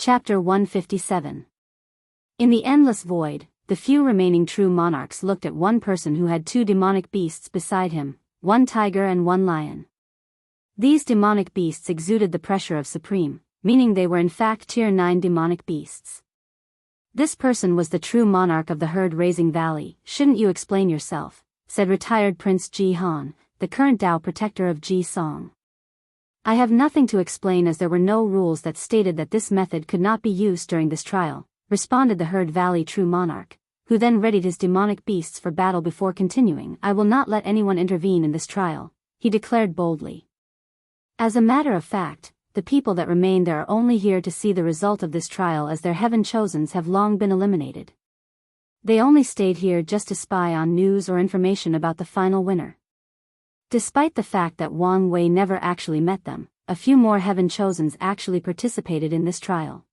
Chapter 157. In the endless void, the few remaining true monarchs looked at one person who had two demonic beasts beside him, one tiger and one lion. These demonic beasts exuded the pressure of supreme, meaning they were in fact Tier 9 demonic beasts. This person was the true monarch of the herd-raising valley. "Shouldn't you explain yourself?" said retired Prince Ji Han, the current Tao protector of Ji Song. "I have nothing to explain, as there were no rules that stated that this method could not be used during this trial," responded the Herd Valley true monarch, who then readied his demonic beasts for battle before continuing. "I will not let anyone intervene in this trial," he declared boldly. As a matter of fact, the people that remain there are only here to see the result of this trial, as their heaven chosens have long been eliminated. They only stayed here just to spy on news or information about the final winner. Despite the fact that Wang Wei never actually met them, a few more heaven chosens actually participated in this trial.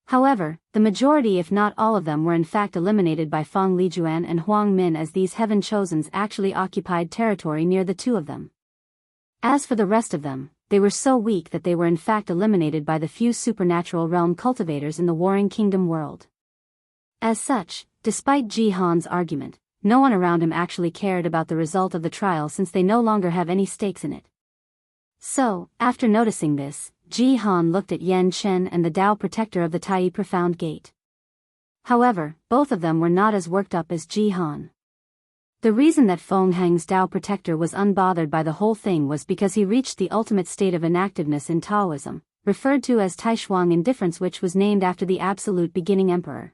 However, the majority, if not all of them, were in fact eliminated by Feng Lijuan and Huang Min, as these heaven chosens actually occupied territory near the two of them. As for the rest of them, they were so weak that they were in fact eliminated by the few supernatural realm cultivators in the Warring Kingdom world. As such, despite Ji Han's argument, no one around him actually cared about the result of the trial, since they no longer have any stakes in it. So, after noticing this, Ji Han looked at Yan Chen and the Tao protector of the Tai Profound Gate. However, both of them were not as worked up as Ji Han. The reason that Feng Heng's Tao protector was unbothered by the whole thing was because he reached the ultimate state of inactiveness in Taoism, referred to as Taishuang indifference, which was named after the absolute beginning emperor.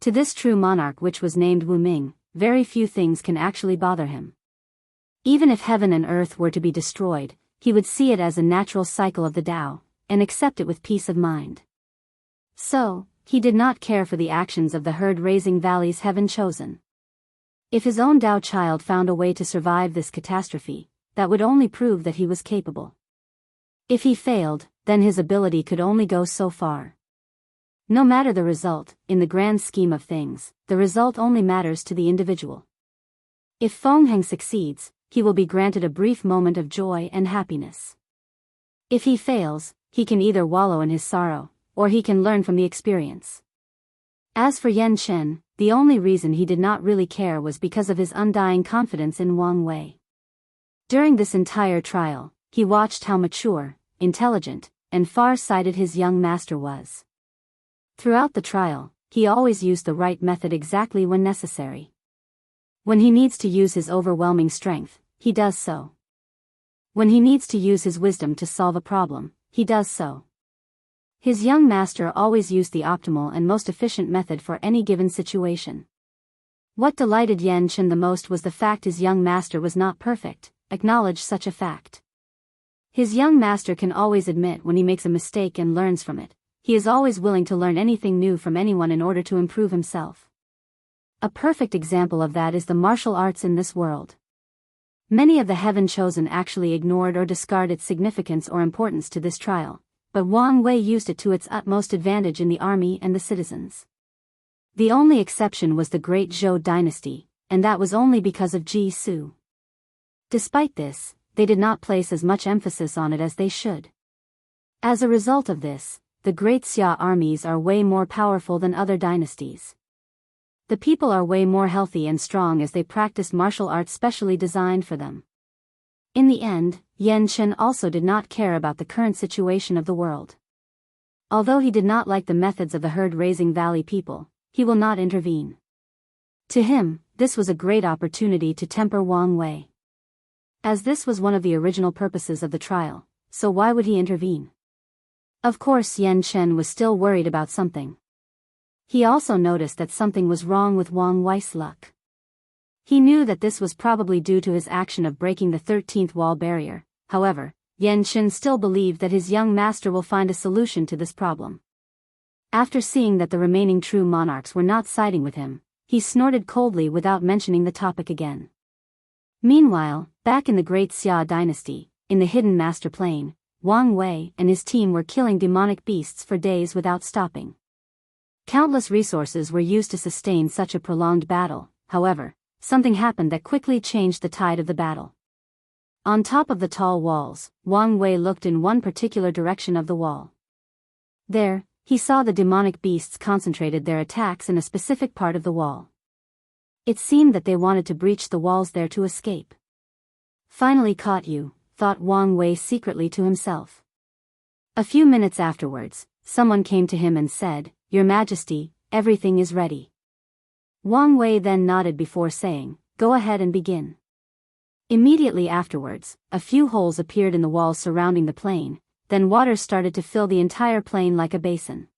To this true monarch, which was named Wu Ming, very few things can actually bother him. Even if heaven and earth were to be destroyed, he would see it as a natural cycle of the Tao, and accept it with peace of mind. So, he did not care for the actions of the herd-raising valley's heaven chosen. If his own Tao child found a way to survive this catastrophe, that would only prove that he was capable. If he failed, then his ability could only go so far. No matter the result, in the grand scheme of things, the result only matters to the individual. If Feng Heng succeeds, he will be granted a brief moment of joy and happiness. If he fails, he can either wallow in his sorrow, or he can learn from the experience. As for Yan Chen, the only reason he did not really care was because of his undying confidence in Wang Wei. During this entire trial, he watched how mature, intelligent, and far-sighted his young master was. Throughout the trial, he always used the right method exactly when necessary. When he needs to use his overwhelming strength, he does so. When he needs to use his wisdom to solve a problem, he does so. His young master always used the optimal and most efficient method for any given situation. What delighted Yan Chen the most was the fact his young master was not perfect. Acknowledge such a fact. His young master can always admit when he makes a mistake and learns from it. He is always willing to learn anything new from anyone in order to improve himself. A perfect example of that is the martial arts in this world. Many of the heaven chosen actually ignored or discarded its significance or importance to this trial, but Wang Wei used it to its utmost advantage in the army and the citizens. The only exception was the great Zhou dynasty, and that was only because of Ji Su. Despite this, they did not place as much emphasis on it as they should. As a result of this, the great Xia armies are way more powerful than other dynasties. The people are way more healthy and strong as they practice martial arts specially designed for them. In the end, Yan Chen also did not care about the current situation of the world. Although he did not like the methods of the herd-raising valley people, he will not intervene. To him, this was a great opportunity to temper Wang Wei. As this was one of the original purposes of the trial, so why would he intervene? Of course, Yan Chen was still worried about something. He also noticed that something was wrong with Wang Wei's luck. He knew that this was probably due to his action of breaking the 13th wall barrier. However, Yan Chen still believed that his young master will find a solution to this problem. After seeing that the remaining true monarchs were not siding with him, he snorted coldly without mentioning the topic again. Meanwhile, back in the Great Xia dynasty, in the hidden master plane, Wang Wei and his team were killing demonic beasts for days without stopping. Countless resources were used to sustain such a prolonged battle. However, something happened that quickly changed the tide of the battle. On top of the tall walls, Wang Wei looked in one particular direction of the wall. There, he saw the demonic beasts concentrated their attacks in a specific part of the wall. It seemed that they wanted to breach the walls there to escape. Finally caught you, thought Wang Wei secretly to himself. A few minutes afterwards, someone came to him and said, "Your Majesty, everything is ready." Wang Wei then nodded before saying, "Go ahead and begin." Immediately afterwards, a few holes appeared in the walls surrounding the plain, then water started to fill the entire plain like a basin.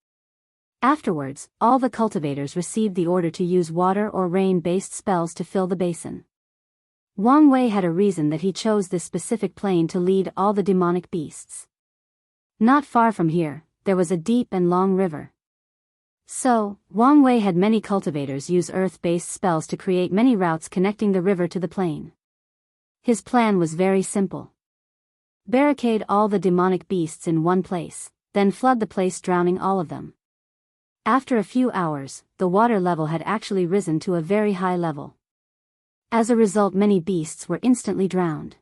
Afterwards, all the cultivators received the order to use water or rain-based spells to fill the basin. Wang Wei had a reason that he chose this specific plain to lead all the demonic beasts. Not far from here, there was a deep and long river. So, Wang Wei had many cultivators use earth-based spells to create many routes connecting the river to the plain. His plan was very simple. Barricade all the demonic beasts in one place, then flood the place, drowning all of them. After a few hours, the water level had actually risen to a very high level. As a result, many beasts were instantly drowned.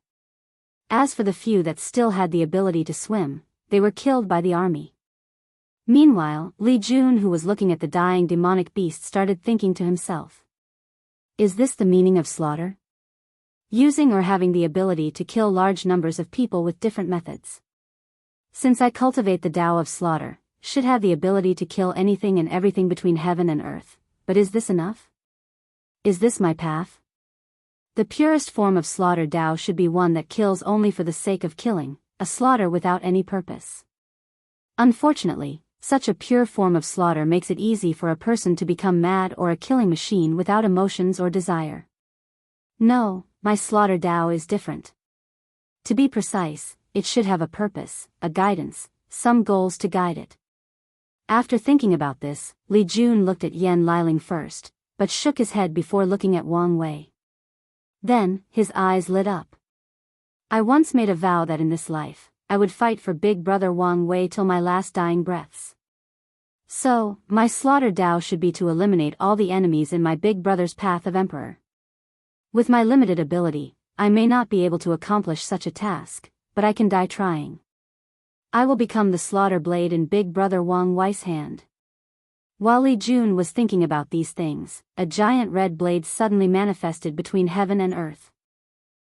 As for the few that still had the ability to swim, they were killed by the army. Meanwhile, Li Jun, who was looking at the dying demonic beast, started thinking to himself. Is this the meaning of slaughter? Using or having the ability to kill large numbers of people with different methods. Since I cultivate the Tao of slaughter, should have the ability to kill anything and everything between heaven and earth, but is this enough? Is this my path? The purest form of slaughter Tao should be one that kills only for the sake of killing, a slaughter without any purpose. Unfortunately, such a pure form of slaughter makes it easy for a person to become mad or a killing machine without emotions or desire. No, my slaughter Tao is different. To be precise, it should have a purpose, a guidance, some goals to guide it. After thinking about this, Li Jun looked at Yan Liling first, but shook his head before looking at Wang Wei. Then, his eyes lit up. I once made a vow that in this life, I would fight for Big Brother Wang Wei till my last dying breaths. So, my slaughter Tao should be to eliminate all the enemies in my Big Brother's path of Emperor. With my limited ability, I may not be able to accomplish such a task, but I can die trying. I will become the slaughter blade in Big Brother Wang Wei's hand. While Li Jun was thinking about these things, a giant red blade suddenly manifested between heaven and earth.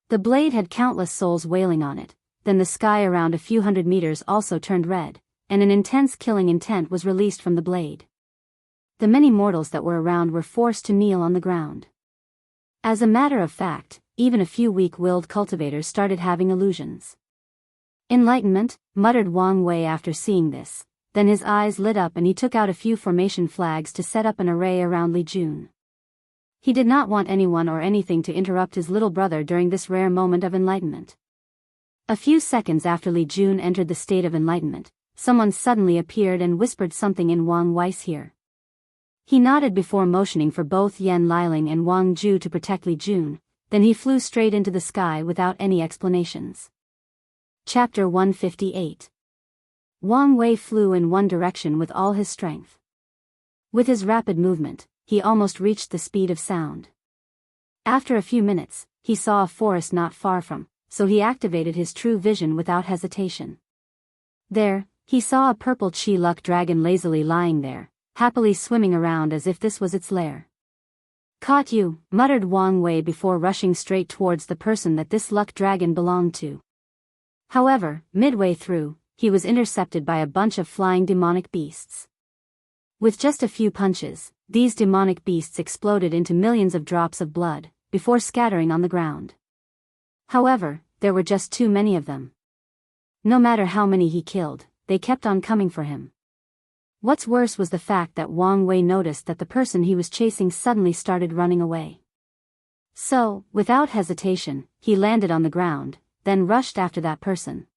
The blade had countless souls wailing on it, then the sky around a few hundred meters also turned red, and an intense killing intent was released from the blade. The many mortals that were around were forced to kneel on the ground. As a matter of fact, even a few weak-willed cultivators started having illusions. Enlightenment, muttered Wang Wei after seeing this. Then his eyes lit up and he took out a few formation flags to set up an array around Li Jun. He did not want anyone or anything to interrupt his little brother during this rare moment of enlightenment. A few seconds after Li Jun entered the state of enlightenment, someone suddenly appeared and whispered something in Wang Wei's ear. He nodded before motioning for both Yan Liling and Wang Ju to protect Li Jun, then he flew straight into the sky without any explanations. Chapter 158. Wang Wei flew in one direction with all his strength. With his rapid movement, he almost reached the speed of sound. After a few minutes, he saw a forest not far from, so he activated his true vision without hesitation. There, he saw a purple Chi-Luck dragon lazily lying there, happily swimming around as if this was its lair. Caught you, muttered Wang Wei before rushing straight towards the person that this luck dragon belonged to. However, midway through, he was intercepted by a bunch of flying demonic beasts. With just a few punches, these demonic beasts exploded into millions of drops of blood, before scattering on the ground. However, there were just too many of them. No matter how many he killed, they kept on coming for him. What's worse was the fact that Wang Wei noticed that the person he was chasing suddenly started running away. So, without hesitation, he landed on the ground, then rushed after that person.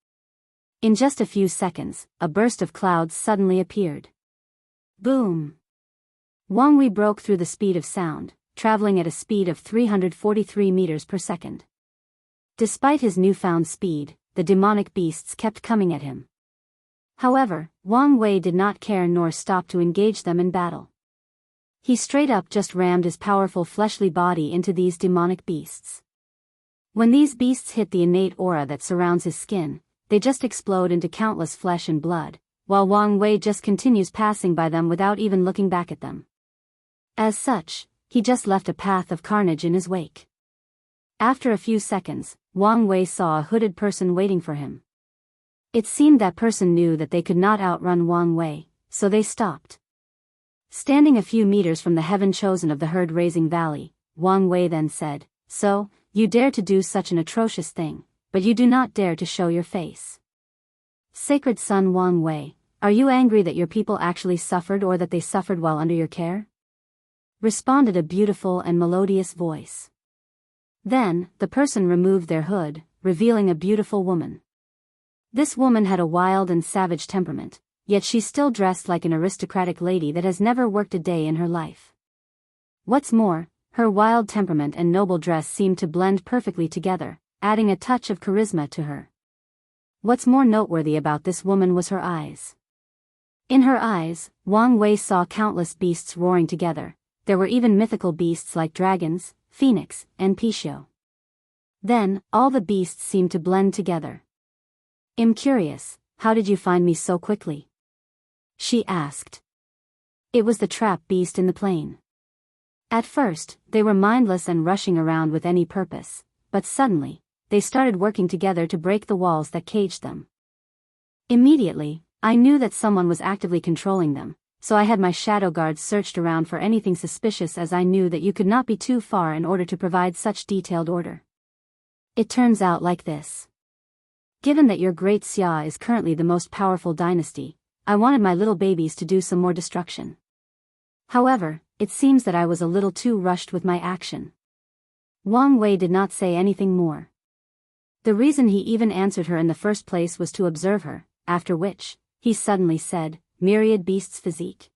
In just a few seconds, a burst of clouds suddenly appeared. Boom! Wang Wei broke through the speed of sound, traveling at a speed of 343 meters per second. Despite his newfound speed, the demonic beasts kept coming at him. However, Wang Wei did not care nor stop to engage them in battle. He straight up just rammed his powerful fleshly body into these demonic beasts. When these beasts hit the innate aura that surrounds his skin, they just explode into countless flesh and blood, while Wang Wei just continues passing by them without even looking back at them. As such, he just left a path of carnage in his wake. After a few seconds, Wang Wei saw a hooded person waiting for him. It seemed that person knew that they could not outrun Wang Wei, so they stopped. Standing a few meters from the heaven chosen of the herd-raising valley, Wang Wei then said, "So, you dare to do such an atrocious thing, but you do not dare to show your face. Sacred son Wang Wei, are you angry that your people actually suffered or that they suffered while under your care?" responded a beautiful and melodious voice. Then, the person removed their hood, revealing a beautiful woman. This woman had a wild and savage temperament, yet she still dressed like an aristocratic lady that has never worked a day in her life. What's more, her wild temperament and noble dress seemed to blend perfectly together, adding a touch of charisma to her. What's more noteworthy about this woman was her eyes. In her eyes, Wang Wei saw countless beasts roaring together. There were even mythical beasts like dragons, phoenix, and Pishio. Then, all the beasts seemed to blend together. "I'm curious, how did you find me so quickly?" she asked. It was the trap beast in the plain. At first, they were mindless and rushing around with any purpose, but suddenly, they started working together to break the walls that caged them. Immediately, I knew that someone was actively controlling them, so I had my shadow guards searched around for anything suspicious, as I knew that you could not be too far in order to provide such detailed order. It turns out like this. Given that your great Xia is currently the most powerful dynasty, I wanted my little babies to do some more destruction. However, it seems that I was a little too rushed with my action. Wang Wei did not say anything more. The reason he even answered her in the first place was to observe her, after which, he suddenly said, "Myriad beasts physique."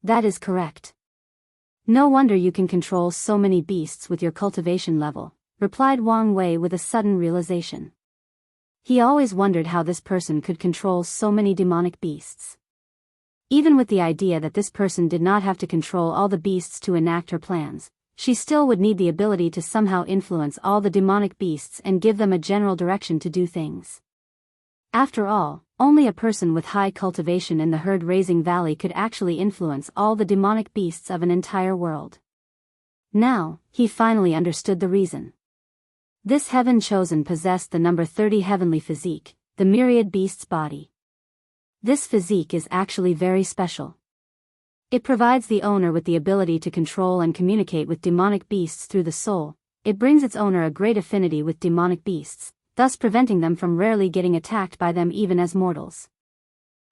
"That is correct. No wonder you can control so many beasts with your cultivation level," replied Wang Wei with a sudden realization. He always wondered how this person could control so many demonic beasts. Even with the idea that this person did not have to control all the beasts to enact her plans, she still would need the ability to somehow influence all the demonic beasts and give them a general direction to do things. After all, only a person with high cultivation in the herd-raising valley could actually influence all the demonic beasts of an entire world. Now, he finally understood the reason. This heaven chosen possessed the number 30 heavenly physique, the myriad beast's body. This physique is actually very special. It provides the owner with the ability to control and communicate with demonic beasts through the soul. It brings its owner a great affinity with demonic beasts, thus preventing them from rarely getting attacked by them even as mortals.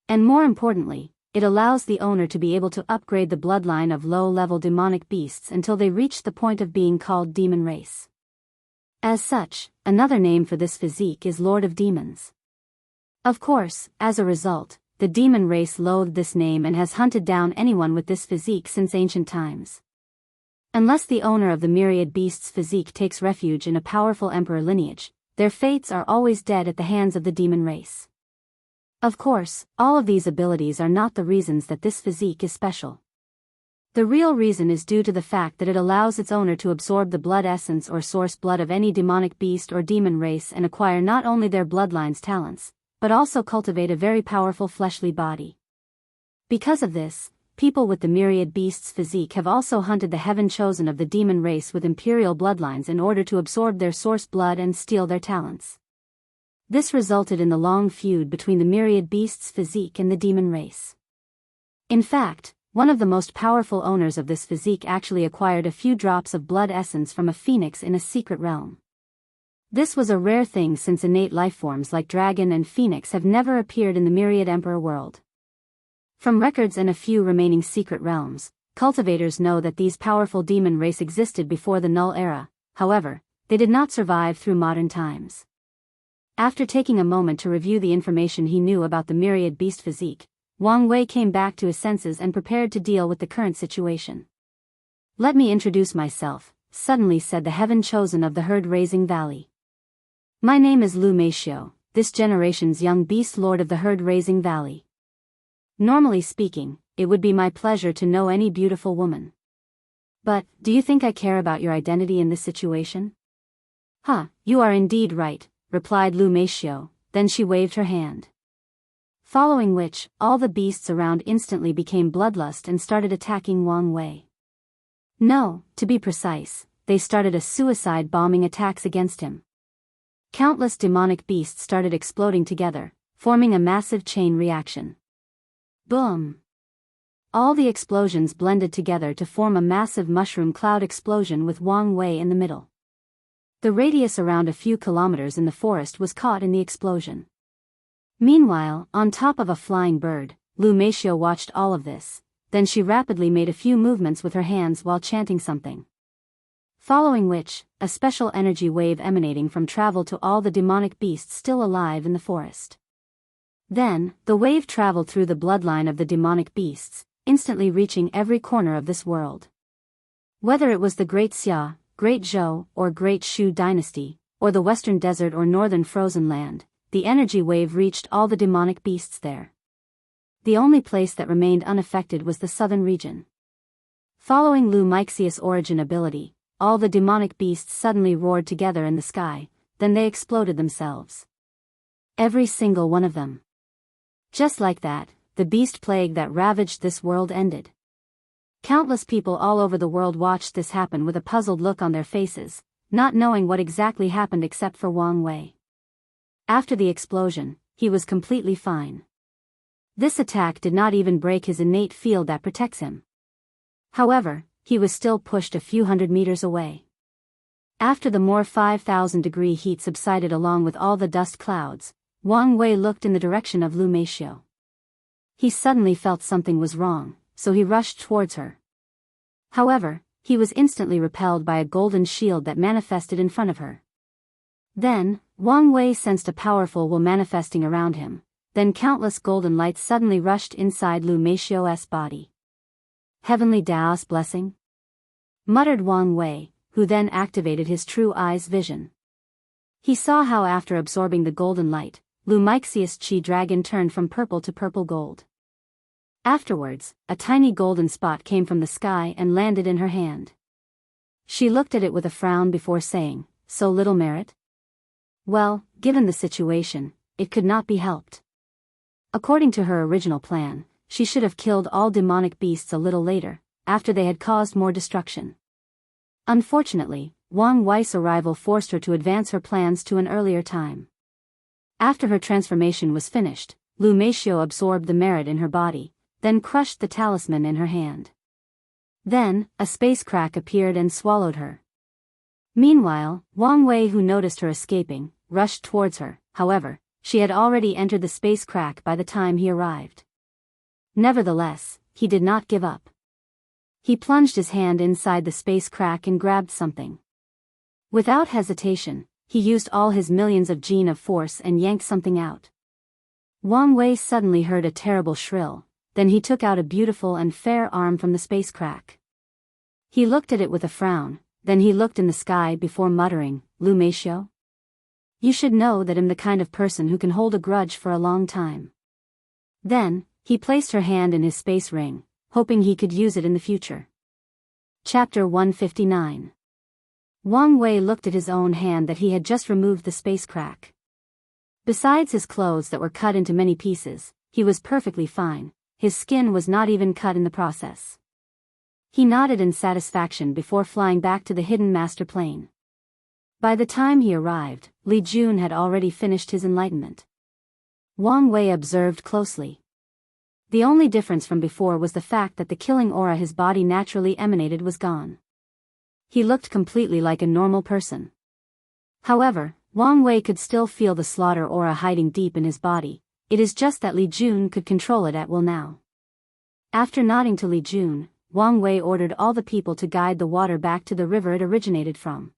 And more importantly, it allows the owner to be able to upgrade the bloodline of low-level demonic beasts until they reach the point of being called demon race. As such, another name for this physique is Lord of Demons. Of course, as a result, the demon race loathed this name and has hunted down anyone with this physique since ancient times. Unless the owner of the myriad beasts physique takes refuge in a powerful emperor lineage, their fates are always dead at the hands of the demon race. Of course, all of these abilities are not the reasons that this physique is special. The real reason is due to the fact that it allows its owner to absorb the blood essence or source blood of any demonic beast or demon race and acquire not only their bloodline's talents, but also cultivate a very powerful fleshly body. Because of this, people with the myriad beasts physique have also hunted the heaven chosen of the demon race with imperial bloodlines in order to absorb their source blood and steal their talents. This resulted in the long feud between the myriad beasts physique and the demon race. In fact, one of the most powerful owners of this physique actually acquired a few drops of blood essence from a phoenix in a secret realm. This was a rare thing since innate lifeforms like dragon and phoenix have never appeared in the myriad emperor world. From records and a few remaining secret realms, cultivators know that these powerful demon race existed before the Null Era. However, they did not survive through modern times. After taking a moment to review the information he knew about the myriad beast physique, Wang Wei came back to his senses and prepared to deal with the current situation. "Let me introduce myself," suddenly said the heaven chosen of the herd-raising valley. "My name is Lu Meishio, this generation's young beast lord of the herd-raising valley. Normally speaking, it would be my pleasure to know any beautiful woman. But, do you think I care about your identity in this situation?" "Huh, you are indeed right," replied Lu Meishio, then she waved her hand. Following which, all the beasts around instantly became bloodlust and started attacking Wang Wei. No, to be precise, they started a suicide bombing attacks against him. Countless demonic beasts started exploding together, forming a massive chain reaction. Boom! All the explosions blended together to form a massive mushroom cloud explosion with Wang Wei in the middle. The radius around a few kilometers in the forest was caught in the explosion. Meanwhile, on top of a flying bird, Lu Meishio watched all of this, then she rapidly made a few movements with her hands while chanting something. Following which, a special energy wave emanating from traveled to all the demonic beasts still alive in the forest. Then, the wave traveled through the bloodline of the demonic beasts, instantly reaching every corner of this world. Whether it was the Great Xia, Great Zhou, or Great Shu dynasty, or the Western Desert or Northern Frozen Land, the energy wave reached all the demonic beasts there. The only place that remained unaffected was the southern region. Following Lu Meixius' origin ability, all the demonic beasts suddenly roared together in the sky, then they exploded themselves. Every single one of them. Just like that, the beast plague that ravaged this world ended. Countless people all over the world watched this happen with a puzzled look on their faces, not knowing what exactly happened except for Wang Wei. After the explosion, he was completely fine. This attack did not even break his innate field that protects him. However, he was still pushed a few hundred meters away. After the more 5,000-degree heat subsided along with all the dust clouds, Wang Wei looked in the direction of Lu Meishio. He suddenly felt something was wrong, so he rushed towards her. However, he was instantly repelled by a golden shield that manifested in front of her. Then, Wang Wei sensed a powerful will manifesting around him. Then countless golden lights suddenly rushed inside Lu Meishio's body. Heavenly Dao's blessing? Muttered Wang Wei, who then activated his true eyes vision. He saw how after absorbing the golden light, Lu Meixius' chi dragon turned from purple to purple gold. Afterwards, a tiny golden spot came from the sky and landed in her hand. She looked at it with a frown before saying, "So little merit?" Well, given the situation, it could not be helped. According to her original plan, she should have killed all demonic beasts a little later, after they had caused more destruction. Unfortunately, Wang Wei's arrival forced her to advance her plans to an earlier time. After her transformation was finished, Lu Meishio absorbed the merit in her body, then crushed the talisman in her hand. Then, a space crack appeared and swallowed her. Meanwhile, Wang Wei, who noticed her escaping, rushed towards her. However, she had already entered the space crack by the time he arrived. Nevertheless, he did not give up. He plunged his hand inside the space crack and grabbed something. Without hesitation, he used all his millions of gene of force and yanked something out. Wang Wei suddenly heard a terrible shrill, then he took out a beautiful and fair arm from the space crack. He looked at it with a frown, then he looked in the sky before muttering, "Lu Meishio? You should know that I'm the kind of person who can hold a grudge for a long time." Then, he placed her hand in his space ring, hoping he could use it in the future. Chapter 159. Wang Wei looked at his own hand that he had just removed the space crack. Besides his clothes that were cut into many pieces, he was perfectly fine, his skin was not even cut in the process. He nodded in satisfaction before flying back to the hidden master plane. By the time he arrived, Li Jun had already finished his enlightenment. Wang Wei observed closely. The only difference from before was the fact that the killing aura his body naturally emanated was gone. He looked completely like a normal person. However, Wang Wei could still feel the slaughter aura hiding deep in his body. It is just that Li Jun could control it at will now. After nodding to Li Jun, Wang Wei ordered all the people to guide the water back to the river it originated from.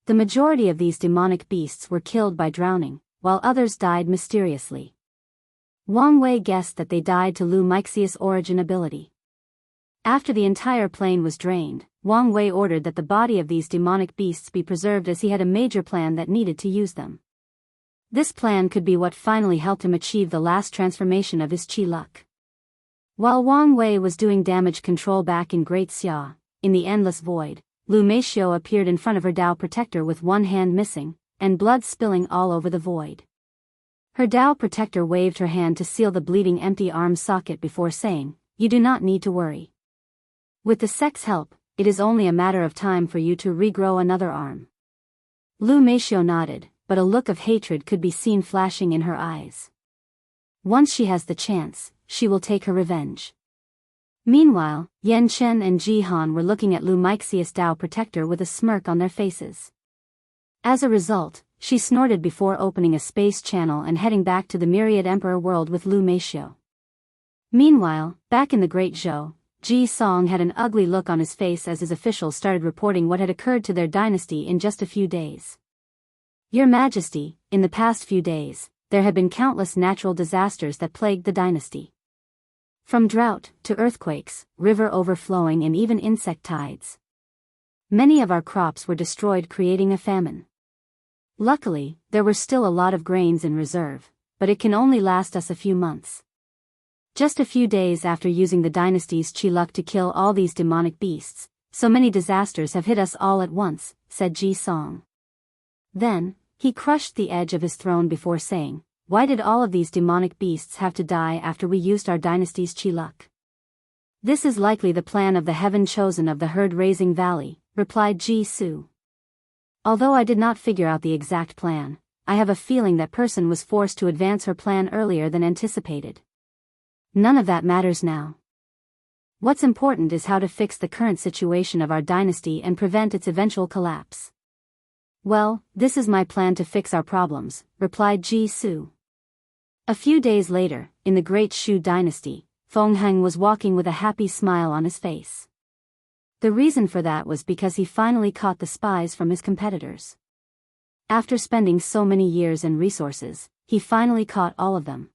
The majority of these demonic beasts were killed by drowning, while others died mysteriously. Wang Wei guessed that they died to Lu Meixius' origin ability. After the entire plain was drained, Wang Wei ordered that the body of these demonic beasts be preserved as he had a major plan that needed to use them. This plan could be what finally helped him achieve the last transformation of his chi luck. While Wang Wei was doing damage control back in Great Xia, in the endless void, Lu Meishio appeared in front of her Dao protector with one hand missing, and blood spilling all over the void. Her Tao protector waved her hand to seal the bleeding empty arm socket before saying, "You do not need to worry. With the sect's help, it is only a matter of time for you to regrow another arm." Lu Meishio nodded, but a look of hatred could be seen flashing in her eyes. Once she has the chance, she will take her revenge. Meanwhile, Yan Chen and Ji Han were looking at Lu Meixius' Tao protector with a smirk on their faces. As a result, she snorted before opening a space channel and heading back to the Myriad Emperor world with Lu Meishio. Meanwhile, back in the Great Zhou, Ji Song had an ugly look on his face as his officials started reporting what had occurred to their dynasty in just a few days. "Your Majesty, in the past few days, there had been countless natural disasters that plagued the dynasty. From drought, to earthquakes, river overflowing and even insect tides. Many of our crops were destroyed, creating a famine. Luckily, there were still a lot of grains in reserve, but it can only last us a few months. Just a few days after using the dynasty's chi luck to kill all these demonic beasts, so many disasters have hit us all at once," said Ji Song. Then, he crushed the edge of his throne before saying, "Why did all of these demonic beasts have to die after we used our dynasty's chi luck?" "This is likely the plan of the heaven chosen of the herd-raising valley," replied Ji Su. "Although I did not figure out the exact plan, I have a feeling that person was forced to advance her plan earlier than anticipated. None of that matters now. What's important is how to fix the current situation of our dynasty and prevent its eventual collapse." "Well, this is my plan to fix our problems," replied Ji Su. A few days later, in the Great Shu dynasty, Feng Heng was walking with a happy smile on his face. The reason for that was because he finally caught the spies from his competitors. After spending so many years and resources, he finally caught all of them.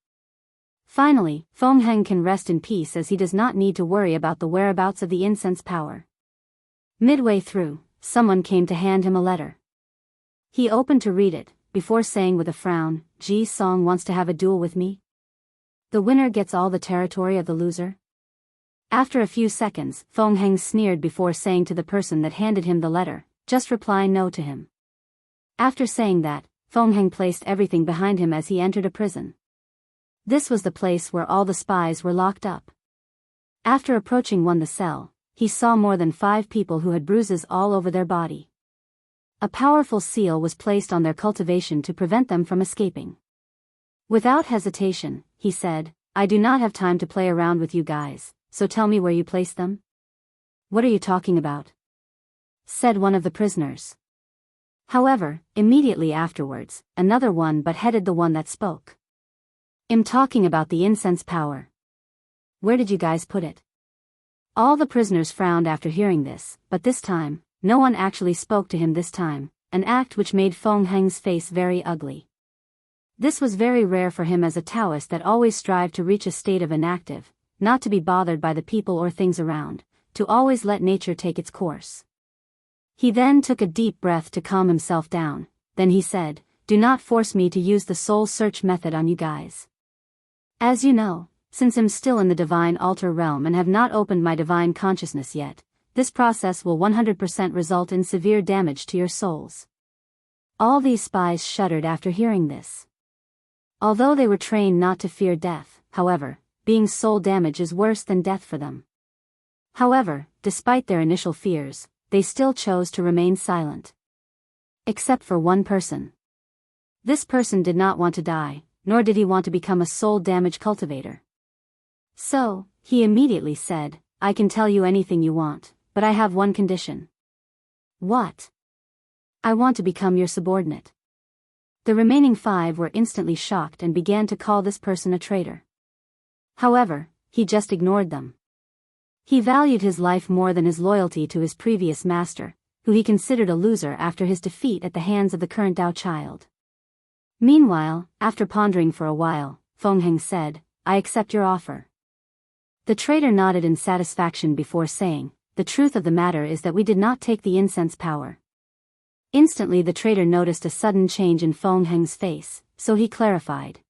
Finally, Feng Heng can rest in peace as he does not need to worry about the whereabouts of the incense power. Midway through, someone came to hand him a letter. He opened to read it, before saying with a frown, "Ji Song wants to have a duel with me? The winner gets all the territory of the loser?" After a few seconds, Feng Heng sneered before saying to the person that handed him the letter, "Just reply no to him." After saying that, Feng Heng placed everything behind him as he entered a prison. This was the place where all the spies were locked up. After approaching the cell, he saw more than 5 people who had bruises all over their body. A powerful seal was placed on their cultivation to prevent them from escaping. Without hesitation, he said, "I do not have time to play around with you guys, so tell me where you placed them." "What are you talking about?" said one of the prisoners. However, immediately afterwards, another one but headed the one that spoke. "I'm talking about the incense power. Where did you guys put it?" All the prisoners frowned after hearing this, but this time, no one actually spoke to him this time, an act which made Feng Heng's face very ugly. This was very rare for him as a Taoist that always strived to reach a state of inactive, not to be bothered by the people or things around, to always let nature take its course. He then took a deep breath to calm himself down, then he said, "Do not force me to use the soul search method on you guys. As you know, since I'm still in the divine altar realm and have not opened my divine consciousness yet, this process will 100% result in severe damage to your souls." All these spies shuddered after hearing this. Although they were trained not to fear death, however, being soul damage is worse than death for them. However, despite their initial fears, they still chose to remain silent. Except for one person. This person did not want to die, nor did he want to become a soul damage cultivator. So, he immediately said, "I can tell you anything you want, but I have one condition." "What?" "I want to become your subordinate." The remaining 5 were instantly shocked and began to call this person a traitor. However, he just ignored them. He valued his life more than his loyalty to his previous master, who he considered a loser after his defeat at the hands of the current Tao child. Meanwhile, after pondering for a while, Feng Heng said, "I accept your offer." The traitor nodded in satisfaction before saying, "The truth of the matter is that we did not take the incense power." Instantly the traitor noticed a sudden change in Feng Heng's face, so he clarified.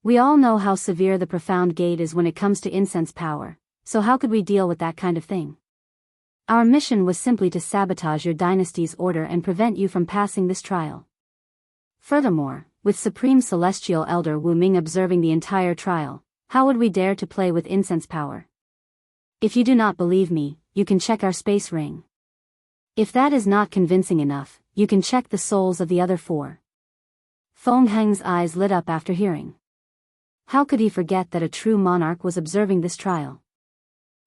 "We all know how severe the profound gate is when it comes to incense power, so how could we deal with that kind of thing? Our mission was simply to sabotage your dynasty's order and prevent you from passing this trial. Furthermore, with Supreme Celestial Elder Wu Ming observing the entire trial, how would we dare to play with incense power? If you do not believe me, you can check our space ring. If that is not convincing enough, you can check the souls of the other 4. Feng Heng's eyes lit up after hearing. How could he forget that a true monarch was observing this trial?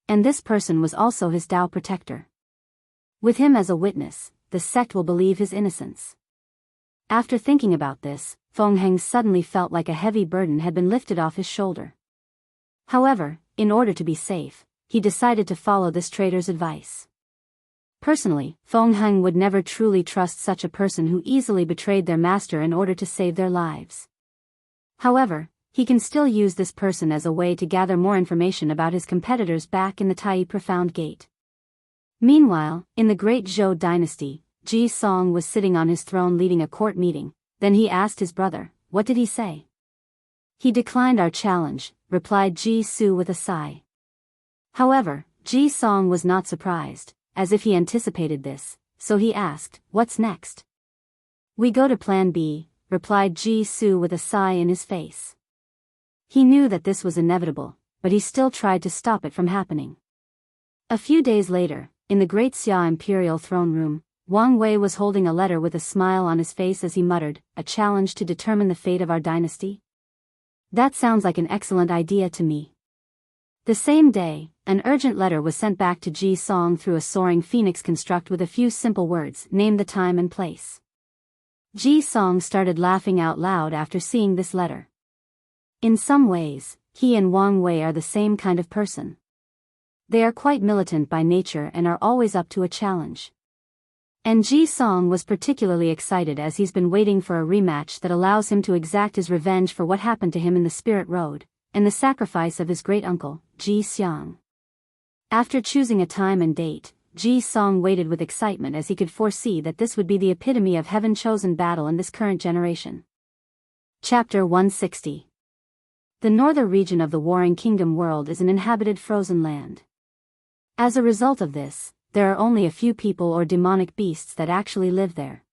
And this person was also his Tao protector. With him as a witness, the sect will believe his innocence. After thinking about this, Feng Heng suddenly felt like a heavy burden had been lifted off his shoulder. However, in order to be safe, he decided to follow this traitor's advice. Personally, Feng Heng would never truly trust such a person who easily betrayed their master in order to save their lives. However, he can still use this person as a way to gather more information about his competitors back in the Tai Profound Gate. Meanwhile, in the Great Zhou dynasty, Ji Song was sitting on his throne leading a court meeting. Then he asked his brother, "What did he say?" "He declined our challenge," replied Ji Su with a sigh. However, Ji Song was not surprised, as if he anticipated this, so he asked, "What's next?" "We go to Plan B," replied Ji Su with a sigh in his face. He knew that this was inevitable, but he still tried to stop it from happening. A few days later, in the Great Xia Imperial Throne Room, Wang Wei was holding a letter with a smile on his face as he muttered, "A challenge to determine the fate of our dynasty? That sounds like an excellent idea to me." The same day, an urgent letter was sent back to Ji Song through a soaring phoenix construct with a few simple words: "Name the time and place." Ji Song started laughing out loud after seeing this letter. In some ways, he and Wang Wei are the same kind of person. They are quite militant by nature and are always up to a challenge. And Ji Song was particularly excited as he's been waiting for a rematch that allows him to exact his revenge for what happened to him in the Spirit Road, and the sacrifice of his great-uncle, Ji Xiang. After choosing a time and date, Ji Song waited with excitement as he could foresee that this would be the epitome of heaven-chosen battle in this current generation. Chapter 160. The northern region of the Warring Kingdom world is an inhabited frozen land. As a result of this, there are only a few people or demonic beasts that actually live there.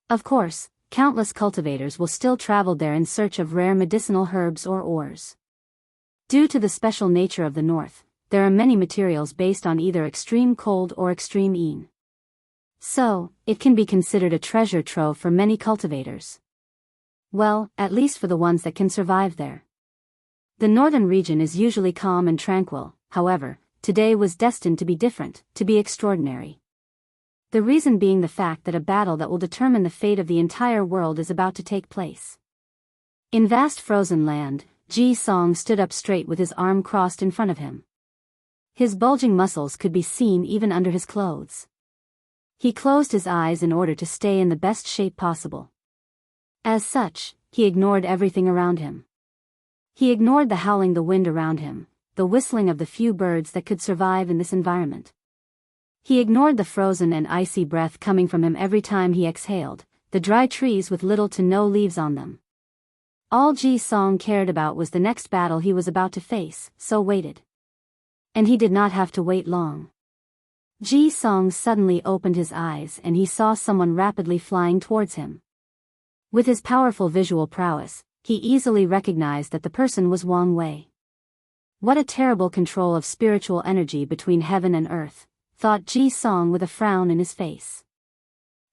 Of course, countless cultivators will still travel there in search of rare medicinal herbs or ores. Due to the special nature of the north, there are many materials based on either extreme cold or extreme heat. So, it can be considered a treasure trove for many cultivators. Well, at least for the ones that can survive there. The northern region is usually calm and tranquil, however, today was destined to be different, to be extraordinary. The reason being the fact that a battle that will determine the fate of the entire world is about to take place. In vast frozen land, Ji Song stood up straight with his arm crossed in front of him. His bulging muscles could be seen even under his clothes. He closed his eyes in order to stay in the best shape possible. As such, he ignored everything around him. He ignored the howling the wind around him, the whistling of the few birds that could survive in this environment. He ignored the frozen and icy breath coming from him every time he exhaled, the dry trees with little to no leaves on them. All Ji Song cared about was the next battle he was about to face, so waited. And he did not have to wait long. Ji Song suddenly opened his eyes and he saw someone rapidly flying towards him. With his powerful visual prowess, he easily recognized that the person was Wang Wei. What a terrible control of spiritual energy between heaven and earth, thought Ji Song with a frown in his face.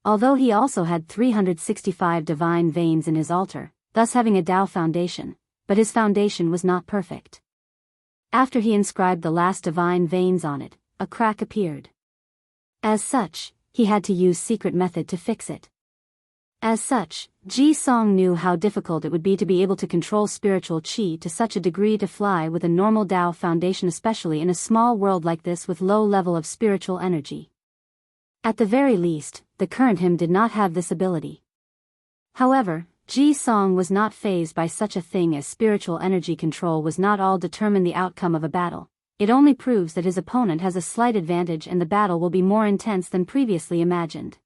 Although he also had 365 divine veins in his altar, thus having a Tao foundation, but his foundation was not perfect. After he inscribed the last divine veins on it, a crack appeared. As such, he had to use secret method to fix it. As such, Ji Song knew how difficult it would be to be able to control spiritual qi to such a degree to fly with a normal Tao foundation, especially in a small world like this with low level of spiritual energy. At the very least, the current him did not have this ability. However, Ji Song was not fazed by such a thing, as spiritual energy control was not all determine the outcome of a battle. It only proves that his opponent has a slight advantage and the battle will be more intense than previously imagined.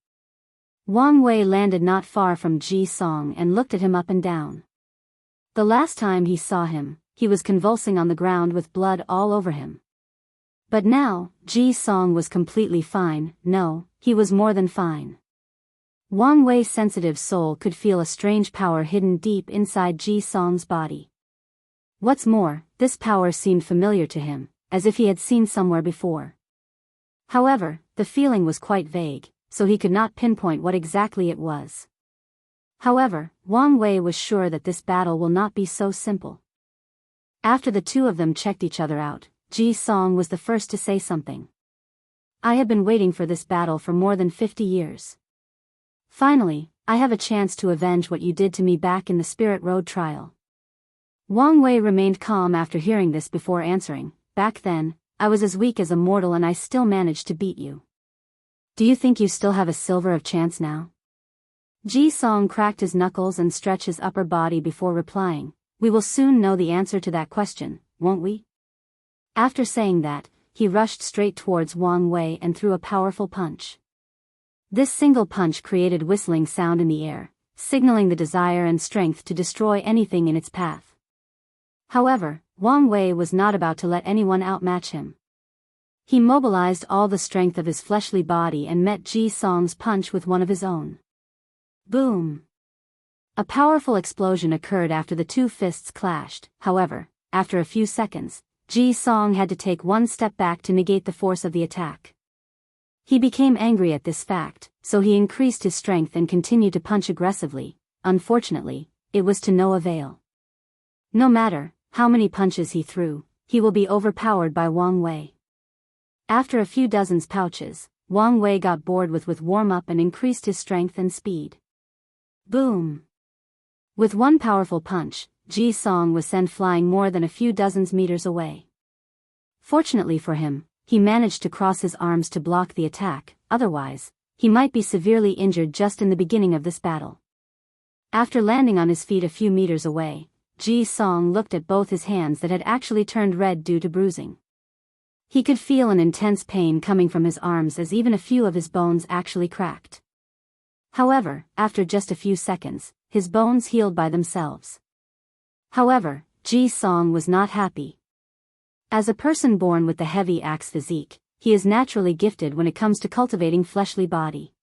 Wang Wei landed not far from Ji Song and looked at him up and down. The last time he saw him, he was convulsing on the ground with blood all over him. But now, Ji Song was completely fine. No, he was more than fine. Wang Wei's sensitive soul could feel a strange power hidden deep inside Ji Song's body. What's more, this power seemed familiar to him, as if he had seen somewhere before. However, the feeling was quite vague, so he could not pinpoint what exactly it was. However, Wang Wei was sure that this battle will not be so simple. After the two of them checked each other out, Ji Song was the first to say something. I have been waiting for this battle for more than 50 years. Finally, I have a chance to avenge what you did to me back in the Spirit Road trial. Wang Wei remained calm after hearing this before answering. Back then, I was as weak as a mortal and I still managed to beat you. Do you think you still have a sliver of chance now? Ji Song cracked his knuckles and stretched his upper body before replying. We will soon know the answer to that question, won't we? After saying that, he rushed straight towards Wang Wei and threw a powerful punch. This single punch created whistling sound in the air, signaling the desire and strength to destroy anything in its path. However, Wang Wei was not about to let anyone outmatch him. He mobilized all the strength of his fleshly body and met Ji Song's punch with one of his own. Boom! A powerful explosion occurred after the two fists clashed. However, after a few seconds, Ji Song had to take one step back to negate the force of the attack. He became angry at this fact, so he increased his strength and continued to punch aggressively. Unfortunately, it was to no avail. No matter how many punches he threw, he will be overpowered by Wang Wei. After a few dozens pouches, Wang Wei got bored with warm-up and increased his strength and speed. Boom! With one powerful punch, Ji Song was sent flying more than a few dozens meters away. Fortunately for him, he managed to cross his arms to block the attack, otherwise, he might be severely injured just in the beginning of this battle. After landing on his feet a few meters away, Ji Song looked at both his hands that had actually turned red due to bruising. He could feel an intense pain coming from his arms as even a few of his bones actually cracked. However, after just a few seconds, his bones healed by themselves. However, Ji Song was not happy. As a person born with the heavy axe physique, he is naturally gifted when it comes to cultivating fleshly body.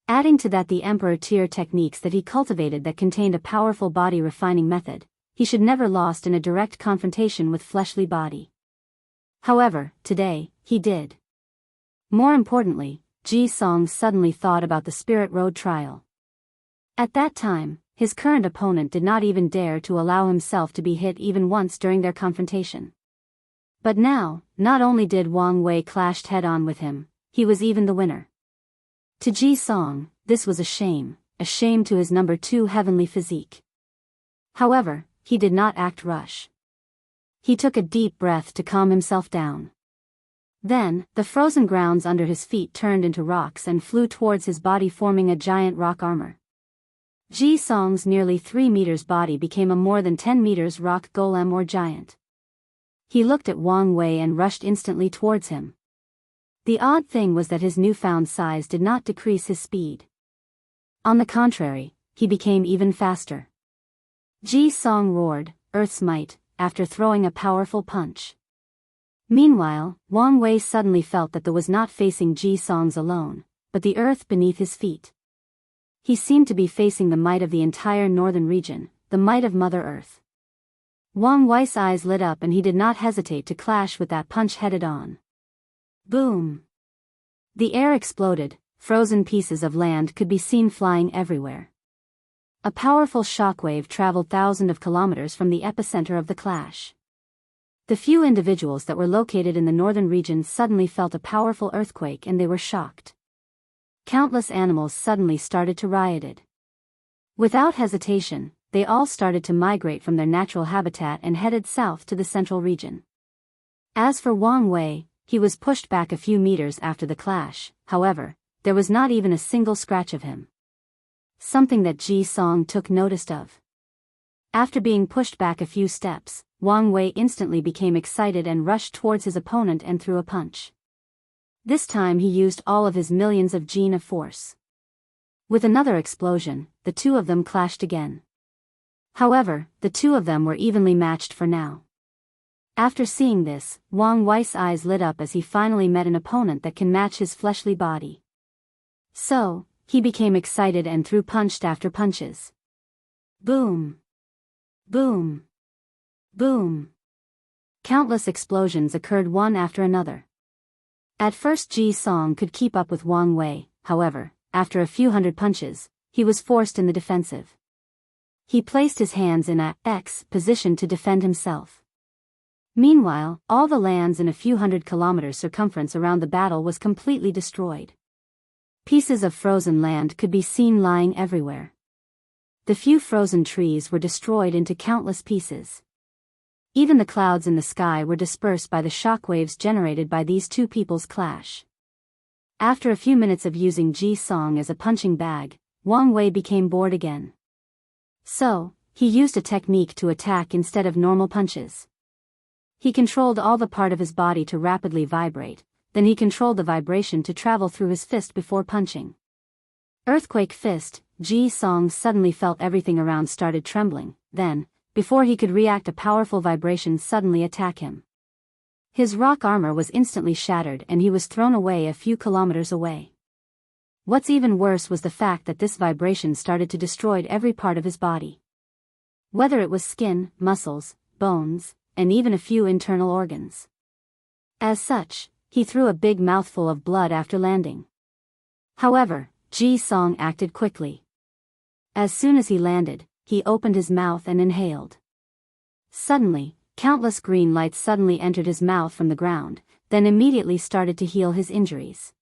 Adding to that the Emperor tier techniques that he cultivated that contained a powerful body refining method, he should never lost in a direct confrontation with fleshly body. However, today, he did. More importantly, Ji Song suddenly thought about the Spirit Road trial. At that time, his current opponent did not even dare to allow himself to be hit even once during their confrontation. But now, not only did Wang Wei clashed head-on with him, he was even the winner. To Ji Song, this was a shame to his number 2 heavenly physique. However, he did not act rush. He took a deep breath to calm himself down. Then, the frozen grounds under his feet turned into rocks and flew towards his body, forming a giant rock armor. Ji Song's nearly 3 meters body became a more than 10 meters rock golem or giant. He looked at Wang Wei and rushed instantly towards him. The odd thing was that his newfound size did not decrease his speed. On the contrary, he became even faster. Ji Song roared, Earth's might, after throwing a powerful punch. Meanwhile, Wang Wei suddenly felt that the was not facing Ji Song's alone, but the earth beneath his feet. He seemed to be facing the might of the entire northern region, the might of Mother Earth. Wang Wei's eyes lit up and he did not hesitate to clash with that punch headed on. Boom! The air exploded, frozen pieces of land could be seen flying everywhere. A powerful shockwave traveled thousands of kilometers from the epicenter of the clash. The few individuals that were located in the northern region suddenly felt a powerful earthquake and they were shocked. Countless animals suddenly started to riot. Without hesitation, they all started to migrate from their natural habitat and headed south to the central region. As for Wang Wei, he was pushed back a few meters after the clash. However, there was not even a single scratch of him. Something that Ji Song took notice of. After being pushed back a few steps, Wang Wei instantly became excited and rushed towards his opponent and threw a punch. This time he used all of his millions of gene of force. With another explosion, the two of them clashed again. However, the two of them were evenly matched for now. After seeing this, Wang Wei's eyes lit up as he finally met an opponent that can match his fleshly body. So, he became excited and threw punch after punches. Boom! Boom! Boom! Countless explosions occurred one after another. At first Ji Song could keep up with Wang Wei, however, after a few hundred punches, he was forced in the defensive. He placed his hands in a X position to defend himself. Meanwhile, all the lands in a few hundred kilometers circumference around the battle was completely destroyed. Pieces of frozen land could be seen lying everywhere. The few frozen trees were destroyed into countless pieces. Even the clouds in the sky were dispersed by the shockwaves generated by these two people's clash. After a few minutes of using Ji Song as a punching bag, Wang Wei became bored again. So, he used a technique to attack instead of normal punches. He controlled all the part of his body to rapidly vibrate, then he controlled the vibration to travel through his fist before punching. Earthquake fist. Ji Song suddenly felt everything around started trembling, then, before he could react, a powerful vibration suddenly attacked him. His rock armor was instantly shattered and he was thrown away a few kilometers away. What's even worse was the fact that this vibration started to destroy every part of his body. Whether it was skin, muscles, bones, and even a few internal organs. As such, he threw a big mouthful of blood after landing. However, Ji Song acted quickly. As soon as he landed, he opened his mouth and inhaled. Suddenly, countless green lights suddenly entered his mouth from the ground, then immediately started to heal his injuries.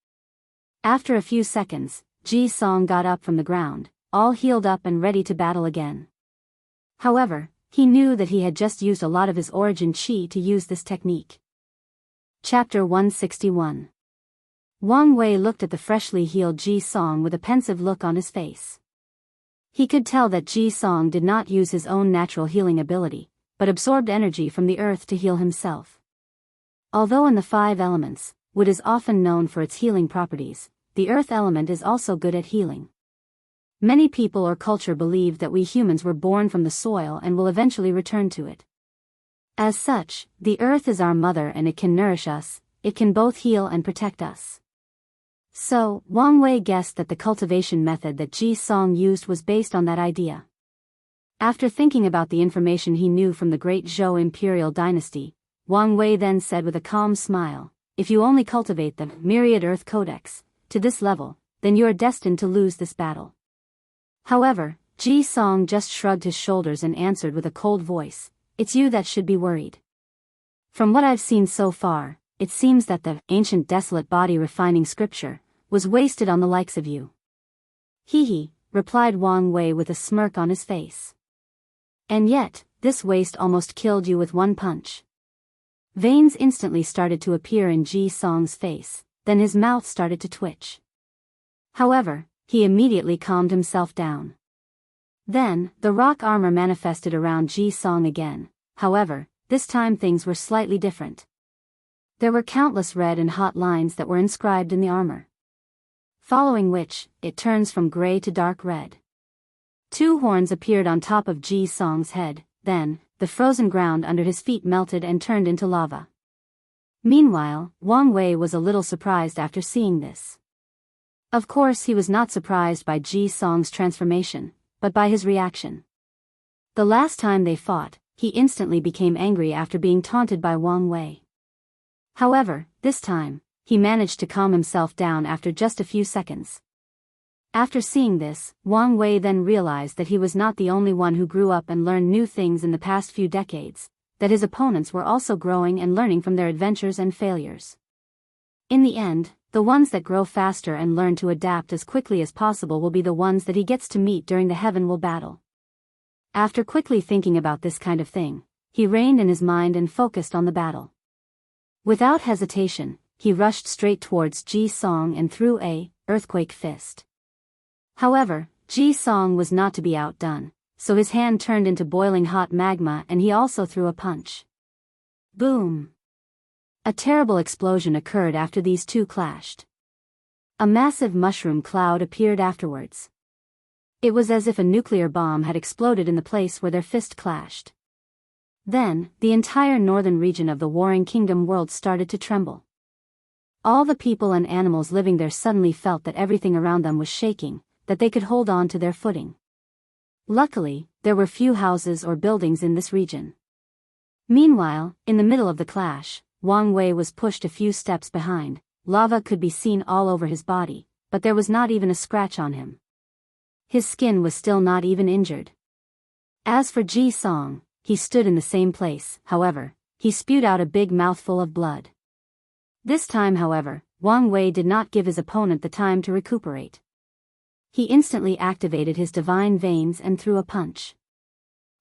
After a few seconds, Ji Song got up from the ground, all healed up and ready to battle again. However, he knew that he had just used a lot of his origin chi to use this technique. Chapter 161. Wang Wei looked at the freshly healed Ji Song with a pensive look on his face. He could tell that Ji Song did not use his own natural healing ability, but absorbed energy from the earth to heal himself. Although in the 5 elements, wood is often known for its healing properties, the earth element is also good at healing. Many people or culture believe that we humans were born from the soil and will eventually return to it. As such, the earth is our mother and it can nourish us, it can both heal and protect us. So, Wang Wei guessed that the cultivation method that Ji Song used was based on that idea. After thinking about the information he knew from the great Zhou imperial dynasty, Wang Wei then said with a calm smile, "If you only cultivate the myriad earth codex to this level, then you are destined to lose this battle." However, Ji Song just shrugged his shoulders and answered with a cold voice, "It's you that should be worried. From what I've seen so far, it seems that the ancient desolate body refining scripture was wasted on the likes of you." "Hee," replied Wang Wei with a smirk on his face. "And yet, this waste almost killed you with one punch." Veins instantly started to appear in Ji Song's face, then his mouth started to twitch. However, he immediately calmed himself down. Then, the rock armor manifested around Ji Song again, however, this time things were slightly different. There were countless red and hot lines that were inscribed in the armor. Following which, it turns from gray to dark red. 2 horns appeared on top of Ji Song's head, then, the frozen ground under his feet melted and turned into lava. Meanwhile, Wang Wei was a little surprised after seeing this. Of course he was not surprised by Ji Song's transformation, but by his reaction. The last time they fought, he instantly became angry after being taunted by Wang Wei. However, this time, he managed to calm himself down after just a few seconds. After seeing this, Wang Wei then realized that he was not the only one who grew up and learned new things in the past few decades, that his opponents were also growing and learning from their adventures and failures. In the end, the ones that grow faster and learn to adapt as quickly as possible will be the ones that he gets to meet during the Heaven Will battle. After quickly thinking about this kind of thing, he reined in his mind and focused on the battle. Without hesitation, he rushed straight towards Ji Song and threw a earthquake fist. However, Ji Song was not to be outdone, so his hand turned into boiling hot magma and he also threw a punch. Boom! A terrible explosion occurred after these two clashed. A massive mushroom cloud appeared afterwards. It was as if a nuclear bomb had exploded in the place where their fist clashed. Then, the entire northern region of the Warring Kingdom world started to tremble. All the people and animals living there suddenly felt that everything around them was shaking, that they could hold on to their footing. Luckily, there were few houses or buildings in this region. Meanwhile, in the middle of the clash, Wang Wei was pushed a few steps behind. Lava could be seen all over his body, but there was not even a scratch on him. His skin was still not even injured. As for Ji Song, he stood in the same place. However, he spewed out a big mouthful of blood. This time, however, Wang Wei did not give his opponent the time to recuperate. He instantly activated his divine veins and threw a punch.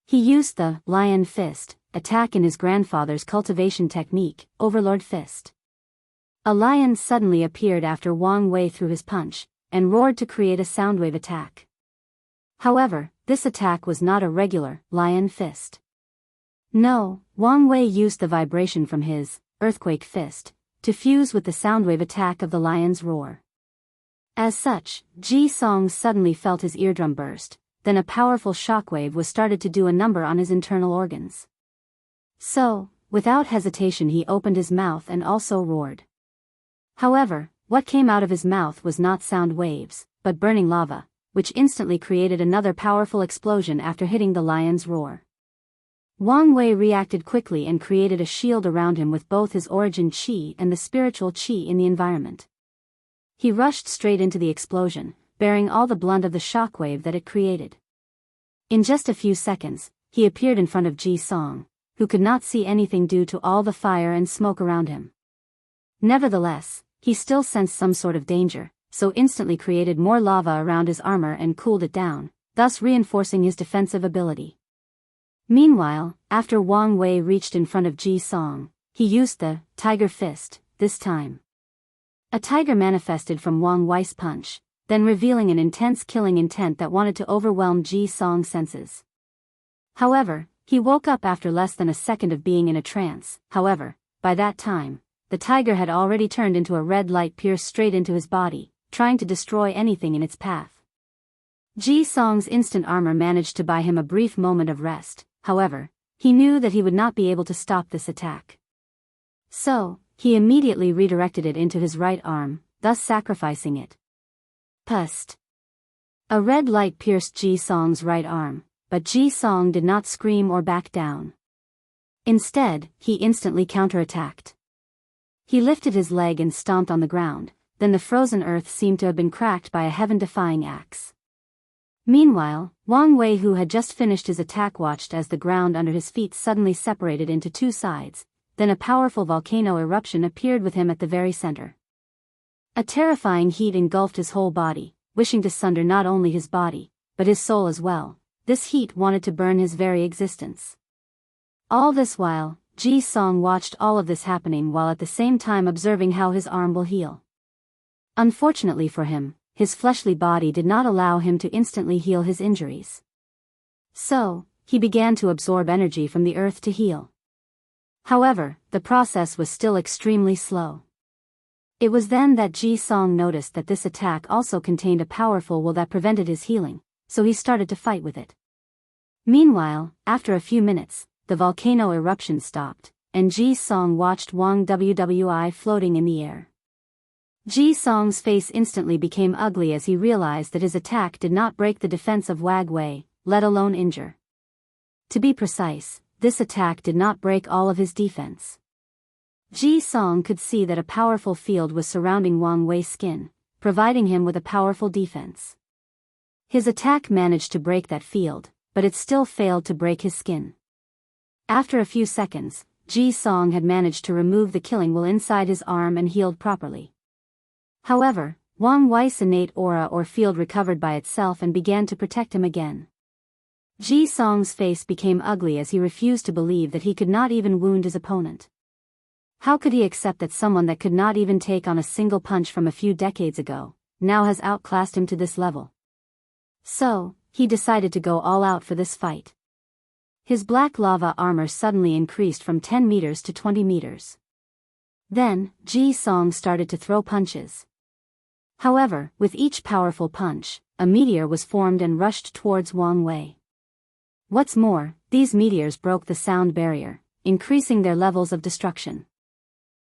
He used the lion fist attack in his grandfather's cultivation technique, Overlord Fist. A lion suddenly appeared after Wang Wei threw his punch, and roared to create a soundwave attack. However, this attack was not a regular lion fist. No, Wang Wei used the vibration from his earthquake fist to fuse with the soundwave attack of the lion's roar. As such, Ji Song suddenly felt his eardrum burst, then a powerful shockwave was started to do a number on his internal organs. So, without hesitation he opened his mouth and also roared. However, what came out of his mouth was not sound waves, but burning lava, which instantly created another powerful explosion after hitting the lion's roar. Wang Wei reacted quickly and created a shield around him with both his origin chi and the spiritual chi in the environment. He rushed straight into the explosion, bearing all the blunt of the shockwave that it created. In just a few seconds, he appeared in front of Ji Song, who could not see anything due to all the fire and smoke around him. Nevertheless, he still sensed some sort of danger, so instantly created more lava around his armor and cooled it down, thus reinforcing his defensive ability. Meanwhile, after Wang Wei reached in front of Ji Song, he used the tiger fist, this time. A tiger manifested from Wang Wei's punch, then revealing an intense killing intent that wanted to overwhelm Ji Song's senses. However, he woke up after less than a second of being in a trance. However, by that time, the tiger had already turned into a red light pierced straight into his body, trying to destroy anything in its path. Ji Song's instant armor managed to buy him a brief moment of rest. However, he knew that he would not be able to stop this attack. So, he immediately redirected it into his right arm, thus sacrificing it. Pust. A red light pierced Ji Song's right arm, but Ji Song did not scream or back down. Instead, he instantly counterattacked. He lifted his leg and stomped on the ground, then the frozen earth seemed to have been cracked by a heaven-defying axe. Meanwhile, Wang Wei, who had just finished his attack, watched as the ground under his feet suddenly separated into two sides, then a powerful volcano eruption appeared with him at the very center. A terrifying heat engulfed his whole body, wishing to sunder not only his body, but his soul as well. This heat wanted to burn his very existence. All this while, Ji Song watched all of this happening while at the same time observing how his arm will heal. Unfortunately for him, his fleshly body did not allow him to instantly heal his injuries. So, he began to absorb energy from the earth to heal. However, the process was still extremely slow. It was then that Ji Song noticed that this attack also contained a powerful will that prevented his healing, so he started to fight with it. Meanwhile, after a few minutes, the volcano eruption stopped, and Ji Song watched Wang Wei floating in the air. Ji Song's face instantly became ugly as he realized that his attack did not break the defense of Wang Wei, let alone injure. To be precise, this attack did not break all of his defense. Ji Song could see that a powerful field was surrounding Wang Wei's skin, providing him with a powerful defense. His attack managed to break that field, but it still failed to break his skin. After a few seconds, Ji Song had managed to remove the killing will inside his arm and healed properly. However, Wang Wei's innate aura or field recovered by itself and began to protect him again. Ji Song's face became ugly as he refused to believe that he could not even wound his opponent. How could he accept that someone that could not even take on a single punch from a few decades ago, now has outclassed him to this level? So, he decided to go all out for this fight. His black lava armor suddenly increased from 10 meters to 20 meters. Then, Ji Song started to throw punches. However, with each powerful punch, a meteor was formed and rushed towards Wang Wei. What's more, these meteors broke the sound barrier, increasing their levels of destruction.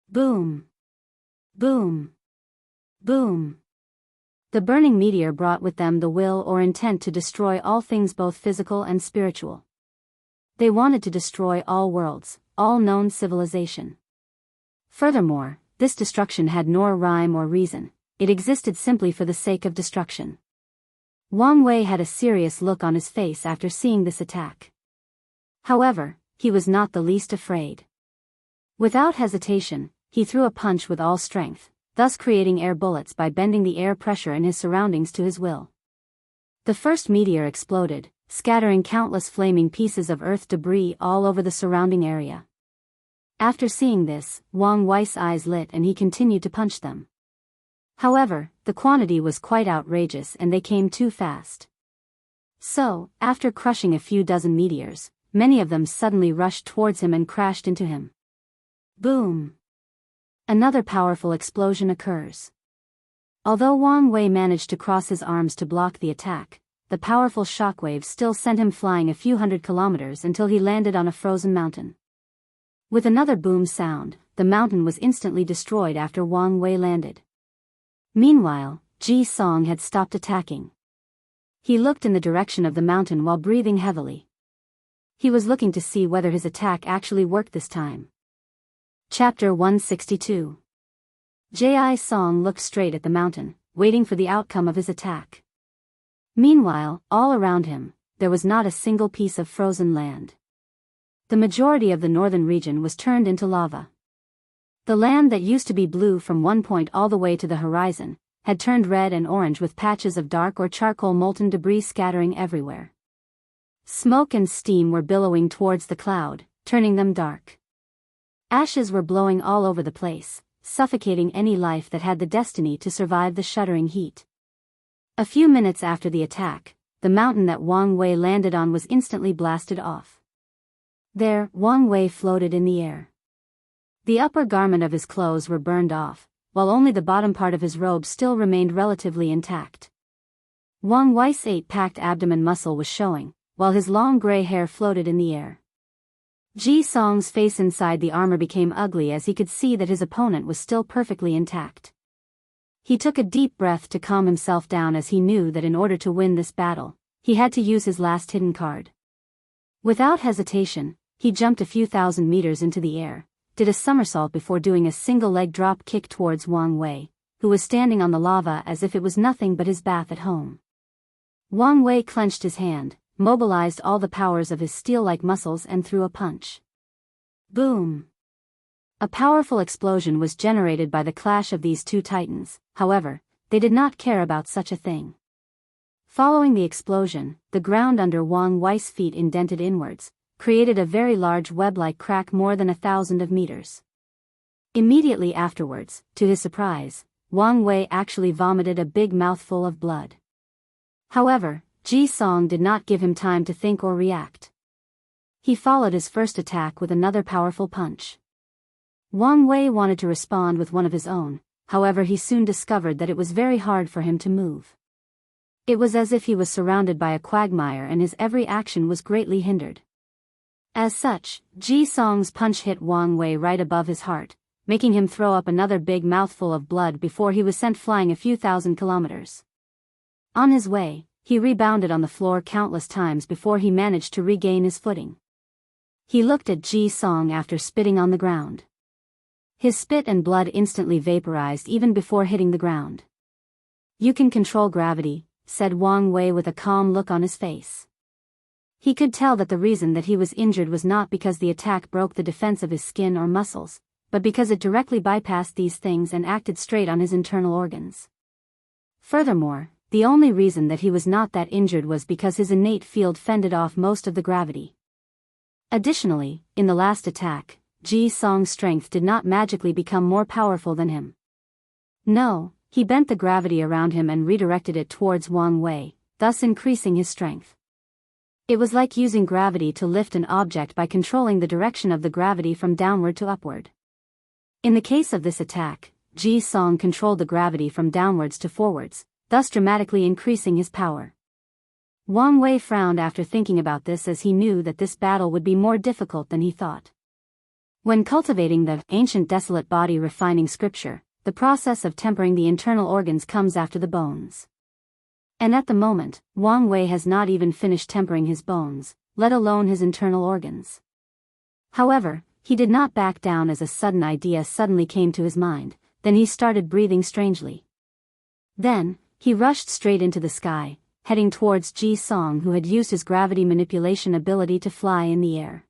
Boom! Boom! Boom! The burning meteor brought with them the will or intent to destroy all things both physical and spiritual. They wanted to destroy all worlds, all known civilization. Furthermore, this destruction had nor rhyme or reason, it existed simply for the sake of destruction. Wang Wei had a serious look on his face after seeing this attack. However, he was not the least afraid. Without hesitation, he threw a punch with all strength, thus creating air bullets by bending the air pressure in his surroundings to his will. The first meteor exploded, scattering countless flaming pieces of earth debris all over the surrounding area. After seeing this, Wang Wei's eyes lit and he continued to punch them. However, the quantity was quite outrageous and they came too fast. So, after crushing a few dozen meteors, many of them suddenly rushed towards him and crashed into him. Boom! Another powerful explosion occurs. Although Wang Wei managed to cross his arms to block the attack, the powerful shockwaves still sent him flying a few hundred kilometers until he landed on a frozen mountain. With another boom sound, the mountain was instantly destroyed after Wang Wei landed. Meanwhile, Ji Song had stopped attacking. He looked in the direction of the mountain while breathing heavily. He was looking to see whether his attack actually worked this time. Chapter 162. Ji Song looked straight at the mountain, waiting for the outcome of his attack. Meanwhile, all around him, there was not a single piece of frozen land. The majority of the northern region was turned into lava. The land that used to be blue from one point all the way to the horizon, had turned red and orange with patches of dark or charcoal molten debris scattering everywhere. Smoke and steam were billowing towards the cloud, turning them dark. Ashes were blowing all over the place, suffocating any life that had the destiny to survive the shuddering heat. A few minutes after the attack, the mountain that Wang Wei landed on was instantly blasted off. There, Wang Wei floated in the air. The upper garment of his clothes were burned off, while only the bottom part of his robe still remained relatively intact. Wang Wei's eight-packed abdomen muscle was showing, while his long gray hair floated in the air. Ji Song's face inside the armor became ugly as he could see that his opponent was still perfectly intact. He took a deep breath to calm himself down as he knew that in order to win this battle, he had to use his last hidden card. Without hesitation, he jumped a few thousand meters into the air, did a somersault before doing a single leg drop kick towards Wang Wei, who was standing on the lava as if it was nothing but his bath at home. Wang Wei clenched his hand, mobilized all the powers of his steel-like muscles and threw a punch. Boom! A powerful explosion was generated by the clash of these two titans, however, they did not care about such a thing. Following the explosion, the ground under Wang Wei's feet indented inwards, created a very large web-like crack more than 1,000 meters. Immediately afterwards, to his surprise, Wang Wei actually vomited a big mouthful of blood. However, Ji Song did not give him time to think or react. He followed his first attack with another powerful punch. Wang Wei wanted to respond with one of his own, however he soon discovered that it was very hard for him to move. It was as if he was surrounded by a quagmire and his every action was greatly hindered. As such, Ji Song's punch hit Wang Wei right above his heart, making him throw up another big mouthful of blood before he was sent flying a few thousand kilometers. On his way, he rebounded on the floor countless times before he managed to regain his footing. He looked at Ji Song after spitting on the ground. His spit and blood instantly vaporized even before hitting the ground. "You can control gravity," said Wang Wei with a calm look on his face. He could tell that the reason that he was injured was not because the attack broke the defense of his skin or muscles, but because it directly bypassed these things and acted straight on his internal organs. Furthermore, the only reason that he was not that injured was because his innate field fended off most of the gravity. Additionally, in the last attack, Ji Song's strength did not magically become more powerful than him. No, he bent the gravity around him and redirected it towards Wang Wei, thus increasing his strength. It was like using gravity to lift an object by controlling the direction of the gravity from downward to upward. In the case of this attack, Ji Song controlled the gravity from downwards to forwards, thus dramatically increasing his power. Wang Wei frowned after thinking about this as he knew that this battle would be more difficult than he thought. When cultivating the ancient desolate body refining scripture, the process of tempering the internal organs comes after the bones. And at the moment, Wang Wei has not even finished tempering his bones, let alone his internal organs. However, he did not back down as a sudden idea suddenly came to his mind, then he started breathing strangely. Then, he rushed straight into the sky, heading towards Ji Song, who had used his gravity manipulation ability to fly in the air.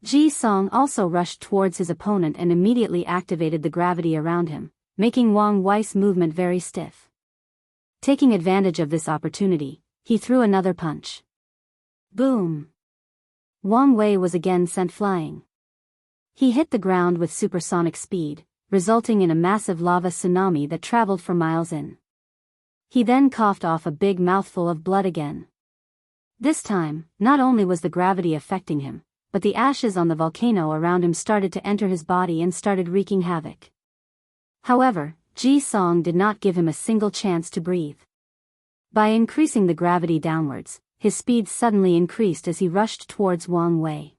Ji Song also rushed towards his opponent and immediately activated the gravity around him, making Wang Wei's movement very stiff. Taking advantage of this opportunity, he threw another punch. Boom! Wang Wei was again sent flying. He hit the ground with supersonic speed, resulting in a massive lava tsunami that traveled for miles in. He then coughed off a big mouthful of blood again. This time, not only was the gravity affecting him, but the ashes on the volcano around him started to enter his body and started wreaking havoc. However, Ji Song did not give him a single chance to breathe. By increasing the gravity downwards, his speed suddenly increased as he rushed towards Wang Wei.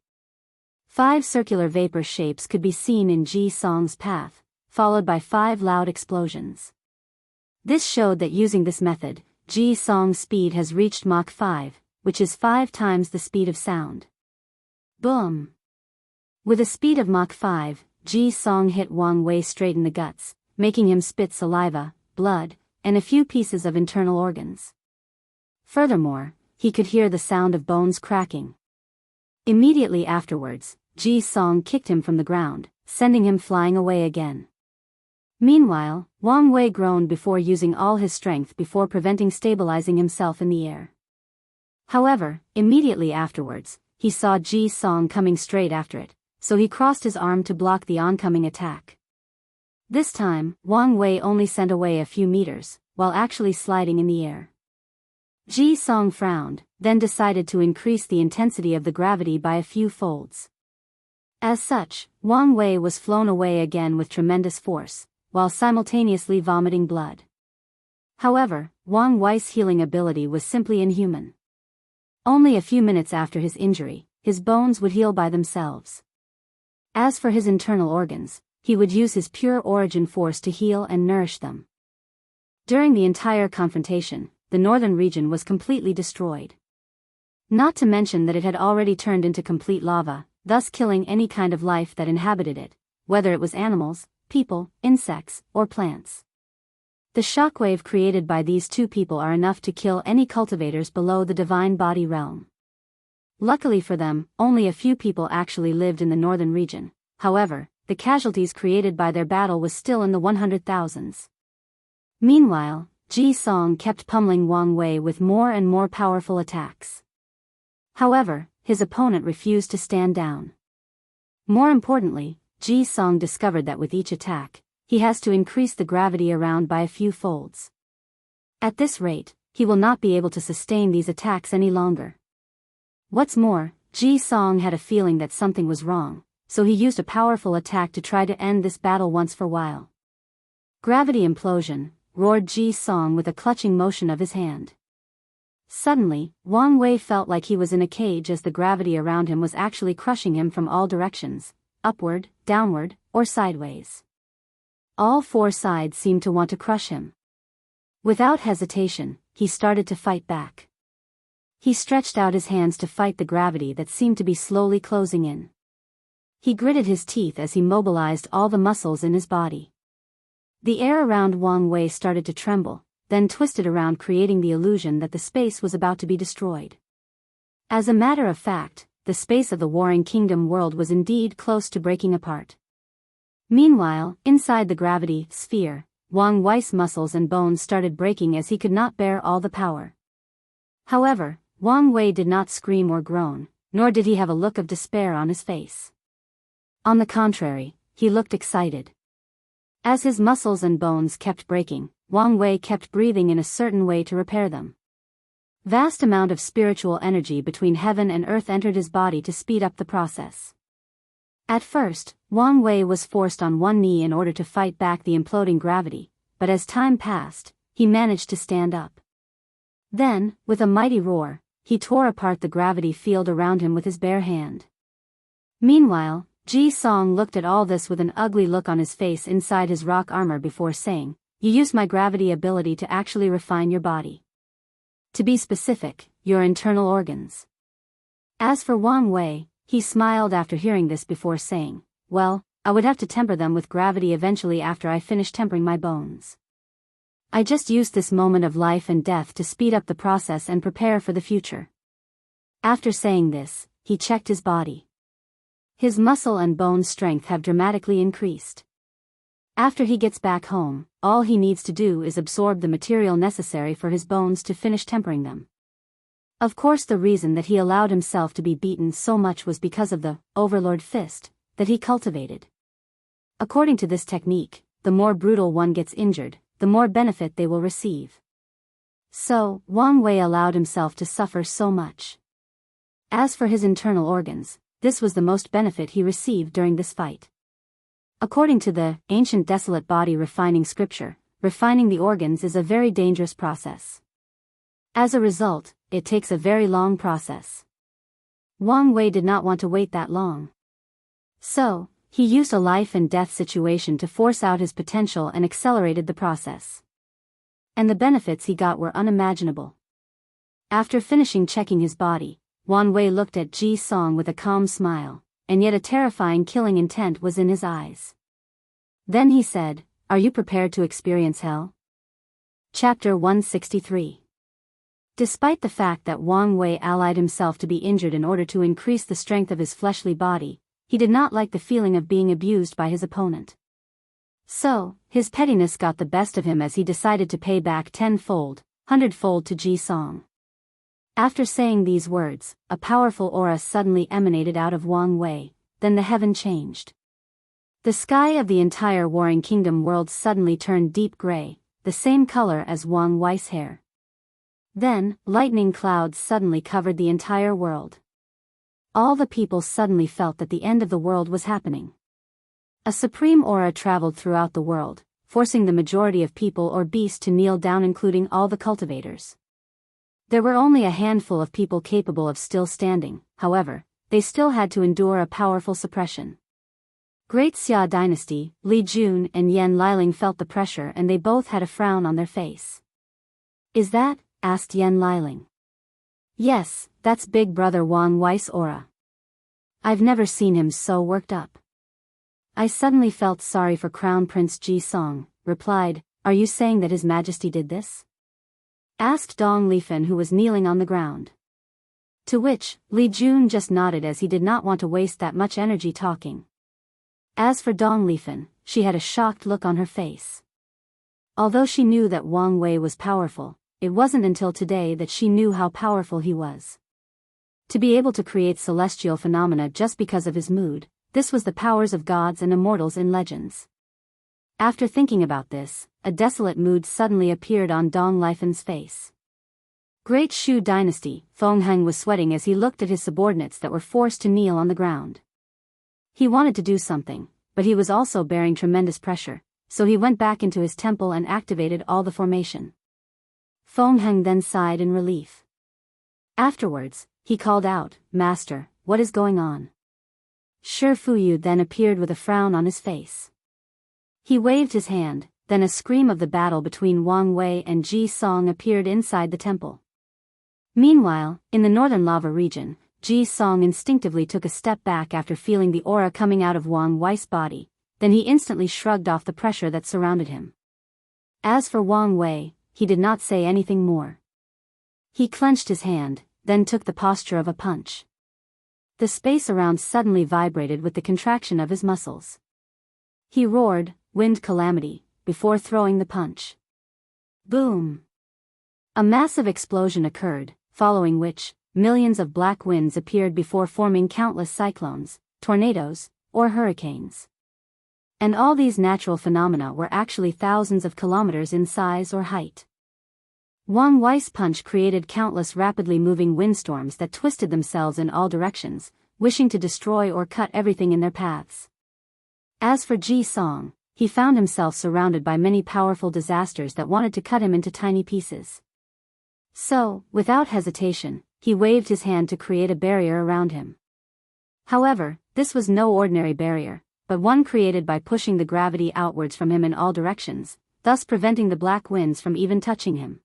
5 circular vapor shapes could be seen in Ji Song's path, followed by 5 loud explosions. This showed that using this method, Ji Song's speed has reached Mach 5, which is 5 times the speed of sound. Boom! With a speed of Mach 5, Ji Song hit Wang Wei straight in the guts, making him spit saliva, blood, and a few pieces of internal organs. Furthermore, he could hear the sound of bones cracking. Immediately afterwards, Ji Song kicked him from the ground, sending him flying away again. Meanwhile, Wang Wei groaned before using all his strength before preventing stabilizing himself in the air. However, immediately afterwards, he saw Ji Song coming straight after it, so he crossed his arm to block the oncoming attack. This time, Wang Wei only sent away a few meters, while actually sliding in the air. Ji Song frowned, then decided to increase the intensity of the gravity by a few folds. As such, Wang Wei was flown away again with tremendous force, while simultaneously vomiting blood. However, Wang Wei's healing ability was simply inhuman. Only a few minutes after his injury, his bones would heal by themselves. As for his internal organs, he would use his pure origin force to heal and nourish them. During the entire confrontation, the northern region was completely destroyed. Not to mention that it had already turned into complete lava, thus killing any kind of life that inhabited it, whether it was animals, people, insects, or plants. The shockwave created by these two people are enough to kill any cultivators below the divine body realm. Luckily for them, only a few people actually lived in the northern region. However, the casualties created by their battle was still in the 100,000s. Meanwhile, Ji Song kept pummeling Wang Wei with more and more powerful attacks. However, his opponent refused to stand down. More importantly, Ji Song discovered that with each attack, he has to increase the gravity around by a few folds. At this rate, he will not be able to sustain these attacks any longer. What's more, Ji Song had a feeling that something was wrong, so he used a powerful attack to try to end this battle once for while. Gravity implosion, roared Ji Song with a clutching motion of his hand. Suddenly, Wang Wei felt like he was in a cage as the gravity around him was actually crushing him from all directions, upward, downward, or sideways. All 4 sides seemed to want to crush him. Without hesitation, he started to fight back. He stretched out his hands to fight the gravity that seemed to be slowly closing in. He gritted his teeth as he mobilized all the muscles in his body. The air around Wang Wei started to tremble, then twisted around, creating the illusion that the space was about to be destroyed. As a matter of fact, the space of the Warring Kingdom world was indeed close to breaking apart. Meanwhile, inside the gravity sphere, Wang Wei's muscles and bones started breaking as he could not bear all the power. However, Wang Wei did not scream or groan, nor did he have a look of despair on his face. On the contrary, he looked excited. As his muscles and bones kept breaking, Wang Wei kept breathing in a certain way to repair them. Vast amount of spiritual energy between heaven and earth entered his body to speed up the process. At first, Wang Wei was forced on one knee in order to fight back the imploding gravity, but as time passed, he managed to stand up. Then, with a mighty roar, he tore apart the gravity field around him with his bare hand. Meanwhile, Ji Song looked at all this with an ugly look on his face inside his rock armor before saying, "You used my gravity ability to actually refine your body. To be specific, your internal organs." As for Wang Wei, he smiled after hearing this before saying, "Well, I would have to temper them with gravity eventually after I finish tempering my bones. I just used this moment of life and death to speed up the process and prepare for the future." After saying this, he checked his body. His muscle and bone strength have dramatically increased. After he gets back home, all he needs to do is absorb the material necessary for his bones to finish tempering them. Of course, the reason that he allowed himself to be beaten so much was because of the Overlord Fist that he cultivated. According to this technique, the more brutal one gets injured, the more benefit they will receive. So, Wang Wei allowed himself to suffer so much. As for his internal organs, this was the most benefit he received during this fight. According to the ancient desolate body refining scripture, refining the organs is a very dangerous process. As a result, it takes a very long process. Wang Wei did not want to wait that long. So, he used a life and death situation to force out his potential and accelerated the process. And the benefits he got were unimaginable. After finishing checking his body, Wang Wei looked at Ji Song with a calm smile, and yet a terrifying killing intent was in his eyes. Then he said, "Are you prepared to experience hell?" Chapter 163. Despite the fact that Wang Wei allied himself to be injured in order to increase the strength of his fleshly body, he did not like the feeling of being abused by his opponent. So, his pettiness got the best of him as he decided to pay back 10-fold, 100-fold to Ji Song. After saying these words, a powerful aura suddenly emanated out of Wang Wei, then the heaven changed. The sky of the entire Warring Kingdom world suddenly turned deep gray, the same color as Wang Wei's hair. Then, lightning clouds suddenly covered the entire world. All the people suddenly felt that the end of the world was happening. A supreme aura traveled throughout the world, forcing the majority of people or beasts to kneel down, including all the cultivators. There were only a handful of people capable of still standing, however, they still had to endure a powerful suppression. Great Xia dynasty, Li Jun and Yan Liling felt the pressure and they both had a frown on their face. "Is that?" asked Yan Liling. "Yes, that's Big Brother Wang Wei's aura. I've never seen him so worked up." "I suddenly felt sorry for Crown Prince Ji Song," replied, "Are you saying that His Majesty did this?" asked Dong Lifen, who was kneeling on the ground. To which, Li Jun just nodded as he did not want to waste that much energy talking. As for Dong Lifen, she had a shocked look on her face. Although she knew that Wang Wei was powerful, it wasn't until today that she knew how powerful he was. To be able to create celestial phenomena just because of his mood, this was the powers of gods and immortals in legends. After thinking about this, a desolate mood suddenly appeared on Dong Lifen's face. Great Shu dynasty, Feng Heng was sweating as he looked at his subordinates that were forced to kneel on the ground. He wanted to do something, but he was also bearing tremendous pressure, so he went back into his temple and activated all the formation. Feng Heng then sighed in relief. Afterwards, he called out, "Master, what is going on?" Shi Fuyu then appeared with a frown on his face. He waved his hand, then a scream of the battle between Wang Wei and Ji Song appeared inside the temple. Meanwhile, in the northern lava region, Ji Song instinctively took a step back after feeling the aura coming out of Wang Wei's body, then he instantly shrugged off the pressure that surrounded him. As for Wang Wei, he did not say anything more. He clenched his hand, then took the posture of a punch. The space around suddenly vibrated with the contraction of his muscles. He roared, "Wind calamity," before throwing the punch. Boom! A massive explosion occurred, following which, millions of black winds appeared before forming countless cyclones, tornadoes, or hurricanes. And all these natural phenomena were actually thousands of kilometers in size or height. Wang Wei's punch created countless rapidly moving windstorms that twisted themselves in all directions, wishing to destroy or cut everything in their paths. As for Ji Song, he found himself surrounded by many powerful disasters that wanted to cut him into tiny pieces. So, without hesitation, he waved his hand to create a barrier around him. However, This was no ordinary barrier, but one created by pushing the gravity outwards from him in all directions, thus preventing the black winds from even touching him.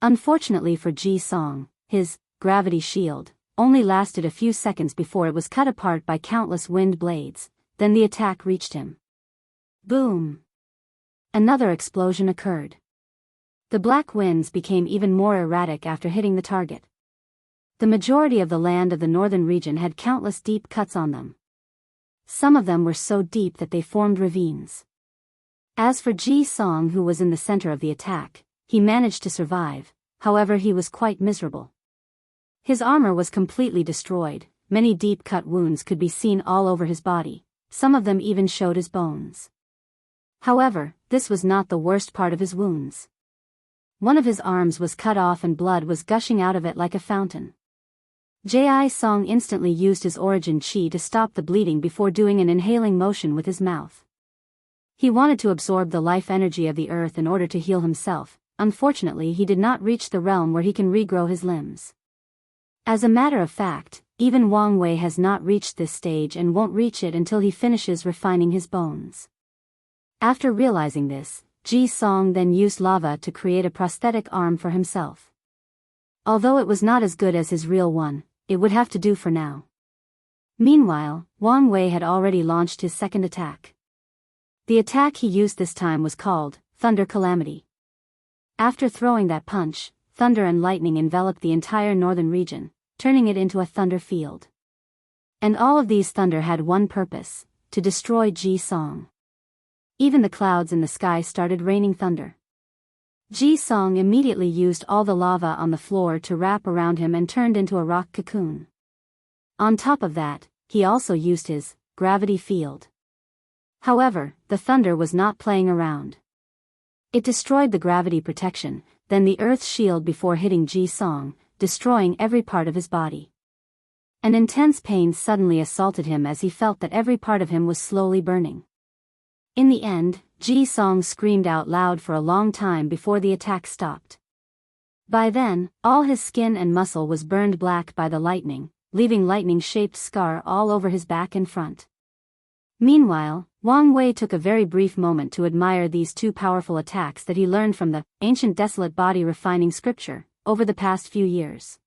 Unfortunately for Ji Song, his gravity shield only lasted a few seconds before it was cut apart by countless wind blades. Then the attack reached him. Boom! Another explosion occurred. The black winds became even more erratic after hitting the target. The majority of the land of the northern region had countless deep cuts on them. Some of them were so deep that they formed ravines. As for Ji Song, who was in the center of the attack, he managed to survive, however he was quite miserable. His armor was completely destroyed, many deep-cut wounds could be seen all over his body, some of them even showed his bones. However, this was not the worst part of his wounds. One of his arms was cut off and blood was gushing out of it like a fountain. Ji Song instantly used his origin chi to stop the bleeding before doing an inhaling motion with his mouth. He wanted to absorb the life energy of the earth in order to heal himself. Unfortunately, he did not reach the realm where he can regrow his limbs. As a matter of fact, even Wang Wei has not reached this stage and won't reach it until he finishes refining his bones. After realizing this, Ji Song then used lava to create a prosthetic arm for himself. Although it was not as good as his real one, it would have to do for now. Meanwhile, Wang Wei had already launched his second attack. The attack he used this time was called Thunder Calamity. After throwing that punch, thunder and lightning enveloped the entire northern region, turning it into a thunder field. And all of these thunder had one purpose: to destroy Ji Song. Even the clouds in the sky started raining thunder. Ji Song immediately used all the lava on the floor to wrap around him and turned into a rock cocoon. On top of that, he also used his gravity field. However, the thunder was not playing around. It destroyed the gravity protection, then the earth's shield before hitting Ji Song, destroying every part of his body. An intense pain suddenly assaulted him as he felt that every part of him was slowly burning. In the end, Ji Song screamed out loud for a long time before the attack stopped. By then, all his skin and muscle was burned black by the lightning, leaving lightning-shaped scar all over his back and front. Meanwhile, Wang Wei took a very brief moment to admire these two powerful attacks that he learned from the ancient desolate body refining scripture over the past few years.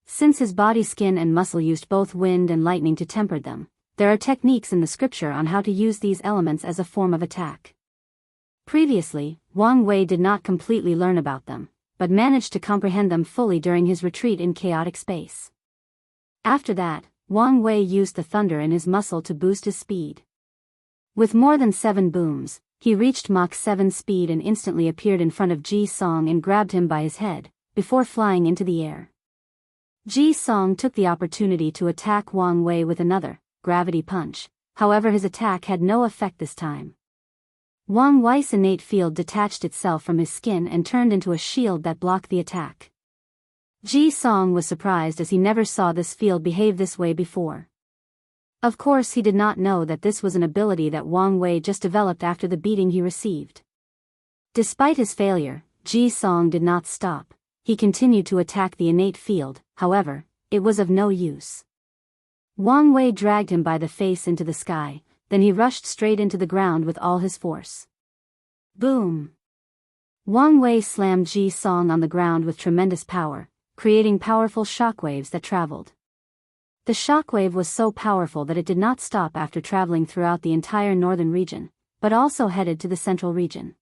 Since his body, skin and muscle used both wind and lightning to temper them, there are techniques in the scripture on how to use these elements as a form of attack. Previously, Wang Wei did not completely learn about them, but managed to comprehend them fully during his retreat in chaotic space. After that, Wang Wei used the thunder in his muscle to boost his speed. With more than 7 booms, he reached Mach 7 speed and instantly appeared in front of Ji Song and grabbed him by his head, before flying into the air. Ji Song took the opportunity to attack Wang Wei with another gravity punch, however his attack had no effect this time. Wang Wei's innate field detached itself from his skin and turned into a shield that blocked the attack. Ji Song was surprised as he never saw this field behave this way before. Of course, he did not know that this was an ability that Wang Wei just developed after the beating he received. Despite his failure, Ji Song did not stop. He continued to attack the innate field, however, it was of no use. Wang Wei dragged him by the face into the sky, then he rushed straight into the ground with all his force. Boom! Wang Wei slammed Ji Song on the ground with tremendous power, creating powerful shockwaves that traveled. The shockwave was so powerful that it did not stop after traveling throughout the entire northern region, but also headed to the central region.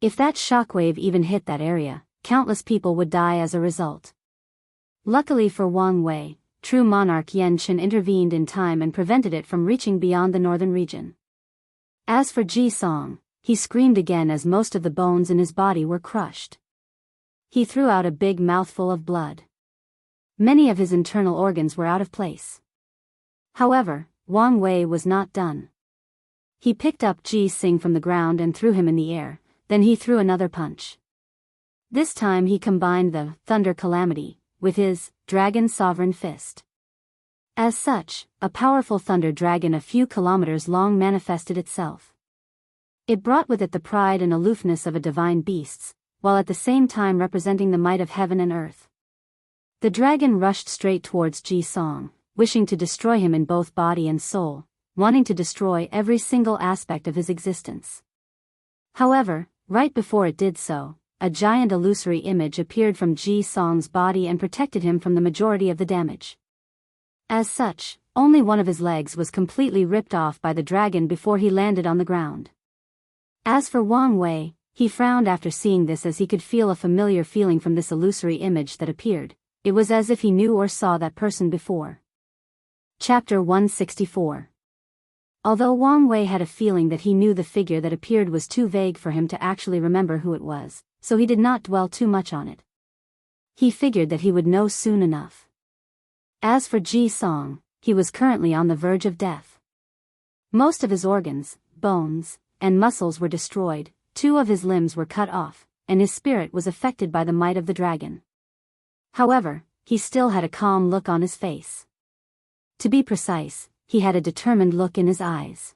If that shockwave even hit that area, countless people would die as a result. Luckily for Wang Wei, true monarch Yan Chen intervened in time and prevented it from reaching beyond the northern region. As for Ji Song, he screamed again as most of the bones in his body were crushed. He threw out a big mouthful of blood. Many of his internal organs were out of place. However, Wang Wei was not done. He picked up Ji Sing from the ground and threw him in the air, then he threw another punch. This time he combined the Thunder Calamity with his Dragon Sovereign Fist. As such, a powerful thunder dragon a few kilometers long manifested itself. It brought with it the pride and aloofness of a divine beast, while at the same time representing the might of heaven and earth. The dragon rushed straight towards Ji Song, wishing to destroy him in both body and soul, wanting to destroy every single aspect of his existence. However, right before it did so, a giant illusory image appeared from Ji Song's body and protected him from the majority of the damage. As such, only one of his legs was completely ripped off by the dragon before he landed on the ground. As for Wang Wei, he frowned after seeing this, as he could feel a familiar feeling from this illusory image that appeared. It was as if he knew or saw that person before. Chapter 164. Although Wang Wei had a feeling that he knew the figure that appeared was too vague for him to actually remember who it was, so he did not dwell too much on it. He figured that he would know soon enough. As for Ji Song, he was currently on the verge of death. Most of his organs, bones, and muscles were destroyed, 2 of his limbs were cut off, and his spirit was affected by the might of the dragon. However, he still had a calm look on his face. To be precise, he had a determined look in his eyes.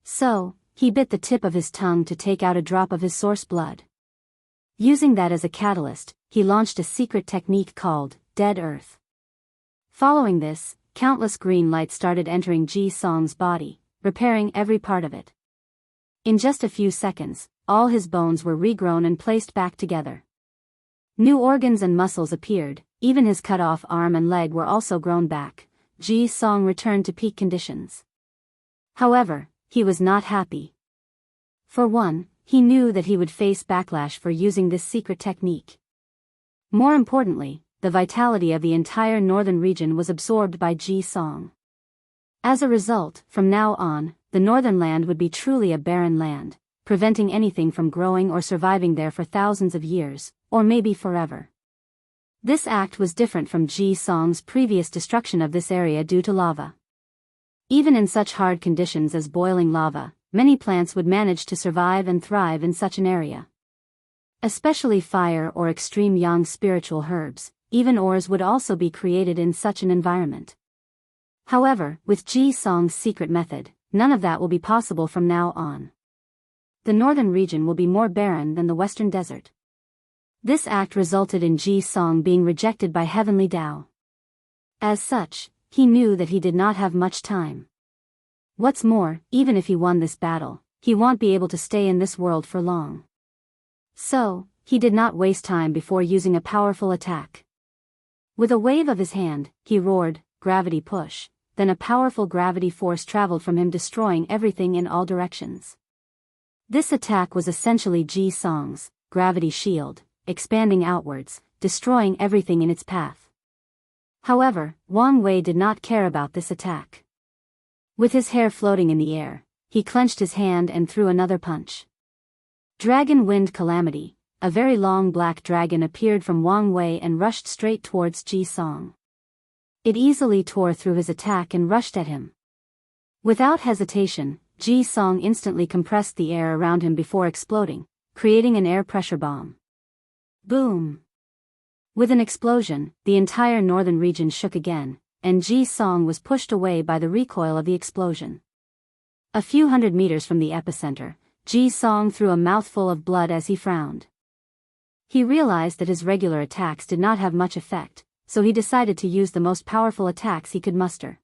So, he bit the tip of his tongue to take out a drop of his source blood. Using that as a catalyst, he launched a secret technique called Dead Earth. Following this, countless green lights started entering Ji Song's body, repairing every part of it. In just a few seconds, all his bones were regrown and placed back together. New organs and muscles appeared, even his cut-off arm and leg were also grown back. Ji Song returned to peak conditions. However, he was not happy. For one, he knew that he would face backlash for using this secret technique. More importantly, the vitality of the entire northern region was absorbed by Ji Song. As a result, from now on, the northern land would be truly a barren land, preventing anything from growing or surviving there for thousands of years, or maybe forever. This act was different from Ji Song's previous destruction of this area due to lava. Even in such hard conditions as boiling lava, many plants would manage to survive and thrive in such an area. Especially fire or extreme yang spiritual herbs, even ores would also be created in such an environment. However, with Ji Song's secret method, none of that will be possible from now on. The northern region will be more barren than the western desert. This act resulted in Ji Song being rejected by Heavenly Tao. As such, he knew that he did not have much time. What's more, even if he won this battle, he won't be able to stay in this world for long. So, he did not waste time before using a powerful attack. With a wave of his hand, he roared, "Gravity push," then a powerful gravity force traveled from him, destroying everything in all directions. This attack was essentially Ji Song's gravity shield, expanding outwards, destroying everything in its path. However, Wang Wei did not care about this attack. With his hair floating in the air, he clenched his hand and threw another punch. Dragon Wind Calamity, a very long black dragon appeared from Wang Wei and rushed straight towards Ji Song. It easily tore through his attack and rushed at him. Without hesitation, Ji Song instantly compressed the air around him before exploding, creating an air pressure bomb. Boom! With an explosion, the entire northern region shook again, and Ji Song was pushed away by the recoil of the explosion. A few hundred meters from the epicenter, Ji Song threw a mouthful of blood as he frowned. He realized that his regular attacks did not have much effect, so he decided to use the most powerful attacks he could muster.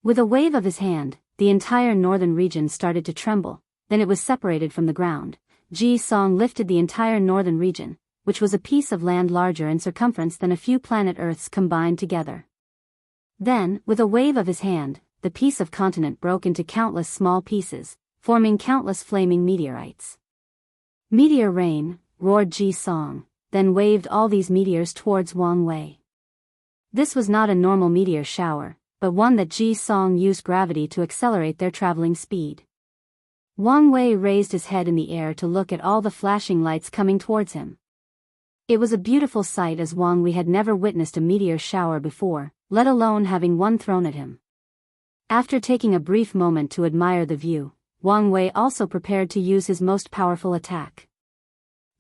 With a wave of his hand, the entire northern region started to tremble, then it was separated from the ground. Ji Song lifted the entire northern region, which was a piece of land larger in circumference than a few planet Earths combined together. Then, with a wave of his hand, the piece of continent broke into countless small pieces, forming countless flaming meteorites. "Meteor rain," roared Ji Song, then waved all these meteors towards Wang Wei. This was not a normal meteor shower, but one that Ji Song used gravity to accelerate their traveling speed. Wang Wei raised his head in the air to look at all the flashing lights coming towards him. It was a beautiful sight, as Wang Wei had never witnessed a meteor shower before, let alone having one thrown at him. After taking a brief moment to admire the view, Wang Wei also prepared to use his most powerful attack.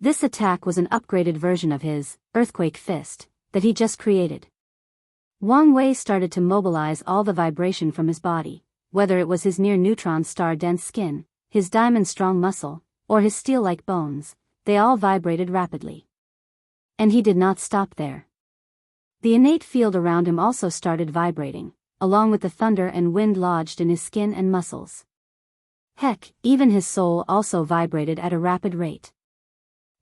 This attack was an upgraded version of his earthquake fist that he just created. Wang Wei started to mobilize all the vibration from his body, whether it was his near-neutron star-dense skin, his diamond-strong muscle, or his steel-like bones, they all vibrated rapidly. And he did not stop there. The innate field around him also started vibrating, along with the thunder and wind lodged in his skin and muscles. Heck, even his soul also vibrated at a rapid rate.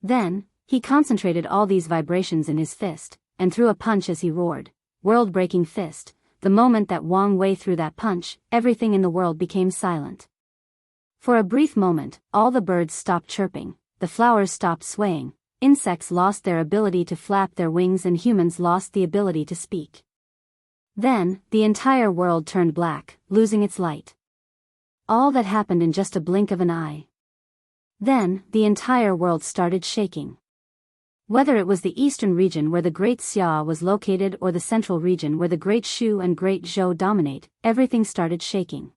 Then, he concentrated all these vibrations in his fist, and threw a punch as he roared, "World-breaking fist." The moment that Wang Wei threw that punch, everything in the world became silent. For a brief moment, all the birds stopped chirping, the flowers stopped swaying, insects lost their ability to flap their wings and humans lost the ability to speak. Then, the entire world turned black, losing its light. All that happened in just a blink of an eye. Then, the entire world started shaking. Whether it was the eastern region where the Great Xia was located or the central region where the Great Shu and Great Zhou dominate, everything started shaking.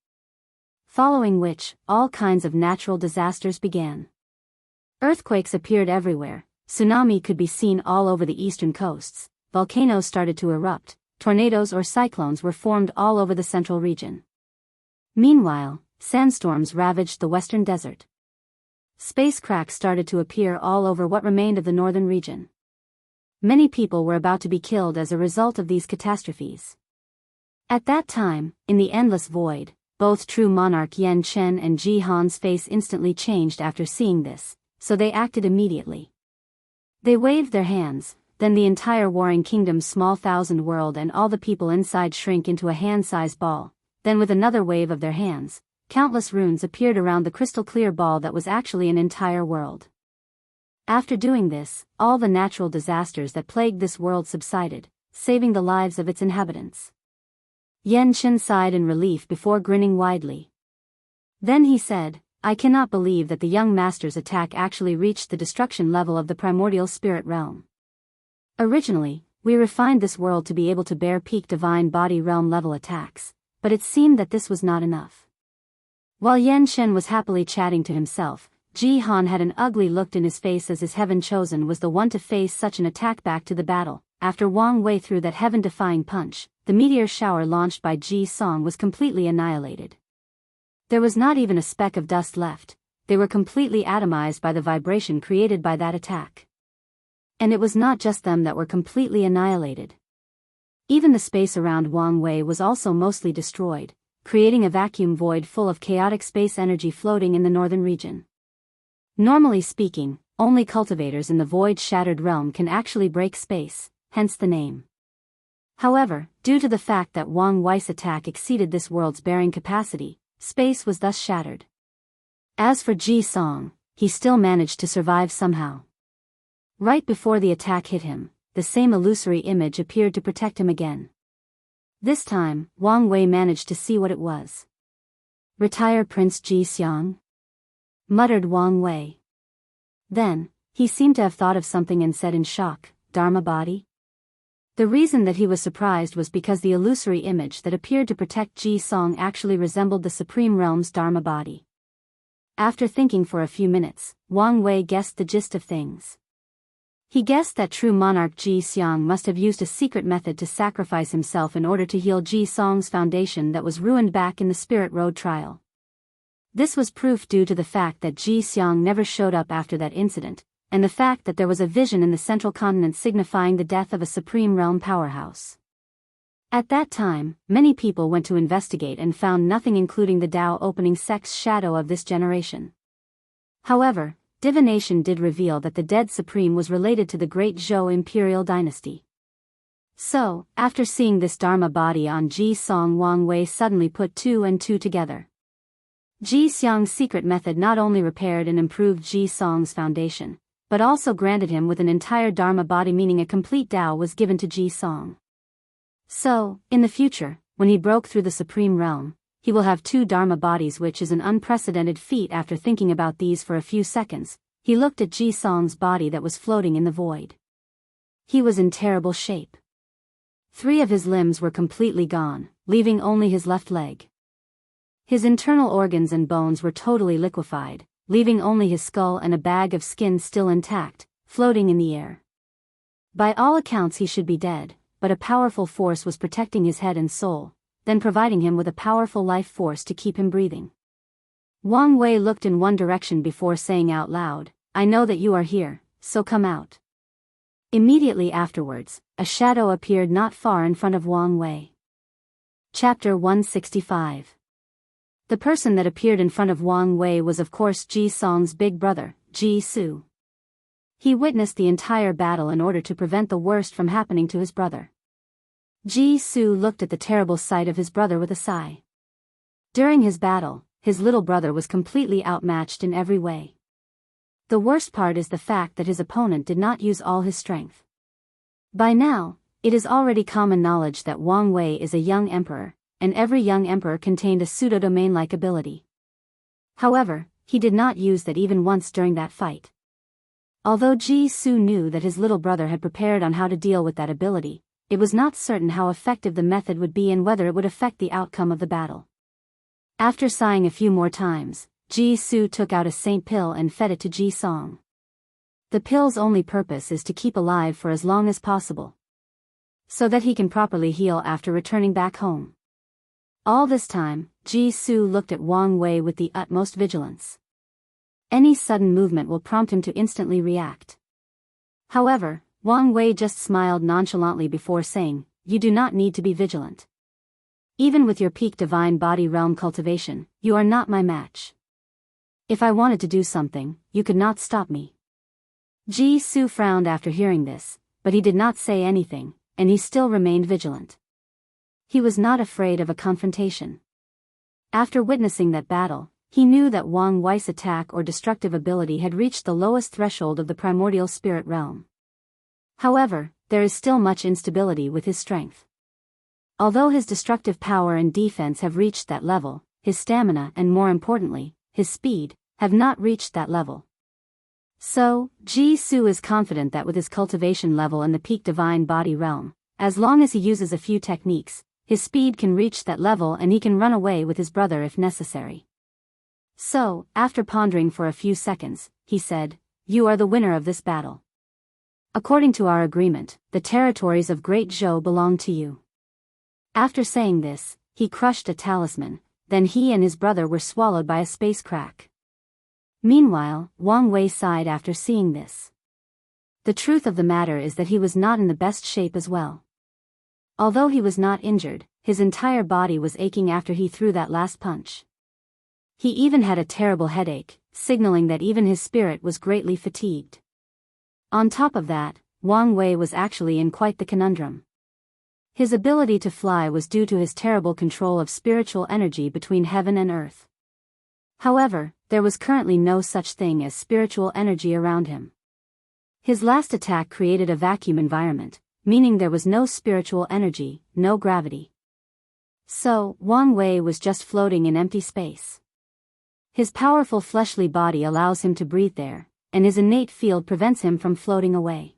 Following which, all kinds of natural disasters began. Earthquakes appeared everywhere, tsunami could be seen all over the eastern coasts, volcanoes started to erupt, tornadoes or cyclones were formed all over the central region. Meanwhile, sandstorms ravaged the western desert. Space cracks started to appear all over what remained of the northern region. Many people were about to be killed as a result of these catastrophes. At that time, in the endless void, both true monarch Yan Chen and Ji Han's face instantly changed after seeing this, so they acted immediately. They waved their hands, then the entire warring kingdom's small thousand world and all the people inside shrink into a hand-sized ball, then with another wave of their hands, countless runes appeared around the crystal-clear ball that was actually an entire world. After doing this, all the natural disasters that plagued this world subsided, saving the lives of its inhabitants. Yan Chen sighed in relief before grinning widely. Then he said, "I cannot believe that the young master's attack actually reached the destruction level of the primordial spirit realm. Originally, we refined this world to be able to bear peak divine body realm level attacks, but it seemed that this was not enough." While Yan Chen was happily chatting to himself, Ji Han had an ugly look in his face as his heaven chosen was the one to face such an attack back to the battle. After Wang Wei threw that heaven-defying punch, the meteor shower launched by Ji Song was completely annihilated. There was not even a speck of dust left, they were completely atomized by the vibration created by that attack. And it was not just them that were completely annihilated. Even the space around Wang Wei was also mostly destroyed, creating a vacuum void full of chaotic space energy floating in the northern region. Normally speaking, only cultivators in the void-shattered realm can actually break space, hence the name. However, due to the fact that Wang Wei's attack exceeded this world's bearing capacity, space was thus shattered. As for Ji Song, he still managed to survive somehow. Right before the attack hit him, the same illusory image appeared to protect him again. This time, Wang Wei managed to see what it was. "Retire Prince Ji Xiang," muttered Wang Wei. Then, he seemed to have thought of something and said in shock, "Dharma body?" The reason that he was surprised was because the illusory image that appeared to protect Ji Song actually resembled the Supreme Realm's Dharma body. After thinking for a few minutes, Wang Wei guessed the gist of things. He guessed that true monarch Ji Xiang must have used a secret method to sacrifice himself in order to heal Ji Song's foundation that was ruined back in the Spirit Road trial. This was proof due to the fact that Ji Xiang never showed up after that incident, and the fact that there was a vision in the central continent signifying the death of a Supreme Realm powerhouse. At that time, many people went to investigate and found nothing including the Tao opening sect's shadow of this generation. However, divination did reveal that the dead Supreme was related to the Great Zhou imperial dynasty. So, after seeing this Dharma body on Ji Song, Wang Wei suddenly put two and two together. Ji Xiang's secret method not only repaired and improved Ji Song's foundation, but also granted him with an entire Dharma body, meaning a complete Tao was given to Ji Song. So, in the future, when he broke through the Supreme Realm, he will have two Dharma bodies, which is an unprecedented feat. After thinking about these for a few seconds, he looked at Ji Song's body that was floating in the void. He was in terrible shape. 3 of his limbs were completely gone, leaving only his left leg. His internal organs and bones were totally liquefied, leaving only his skull and a bag of skin still intact, floating in the air. By all accounts he should be dead, but a powerful force was protecting his head and soul, then providing him with a powerful life force to keep him breathing. Wang Wei looked in one direction before saying out loud, "I know that you are here, so come out." Immediately afterwards, a shadow appeared not far in front of Wang Wei. Chapter 165. The person that appeared in front of Wang Wei was of course Ji Song's big brother, Ji Su. He witnessed the entire battle in order to prevent the worst from happening to his brother. Ji Su looked at the terrible sight of his brother with a sigh. During his battle, his little brother was completely outmatched in every way. The worst part is the fact that his opponent did not use all his strength. By now, it is already common knowledge that Wang Wei is a young emperor, and every young emperor contained a pseudo-domain-like ability. However, he did not use that even once during that fight. Although Ji Su knew that his little brother had prepared on how to deal with that ability, it was not certain how effective the method would be and whether it would affect the outcome of the battle. After sighing a few more times, Ji Su took out a saint pill and fed it to Ji Song. The pill's only purpose is to keep alive for as long as possible, so that he can properly heal after returning back home. All this time, Ji Su looked at Wang Wei with the utmost vigilance. Any sudden movement will prompt him to instantly react. However, Wang Wei just smiled nonchalantly before saying, "You do not need to be vigilant. Even with your peak divine body realm cultivation, you are not my match. If I wanted to do something, you could not stop me." Ji Su frowned after hearing this, but he did not say anything, and he still remained vigilant. He was not afraid of a confrontation. After witnessing that battle, he knew that Wang Wei's attack or destructive ability had reached the lowest threshold of the primordial spirit realm. However, there is still much instability with his strength. Although his destructive power and defense have reached that level, his stamina and more importantly, his speed, have not reached that level. So, Ji Su is confident that with his cultivation level in the peak divine body realm, as long as he uses a few techniques, his speed can reach that level and he can run away with his brother if necessary. So, after pondering for a few seconds, he said, "You are the winner of this battle. According to our agreement, the territories of Great Zhou belong to you." After saying this, he crushed a talisman, then he and his brother were swallowed by a space crack. Meanwhile, Wang Wei sighed after seeing this. The truth of the matter is that he was not in the best shape as well. Although he was not injured, his entire body was aching after he threw that last punch. He even had a terrible headache, signaling that even his spirit was greatly fatigued. On top of that, Wang Wei was actually in quite the conundrum. His ability to fly was due to his terrible control of spiritual energy between heaven and earth. However, there was currently no such thing as spiritual energy around him. His last attack created a vacuum environment, meaning there was no spiritual energy, no gravity. So, Wang Wei was just floating in empty space. His powerful fleshly body allows him to breathe there, and his innate field prevents him from floating away.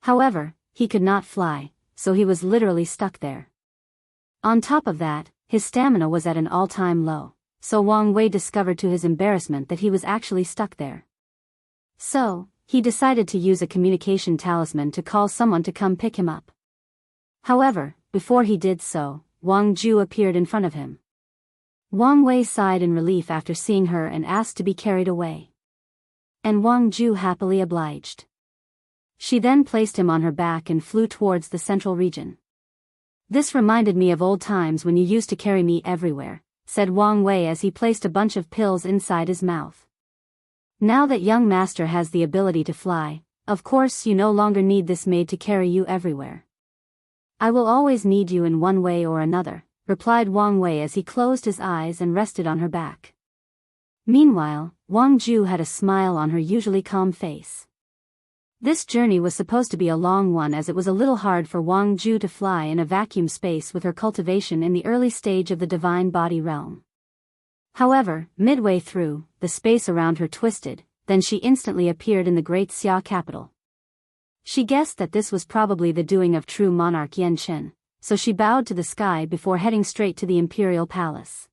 However, he could not fly, so he was literally stuck there. On top of that, his stamina was at an all-time low, so Wang Wei discovered to his embarrassment that he was actually stuck there. So, he decided to use a communication talisman to call someone to come pick him up. However, before he did so, Wang Ju appeared in front of him. Wang Wei sighed in relief after seeing her and asked to be carried away. And Wang Ju happily obliged. She then placed him on her back and flew towards the central region. "This reminded me of old times when you used to carry me everywhere," said Wang Wei as he placed a bunch of pills inside his mouth. "Now that young master has the ability to fly, of course you no longer need this maid to carry you everywhere." "I will always need you in one way or another," replied Wang Wei as he closed his eyes and rested on her back. Meanwhile, Wang Ju had a smile on her usually calm face. This journey was supposed to be a long one as it was a little hard for Wang Ju to fly in a vacuum space with her cultivation in the early stage of the divine body realm. However, midway through, the space around her twisted, then she instantly appeared in the great Xia capital. She guessed that this was probably the doing of true monarch Yan Chen, so she bowed to the sky before heading straight to the imperial palace.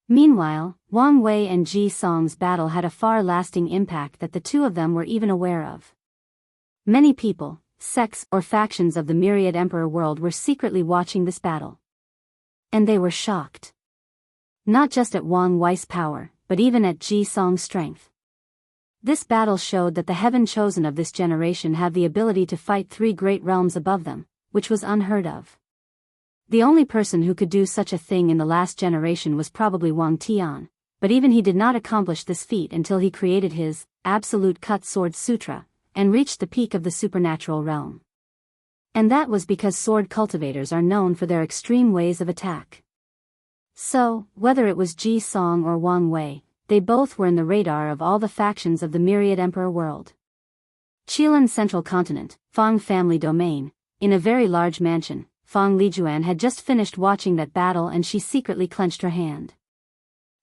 Meanwhile, Wang Wei and Ji Song's battle had a far-lasting impact that the two of them were even aware of. Many people, sects or factions of the myriad emperor world were secretly watching this battle. And they were shocked. Not just at Wang Wei's power, but even at Ji Song's strength. This battle showed that the heaven chosen of this generation have the ability to fight 3 great realms above them, which was unheard of. The only person who could do such a thing in the last generation was probably Wang Tian, but even he did not accomplish this feat until he created his Absolute Cut Sword Sutra, and reached the peak of the supernatural realm. And that was because sword cultivators are known for their extreme ways of attack. So, whether it was Ji Song or Wang Wei, they both were in the radar of all the factions of the myriad emperor world. Qilan Central Continent, Fang Family Domain. In a very large mansion, Fang Lijuan had just finished watching that battle and she secretly clenched her hand.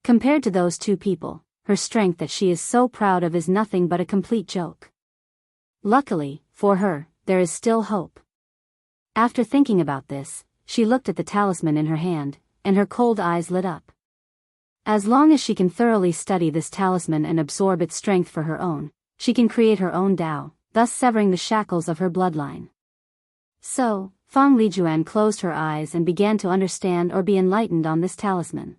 Compared to those 2 people, her strength that she is so proud of is nothing but a complete joke. Luckily, for her, there is still hope. After thinking about this, she looked at the talisman in her hand, and her cold eyes lit up. As long as she can thoroughly study this talisman and absorb its strength for her own, she can create her own Tao, thus severing the shackles of her bloodline. So, Fang Lijuan closed her eyes and began to understand or be enlightened on this talisman.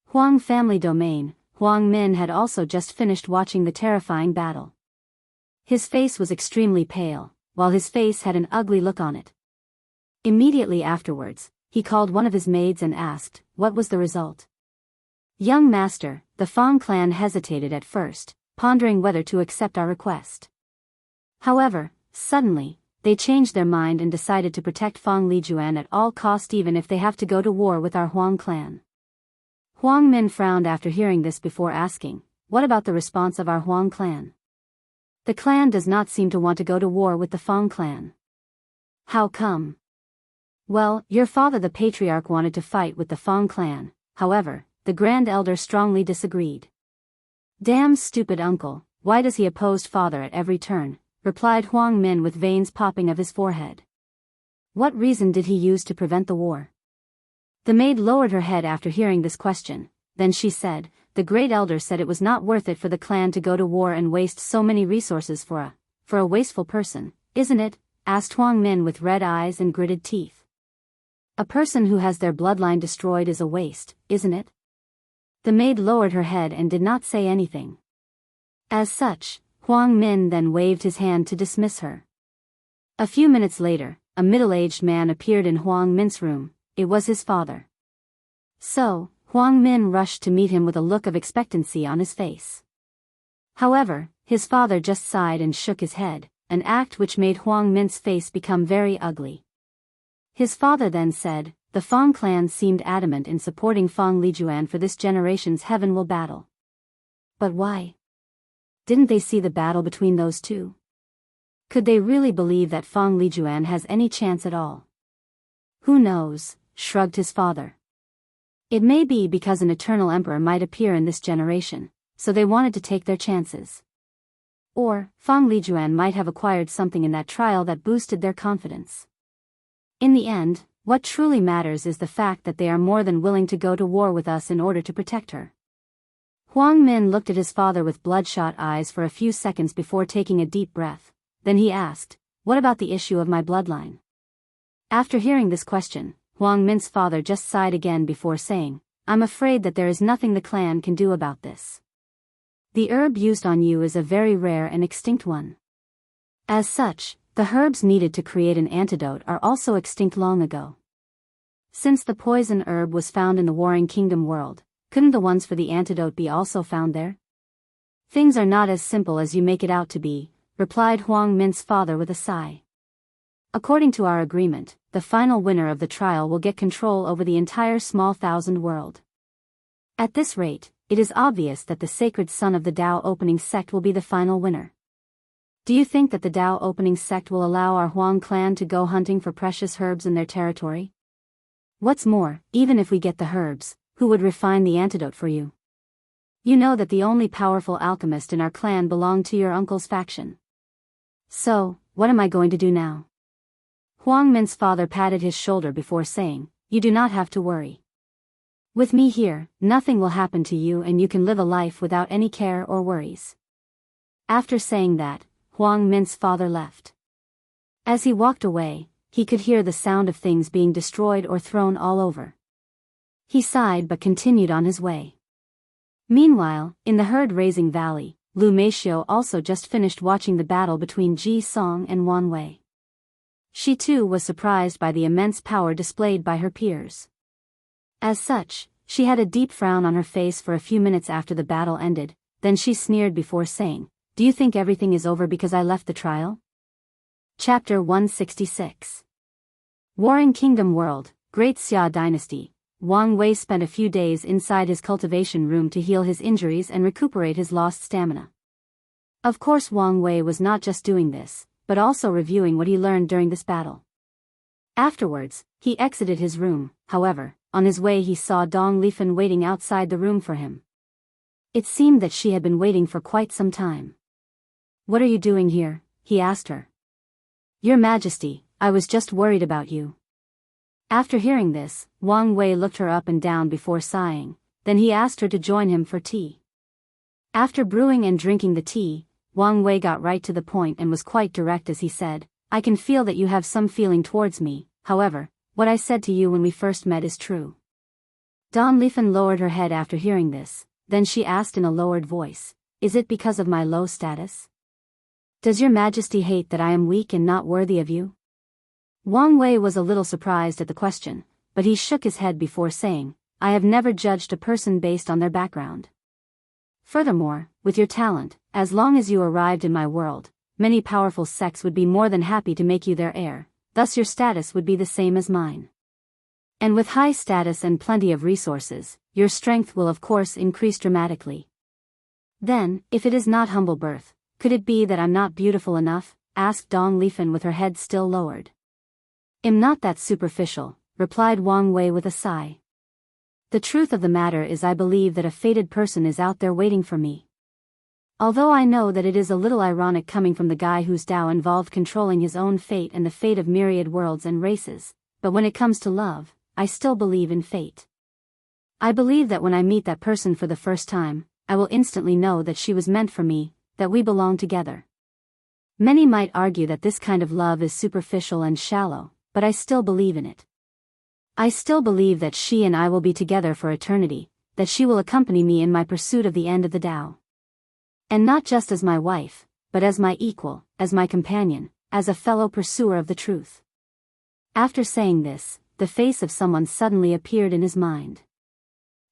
Huang Family Domain. Huang Min had also just finished watching the terrifying battle. His face was extremely pale, while his face had an ugly look on it. Immediately afterwards, he called one of his maids and asked, what was the result? Young master, the Fang clan hesitated at first, pondering whether to accept our request. However, suddenly, they changed their mind and decided to protect Fang Lijuan at all cost even if they have to go to war with our Huang clan. Huang Min frowned after hearing this before asking, what about the response of our Huang clan? The clan does not seem to want to go to war with the Fang clan. How come? Well, your father the patriarch wanted to fight with the Fang clan, however, the grand elder strongly disagreed. Damn stupid uncle, why does he oppose father at every turn? Replied Huang Min with veins popping of his forehead. What reason did he use to prevent the war? The maid lowered her head after hearing this question, then she said, the great elder said it was not worth it for the clan to go to war and waste so many resources for a wasteful person, isn't it? Asked Huang Min with red eyes and gritted teeth. A person who has their bloodline destroyed is a waste, isn't it? The maid lowered her head and did not say anything. As such, Huang Min then waved his hand to dismiss her. A few minutes later, a middle-aged man appeared in Huang Min's room. It was his father. So, Huang Min rushed to meet him with a look of expectancy on his face. However, his father just sighed and shook his head, an act which made Huang Min's face become very ugly. His father then said, the Fang clan seemed adamant in supporting Fang Lijuan for this generation's heaven will battle. But why? Didn't they see the battle between those 2? Could they really believe that Fang Lijuan has any chance at all? Who knows, shrugged his father. It may be because an eternal emperor might appear in this generation, so they wanted to take their chances. Or, Fang Lijuan might have acquired something in that trial that boosted their confidence. In the end, what truly matters is the fact that they are more than willing to go to war with us in order to protect her. Huang Min looked at his father with bloodshot eyes for a few seconds before taking a deep breath. Then he asked, what about the issue of my bloodline? After hearing this question, Huang Min's father just sighed again before saying, I'm afraid that there is nothing the clan can do about this. The herb used on you is a very rare and extinct one. As such, the herbs needed to create an antidote are also extinct long ago. Since the poison herb was found in the Warring Kingdom world, couldn't the ones for the antidote be also found there? Things are not as simple as you make it out to be, replied Huang Min's father with a sigh. According to our agreement, the final winner of the trial will get control over the entire small thousand world. At this rate, it is obvious that the sacred son of the Tao opening sect will be the final winner. Do you think that the Tao opening sect will allow our Huang clan to go hunting for precious herbs in their territory? What's more, even if we get the herbs, who would refine the antidote for you? You know that the only powerful alchemist in our clan belonged to your uncle's faction. So, what am I going to do now? Huang Min's father patted his shoulder before saying, you do not have to worry. With me here, nothing will happen to you and you can live a life without any care or worries. After saying that, Huang Min's father left. As he walked away, he could hear the sound of things being destroyed or thrown all over. He sighed but continued on his way. Meanwhile, in the herd-raising valley, Lu Meishio also just finished watching the battle between Ji Song and Wang Wei. She too was surprised by the immense power displayed by her peers. As such, she had a deep frown on her face for a few minutes after the battle ended, then she sneered before saying, "Do you think everything is over because I left the trial?" Chapter 166. Warring Kingdom World, Great Xia Dynasty. Wang Wei spent a few days inside his cultivation room to heal his injuries and recuperate his lost stamina. Of course, Wang Wei was not just doing this, but also reviewing what he learned during this battle. Afterwards, he exited his room. However, on his way he saw Dong Lifen waiting outside the room for him. It seemed that she had been waiting for quite some time. "What are you doing here?" he asked her. "Your Majesty, I was just worried about you." After hearing this, Wang Wei looked her up and down before sighing, then he asked her to join him for tea. After brewing and drinking the tea, Wang Wei got right to the point and was quite direct as he said, "I can feel that you have some feeling towards me, however, what I said to you when we first met is true." Dong Lifen lowered her head after hearing this, then she asked in a lowered voice, "Is it because of my low status? Does your Majesty hate that I am weak and not worthy of you?" Wang Wei was a little surprised at the question, but he shook his head before saying, "I have never judged a person based on their background. Furthermore, with your talent, as long as you arrived in my world, many powerful sects would be more than happy to make you their heir, thus your status would be the same as mine. And with high status and plenty of resources, your strength will of course increase dramatically." "Then, if it is not humble birth, could it be that I'm not beautiful enough?" asked Dong Lifen with her head still lowered. "I'm not that superficial," replied Wang Wei with a sigh. "The truth of the matter is I believe that a fated person is out there waiting for me. Although I know that it is a little ironic coming from the guy whose Tao involved controlling his own fate and the fate of myriad worlds and races, but when it comes to love, I still believe in fate. I believe that when I meet that person for the first time, I will instantly know that she was meant for me, that we belong together. Many might argue that this kind of love is superficial and shallow, but I still believe in it. I still believe that she and I will be together for eternity, that she will accompany me in my pursuit of the end of the Tao. And not just as my wife, but as my equal, as my companion, as a fellow pursuer of the truth." After saying this, the face of someone suddenly appeared in his mind.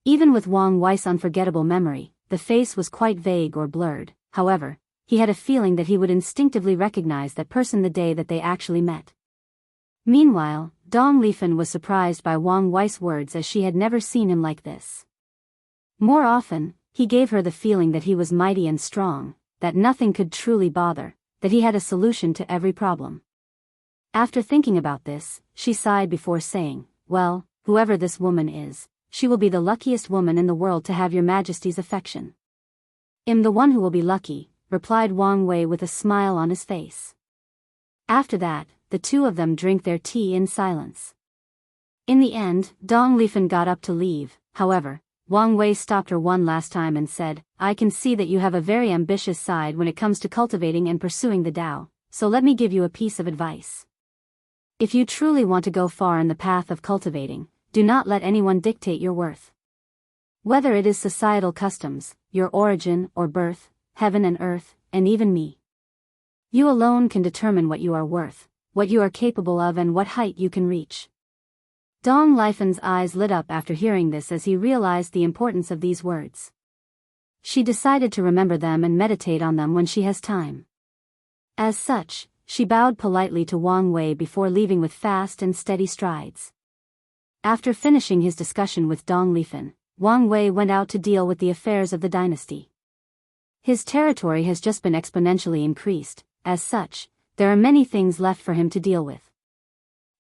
Even with Wang Wei's unforgettable memory, the face was quite vague or blurred. However, he had a feeling that he would instinctively recognize that person the day that they actually met. Meanwhile, Dong Lifen was surprised by Wang Wei's words as she had never seen him like this. More often, he gave her the feeling that he was mighty and strong, that nothing could truly bother, that he had a solution to every problem. After thinking about this, she sighed before saying, "Well, whoever this woman is, she will be the luckiest woman in the world to have your Majesty's affection." "I'm the one who will be lucky," replied Wang Wei with a smile on his face. After that, the two of them drank their tea in silence. In the end, Dong Lifen got up to leave. However, Wang Wei stopped her one last time and said, "I can see that you have a very ambitious side when it comes to cultivating and pursuing the Tao, so let me give you a piece of advice. If you truly want to go far in the path of cultivating, do not let anyone dictate your worth. Whether it is societal customs, your origin or birth, heaven and earth, and even me. You alone can determine what you are worth, what you are capable of and what height you can reach." Dong Lifen's eyes lit up after hearing this as he realized the importance of these words. She decided to remember them and meditate on them when she has time. As such, she bowed politely to Wang Wei before leaving with fast and steady strides. After finishing his discussion with Dong Lifen, Wang Wei went out to deal with the affairs of the dynasty. His territory has just been exponentially increased. As such, there are many things left for him to deal with.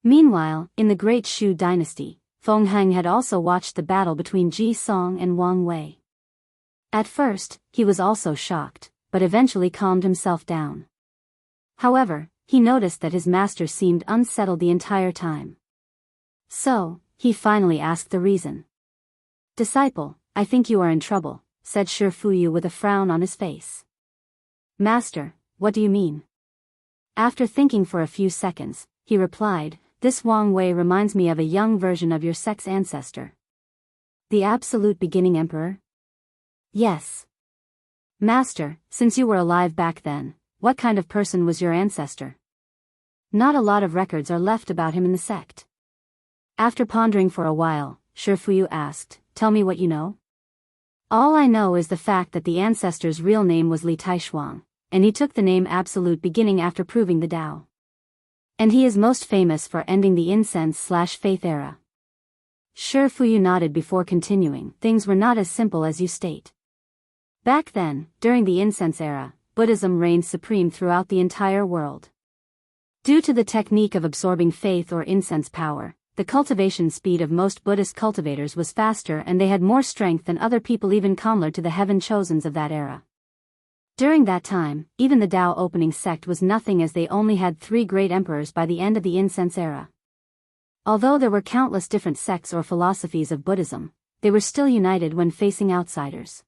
Meanwhile, in the Great Shu dynasty, Feng Heng had also watched the battle between Ji Song and Wang Wei. At first, he was also shocked, but eventually calmed himself down. However, he noticed that his master seemed unsettled the entire time. So, he finally asked the reason. "Disciple, I think you are in trouble," said Shi Fuyu with a frown on his face. "Master, what do you mean?" After thinking for a few seconds, he replied, "This Wang Wei reminds me of a young version of your sect's ancestor. The absolute beginning emperor?" "Yes. Master, since you were alive back then, what kind of person was your ancestor? Not a lot of records are left about him in the sect. After pondering for a while, Shifuyu asked, tell me what you know. All I know is the fact that the ancestor's real name was Li Taishuang, and he took the name Absolute beginning after proving the Tao. And he is most famous for ending the incense/faith era. Shifuyu nodded before continuing, things were not as simple as you state. Back then, during the incense era, Buddhism reigned supreme throughout the entire world. Due to the technique of absorbing faith or incense power, the cultivation speed of most Buddhist cultivators was faster and they had more strength than other people even commoner to the heaven chosens of that era. During that time, even the Tao opening sect was nothing as they only had 3 great emperors by the end of the incense era. Although there were countless different sects or philosophies of Buddhism, they were still united when facing outsiders.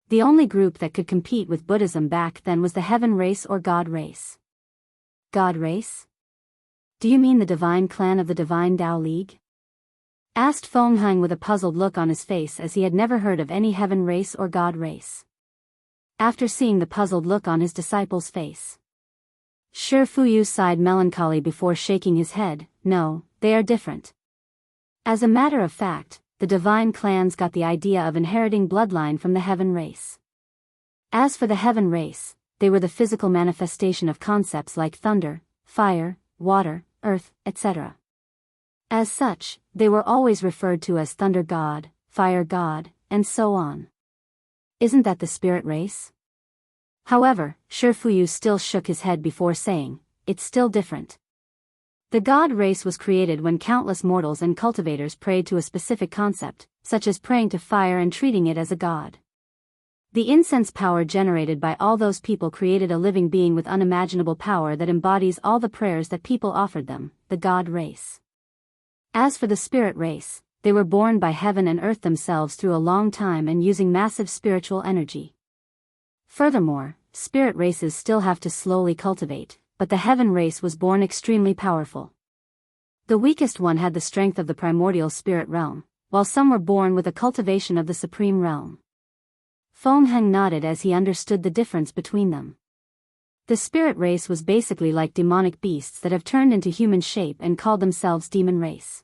The only group that could compete with Buddhism back then was the heaven race or God race. God race? Do you mean the divine clan of the Divine Tao League? Asked Feng Heng with a puzzled look on his face as he had never heard of any heaven race or God race. After seeing the puzzled look on his disciple's face, Shifuyu sighed melancholy before shaking his head, no, they are different. As a matter of fact, the divine clans got the idea of inheriting bloodline from the heaven race. As for the heaven race, they were the physical manifestation of concepts like thunder, fire, water, earth, etc. As such, they were always referred to as thunder god, fire god, and so on. Isn't that the spirit race? However, Shifuyu still shook his head before saying, it's still different. The god race was created when countless mortals and cultivators prayed to a specific concept, such as praying to fire and treating it as a god. The incense power generated by all those people created a living being with unimaginable power that embodies all the prayers that people offered them, the god race. As for the spirit race, they were born by heaven and earth themselves through a long time and using massive spiritual energy. Furthermore, spirit races still have to slowly cultivate, but the heaven race was born extremely powerful. The weakest one had the strength of the primordial spirit realm, while some were born with a cultivation of the supreme realm. Feng Heng nodded as he understood the difference between them. The spirit race was basically like demonic beasts that have turned into human shape and called themselves demon race.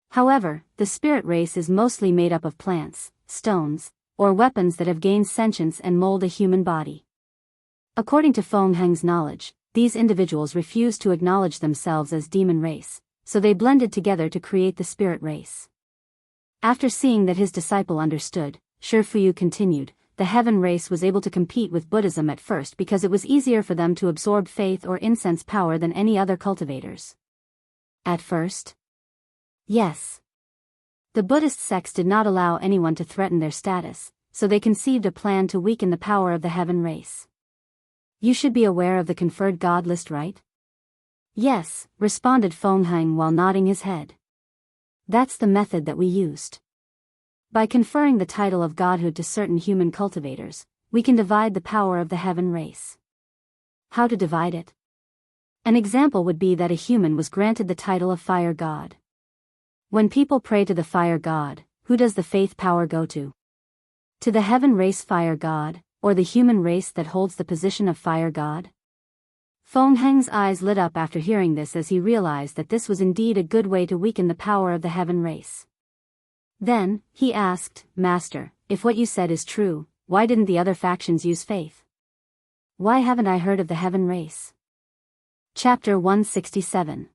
However, the spirit race is mostly made up of plants, stones, or weapons that have gained sentience and mold a human body. According to Feng Heng's knowledge, these individuals refused to acknowledge themselves as demon race, so they blended together to create the spirit race. After seeing that his disciple understood, Shifuyu continued, the heaven race was able to compete with Buddhism at first because it was easier for them to absorb faith or incense power than any other cultivators. At first? Yes. The Buddhist sects did not allow anyone to threaten their status, so they conceived a plan to weaken the power of the heaven race. You should be aware of the conferred god list, right? Yes, responded Feng Heng while nodding his head. That's the method that we used. By conferring the title of godhood to certain human cultivators, we can divide the power of the heaven race. How to divide it? An example would be that a human was granted the title of fire god. When people pray to the fire god, who does the faith power go to? To the heaven race fire god, or the human race that holds the position of fire god? Feng Heng's eyes lit up after hearing this as he realized that this was indeed a good way to weaken the power of the heaven race. Then, he asked, Master, if what you said is true, why didn't the other factions use faith? Why haven't I heard of the heaven race? Chapter 167.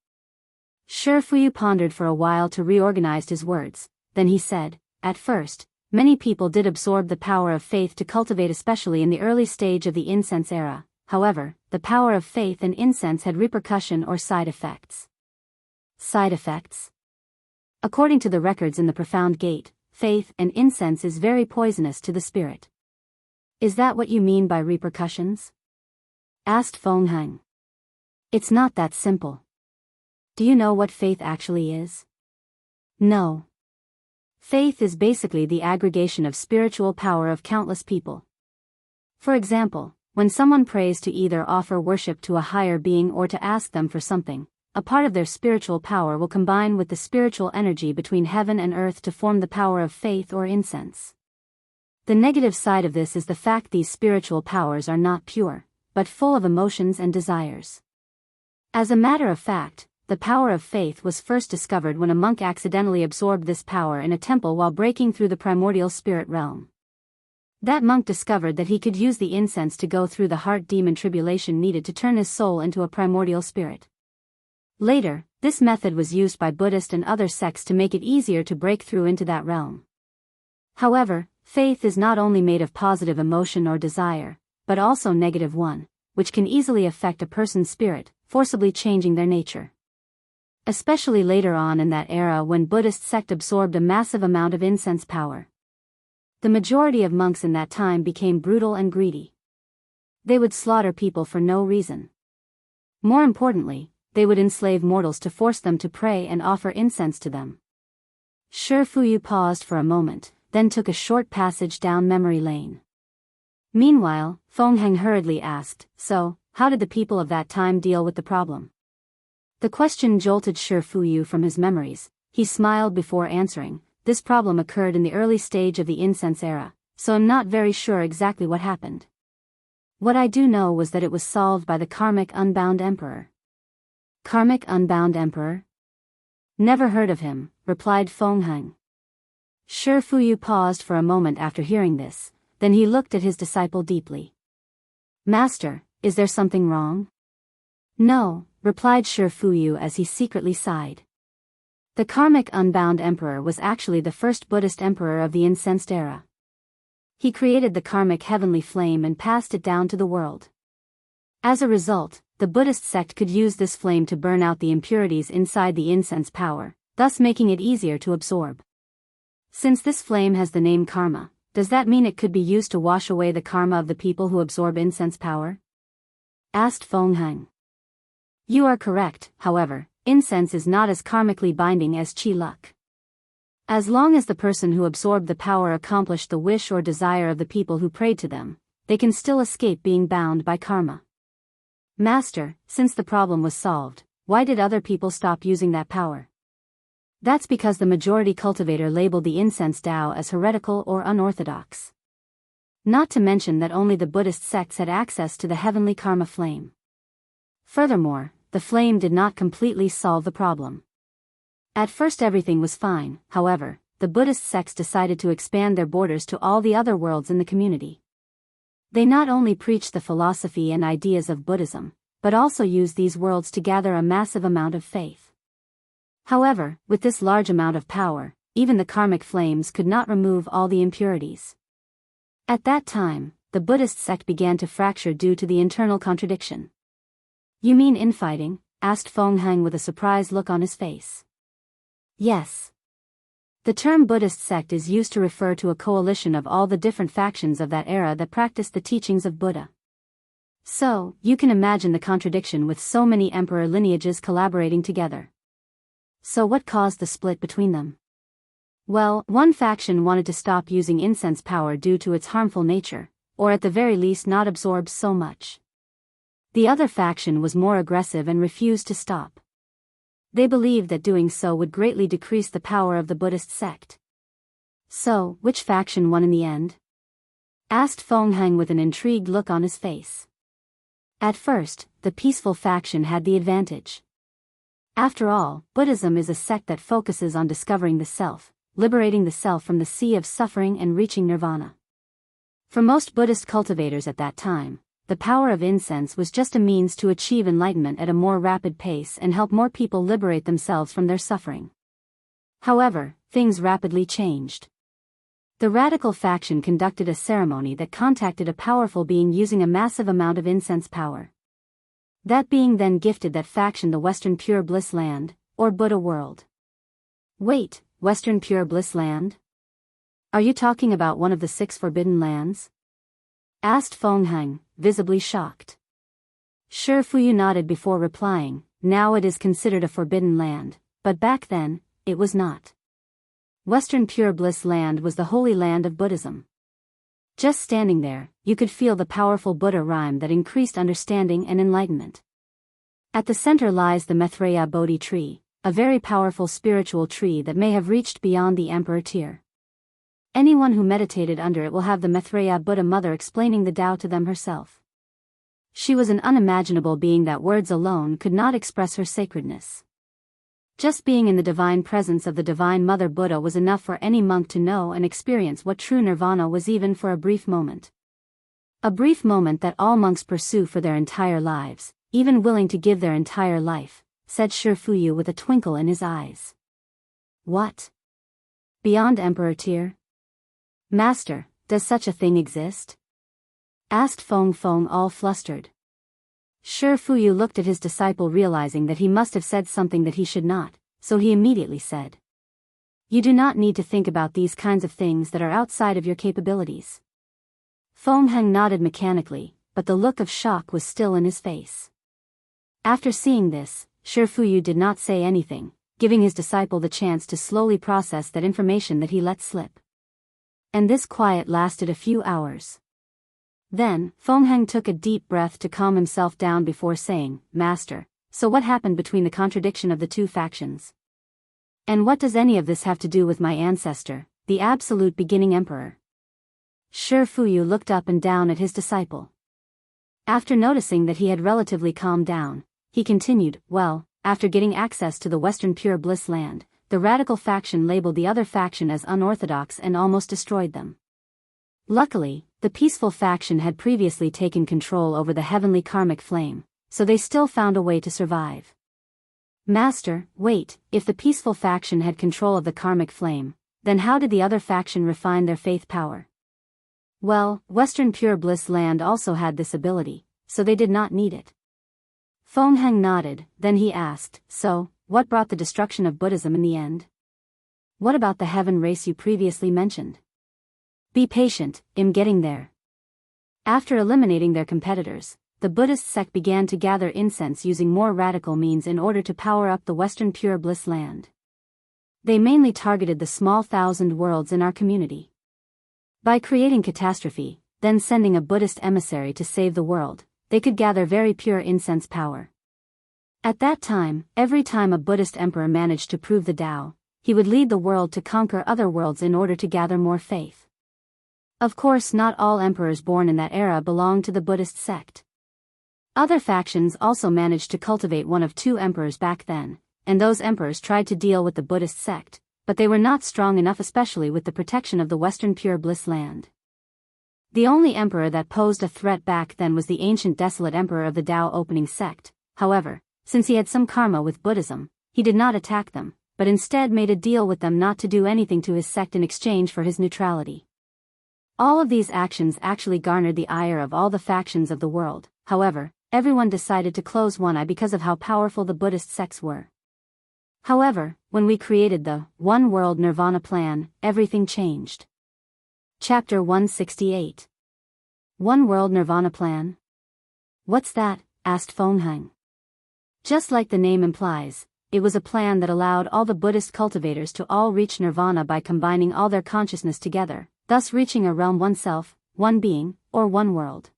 Shifuyu pondered for a while to reorganize his words, then he said, at first, many people did absorb the power of faith to cultivate, especially in the early stage of the incense era. However, the power of faith and incense had repercussion or side effects. Side effects? According to the records in the profound gate, faith and incense is very poisonous to the spirit. Is that what you mean by repercussions? Asked Feng Heng. It's not that simple. Do you know what faith actually is? No. Faith is basically the aggregation of spiritual power of countless people. For example, when someone prays to either offer worship to a higher being or to ask them for something, a part of their spiritual power will combine with the spiritual energy between heaven and earth to form the power of faith or incense. The negative side of this is the fact these spiritual powers are not pure, but full of emotions and desires. As a matter of fact, the power of faith was first discovered when a monk accidentally absorbed this power in a temple while breaking through the primordial spirit realm. That monk discovered that he could use the incense to go through the heart demon tribulation needed to turn his soul into a primordial spirit. Later, this method was used by Buddhist and other sects to make it easier to break through into that realm. However, faith is not only made of positive emotion or desire, but also negative one, which can easily affect a person's spirit, forcibly changing their nature. Especially later on in that era when Buddhist sect absorbed a massive amount of incense power. The majority of monks in that time became brutal and greedy. They would slaughter people for no reason. More importantly, they would enslave mortals to force them to pray and offer incense to them. Shi Fuyu paused for a moment, then took a short passage down memory lane. Meanwhile, Feng Heng hurriedly asked, "So, how did the people of that time deal with the problem?" The question jolted Shi Fuyu from his memories. He smiled before answering, "This problem occurred in the early stage of the incense era, so I'm not very sure exactly what happened. What I do know was that it was solved by the karmic unbound emperor." Karmic unbound emperor? Never heard of him, replied Feng Heng. Shi Fuyu paused for a moment after hearing this, then he looked at his disciple deeply. "Master, is there something wrong?" "No," replied Shi Fuyu as he secretly sighed. The karmic unbound emperor was actually the first Buddhist emperor of the incensed era. He created the karmic heavenly flame and passed it down to the world. As a result, the Buddhist sect could use this flame to burn out the impurities inside the incense power, thus making it easier to absorb. Since this flame has the name karma, does that mean it could be used to wash away the karma of the people who absorb incense power? Asked Feng Heng. You are correct, however, incense is not as karmically binding as chi luck. As long as the person who absorbed the power accomplished the wish or desire of the people who prayed to them, they can still escape being bound by karma. Master, since the problem was solved, why did other people stop using that power? That's because the majority cultivator labeled the incense Tao as heretical or unorthodox. Not to mention that only the Buddhist sects had access to the heavenly karma flame. Furthermore, the flame did not completely solve the problem. At first everything was fine, however, the Buddhist sects decided to expand their borders to all the other worlds in the community. They not only preached the philosophy and ideas of Buddhism, but also used these worlds to gather a massive amount of faith. However, with this large amount of power, even the karmic flames could not remove all the impurities. At that time, the Buddhist sect began to fracture due to the internal contradiction. You mean infighting? Asked Feng Heng with a surprised look on his face. Yes. The term Buddhist sect is used to refer to a coalition of all the different factions of that era that practiced the teachings of Buddha. So, you can imagine the contradiction with so many emperor lineages collaborating together. So what caused the split between them? Well, one faction wanted to stop using incense power due to its harmful nature, or at the very least not absorb so much. The other faction was more aggressive and refused to stop. They believed that doing so would greatly decrease the power of the Buddhist sect. So, which faction won in the end? Asked Feng Heng with an intrigued look on his face. At first, the peaceful faction had the advantage. After all, Buddhism is a sect that focuses on discovering the self, liberating the self from the sea of suffering and reaching nirvana. For most Buddhist cultivators at that time, the power of incense was just a means to achieve enlightenment at a more rapid pace and help more people liberate themselves from their suffering. However, things rapidly changed. The radical faction conducted a ceremony that contacted a powerful being using a massive amount of incense power. That being then gifted that faction the Western Pure Bliss Land, or Buddha world. Wait, Western Pure Bliss Land? Are you talking about one of the 6 forbidden lands? Asked Feng Heng, visibly shocked. Shi Fuyu nodded before replying, now it is considered a forbidden land, but back then, it was not. Western Pure Bliss Land was the holy land of Buddhism. Just standing there, you could feel the powerful Buddha rhyme that increased understanding and enlightenment. At the center lies the Maitreya Bodhi tree, a very powerful spiritual tree that may have reached beyond the emperor tier. Anyone who meditated under it will have the Maitreya Buddha mother explaining the Tao to them herself. She was an unimaginable being that words alone could not express her sacredness. Just being in the divine presence of the Divine Mother Buddha was enough for any monk to know and experience what true nirvana was, even for a brief moment. A brief moment that all monks pursue for their entire lives, even willing to give their entire life, said Shifuyu with a twinkle in his eyes. What? Beyond Emperor Tier? Master, does such a thing exist? Asked Feng Feng, all flustered. Shifuyu looked at his disciple, realizing that he must have said something that he should not, so he immediately said, "You do not need to think about these kinds of things that are outside of your capabilities." Feng Heng nodded mechanically, but the look of shock was still in his face. After seeing this, Shifuyu did not say anything, giving his disciple the chance to slowly process that information that he let slip. And this quiet lasted a few hours. Then, Feng Heng took a deep breath to calm himself down before saying, "Master, so what happened between the contradiction of the two factions? And what does any of this have to do with my ancestor, the absolute beginning emperor?" Shifuyu looked up and down at his disciple. After noticing that he had relatively calmed down, he continued, "Well, after getting access to the Western Pure Bliss land, the radical faction labeled the other faction as unorthodox and almost destroyed them. Luckily, the peaceful faction had previously taken control over the heavenly karmic flame, so they still found a way to survive." Master, wait, if the peaceful faction had control of the karmic flame, then how did the other faction refine their faith power? Well, Western Pure Bliss land also had this ability, so they did not need it. Feng Heng nodded, then he asked, "So, what brought the destruction of Buddhism in the end? What about the heaven race you previously mentioned? Be patient, I'm getting there." After eliminating their competitors, the Buddhist sect began to gather incense using more radical means in order to power up the Western Pure Bliss land. They mainly targeted the small 1,000 worlds in our community. By creating catastrophe, then sending a Buddhist emissary to save the world, they could gather very pure incense power. At that time, every time a Buddhist emperor managed to prove the Tao, he would lead the world to conquer other worlds in order to gather more faith. Of course, not all emperors born in that era belonged to the Buddhist sect. Other factions also managed to cultivate one of two emperors back then, and those emperors tried to deal with the Buddhist sect, but they were not strong enough, especially with the protection of the Western Pure Bliss land. The only emperor that posed a threat back then was the ancient desolate emperor of the Tao opening sect. However, since he had some karma with Buddhism, he did not attack them, but instead made a deal with them not to do anything to his sect in exchange for his neutrality. All of these actions actually garnered the ire of all the factions of the world. However, everyone decided to close one eye because of how powerful the Buddhist sects were. However, when we created the One World Nirvana plan, everything changed. Chapter 168. One World Nirvana Plan? What's that? Asked Feng Heng. Just like the name implies, it was a plan that allowed all the Buddhist cultivators to all reach nirvana by combining all their consciousness together, thus reaching a realm, oneself, one being, or one world.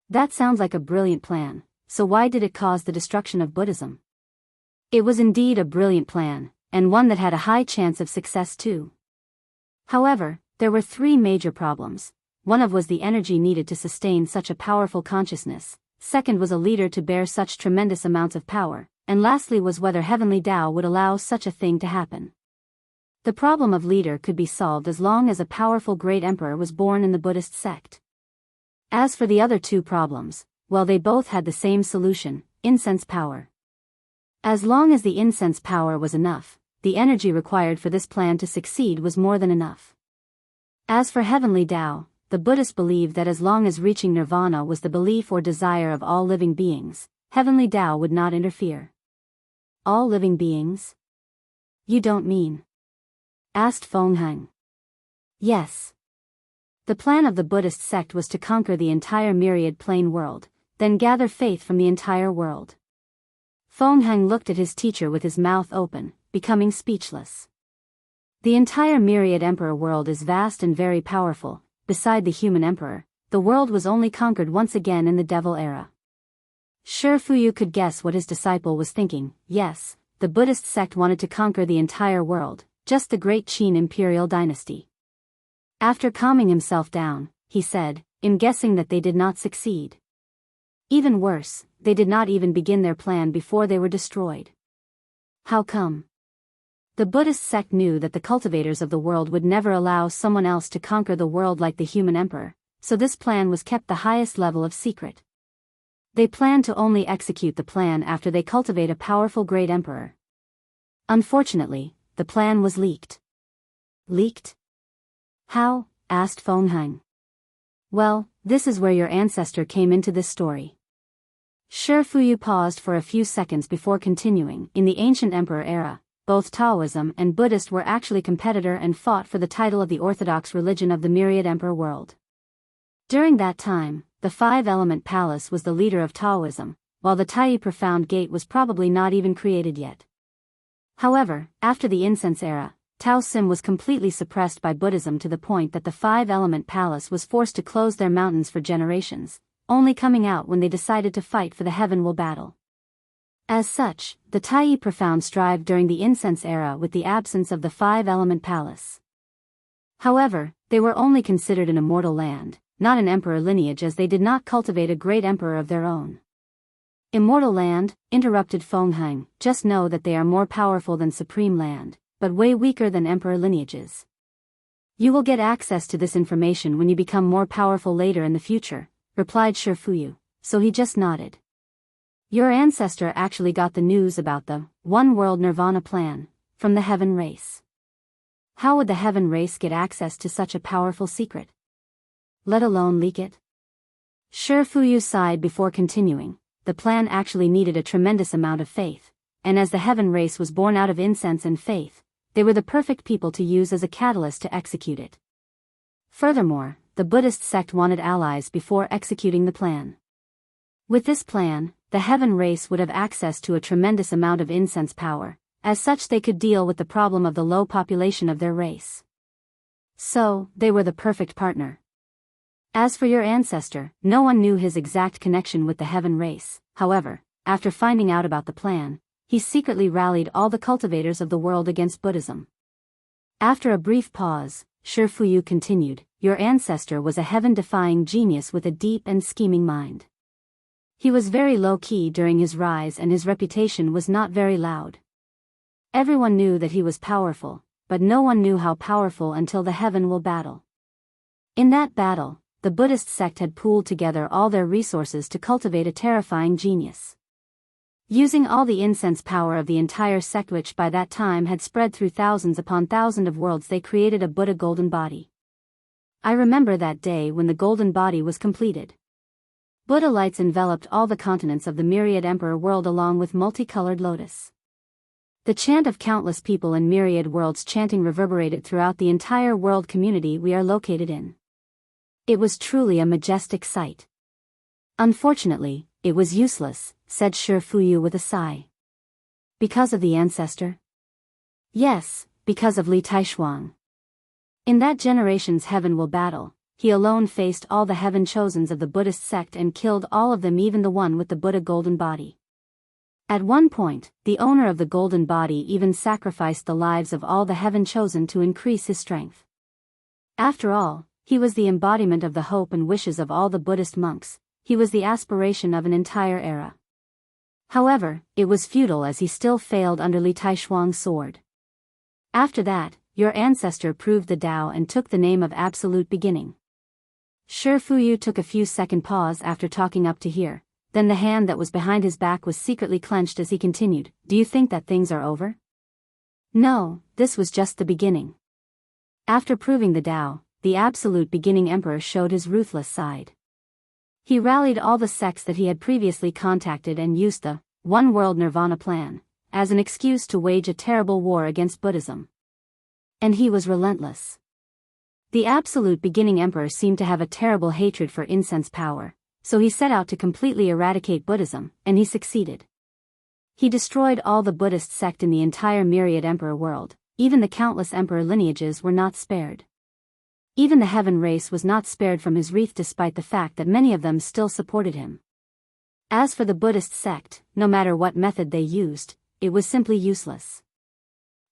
That sounds like a brilliant plan, so why did it cause the destruction of Buddhism? It was indeed a brilliant plan, and one that had a high chance of success too. However, there were three major problems. One of was the energy needed to sustain such a powerful consciousness, second was a leader to bear such tremendous amounts of power, and lastly was whether heavenly Tao would allow such a thing to happen. The problem of leader could be solved as long as a powerful great emperor was born in the Buddhist sect. As for the other two problems, well, they both had the same solution, incense power. As long as the incense power was enough, the energy required for this plan to succeed was more than enough. As for heavenly Tao, the Buddhists believed that as long as reaching nirvana was the belief or desire of all living beings, heavenly Tao would not interfere. All living beings? You don't mean? Asked Feng Heng. Yes. The plan of the Buddhist sect was to conquer the entire myriad plane world, then gather faith from the entire world. Feng Heng looked at his teacher with his mouth open, becoming speechless. The entire myriad emperor world is vast and very powerful. Beside the human emperor, the world was only conquered once again in the devil era. Shifuyu could guess what his disciple was thinking. Yes, the Buddhist sect wanted to conquer the entire world, just the great Qin imperial dynasty. After calming himself down, he said, in guessing that they did not succeed. Even worse, they did not even begin their plan before they were destroyed. How come? The Buddhist sect knew that the cultivators of the world would never allow someone else to conquer the world like the human emperor, so this plan was kept the highest level of secret. They planned to only execute the plan after they cultivate a powerful great emperor. Unfortunately, the plan was leaked. Leaked? How? Asked Feng. Well, this is where your ancestor came into this story. Shi Fuyu paused for a few seconds before continuing. In the ancient emperor era, both Taoism and Buddhist were actually competitor and fought for the title of the orthodox religion of the myriad emperor world. During that time, the five-element palace was the leader of Taoism, while the Tai Profound Gate was probably not even created yet. However, after the incense era, Taoism was completely suppressed by Buddhism to the point that the five-element palace was forced to close their mountains for generations, only coming out when they decided to fight for the heaven-will battle. As such, the Tai Profound thrived during the incense era with the absence of the five-element palace. However, they were only considered an immortal land, not an emperor lineage, as they did not cultivate a great emperor of their own. Immortal land, interrupted Feng, just know that they are more powerful than supreme land, but way weaker than emperor lineages. You will get access to this information when you become more powerful later in the future, replied Shi Fuyu, so he just nodded. Your ancestor actually got the news about the One World Nirvana plan from the Heaven race. How would the Heaven race get access to such a powerful secret? Let alone leak it? Shi Fuyu sighed before continuing. The plan actually needed a tremendous amount of faith, and as the Heaven race was born out of incense and faith, they were the perfect people to use as a catalyst to execute it. Furthermore, the Buddhist sect wanted allies before executing the plan. With this plan, the Heaven race would have access to a tremendous amount of incense power, as such they could deal with the problem of the low population of their race. So, they were the perfect partner. As for your ancestor, no one knew his exact connection with the Heaven race. However, after finding out about the plan, he secretly rallied all the cultivators of the world against Buddhism. After a brief pause, Shi Fuyu continued, your ancestor was a heaven-defying genius with a deep and scheming mind. He was very low-key during his rise and his reputation was not very loud. Everyone knew that he was powerful, but no one knew how powerful until the Heaven will battle. In that battle, the Buddhist sect had pooled together all their resources to cultivate a terrifying genius. Using all the incense power of the entire sect, which by that time had spread through thousands upon thousands of worlds, they created a Buddha golden body. I remember that day when the golden body was completed. Buddha lights enveloped all the continents of the myriad emperor world along with multicolored lotus. The chant of countless people in myriad worlds chanting reverberated throughout the entire world community we are located in. It was truly a majestic sight. Unfortunately, it was useless, said Shi Fuyu with a sigh. Because of the ancestor? Yes, because of Li Taishuang. In that generation's Heaven will battle, he alone faced all the Heaven chosens of the Buddhist sect and killed all of them, even the one with the Buddha golden body. At one point, the owner of the golden body even sacrificed the lives of all the Heaven chosen to increase his strength. After all, he was the embodiment of the hope and wishes of all the Buddhist monks. He was the aspiration of an entire era. However, it was futile as he still failed under Li Taishuang's sword. After that, your ancestor proved the Tao and took the name of Absolute Beginning. Shi Fuyu took a few-second pause after talking up to here, then the hand that was behind his back was secretly clenched as he continued, do you think that things are over? No, this was just the beginning. After proving the Tao, the Absolute Beginning Emperor showed his ruthless side. He rallied all the sects that he had previously contacted and used the One World Nirvana plan as an excuse to wage a terrible war against Buddhism. And he was relentless. The Absolute Beginning Emperor seemed to have a terrible hatred for incense power, so he set out to completely eradicate Buddhism, and he succeeded. He destroyed all the Buddhist sect in the entire myriad emperor world, even the countless emperor lineages were not spared. Even the Heaven race was not spared from his wreath, despite the fact that many of them still supported him. As for the Buddhist sect, no matter what method they used, it was simply useless.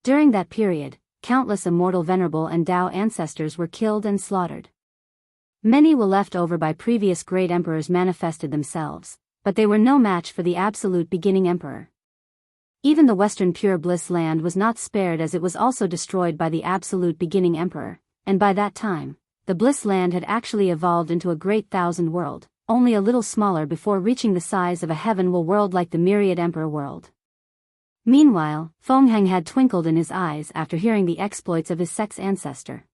During that period, countless immortal venerable and Tao ancestors were killed and slaughtered. Many were left over by previous great emperors manifested themselves, but they were no match for the absolute beginning emperor. Even the Western Pure Bliss land was not spared, as it was also destroyed by the absolute beginning emperor, and by that time, the Bliss land had actually evolved into a great thousand world, only a little smaller before reaching the size of a heaven-will world like the myriad emperor world. Meanwhile, Feng had twinkled in his eyes after hearing the exploits of his sex ancestor.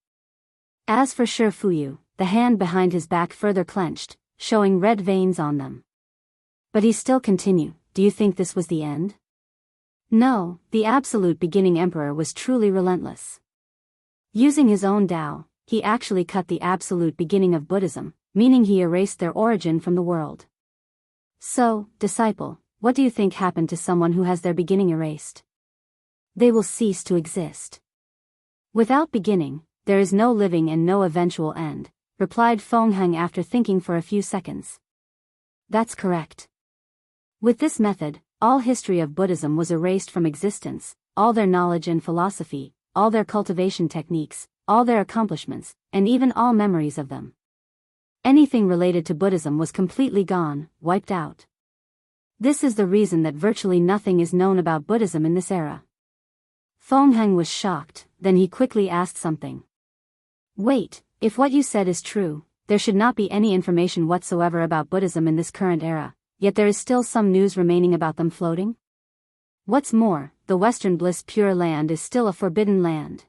As for Shi Fuyu, the hand behind his back further clenched, showing red veins on them. But he still continued, "Do you think this was the end?" No, the absolute beginning emperor was truly relentless. Using his own Tao, he actually cut the absolute beginning of Buddhism, meaning he erased their origin from the world. So, disciple, what do you think happened to someone who has their beginning erased? They will cease to exist. Without beginning, there is no living and no eventual end, replied Feng after thinking for a few seconds. That's correct. With this method, all history of Buddhism was erased from existence, all their knowledge and philosophy, all their cultivation techniques, all their accomplishments, and even all memories of them. Anything related to Buddhism was completely gone, wiped out. This is the reason that virtually nothing is known about Buddhism in this era. Feng was shocked, then he quickly asked something. Wait, if what you said is true, there should not be any information whatsoever about Buddhism in this current era, yet there is still some news remaining about them floating? What's more, the Western Bliss Pure Land is still a forbidden land.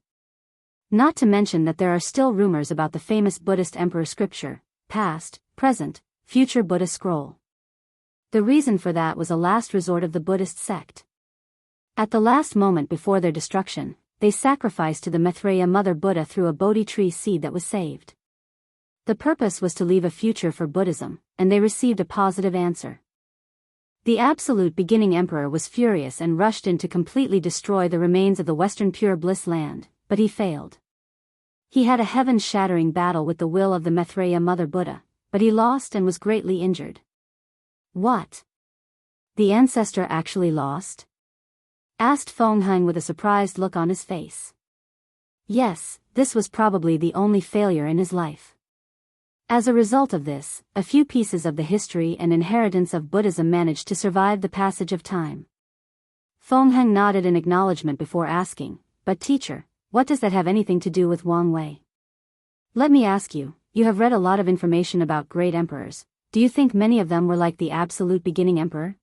Not to mention that there are still rumors about the famous Buddhist emperor scripture, past, present, future Buddha scroll. The reason for that was a last resort of the Buddhist sect. At the last moment before their destruction, they sacrificed to the Maitreya Mother Buddha through a Bodhi tree seed that was saved. The purpose was to leave a future for Buddhism, and they received a positive answer. The absolute beginning emperor was furious and rushed in to completely destroy the remains of the Western Pure Bliss land, but he failed. He had a heaven-shattering battle with the will of the Maitreya Mother Buddha, but he lost and was greatly injured. What? The ancestor actually lost? Asked Feng with a surprised look on his face. Yes, this was probably the only failure in his life. As a result of this, a few pieces of the history and inheritance of Buddhism managed to survive the passage of time. Feng nodded in acknowledgement before asking, "But teacher, what does that have anything to do with Wang Wei? Let me ask you, you have read a lot of information about great emperors. Do you think many of them were like the absolute beginning emperor?"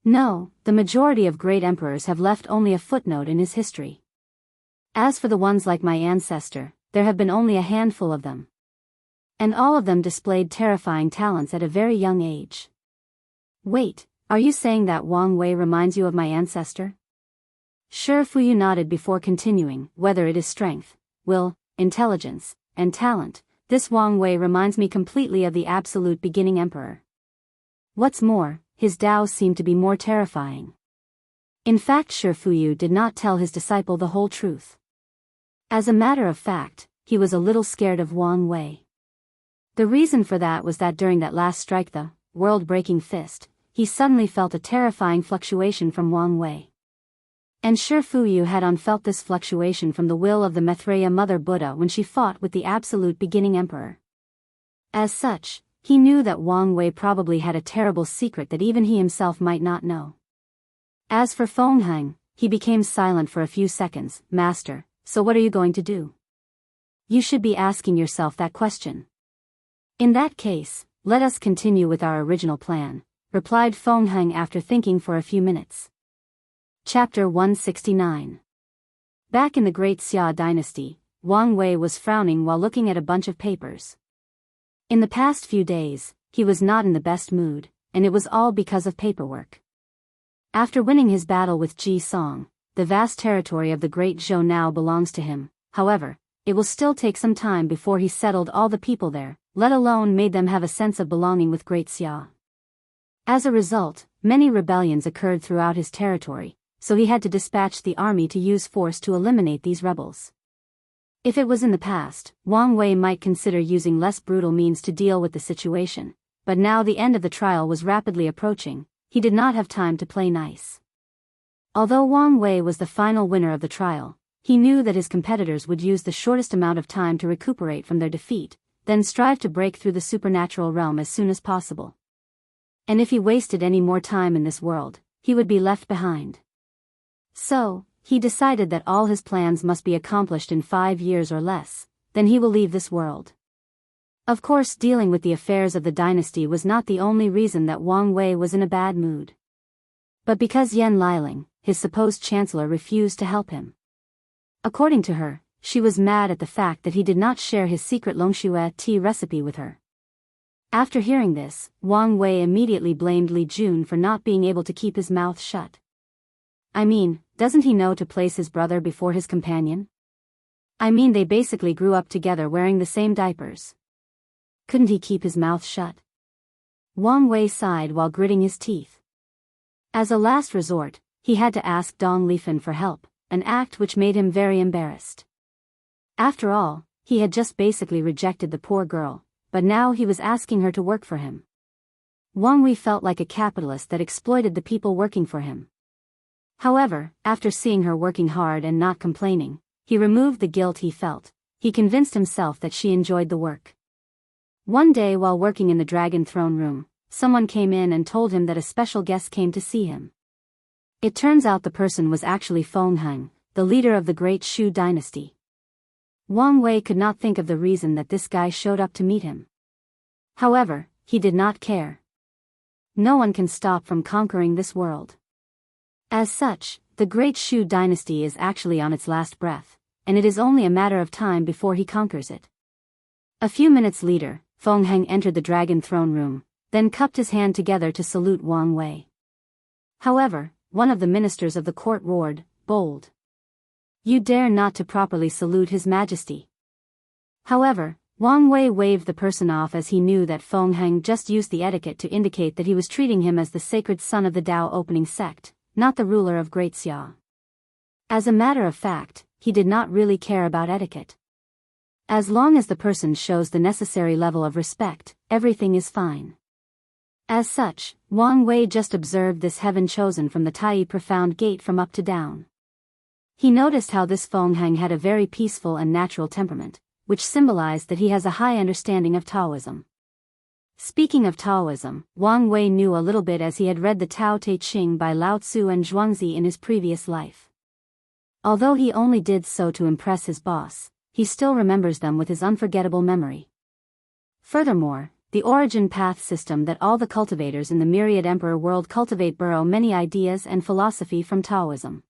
No, the majority of great emperors have left only a footnote in his history. As for the ones like my ancestor, there have been only a handful of them. And all of them displayed terrifying talents at a very young age. Wait, are you saying that Wang Wei reminds you of my ancestor? Shi Fuyu nodded before continuing, "Whether it is strength, will, intelligence, and talent, this Wang Wei reminds me completely of the absolute beginning emperor. What's more, his Tao seemed to be more terrifying." In fact, Shi Fuyu did not tell his disciple the whole truth. As a matter of fact, he was a little scared of Wang Wei. The reason for that was that during that last strike, the world-breaking fist, he suddenly felt a terrifying fluctuation from Wang Wei. And Shi Fuyu had felt this fluctuation from the will of the Maitreya Mother Buddha when she fought with the absolute beginning emperor. As such, he knew that Wang Wei probably had a terrible secret that even he himself might not know. As for Feng, he became silent for a few seconds. "Master, so what are you going to do?" You should be asking yourself that question. In that case, let us continue with our original plan, replied Feng after thinking for a few minutes. Chapter 169. Back in the Great Xia dynasty, Wang Wei was frowning while looking at a bunch of papers. In the past few days, he was not in the best mood, and it was all because of paperwork. After winning his battle with Ji Song, the vast territory of the Great Zhou now belongs to him. However, it will still take some time before he settled all the people there, let alone made them have a sense of belonging with Great Xia. As a result, many rebellions occurred throughout his territory, so he had to dispatch the army to use force to eliminate these rebels. If it was in the past, Wang Wei might consider using less brutal means to deal with the situation, but now the end of the trial was rapidly approaching, he did not have time to play nice. Although Wang Wei was the final winner of the trial, He knew that his competitors would use the shortest amount of time to recuperate from their defeat, then strive to break through the supernatural realm as soon as possible. And if he wasted any more time in this world, he would be left behind. So, he decided that all his plans must be accomplished in 5 years or less, then he will leave this world. Of course, dealing with the affairs of the dynasty was not the only reason that Wang Wei was in a bad mood. But because Yan Liling, his supposed chancellor, refused to help him. According to her, she was mad at the fact that he did not share his secret Longxue tea recipe with her. After hearing this, Wang Wei immediately blamed Li Jun for not being able to keep his mouth shut. I mean, doesn't he know to place his brother before his companion? I mean, they basically grew up together wearing the same diapers. Couldn't he keep his mouth shut? Wang Wei sighed while gritting his teeth. As a last resort, he had to ask Dong Lifan for help, an act which made him very embarrassed. After all, he had just basically rejected the poor girl, but now he was asking her to work for him. Wang Wei felt like a capitalist that exploited the people working for him. However, after seeing her working hard and not complaining, he removed the guilt he felt. He convinced himself that she enjoyed the work. One day while working in the Dragon Throne Room, someone came in and told him that a special guest came to see him. It turns out the person was actually Feng Heng, the leader of the Great Shu dynasty. Wang Wei could not think of the reason that this guy showed up to meet him. However, he did not care. No one can stop from conquering this world. As such, the Great Shu dynasty is actually on its last breath, and it is only a matter of time before he conquers it. A few minutes later, Feng Heng entered the Dragon Throne Room, then cupped his hand together to salute Wang Wei. However, one of the ministers of the court roared, "Bold! You dare not to properly salute His Majesty." However, Wang Wei waved the person off as he knew that Feng Heng just used the etiquette to indicate that he was treating him as the sacred son of the Tao opening sect, not the ruler of Great Xia. As a matter of fact, he did not really care about etiquette. As long as the person shows the necessary level of respect, everything is fine. As such, Wang Wei just observed this heaven chosen from the Tai profound gate from up to down. He noticed how this Feng Heng had a very peaceful and natural temperament, which symbolized that he has a high understanding of Taoism. Speaking of Taoism, Wang Wei knew a little bit as he had read the Tao Te Ching by Lao Tzu and Zhuangzi in his previous life. Although he only did so to impress his boss, he still remembers them with his unforgettable memory. Furthermore, the origin path system that all the cultivators in the myriad emperor world cultivate borrow many ideas and philosophy from Taoism.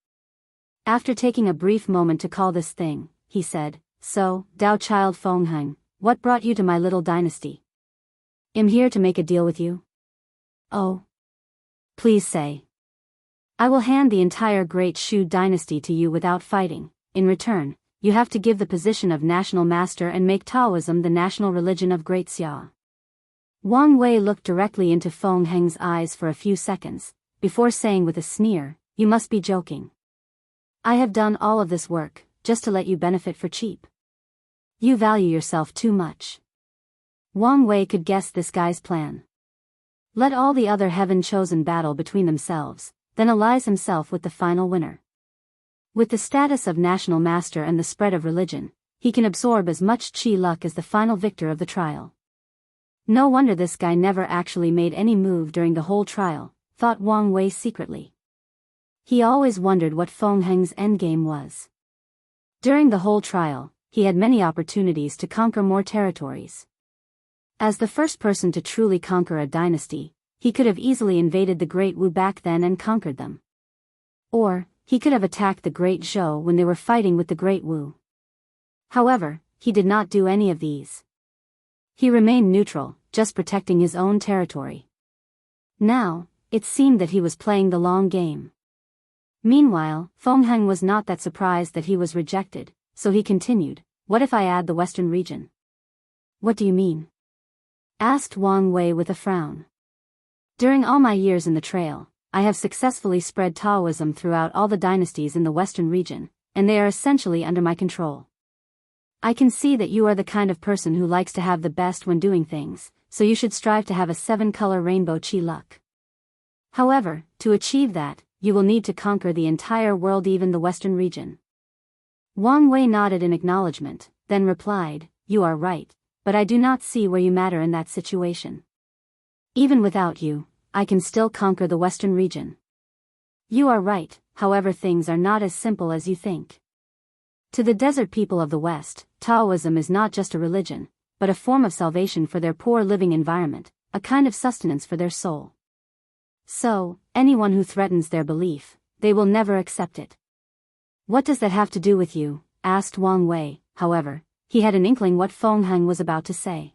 After taking a brief moment to call this thing, he said, "So, Tao child Feng Heng, what brought you to my little dynasty? I'm here to make a deal with you." "Oh. Please say. I will hand the entire Great Shu dynasty to you without fighting. In return, you have to give the position of national master and make Taoism the national religion of Great Xia." Wang Wei looked directly into Feng Heng's eyes for a few seconds, before saying with a sneer, "You must be joking. I have done all of this work, just to let you benefit for cheap. You value yourself too much." Wang Wei could guess this guy's plan. Let all the other heaven-chosen battle between themselves, then allies himself with the final winner. With the status of national master and the spread of religion, he can absorb as much chi luck as the final victor of the trial. No wonder this guy never actually made any move during the whole trial, thought Wang Wei secretly. He always wondered what Feng Heng's endgame was. During the whole trial, he had many opportunities to conquer more territories. As the first person to truly conquer a dynasty, he could have easily invaded the Great Wu back then and conquered them. Or, he could have attacked the Great Zhou when they were fighting with the Great Wu. However, he did not do any of these. He remained neutral, just protecting his own territory. Now, it seemed that he was playing the long game. Meanwhile, Feng Heng was not that surprised that he was rejected, so he continued, "What if I add the western region?" "What do you mean?" asked Wang Wei with a frown. "During all my years in the trail, I have successfully spread Taoism throughout all the dynasties in the western region, and they are essentially under my control. I can see that you are the kind of person who likes to have the best when doing things, so you should strive to have a 7-color rainbow chi luck. However, to achieve that, you will need to conquer the entire world, even the western region." Wang Wei nodded in acknowledgement, then replied, "You are right, but I do not see where you matter in that situation. Even without you, I can still conquer the western region." "You are right, however things are not as simple as you think. To the desert people of the West, Taoism is not just a religion, but a form of salvation for their poor living environment, a kind of sustenance for their soul. So, anyone who threatens their belief, they will never accept it." "What does that have to do with you?" asked Wang Wei. However, he had an inkling what Feng Heng was about to say.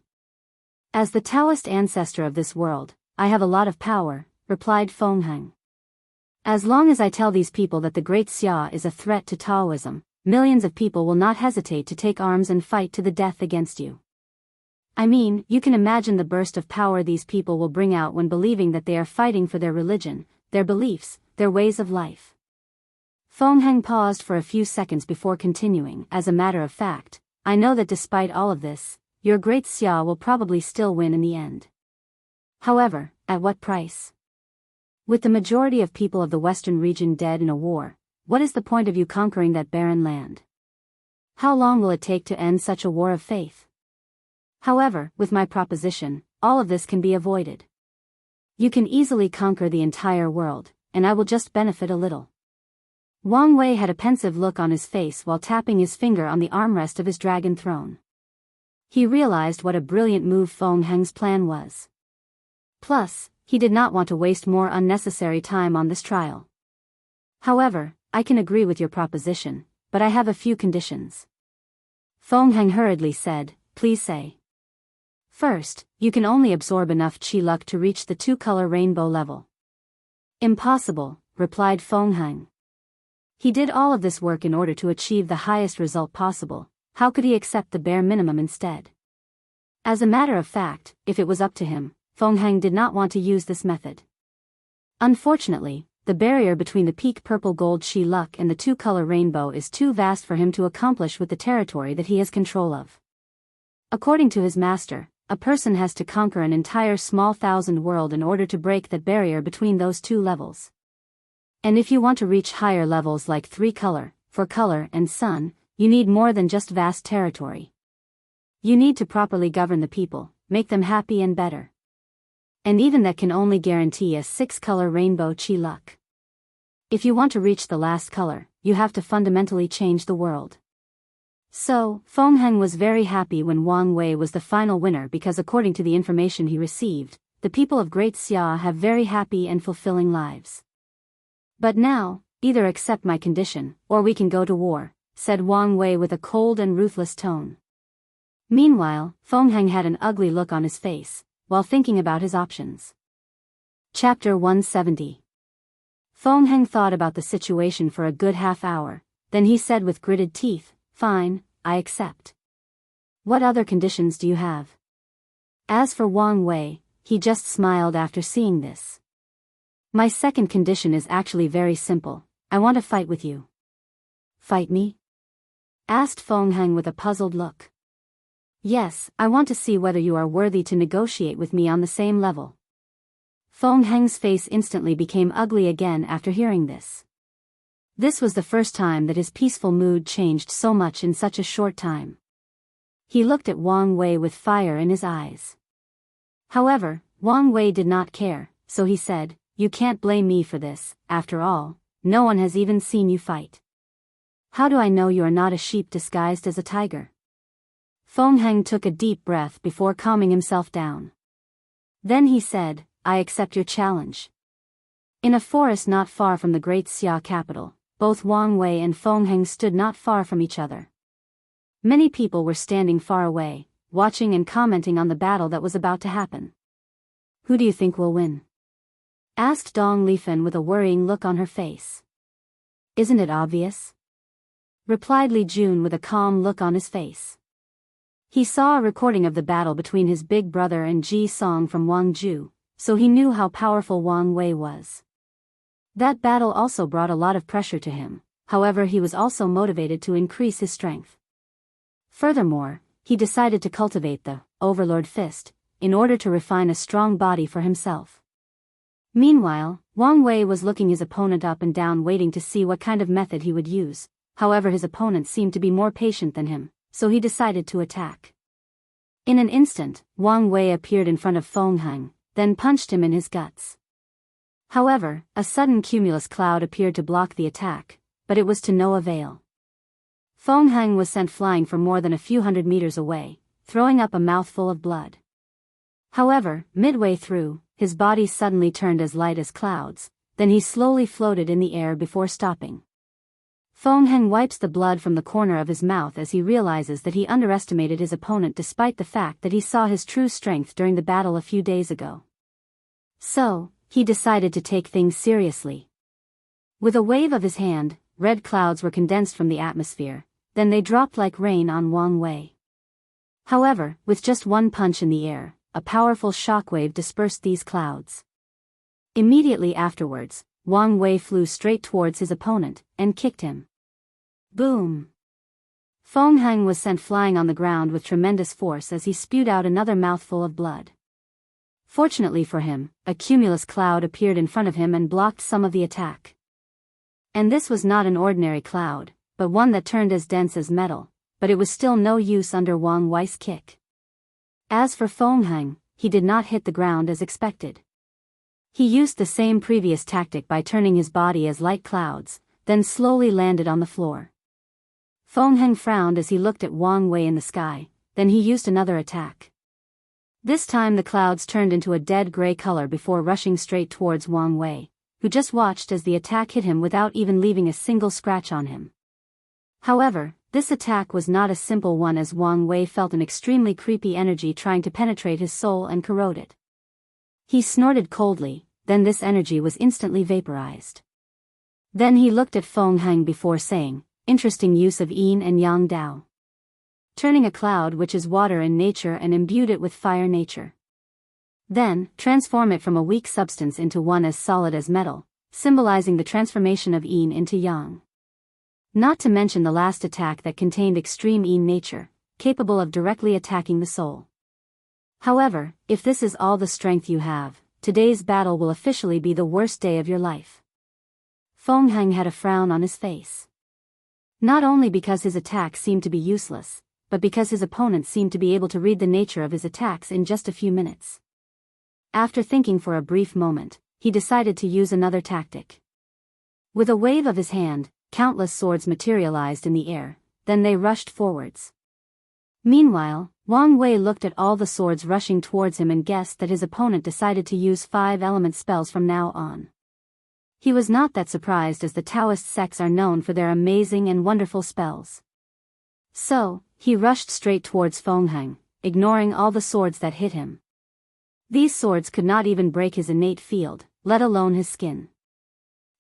"As the Taoist ancestor of this world, I have a lot of power," replied Feng Heng. "As long as I tell these people that the Great Xia is a threat to Taoism, millions of people will not hesitate to take arms and fight to the death against you. I mean, you can imagine the burst of power these people will bring out when believing that they are fighting for their religion, their beliefs, their ways of life." Feng Heng paused for a few seconds before continuing. "As a matter of fact, I know that despite all of this, your Great Xia will probably still win in the end. However, at what price? With the majority of people of the Western region dead in a war, what is the point of you conquering that barren land? How long will it take to end such a war of faith? However, with my proposition, all of this can be avoided. You can easily conquer the entire world, and I will just benefit a little." Wang Wei had a pensive look on his face while tapping his finger on the armrest of his dragon throne. He realized what a brilliant move Feng Heng's plan was. Plus, he did not want to waste more unnecessary time on this trial. "However, I can agree with your proposition, but I have a few conditions." Feng Heng hurriedly said, "Please say." "First, you can only absorb enough qi luck to reach the two-color rainbow level." "Impossible," replied Feng Heng. He did all of this work in order to achieve the highest result possible. How could he accept the bare minimum instead? As a matter of fact, if it was up to him, Feng Heng did not want to use this method. Unfortunately, the barrier between the peak purple gold qi luck and the two-color rainbow is too vast for him to accomplish with the territory that he has control of. According to his master, a person has to conquer an entire small thousand world in order to break the barrier between those two levels. And if you want to reach higher levels like 3-color, 4-color and sun, you need more than just vast territory. You need to properly govern the people, make them happy and better. And even that can only guarantee a 6-color rainbow qi luck. If you want to reach the last color, you have to fundamentally change the world. So, Feng Heng was very happy when Wang Wei was the final winner because according to the information he received, the people of Great Xia have very happy and fulfilling lives. "But now, either accept my condition, or we can go to war," said Wang Wei with a cold and ruthless tone. Meanwhile, Feng Heng had an ugly look on his face, while thinking about his options. Chapter 170. Feng Heng thought about the situation for a good half hour, then he said with gritted teeth, "Fine, I accept. What other conditions do you have?" As for Wang Wei, he just smiled after seeing this. "My second condition is actually very simple. I want to fight with you." "Fight me?" asked Feng Heng with a puzzled look. "Yes, I want to see whether you are worthy to negotiate with me on the same level." Feng Heng's face instantly became ugly again after hearing this. This was the first time that his peaceful mood changed so much in such a short time. He looked at Wang Wei with fire in his eyes. However, Wang Wei did not care, so he said, "You can't blame me for this. After all, no one has even seen you fight. How do I know you are not a sheep disguised as a tiger?" Feng Heng took a deep breath before calming himself down. Then he said, "I accept your challenge." In a forest not far from the Great Xia capital, both Wang Wei and Feng Heng stood not far from each other. Many people were standing far away, watching and commenting on the battle that was about to happen. "Who do you think will win?" asked Dong Lifen with a worrying look on her face. "Isn't it obvious?" replied Li Jun with a calm look on his face. He saw a recording of the battle between his big brother and Ji Song from Wangju, so he knew how powerful Wang Wei was. That battle also brought a lot of pressure to him, however he was also motivated to increase his strength. Furthermore, he decided to cultivate the Overlord Fist, in order to refine a strong body for himself. Meanwhile, Wang Wei was looking his opponent up and down waiting to see what kind of method he would use. however his opponent seemed to be more patient than him, so he decided to attack. In an instant, Wang Wei appeared in front of Feng Heng, then punched him in his guts. However, a sudden cumulus cloud appeared to block the attack, but it was to no avail. Feng Heng was sent flying for more than a few hundred meters away, throwing up a mouthful of blood. However, midway through, his body suddenly turned as light as clouds, then he slowly floated in the air before stopping. Feng Heng wipes the blood from the corner of his mouth as he realizes that he underestimated his opponent despite the fact that he saw his true strength during the battle a few days ago. So, he decided to take things seriously. With a wave of his hand, red clouds were condensed from the atmosphere, then they dropped like rain on Wang Wei. However, with just one punch in the air, a powerful shockwave dispersed these clouds. Immediately afterwards, Wang Wei flew straight towards his opponent, and kicked him. Boom! Feng Heng was sent flying on the ground with tremendous force as he spewed out another mouthful of blood. Fortunately for him, a cumulus cloud appeared in front of him and blocked some of the attack. And this was not an ordinary cloud, but one that turned as dense as metal, but it was still no use under Wang Wei's kick. As for Feng Heng, he did not hit the ground as expected. He used the same previous tactic by turning his body as light clouds, then slowly landed on the floor. Feng Heng frowned as he looked at Wang Wei in the sky, then he used another attack. This time the clouds turned into a dead gray color before rushing straight towards Wang Wei, who just watched as the attack hit him without even leaving a single scratch on him. However, this attack was not a simple one as Wang Wei felt an extremely creepy energy trying to penetrate his soul and corrode it. He snorted coldly, then this energy was instantly vaporized. Then he looked at Feng Heng before saying, "Interesting use of yin and yang Dao. Turning a cloud which is water in nature and imbued it with fire nature. Then, transform it from a weak substance into one as solid as metal, symbolizing the transformation of yin into yang. Not to mention the last attack that contained extreme yin nature, capable of directly attacking the soul. However, if this is all the strength you have, today's battle will officially be the worst day of your life." Feng Heng had a frown on his face. Not only because his attack seemed to be useless, but because his opponent seemed to be able to read the nature of his attacks in just a few minutes. After thinking for a brief moment, he decided to use another tactic. With a wave of his hand, countless swords materialized in the air, then they rushed forwards. Meanwhile, Wang Wei looked at all the swords rushing towards him and guessed that his opponent decided to use 5-element spells from now on. He was not that surprised as the Taoist sects are known for their amazing and wonderful spells. So, he rushed straight towards Feng Heng, ignoring all the swords that hit him. These swords could not even break his innate field, let alone his skin.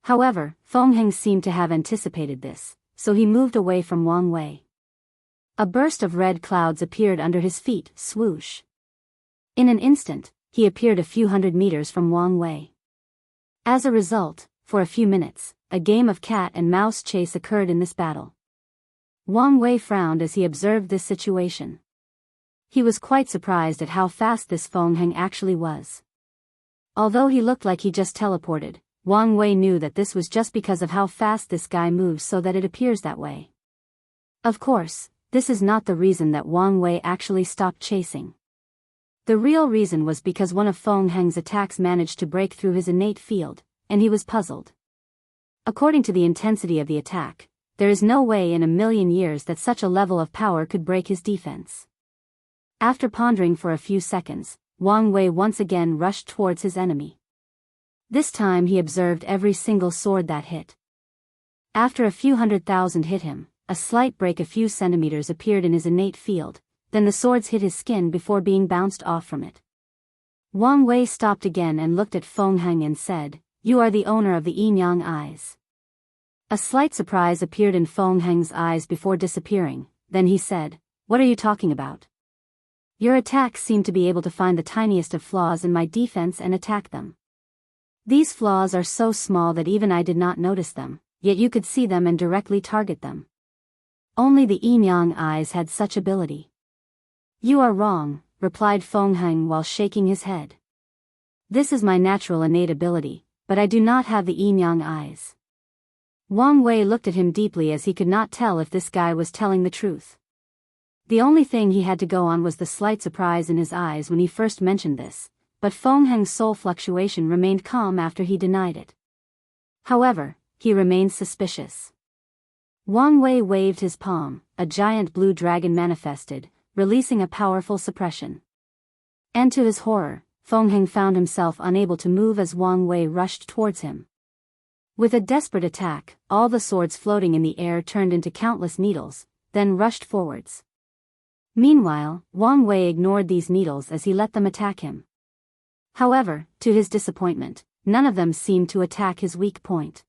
However, Feng Heng seemed to have anticipated this, so he moved away from Wang Wei. A burst of red clouds appeared under his feet, swoosh. In an instant, he appeared a few hundred meters from Wang Wei. As a result, for a few minutes, a game of cat and mouse chase occurred in this battle. Wang Wei frowned as he observed this situation. He was quite surprised at how fast this Feng Heng actually was. Although he looked like he just teleported, Wang Wei knew that this was just because of how fast this guy moves so that it appears that way. Of course, this is not the reason that Wang Wei actually stopped chasing. The real reason was because one of Feng Heng's attacks managed to break through his innate field, and he was puzzled. According to the intensity of the attack, there is no way in a million years that such a level of power could break his defense. After pondering for a few seconds, Wang Wei once again rushed towards his enemy. This time he observed every single sword that hit. After a few 100,000 hit him, a slight break a few centimeters appeared in his innate field, then the swords hit his skin before being bounced off from it. Wang Wei stopped again and looked at Feng Heng and said, "You are the owner of the yin-yang eyes." A slight surprise appeared in Feng Heng's eyes before disappearing, then he said, "What are you talking about? Your attacks seem to be able to find the tiniest of flaws in my defense and attack them. These flaws are so small that even I did not notice them, yet you could see them and directly target them. Only the yin-yang eyes had such ability." "You are wrong," replied Feng Heng while shaking his head. "This is my natural innate ability, but I do not have the yin-yang eyes." Wang Wei looked at him deeply as he could not tell if this guy was telling the truth. The only thing he had to go on was the slight surprise in his eyes when he first mentioned this, but Feng Heng's soul fluctuation remained calm after he denied it. However, he remained suspicious. Wang Wei waved his palm, a giant blue dragon manifested, releasing a powerful suppression. And to his horror, Feng Heng found himself unable to move as Wang Wei rushed towards him. With a desperate attack, all the swords floating in the air turned into countless needles, then rushed forwards. Meanwhile, Wang Wei ignored these needles as he let them attack him. However, to his disappointment, none of them seemed to attack his weak point.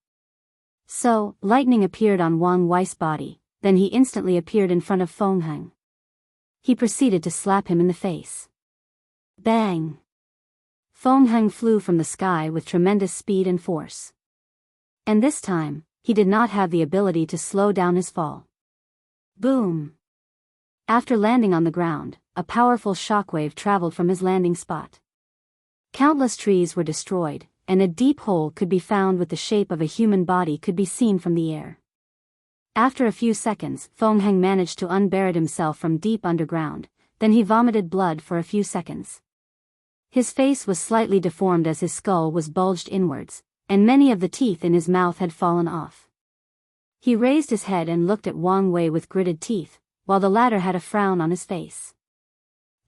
So, lightning appeared on Wang Wei's body, then he instantly appeared in front of Feng Heng. He proceeded to slap him in the face. Bang! Feng Heng flew from the sky with tremendous speed and force. And this time, he did not have the ability to slow down his fall. Boom! After landing on the ground, a powerful shockwave traveled from his landing spot. Countless trees were destroyed, and a deep hole could be found with the shape of a human body could be seen from the air. After a few seconds, Feng Heng managed to unbury himself from deep underground, then he vomited blood for a few seconds. His face was slightly deformed as his skull was bulged inwards, and many of the teeth in his mouth had fallen off. He raised his head and looked at Wang Wei with gritted teeth, while the latter had a frown on his face.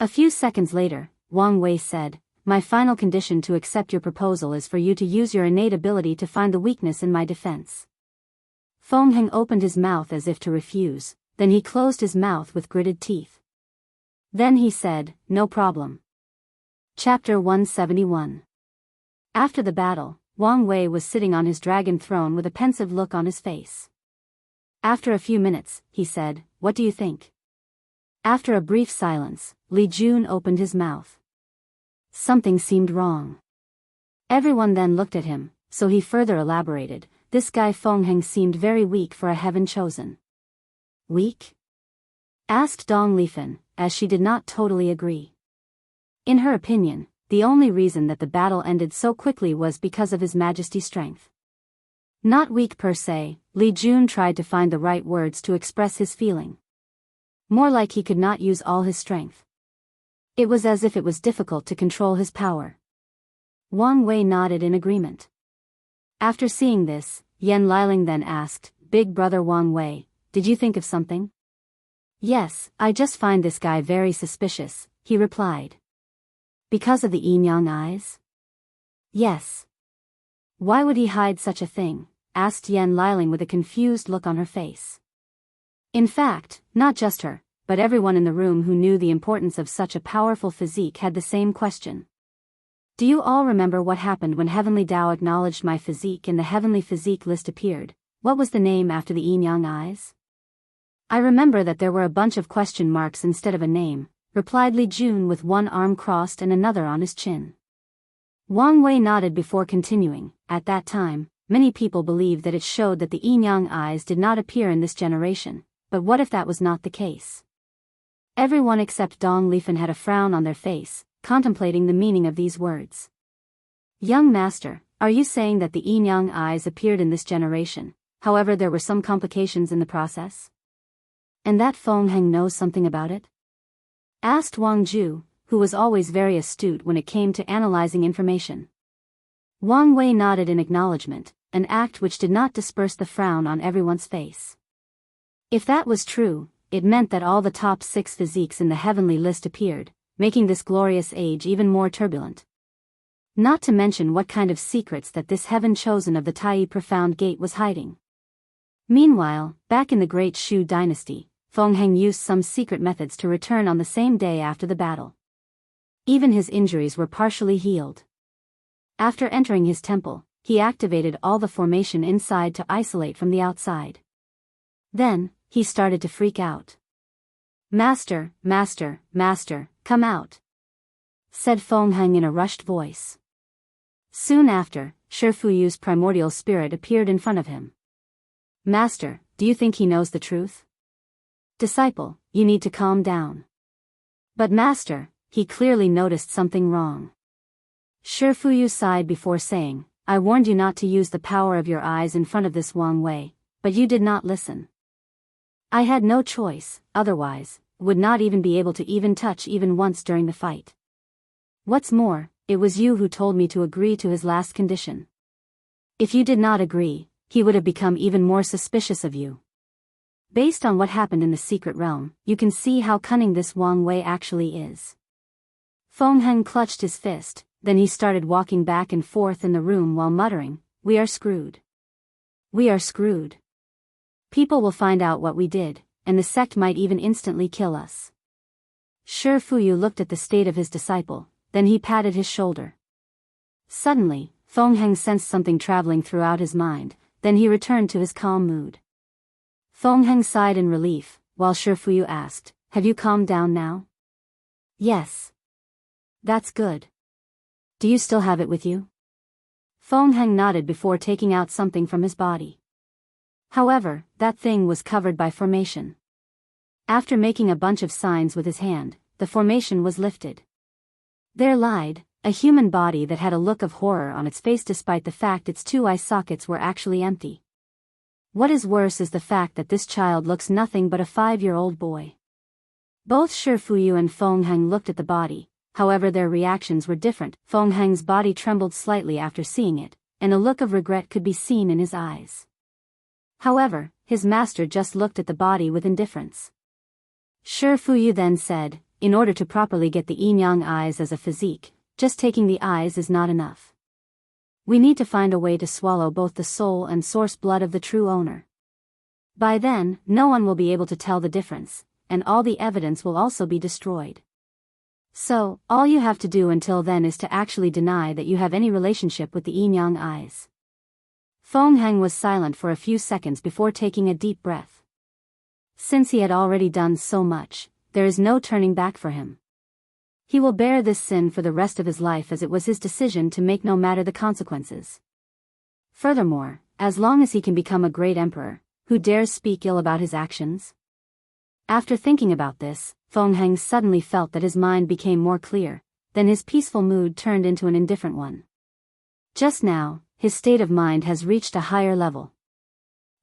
A few seconds later, Wang Wei said, "My final condition to accept your proposal is for you to use your innate ability to find the weakness in my defense." Feng Heng opened his mouth as if to refuse, then he closed his mouth with gritted teeth. Then he said, "No problem." Chapter 171. After the battle, Wang Wei was sitting on his dragon throne with a pensive look on his face. After a few minutes, he said, "What do you think?" After a brief silence, Li Jun opened his mouth. Something seemed wrong. Everyone then looked at him, so he further elaborated, "This guy Feng Heng seemed very weak for a heaven chosen." Weak? Asked Dong Lifen, as she did not totally agree. In her opinion, the only reason that the battle ended so quickly was because of His Majesty's strength. Not weak per se, Li Jun tried to find the right words to express his feeling. More like he could not use all his strength. It was as if it was difficult to control his power. Wang Wei nodded in agreement. After seeing this, Yan Liling then asked, "Big brother Wang Wei, did you think of something?" "Yes, I just find this guy very suspicious," he replied. "Because of the yin yang eyes?" "Yes." "Why would he hide such a thing?" asked Yan Liling with a confused look on her face. In fact, not just her, but everyone in the room who knew the importance of such a powerful physique had the same question. "Do you all remember what happened when Heavenly Dao acknowledged my physique and the Heavenly Physique list appeared? What was the name after the yin-yang eyes?" "I remember that there were a bunch of question marks instead of a name," replied Li Jun with one arm crossed and another on his chin. Wang Wei nodded before continuing. At that time, many people believed that it showed that the yin-yang eyes did not appear in this generation, but what if that was not the case? Everyone except Dong Lifen had a frown on their face, contemplating the meaning of these words. "Young master, are you saying that the yin-yang eyes appeared in this generation, however there were some complications in the process? And that Feng Heng knows something about it?" asked Wang Ju, who was always very astute when it came to analyzing information. Wang Wei nodded in acknowledgement, an act which did not disperse the frown on everyone's face. If that was true, it meant that all the top 6 physiques in the heavenly list appeared, making this glorious age even more turbulent. Not to mention what kind of secrets that this heaven chosen of the Tai Profound Gate was hiding. Meanwhile, back in the Great Shu dynasty, Feng Heng used some secret methods to return on the same day after the battle. Even his injuries were partially healed. After entering his temple, he activated all the formation inside to isolate from the outside. Then, he started to freak out. "Master, master, master, come out," said Feng Heng in a rushed voice. Soon after, Shifuyu's primordial spirit appeared in front of him. "Master, do you think he knows the truth?" "Disciple, you need to calm down." "But master, he clearly noticed something wrong." Shifuyu sighed before saying, I warned you not to use the power of your eyes in front of this Wang Wei, but you did not listen. I had no choice, otherwise, would not even be able to even touch even once during the fight. What's more, it was you who told me to agree to his last condition. If you did not agree, he would have become even more suspicious of you. Based on what happened in the secret realm, you can see how cunning this Wang Wei actually is. Feng Heng clutched his fist, then he started walking back and forth in the room while muttering, "We are screwed. We are screwed. People will find out what we did, and the sect might even instantly kill us." Shi Fuyu looked at the state of his disciple, then he patted his shoulder. Suddenly, Feng Heng sensed something traveling throughout his mind, then he returned to his calm mood. Feng Heng sighed in relief, while Shi Fuyu asked, "Have you calmed down now?" "Yes." "That's good. Do you still have it with you?" Feng Heng nodded before taking out something from his body. However, that thing was covered by formation. After making a bunch of signs with his hand, the formation was lifted. There lied a human body that had a look of horror on its face despite the fact its two eye sockets were actually empty. What is worse is the fact that this child looks nothing but a 5-year-old boy. Both Shi Fuyu and Feng Heng looked at the body, however their reactions were different. Feng Heng's body trembled slightly after seeing it, and a look of regret could be seen in his eyes. However, his master just looked at the body with indifference. Shi Fuyu then said, "In order to properly get the yin-yang eyes as a physique, just taking the eyes is not enough. We need to find a way to swallow both the soul and source blood of the true owner. By then, no one will be able to tell the difference, and all the evidence will also be destroyed. So, all you have to do until then is to actually deny that you have any relationship with the yin-yang eyes." Feng Heng was silent for a few seconds before taking a deep breath. Since he had already done so much, there is no turning back for him. He will bear this sin for the rest of his life as it was his decision to make no matter the consequences. Furthermore, as long as he can become a great emperor, who dares speak ill about his actions? After thinking about this, Feng Heng suddenly felt that his mind became more clear, then his peaceful mood turned into an indifferent one. Just now, his state of mind has reached a higher level.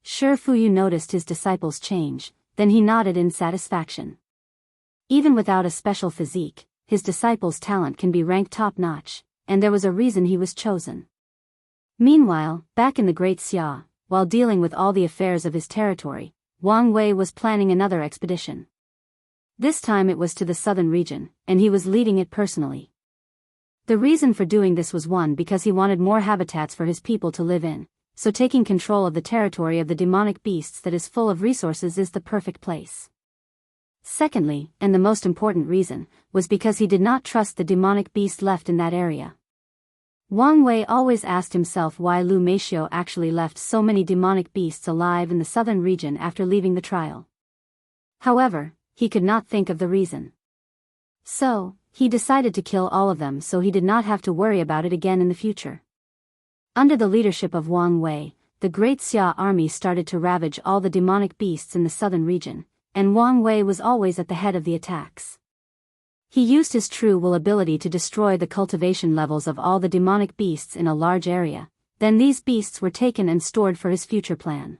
Shi Fuyu noticed his disciple's change, then he nodded in satisfaction. Even without a special physique, his disciple's talent can be ranked top-notch, and there was a reason he was chosen. Meanwhile, back in the Great Xia, while dealing with all the affairs of his territory, Wang Wei was planning another expedition. This time it was to the southern region, and he was leading it personally. The reason for doing this was one because he wanted more habitats for his people to live in, so taking control of the territory of the demonic beasts that is full of resources is the perfect place. Secondly, and the most important reason, was because he did not trust the demonic beast left in that area. Wang Wei always asked himself why Lu Meishio actually left so many demonic beasts alive in the southern region after leaving the trial. However, he could not think of the reason. So, he decided to kill all of them so he did not have to worry about it again in the future. Under the leadership of Wang Wei, the Great Xia army started to ravage all the demonic beasts in the southern region, and Wang Wei was always at the head of the attacks. He used his true will ability to destroy the cultivation levels of all the demonic beasts in a large area, then these beasts were taken and stored for his future plan.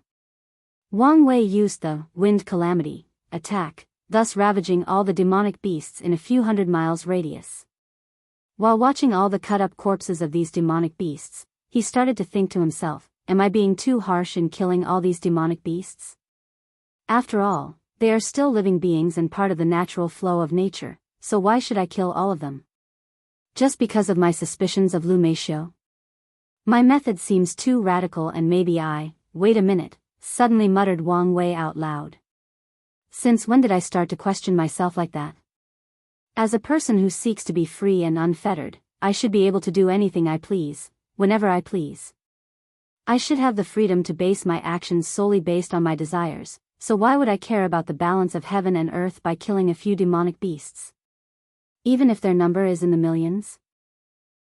Wang Wei used the wind calamity attack, thus ravaging all the demonic beasts in a few hundred miles radius. While watching all the cut-up corpses of these demonic beasts, he started to think to himself, am I being too harsh in killing all these demonic beasts? After all, they are still living beings and part of the natural flow of nature, so why should I kill all of them? Just because of my suspicions of Lu Meishio? My method seems too radical and maybe wait a minute, suddenly muttered Wang Wei out loud. Since when did I start to question myself like that? As a person who seeks to be free and unfettered, I should be able to do anything I please, whenever I please. I should have the freedom to base my actions solely based on my desires, so why would I care about the balance of heaven and earth by killing a few demonic beasts? Even if their number is in the millions?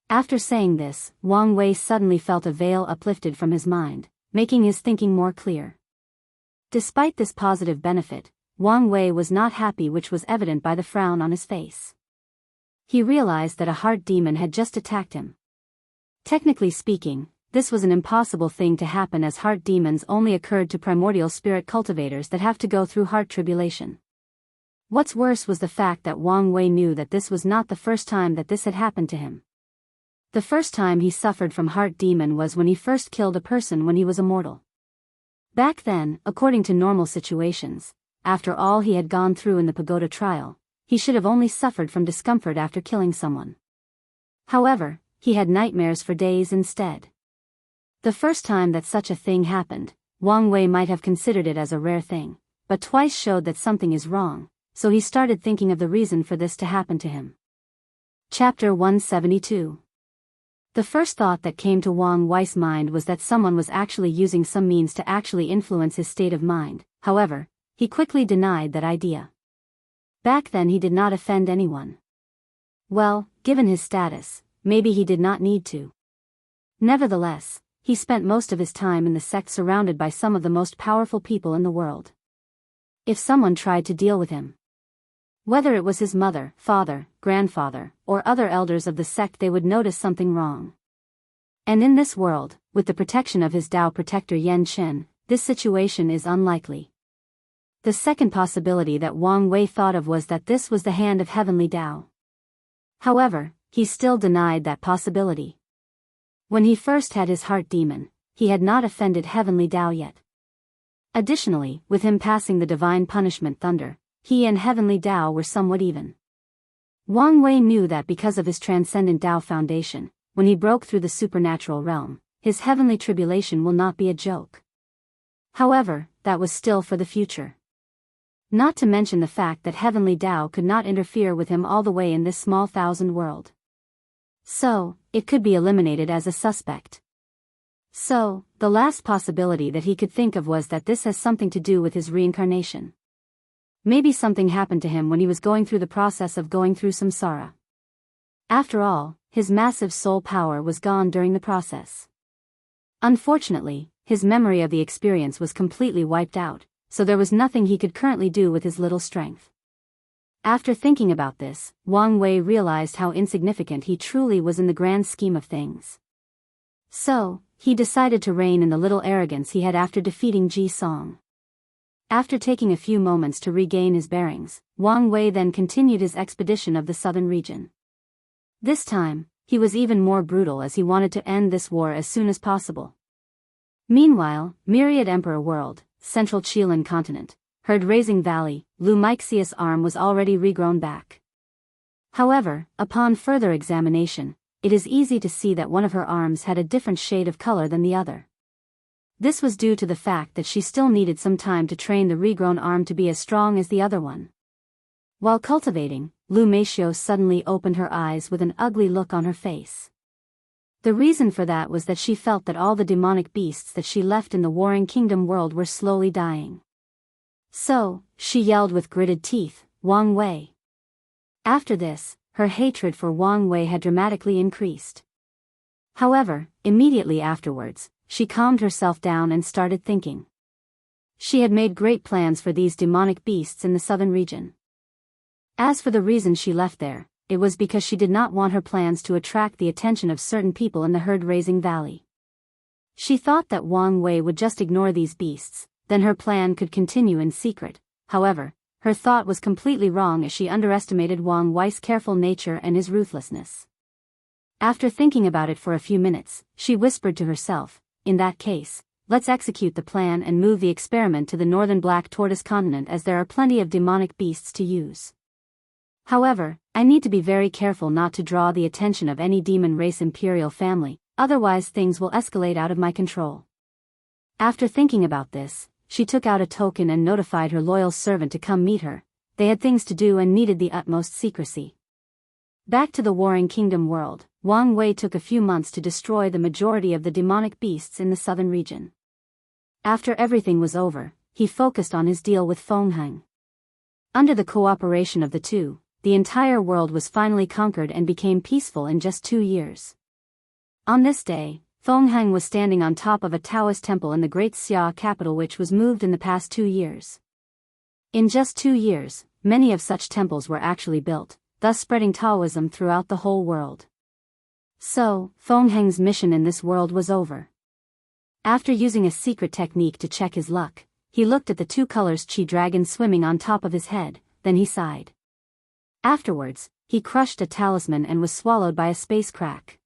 After saying this, Wang Wei suddenly felt a veil uplifted from his mind, making his thinking more clear. Despite this positive benefit, Wang Wei was not happy, which was evident by the frown on his face. He realized that a heart demon had just attacked him. Technically speaking, this was an impossible thing to happen, as heart demons only occurred to primordial spirit cultivators that have to go through heart tribulation. What's worse was the fact that Wang Wei knew that this was not the first time that this had happened to him. The first time he suffered from heart demon was when he first killed a person when he was immortal. Back then, according to normal situations, after all he had gone through in the pagoda trial, he should have only suffered from discomfort after killing someone. However, he had nightmares for days instead. The first time that such a thing happened, Wang Wei might have considered it as a rare thing, but twice showed that something is wrong, so he started thinking of the reason for this to happen to him. Chapter 172. The first thought that came to Wang Wei's mind was that someone was actually using some means to actually influence his state of mind. However, he quickly denied that idea. Back then he did not offend anyone. Well, given his status, maybe he did not need to. Nevertheless, he spent most of his time in the sect surrounded by some of the most powerful people in the world. If someone tried to deal with him, whether it was his mother, father, grandfather, or other elders of the sect, they would notice something wrong. And in this world, with the protection of his Tao protector Yan Chen, this situation is unlikely. The second possibility that Wang Wei thought of was that this was the hand of heavenly Tao. However, he still denied that possibility. When he first had his heart demon, he had not offended heavenly Tao yet. Additionally, with him passing the divine punishment thunder, he and heavenly Tao were somewhat even. Wang Wei knew that because of his transcendent Tao foundation, when he broke through the supernatural realm, his heavenly tribulation will not be a joke. However, that was still for the future. Not to mention the fact that heavenly Tao could not interfere with him all the way in this small thousand world. So, it could be eliminated as a suspect. So, the last possibility that he could think of was that this has something to do with his reincarnation. Maybe something happened to him when he was going through the process of going through samsara. After all, his massive soul power was gone during the process. Unfortunately, his memory of the experience was completely wiped out, so there was nothing he could currently do with his little strength. After thinking about this, Wang Wei realized how insignificant he truly was in the grand scheme of things. So, he decided to rein in the little arrogance he had after defeating Ji Song. After taking a few moments to regain his bearings, Wang Wei then continued his expedition of the southern region. This time, he was even more brutal as he wanted to end this war as soon as possible. Meanwhile, Myriad Emperor World, Central Qilin Continent, Herd Raising Valley, Lu Mixius' arm was already regrown back. However, upon further examination, it is easy to see that one of her arms had a different shade of color than the other. This was due to the fact that she still needed some time to train the regrown arm to be as strong as the other one. While cultivating, Lu Meishio suddenly opened her eyes with an ugly look on her face. The reason for that was that she felt that all the demonic beasts that she left in the Warring Kingdom world were slowly dying. So, she yelled with gritted teeth, "Wang Wei!" After this, her hatred for Wang Wei had dramatically increased. However, immediately afterwards, she calmed herself down and started thinking. She had made great plans for these demonic beasts in the southern region. As for the reason she left there, it was because she did not want her plans to attract the attention of certain people in the herd-raising valley. She thought that Wang Wei would just ignore these beasts, then her plan could continue in secret. However, her thought was completely wrong as she underestimated Wang Wei's careful nature and his ruthlessness. After thinking about it for a few minutes, she whispered to herself, "In that case, let's execute the plan and move the experiment to the northern Black Tortoise continent, as there are plenty of demonic beasts to use. However, I need to be very careful not to draw the attention of any demon race imperial family, otherwise things will escalate out of my control." After thinking about this, she took out a token and notified her loyal servant to come meet her. They had things to do and needed the utmost secrecy. Back to the Warring Kingdom world, Wang Wei took a few months to destroy the majority of the demonic beasts in the southern region. After everything was over, he focused on his deal with Fengheng. Under the cooperation of the two, the entire world was finally conquered and became peaceful in just 2 years. On this day, Fengheng was standing on top of a Taoist temple in the Great Xia capital, which was moved in the past 2 years. In just 2 years, many of such temples were actually built, thus spreading Taoism throughout the whole world. So, Feng Heng's mission in this world was over. After using a secret technique to check his luck, he looked at the two colors Chi dragon swimming on top of his head, then he sighed. Afterwards, he crushed a talisman and was swallowed by a space crack.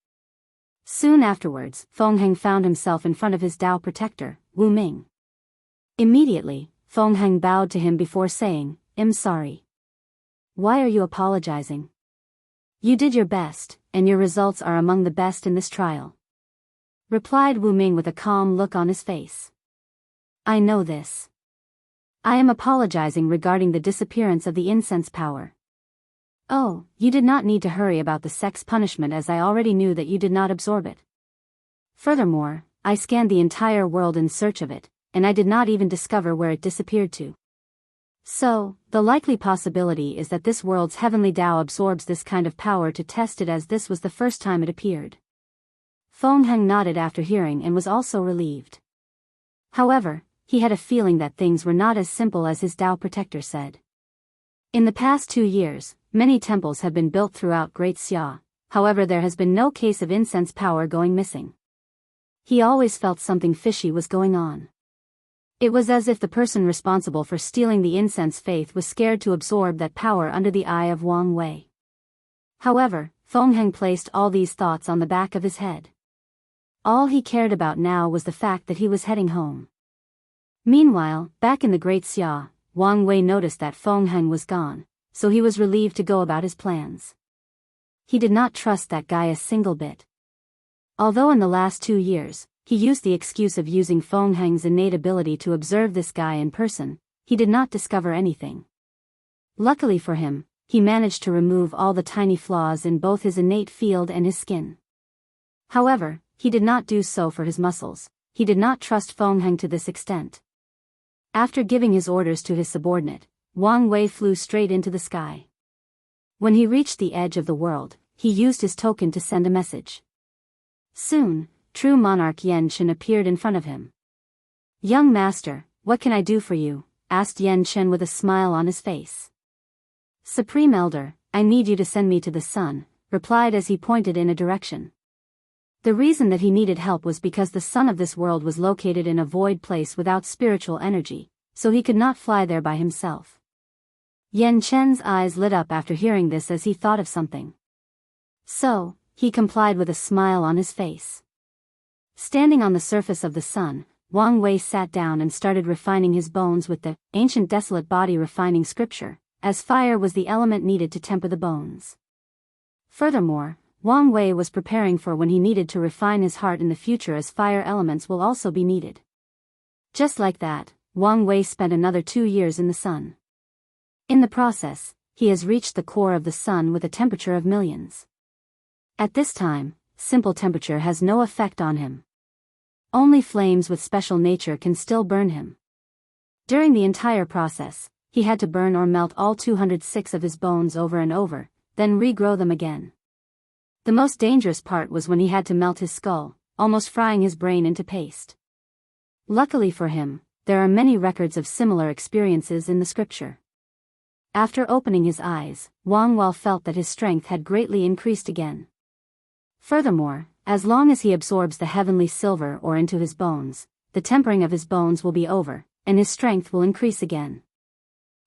Soon afterwards, Feng Heng found himself in front of his Tao protector, Wu Ming. Immediately, Feng Heng bowed to him before saying, "I'm sorry." "Why are you apologizing? You did your best, and your results are among the best in this trial," replied Wu Ming with a calm look on his face. "I know this. I am apologizing regarding the disappearance of the incense power." "Oh, you did not need to hurry about the sex punishment as I already knew that you did not absorb it. Furthermore, I scanned the entire world in search of it, and I did not even discover where it disappeared to. So, the likely possibility is that this world's heavenly Tao absorbs this kind of power to test it, as this was the first time it appeared." Feng Heng nodded after hearing and was also relieved. However, he had a feeling that things were not as simple as his Tao protector said. In the past 2 years, many temples have been built throughout Great Xia, however there has been no case of incense power going missing. He always felt something fishy was going on. It was as if the person responsible for stealing the incense faith was scared to absorb that power under the eye of Wang Wei. However, Feng Heng placed all these thoughts on the back of his head. All he cared about now was the fact that he was heading home. Meanwhile, back in the Great Xia, Wang Wei noticed that Feng Heng was gone, so he was relieved to go about his plans. He did not trust that guy a single bit. Although in the last 2 years, he used the excuse of using Feng Heng's innate ability to observe this guy in person, he did not discover anything. Luckily for him, he managed to remove all the tiny flaws in both his innate field and his skin. However, he did not do so for his muscles. He did not trust Feng Heng to this extent. After giving his orders to his subordinate, Wang Wei flew straight into the sky. When he reached the edge of the world, he used his token to send a message. Soon, true monarch Yan Chen appeared in front of him. "Young master, what can I do for you?" asked Yan Chen with a smile on his face. "Supreme Elder, I need you to send me to the sun," replied as he pointed in a direction. The reason that he needed help was because the sun of this world was located in a void place without spiritual energy, so he could not fly there by himself. Yan Chen's eyes lit up after hearing this as he thought of something. So, he complied with a smile on his face. Standing on the surface of the sun, Wang Wei sat down and started refining his bones with the ancient desolate body refining scripture, as fire was the element needed to temper the bones. Furthermore, Wang Wei was preparing for when he needed to refine his heart in the future, as fire elements will also be needed. Just like that, Wang Wei spent another 2 years in the sun. In the process, he has reached the core of the sun with a temperature of millions. At this time, simple temperature has no effect on him. Only flames with special nature can still burn him. During the entire process, he had to burn or melt all 206 of his bones over and over, then regrow them again. The most dangerous part was when he had to melt his skull, almost frying his brain into paste. Luckily for him, there are many records of similar experiences in the scripture. After opening his eyes, Wang Wei felt that his strength had greatly increased again. Furthermore, as long as he absorbs the heavenly silver ore into his bones, the tempering of his bones will be over, and his strength will increase again.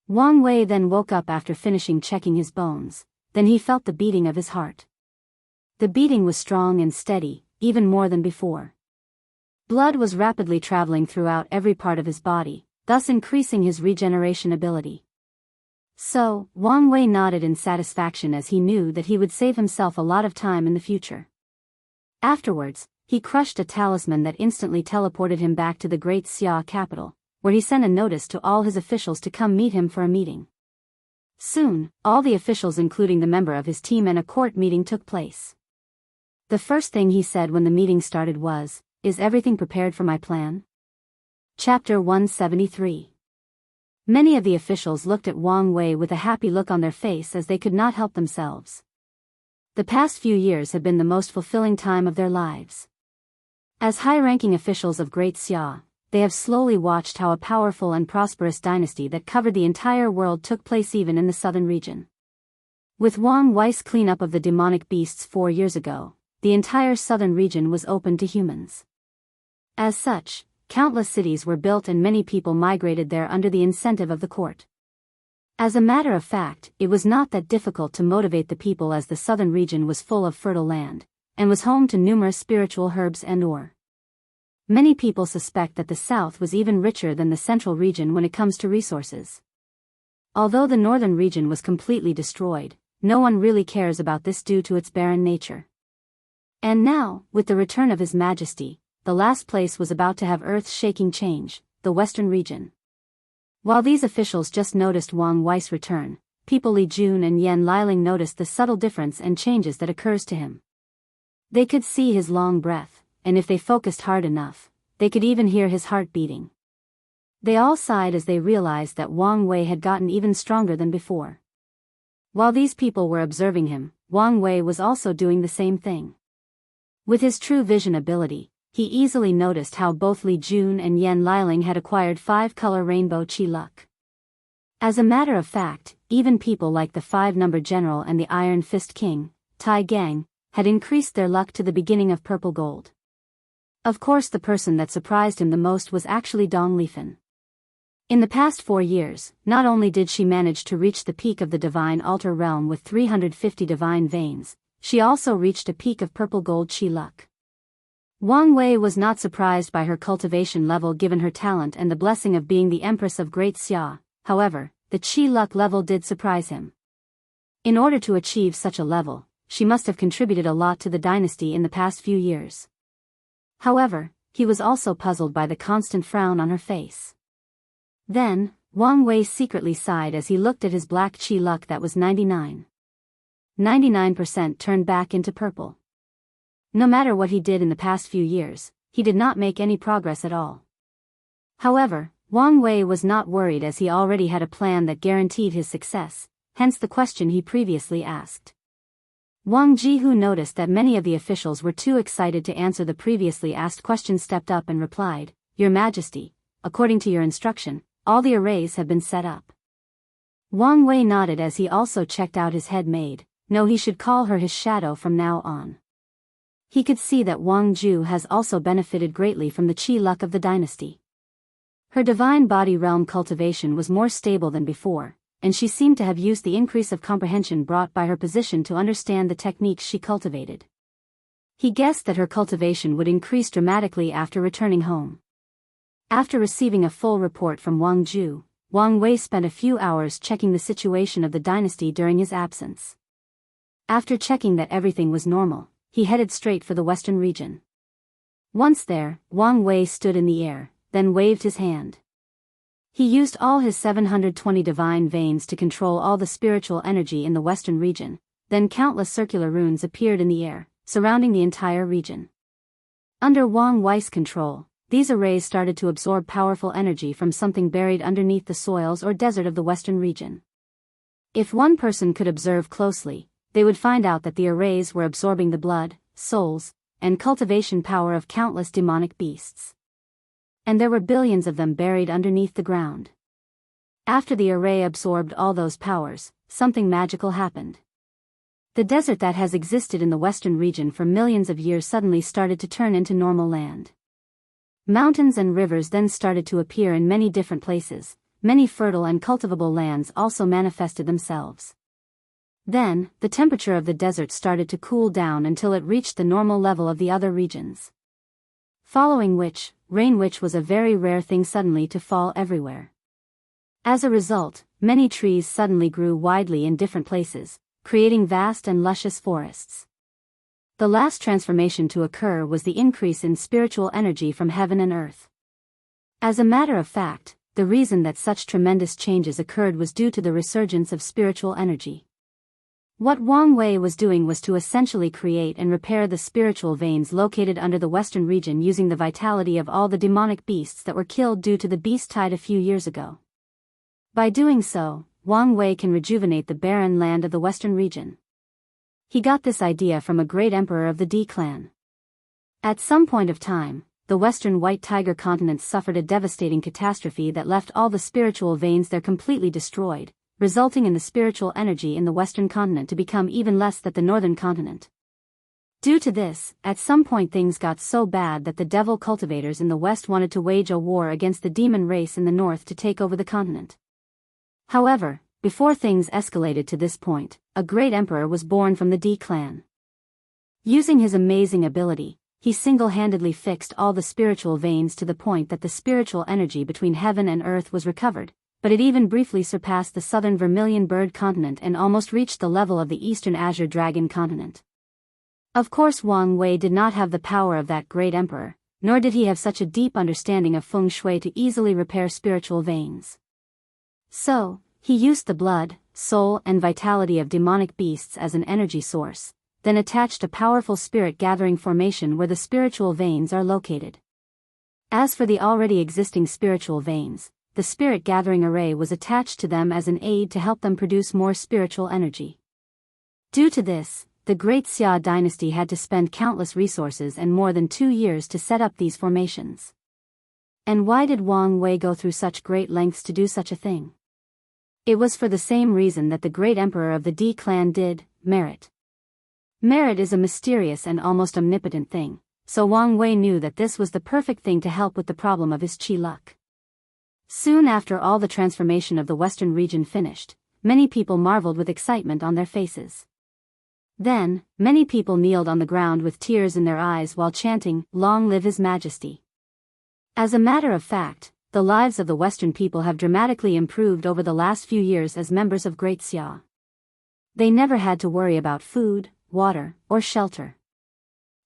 Wang Wei then woke up after finishing checking his bones, then he felt the beating of his heart. The beating was strong and steady, even more than before. Blood was rapidly traveling throughout every part of his body, thus increasing his regeneration ability. So, Wang Wei nodded in satisfaction as he knew that he would save himself a lot of time in the future. Afterwards, he crushed a talisman that instantly teleported him back to the Great Xia capital, where he sent a notice to all his officials to come meet him for a meeting. Soon, all the officials including the member of his team and a court meeting took place. The first thing he said when the meeting started was, "Is everything prepared for my plan?" Chapter 173. Many of the officials looked at Wang Wei with a happy look on their face as they could not help themselves. The past few years had been the most fulfilling time of their lives. As high-ranking officials of Great Xia, they have slowly watched how a powerful and prosperous dynasty that covered the entire world took place even in the southern region. With Wang Wei's cleanup of the demonic beasts 4 years ago, the entire southern region was open to humans. As such, countless cities were built and many people migrated there under the incentive of the court. As a matter of fact, it was not that difficult to motivate the people, as the southern region was full of fertile land, and was home to numerous spiritual herbs and ore. Many people suspect that the south was even richer than the central region when it comes to resources. Although the northern region was completely destroyed, no one really cares about this due to its barren nature. And now, with the return of His Majesty, the last place was about to have earth-shaking change, the western region. While these officials just noticed Wang Wei's return, people Li Jun and Yan Liling noticed the subtle difference and changes that occurs to him. They could see his long breath, and if they focused hard enough, they could even hear his heart beating. They all sighed as they realized that Wang Wei had gotten even stronger than before. While these people were observing him, Wang Wei was also doing the same thing. With his true vision ability, he easily noticed how both Li Jun and Yan Liling had acquired 5-color rainbow chi luck. As a matter of fact, even people like the 5-number general and the Iron Fist King, Tai Gang, had increased their luck to the beginning of purple gold. Of course, the person that surprised him the most was actually Dong Lifen. In the past 4 years, not only did she manage to reach the peak of the divine altar realm with 350 divine veins, she also reached a peak of purple gold chi luck. Wang Wei was not surprised by her cultivation level given her talent and the blessing of being the Empress of Great Xia. However, the chi luck level did surprise him. In order to achieve such a level, she must have contributed a lot to the dynasty in the past few years. However, he was also puzzled by the constant frown on her face. Then, Wang Wei secretly sighed as he looked at his black chi luck that was 99% turned back into purple. No matter what he did in the past few years, he did not make any progress at all. However, Wang Wei was not worried as he already had a plan that guaranteed his success, hence the question he previously asked. Wang Jihu noticed that many of the officials were too excited to answer the previously asked question, stepped up and replied, "Your Majesty, according to your instruction, all the arrays have been set up." Wang Wei nodded as he also checked out his head maid. No, he should call her his shadow from now on. He could see that Wang Ju has also benefited greatly from the chi luck of the dynasty. Her divine body realm cultivation was more stable than before, and she seemed to have used the increase of comprehension brought by her position to understand the techniques she cultivated. He guessed that her cultivation would increase dramatically after returning home. After receiving a full report from Wang Ju, Wang Wei spent a few hours checking the situation of the dynasty during his absence. After checking that everything was normal, he headed straight for the western region. Once there, Wang Wei stood in the air, then waved his hand. He used all his 720 divine veins to control all the spiritual energy in the western region, then countless circular runes appeared in the air, surrounding the entire region. Under Wang Wei's control, these arrays started to absorb powerful energy from something buried underneath the soils or desert of the western region. If one person could observe closely, they would find out that the arrays were absorbing the blood, souls, and cultivation power of countless demonic beasts. And there were billions of them buried underneath the ground. After the array absorbed all those powers, something magical happened. The desert that has existed in the western region for millions of years suddenly started to turn into normal land. Mountains and rivers then started to appear in many different places. Many fertile and cultivable lands also manifested themselves. Then, the temperature of the desert started to cool down until it reached the normal level of the other regions. Following which, rain, which was a very rare thing, suddenly to fall everywhere. As a result, many trees suddenly grew widely in different places, creating vast and luscious forests. The last transformation to occur was the increase in spiritual energy from heaven and earth. As a matter of fact, the reason that such tremendous changes occurred was due to the resurgence of spiritual energy. What Wang Wei was doing was to essentially create and repair the spiritual veins located under the western region using the vitality of all the demonic beasts that were killed due to the beast tide a few years ago. By doing so, Wang Wei can rejuvenate the barren land of the western region. He got this idea from a great emperor of the D clan. At some point of time, the western White Tiger continent suffered a devastating catastrophe that left all the spiritual veins there completely destroyed, resulting in the spiritual energy in the western continent to become even less than the northern continent. Due to this, at some point things got so bad that the devil cultivators in the west wanted to wage a war against the demon race in the north to take over the continent. However, before things escalated to this point, a great emperor was born from the D clan. Using his amazing ability, he single-handedly fixed all the spiritual veins to the point that the spiritual energy between heaven and earth was recovered, but it even briefly surpassed the southern vermilion bird continent and almost reached the level of the eastern azure dragon continent. Of course, Wang Wei did not have the power of that great emperor, nor did he have such a deep understanding of feng shui to easily repair spiritual veins. So, he used the blood, soul and vitality of demonic beasts as an energy source, then attached a powerful spirit-gathering formation where the spiritual veins are located. As for the already existing spiritual veins, the spirit-gathering array was attached to them as an aid to help them produce more spiritual energy. Due to this, the Great Xia dynasty had to spend countless resources and more than 2 years to set up these formations. And why did Wang Wei go through such great lengths to do such a thing? It was for the same reason that the great emperor of the D clan did: merit. Merit is a mysterious and almost omnipotent thing, so Wang Wei knew that this was the perfect thing to help with the problem of his qi luck. Soon after all the transformation of the western region finished, many people marveled with excitement on their faces. Then, many people kneeled on the ground with tears in their eyes while chanting, "Long live His Majesty." As a matter of fact, the lives of the Western people have dramatically improved over the last few years as members of Great Xia. They never had to worry about food, water, or shelter.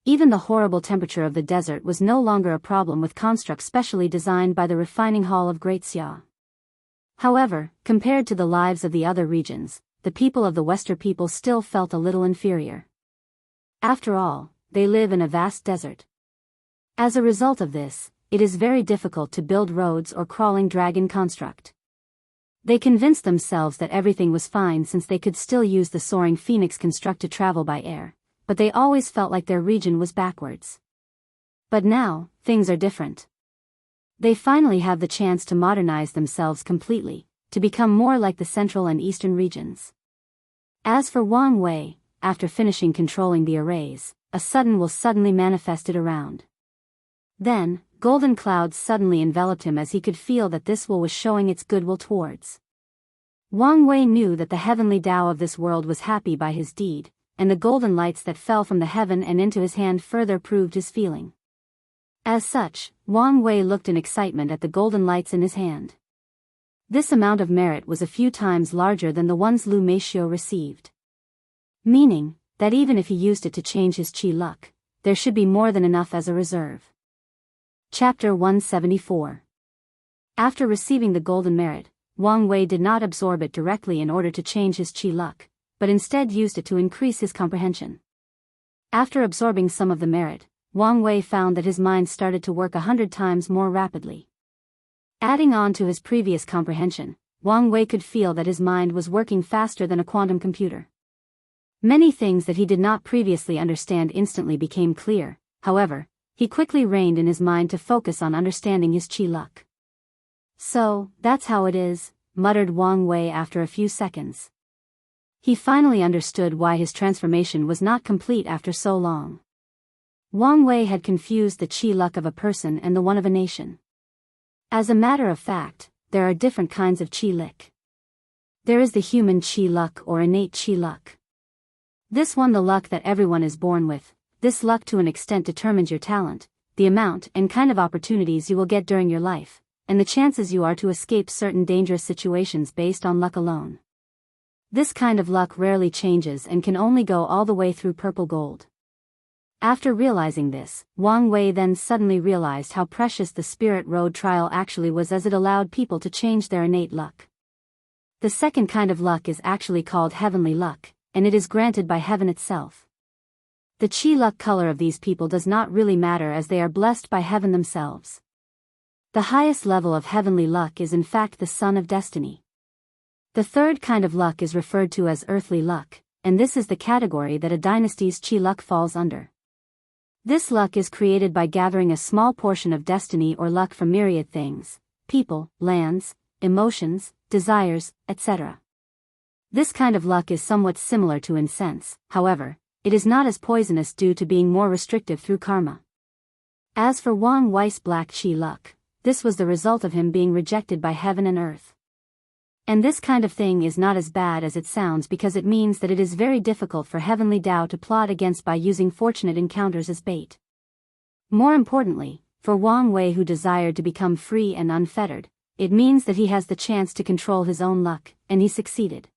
Even the horrible temperature of the desert was no longer a problem with constructs specially designed by the refining hall of Great Xia. However, compared to the lives of the other regions, the people of the Western people still felt a little inferior. After all, they live in a vast desert. As a result of this, it is very difficult to build roads or crawling dragon construct. They convinced themselves that everything was fine since they could still use the soaring phoenix construct to travel by air, but they always felt like their region was backwards. But now, things are different. They finally have the chance to modernize themselves completely, to become more like the central and eastern regions. As for Wang Wei, after finishing controlling the arrays, a sudden will suddenly manifested around. Then, golden clouds suddenly enveloped him as he could feel that this will was showing its goodwill towards. Wang Wei knew that the heavenly Tao of this world was happy by his deed, and the golden lights that fell from the heaven and into his hand further proved his feeling. As such, Wang Wei looked in excitement at the golden lights in his hand. This amount of merit was a few times larger than the ones Lu Meishio received. Meaning, that even if he used it to change his qi luck, there should be more than enough as a reserve. Chapter 174. After receiving the golden merit, Wang Wei did not absorb it directly in order to change his qi luck, but instead used it to increase his comprehension. After absorbing some of the merit, Wang Wei found that his mind started to work 100 times more rapidly. Adding on to his previous comprehension, Wang Wei could feel that his mind was working faster than a quantum computer. Many things that he did not previously understand instantly became clear. However, he quickly reined in his mind to focus on understanding his qi luck. "So, that's how it is," muttered Wang Wei after a few seconds. He finally understood why his transformation was not complete after so long. Wang Wei had confused the qi luck of a person and the one of a nation. As a matter of fact, there are different kinds of qi luck. There is the human qi luck or innate qi luck. This one, the luck that everyone is born with. This luck to an extent determines your talent, the amount and kind of opportunities you will get during your life, and the chances you are to escape certain dangerous situations based on luck alone. This kind of luck rarely changes and can only go all the way through purple gold. After realizing this, Wang Wei then suddenly realized how precious the Spirit Road trial actually was, as it allowed people to change their innate luck. The second kind of luck is actually called heavenly luck, and it is granted by heaven itself. The qi luck color of these people does not really matter, as they are blessed by heaven themselves. The highest level of heavenly luck is in fact the sun of destiny. The third kind of luck is referred to as earthly luck, and this is the category that a dynasty's qi luck falls under. This luck is created by gathering a small portion of destiny or luck from myriad things, people, lands, emotions, desires, etc. This kind of luck is somewhat similar to incense. However, it is not as poisonous due to being more restrictive through karma. As for Wang Wei's black chi luck, this was the result of him being rejected by heaven and earth. And this kind of thing is not as bad as it sounds because it means that it is very difficult for heavenly Tao to plot against by using fortunate encounters as bait. More importantly, for Wang Wei who desired to become free and unfettered, it means that he has the chance to control his own luck, and he succeeded.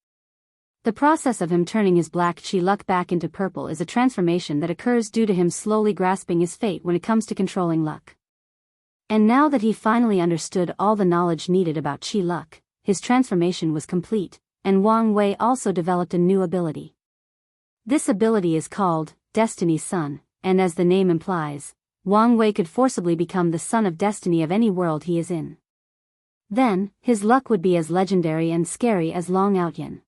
The process of him turning his black chi luck back into purple is a transformation that occurs due to him slowly grasping his fate when it comes to controlling luck. And now that he finally understood all the knowledge needed about chi luck, his transformation was complete, and Wang Wei also developed a new ability. This ability is called Destiny's Son, and as the name implies, Wang Wei could forcibly become the son of destiny of any world he is in. Then, his luck would be as legendary and scary as Long Outyen.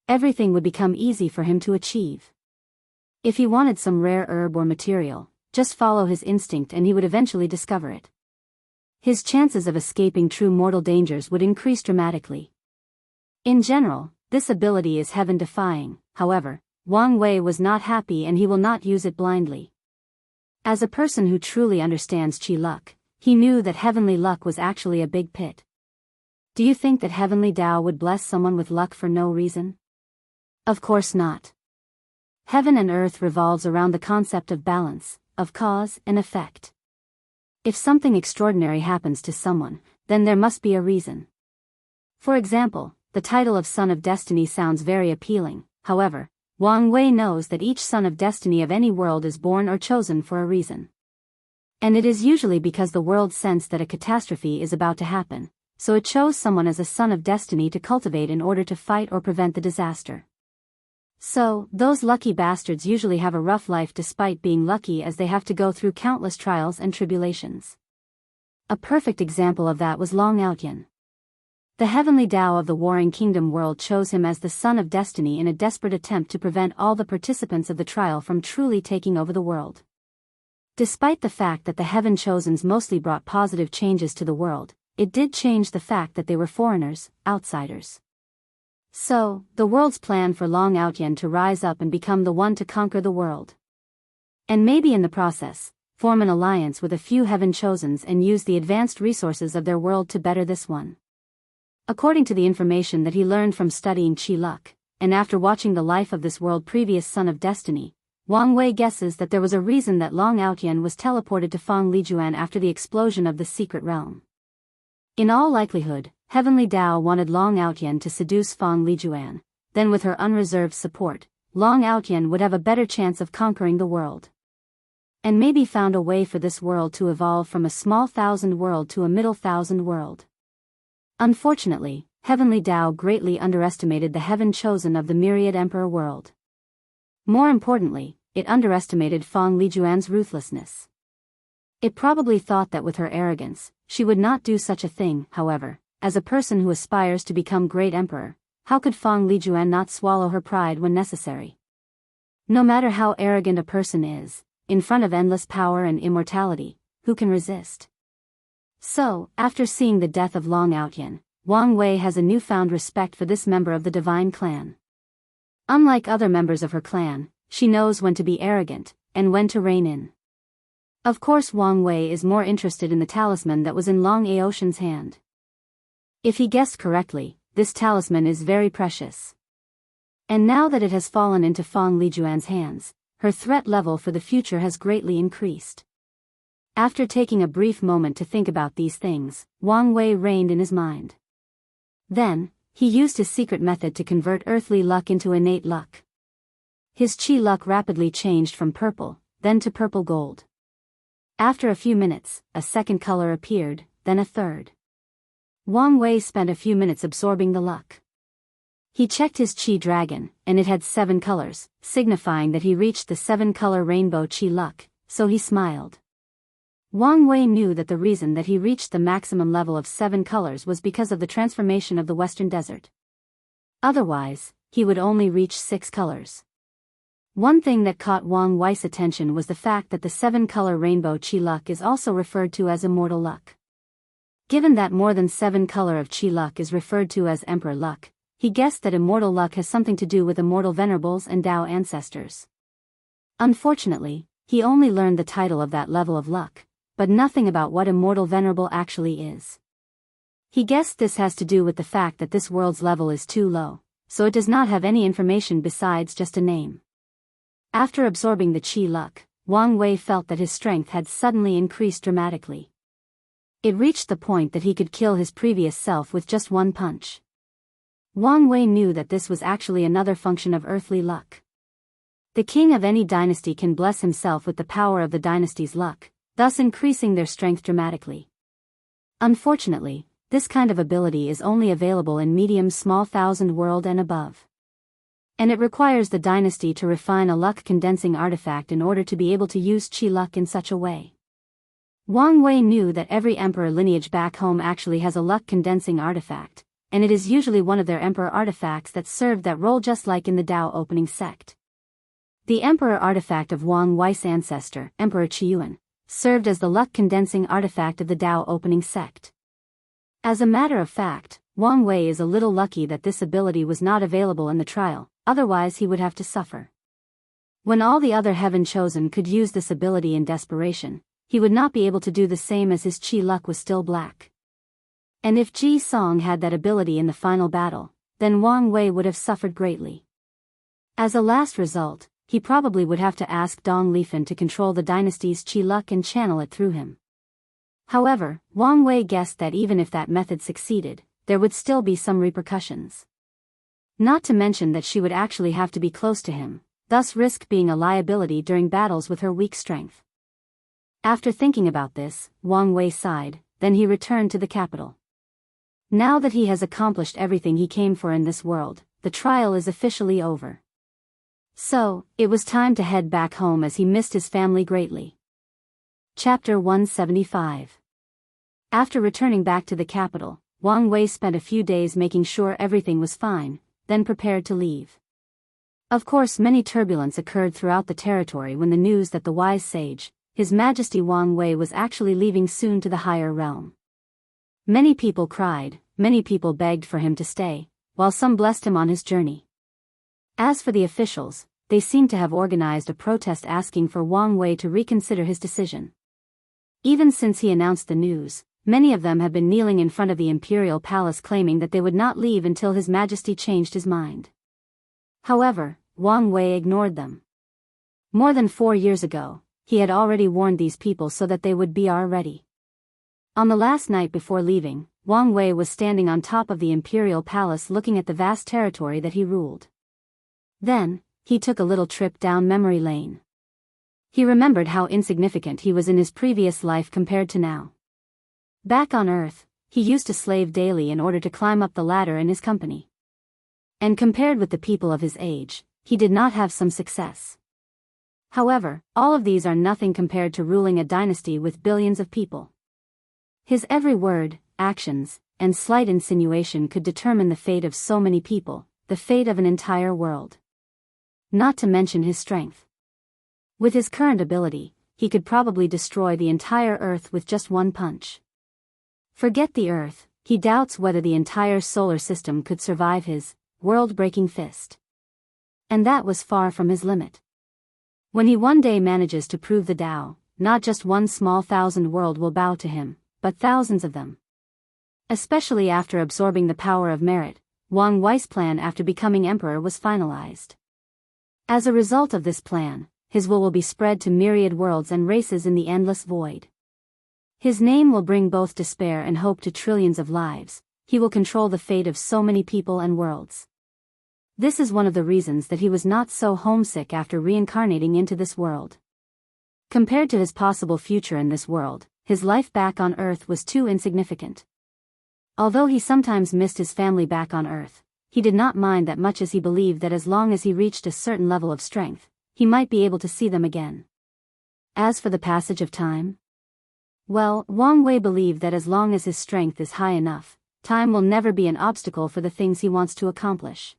Everything would become easy for him to achieve. If he wanted some rare herb or material, just follow his instinct and he would eventually discover it. His chances of escaping true mortal dangers would increase dramatically. In general, this ability is heaven-defying, however, Wang Wei was not happy and he will not use it blindly. As a person who truly understands chi luck, he knew that heavenly luck was actually a big pit. Do you think that heavenly Tao would bless someone with luck for no reason? Of course not. Heaven and earth revolves around the concept of balance, of cause and effect. If something extraordinary happens to someone, then there must be a reason. For example, the title of Son of Destiny sounds very appealing, however, Wang Wei knows that each son of destiny of any world is born or chosen for a reason. And it is usually because the world sensed that a catastrophe is about to happen, so it chose someone as a son of destiny to cultivate in order to fight or prevent the disaster. So, those lucky bastards usually have a rough life despite being lucky as they have to go through countless trials and tribulations. A perfect example of that was Long Outyen. The heavenly Tao of the Warring Kingdom world chose him as the son of destiny in a desperate attempt to prevent all the participants of the trial from truly taking over the world. Despite the fact that the Heaven Chosens mostly brought positive changes to the world, it did change the fact that they were foreigners, outsiders. So, the world's plan for Long Outyen to rise up and become the one to conquer the world. And maybe in the process, form an alliance with a few Heaven Chosens and use the advanced resources of their world to better this one. According to the information that he learned from studying Chi Luck, and after watching the life of this world previous Son of Destiny, Wang Wei guesses that there was a reason that Long Outyen was teleported to Fang Lijuan after the explosion of the secret realm. In all likelihood, Heavenly Tao wanted Long Outyen to seduce Fang Lijuan, then with her unreserved support, Long Outyen would have a better chance of conquering the world. And maybe found a way for this world to evolve from a small thousand world to a middle thousand world. Unfortunately, Heavenly Tao greatly underestimated the heaven chosen of the myriad emperor world. More importantly, it underestimated Fang Lijuan's ruthlessness. It probably thought that with her arrogance, she would not do such a thing. However, as a person who aspires to become great emperor, how could Fang Lijuan not swallow her pride when necessary? No matter how arrogant a person is, in front of endless power and immortality, who can resist? So, after seeing the death of Long Outyen, Wang Wei has a newfound respect for this member of the divine clan. Unlike other members of her clan, she knows when to be arrogant, and when to rein in. Of course Wang Wei is more interested in the talisman that was in Long Aoshan's hand. If he guessed correctly, this talisman is very precious. And now that it has fallen into Fang Lijuan's hands, her threat level for the future has greatly increased. After taking a brief moment to think about these things, Wang Wei reined in his mind. Then, he used his secret method to convert earthly luck into innate luck. His chi luck rapidly changed from purple, then to purple gold. After a few minutes, a second color appeared, then a third. Wang Wei spent a few minutes absorbing the luck. He checked his chi dragon, and it had 7 colors, signifying that he reached the 7-color rainbow chi luck, so he smiled. Wang Wei knew that the reason that he reached the maximum level of 7 colors was because of the transformation of the Western Desert. Otherwise, he would only reach 6 colors. One thing that caught Wang Wei's attention was the fact that the 7-color rainbow chi luck is also referred to as immortal luck. Given that more than 7 color of chi luck is referred to as emperor luck, he guessed that immortal luck has something to do with immortal venerables and Tao ancestors. Unfortunately, he only learned the title of that level of luck, but nothing about what Immortal Venerable actually is. He guessed this has to do with the fact that this world's level is too low, so it does not have any information besides just a name. After absorbing the Qi luck, Wang Wei felt that his strength had suddenly increased dramatically. It reached the point that he could kill his previous self with just one punch. Wang Wei knew that this was actually another function of earthly luck. The king of any dynasty can bless himself with the power of the dynasty's luck, thus increasing their strength dramatically. Unfortunately, this kind of ability is only available in medium small thousand world and above. And it requires the dynasty to refine a luck-condensing artifact in order to be able to use Qi luck in such a way. Wang Wei knew that every emperor lineage back home actually has a luck-condensing artifact, and it is usually one of their emperor artifacts that served that role, just like in the Tao opening sect. The emperor artifact of Wang Wei's ancestor, Emperor Qiyuan, served as the luck-condensing artifact of the Tao opening sect. As a matter of fact, Wang Wei is a little lucky that this ability was not available in the trial, otherwise he would have to suffer. When all the other Heaven Chosen could use this ability in desperation, he would not be able to do the same as his Qi luck was still black. And if Ji Song had that ability in the final battle, then Wang Wei would have suffered greatly. As a last result, he probably would have to ask Dong Lifan to control the dynasty's Qi luck and channel it through him. However, Wang Wei guessed that even if that method succeeded, there would still be some repercussions. Not to mention that she would actually have to be close to him, thus risk being a liability during battles with her weak strength. After thinking about this, Wang Wei sighed, then he returned to the capital. Now that he has accomplished everything he came for in this world, the trial is officially over. So, it was time to head back home as he missed his family greatly. Chapter 175. After returning back to the capital, Wang Wei spent a few days making sure everything was fine, then prepared to leave. Of course, many turbulence occurred throughout the territory when the news that the wise sage, His Majesty Wang Wei, was actually leaving soon to the higher realm. Many people cried, many people begged for him to stay, while some blessed him on his journey. As for the officials, they seemed to have organized a protest asking for Wang Wei to reconsider his decision. Even since he announced the news, many of them have been kneeling in front of the imperial palace claiming that they would not leave until His Majesty changed his mind. However, Wang Wei ignored them. More than 4 years ago, he had already warned these people so that they would be ready. On the last night before leaving, Wang Wei was standing on top of the imperial palace looking at the vast territory that he ruled. Then, he took a little trip down memory lane. He remembered how insignificant he was in his previous life compared to now. Back on Earth, he used to slave daily in order to climb up the ladder in his company. And compared with the people of his age, he did not have some success. However, all of these are nothing compared to ruling a dynasty with billions of people. His every word, actions, and slight insinuation could determine the fate of so many people, the fate of an entire world. Not to mention his strength. With his current ability, he could probably destroy the entire Earth with just one punch. Forget the Earth, he doubts whether the entire solar system could survive his world-breaking fist. And that was far from his limit. When he one day manages to prove the Tao, not just one small thousand world will bow to him, but thousands of them. Especially after absorbing the power of merit, Wang Wei's plan after becoming emperor was finalized. As a result of this plan, his will be spread to myriad worlds and races in the endless void. His name will bring both despair and hope to trillions of lives. He will control the fate of so many people and worlds. This is one of the reasons that he was not so homesick after reincarnating into this world. Compared to his possible future in this world, his life back on Earth was too insignificant. Although he sometimes missed his family back on Earth, he did not mind that much as he believed that as long as he reached a certain level of strength, he might be able to see them again. As for the passage of time? Well, Wang Wei believed that as long as his strength is high enough, time will never be an obstacle for the things he wants to accomplish.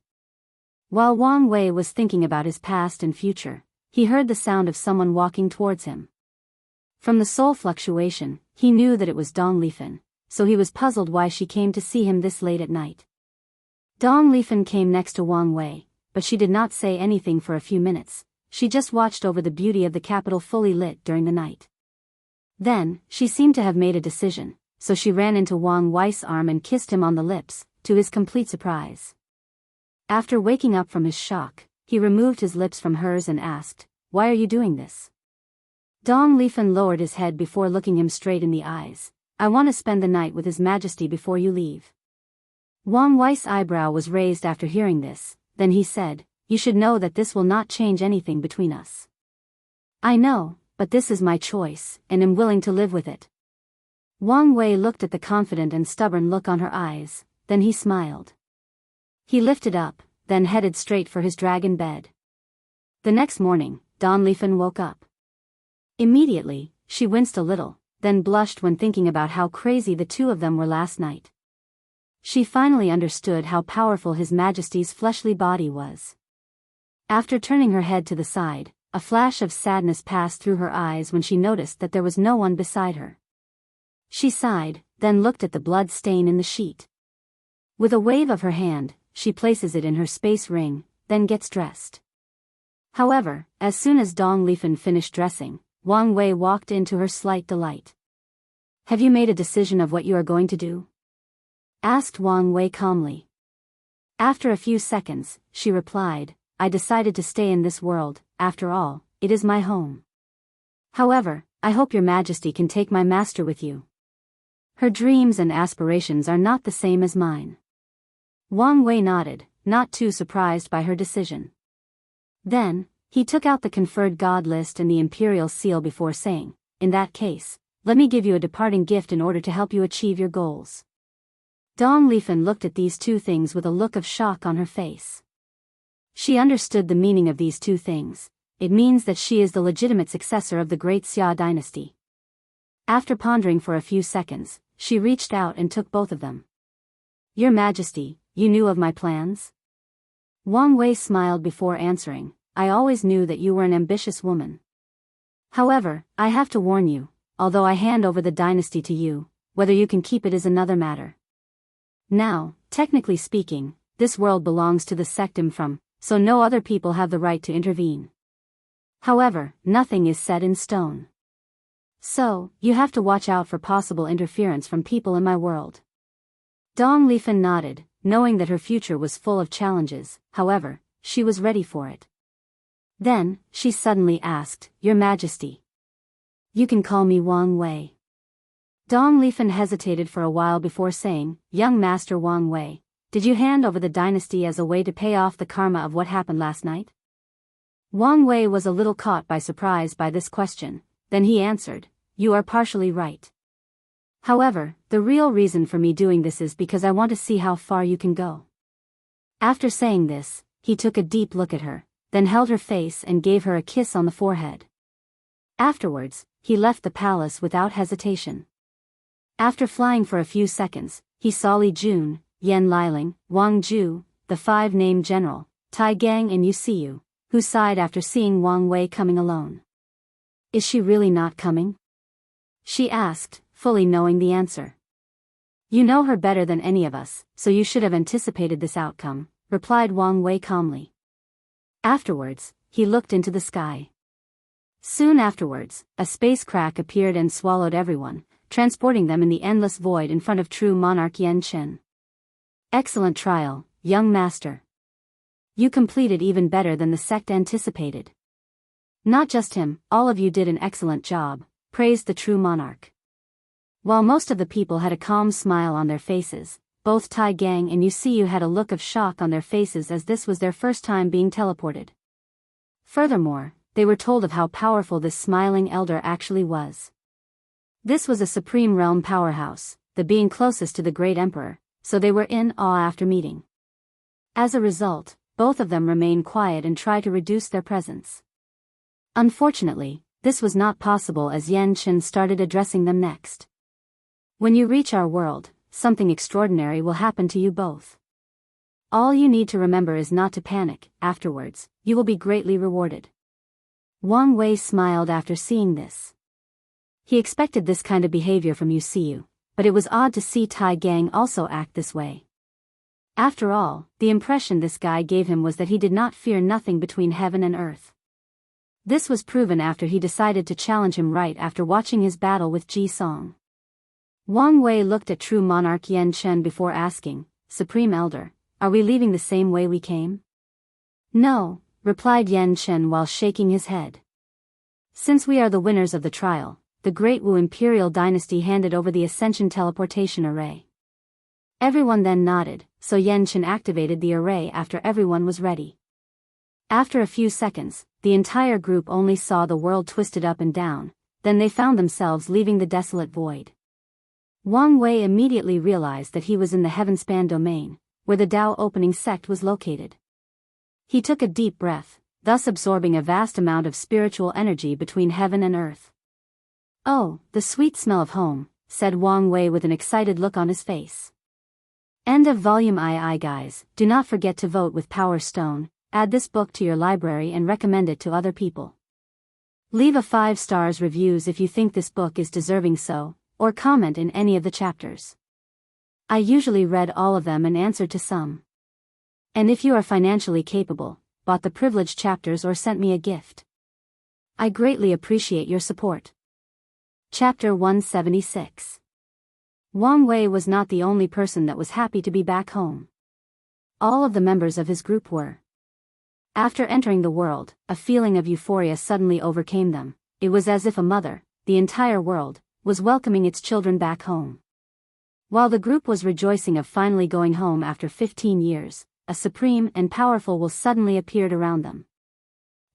While Wang Wei was thinking about his past and future, he heard the sound of someone walking towards him. From the soul fluctuation, he knew that it was Dong Lifan, so he was puzzled why she came to see him this late at night. Dong Lifan came next to Wang Wei, but she did not say anything for a few minutes, she just watched over the beauty of the capital fully lit during the night. Then, she seemed to have made a decision, so she ran into Wang Wei's arm and kissed him on the lips, to his complete surprise. After waking up from his shock, he removed his lips from hers and asked, "Why are you doing this?" Dong Lifen lowered his head before looking him straight in the eyes. "I want to spend the night with His Majesty before you leave." Wang Wei's eyebrow was raised after hearing this, then he said, "You should know that this will not change anything between us." "I know, but this is my choice, and am willing to live with it." Wang Wei looked at the confident and stubborn look on her eyes, then he smiled. He lifted up, then headed straight for his dragon bed. The next morning, Don Lifen woke up. Immediately, she winced a little, then blushed when thinking about how crazy the two of them were last night. She finally understood how powerful His Majesty's fleshly body was. After turning her head to the side, a flash of sadness passed through her eyes when she noticed that there was no one beside her. She sighed, then looked at the blood stain in the sheet. With a wave of her hand, she places it in her space ring, then gets dressed. However, as soon as Dong Lifen finished dressing, Wang Wei walked in to her slight delight. "Have you made a decision of what you are going to do?" asked Wang Wei calmly. After a few seconds, she replied, "I decided to stay in this world, after all, it is my home. However, I hope Your Majesty can take my master with you. Her dreams and aspirations are not the same as mine." Wang Wei nodded, not too surprised by her decision. Then, he took out the conferred god list and the imperial seal before saying, "In that case, let me give you a departing gift in order to help you achieve your goals." Dong Lifen looked at these two things with a look of shock on her face. She understood the meaning of these two things. It means that she is the legitimate successor of the great Xia dynasty. After pondering for a few seconds, she reached out and took both of them. "Your Majesty, you knew of my plans?" Wang Wei smiled before answering, "I always knew that you were an ambitious woman. However, I have to warn you, although I hand over the dynasty to you, whether you can keep it is another matter. Now, technically speaking, this world belongs to the sect Immerse, so no other people have the right to intervene. However, nothing is set in stone. So, you have to watch out for possible interference from people in my world." Dong Lifen nodded, knowing that her future was full of challenges. However, she was ready for it. Then, she suddenly asked, "Your Majesty. You can call me Wang Wei." Dong Lifen hesitated for a while before saying, "Young Master Wang Wei, did you hand over the dynasty as a way to pay off the karma of what happened last night?" Wang Wei was a little caught by surprise by this question, then he answered, "You are partially right. However, the real reason for me doing this is because I want to see how far you can go." After saying this, he took a deep look at her, then held her face and gave her a kiss on the forehead. Afterwards, he left the palace without hesitation. After flying for a few seconds, he saw Li Jun, Yan Liling, Wang Ju, the five named general, Tai Gang and Yu Siyu, who sighed after seeing Wang Wei coming alone. "Is she really not coming?" she asked, fully knowing the answer. "You know her better than any of us, so you should have anticipated this outcome," replied Wang Wei calmly. Afterwards, he looked into the sky. Soon afterwards, a space crack appeared and swallowed everyone, transporting them in the endless void in front of true monarch Yan Chen. "Excellent trial, young master. You completed even better than the sect anticipated. Not just him, all of you did an excellent job," praised the true monarch. While most of the people had a calm smile on their faces, both Tai Gang and Yu Siyu had a look of shock on their faces as this was their first time being teleported. Furthermore, they were told of how powerful this smiling elder actually was. This was a supreme realm powerhouse, the being closest to the great emperor, so they were in awe after meeting. As a result, both of them remained quiet and tried to reduce their presence. Unfortunately, this was not possible as Yan Chen started addressing them next. "When you reach our world, something extraordinary will happen to you both. All you need to remember is not to panic. Afterwards, you will be greatly rewarded." Wang Wei smiled after seeing this. He expected this kind of behavior from Yu Siyu, but it was odd to see Tai Gang also act this way. After all, the impression this guy gave him was that he did not fear nothing between heaven and earth. This was proven after he decided to challenge him right after watching his battle with Ji Song. Wang Wei looked at true monarch Yan Chen before asking, "Supreme Elder, are we leaving the same way we came?" "No," replied Yan Chen while shaking his head. "Since we are the winners of the trial, the Great Wu Imperial Dynasty handed over the Ascension Teleportation Array." Everyone then nodded, so Yan Chen activated the array after everyone was ready. After a few seconds, the entire group only saw the world twisted up and down, then they found themselves leaving the desolate void. Wang Wei immediately realized that he was in the Heavenspan domain, where the Tao opening sect was located. He took a deep breath, thus absorbing a vast amount of spiritual energy between heaven and earth. "Oh, the sweet smell of home," said Wang Wei with an excited look on his face. End of volume II guys, do not forget to vote with Power Stone, add this book to your library and recommend it to other people. Leave a 5 stars reviews if you think this book is deserving so, or comment in any of the chapters. I usually read all of them and answered to some. And if you are financially capable, bought the privileged chapters or sent me a gift, I greatly appreciate your support. Chapter 176. Wang Wei was not the only person that was happy to be back home. All of the members of his group were. After entering the world, a feeling of euphoria suddenly overcame them. It was as if a mother, the entire world, was welcoming its children back home. While the group was rejoicing of finally going home after 15 years, a supreme and powerful will suddenly appeared around them.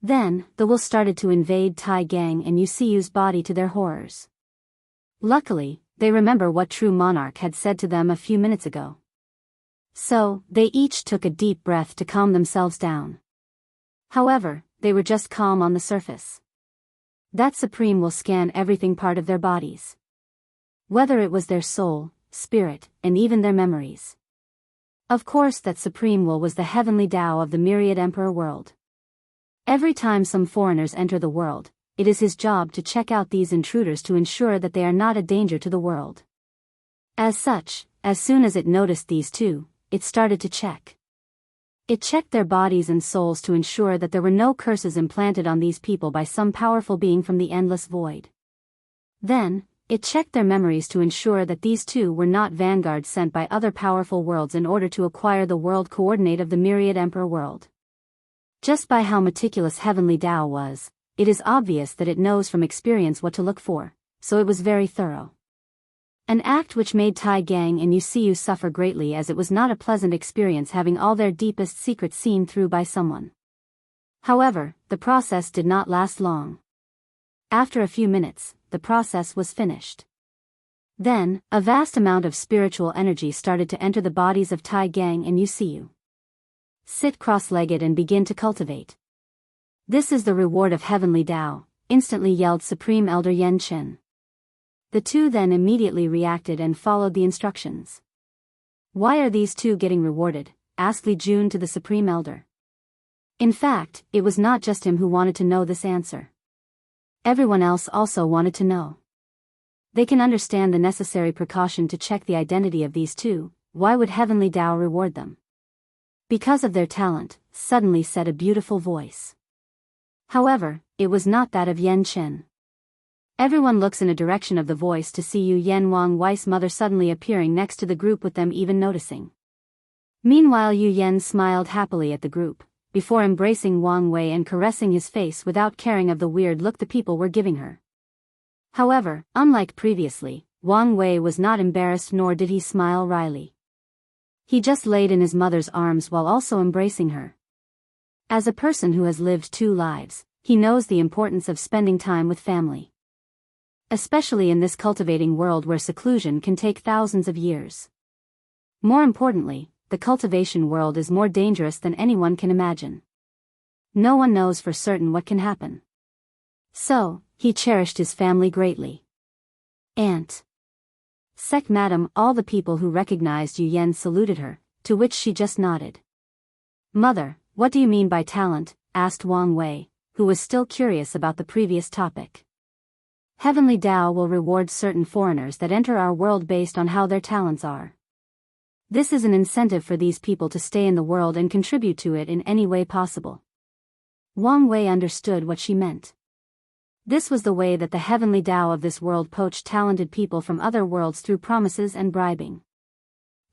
Then, the will started to invade Tai Gang and Yusiu's body to their horrors. Luckily, they remember what true monarch had said to them a few minutes ago. So, they each took a deep breath to calm themselves down. However, they were just calm on the surface. That supreme will scan everything part of their bodies. Whether it was their soul, spirit, and even their memories. Of course that supreme will was the heavenly Tao of the myriad emperor world. Every time some foreigners enter the world, it is his job to check out these intruders to ensure that they are not a danger to the world. As such, as soon as it noticed these two, it started to check. It checked their bodies and souls to ensure that there were no curses implanted on these people by some powerful being from the endless void. Then, it checked their memories to ensure that these two were not vanguards sent by other powerful worlds in order to acquire the world coordinate of the myriad emperor world. Just by how meticulous heavenly Tao was, it is obvious that it knows from experience what to look for, so it was very thorough. An act which made Tai Gang and Yusiu suffer greatly, as it was not a pleasant experience having all their deepest secrets seen through by someone. However, the process did not last long. After a few minutes, the process was finished. Then, a vast amount of spiritual energy started to enter the bodies of Tai Gang and Yusiu. Sit cross-legged and begin to cultivate. This is the reward of heavenly Tao, instantly yelled Supreme Elder Yan Chen. The two then immediately reacted and followed the instructions. Why are these two getting rewarded? Asked Li Jun to the Supreme Elder. In fact, it was not just him who wanted to know this answer. Everyone else also wanted to know. They can understand the necessary precaution to check the identity of these two. Why would heavenly Tao reward them? Because of their talent, suddenly said a beautiful voice. However, it was not that of Yan Chen. Everyone looks in a direction of the voice to see Yu Yan Wang Wei's mother suddenly appearing next to the group with them even noticing. Meanwhile Yu Yan smiled happily at the group, before embracing Wang Wei and caressing his face without caring of the weird look the people were giving her. However, unlike previously, Wang Wei was not embarrassed nor did he smile wryly. He just laid in his mother's arms while also embracing her. As a person who has lived 2 lives, he knows the importance of spending time with family. Especially in this cultivating world where seclusion can take thousands of years. More importantly, the cultivation world is more dangerous than anyone can imagine. No one knows for certain what can happen. So, he cherished his family greatly. Aunt. Sec Madam, all the people who recognized Yu Yan saluted her, to which she just nodded. Mother, what do you mean by talent? Asked Wang Wei, who was still curious about the previous topic. Heavenly Tao will reward certain foreigners that enter our world based on how their talents are. This is an incentive for these people to stay in the world and contribute to it in any way possible. Wang Wei understood what she meant. This was the way that the heavenly Tao of this world poached talented people from other worlds through promises and bribing.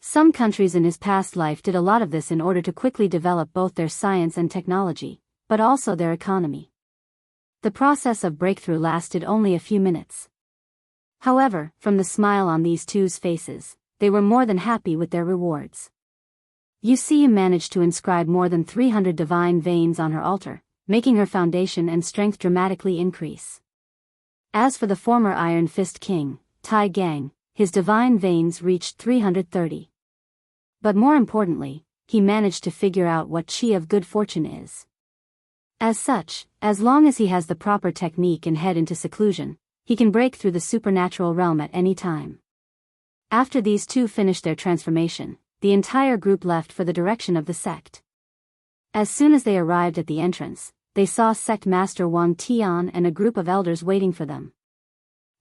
Some countries in his past life did a lot of this in order to quickly develop both their science and technology, but also their economy. The process of breakthrough lasted only a few minutes. However, from the smile on these two's faces, they were more than happy with their rewards. You see, he managed to inscribe more than 300 divine veins on her altar, making her foundation and strength dramatically increase. As for the former Iron Fist King, Tai Gang, his divine veins reached 330. But more importantly, he managed to figure out what chi of good fortune is. As such, as long as he has the proper technique and head into seclusion, he can break through the supernatural realm at any time. After these two finished their transformation, the entire group left for the direction of the sect. As soon as they arrived at the entrance, they saw sect master Wang Tian and a group of elders waiting for them.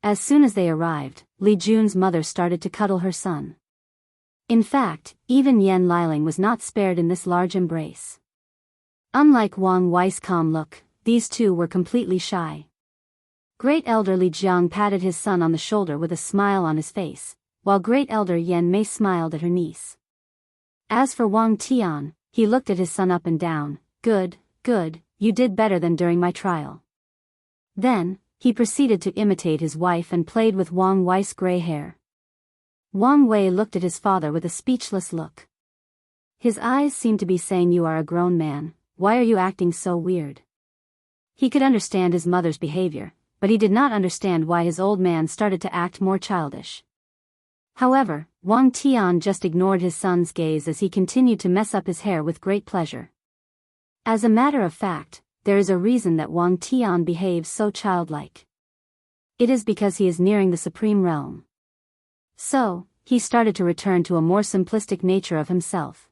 As soon as they arrived, Li Jun's mother started to cuddle her son. In fact, even Yan Liling was not spared in this large embrace. Unlike Wang Wei's calm look, these two were completely shy. Great Elder Li Jiang patted his son on the shoulder with a smile on his face, while Great Elder Yan Mei smiled at her niece. As for Wang Tian, he looked at his son up and down. Good, good, you did better than during my trial. Then, he proceeded to imitate his wife and played with Wang Wei's gray hair. Wang Wei looked at his father with a speechless look. His eyes seemed to be saying, "You are a grown man, why are you acting so weird?" He could understand his mother's behavior, but he did not understand why his old man started to act more childish. However, Wang Tian just ignored his son's gaze as he continued to mess up his hair with great pleasure. As a matter of fact, there is a reason that Wang Tian behaves so childlike. It is because he is nearing the supreme realm. So, he started to return to a more simplistic nature of himself.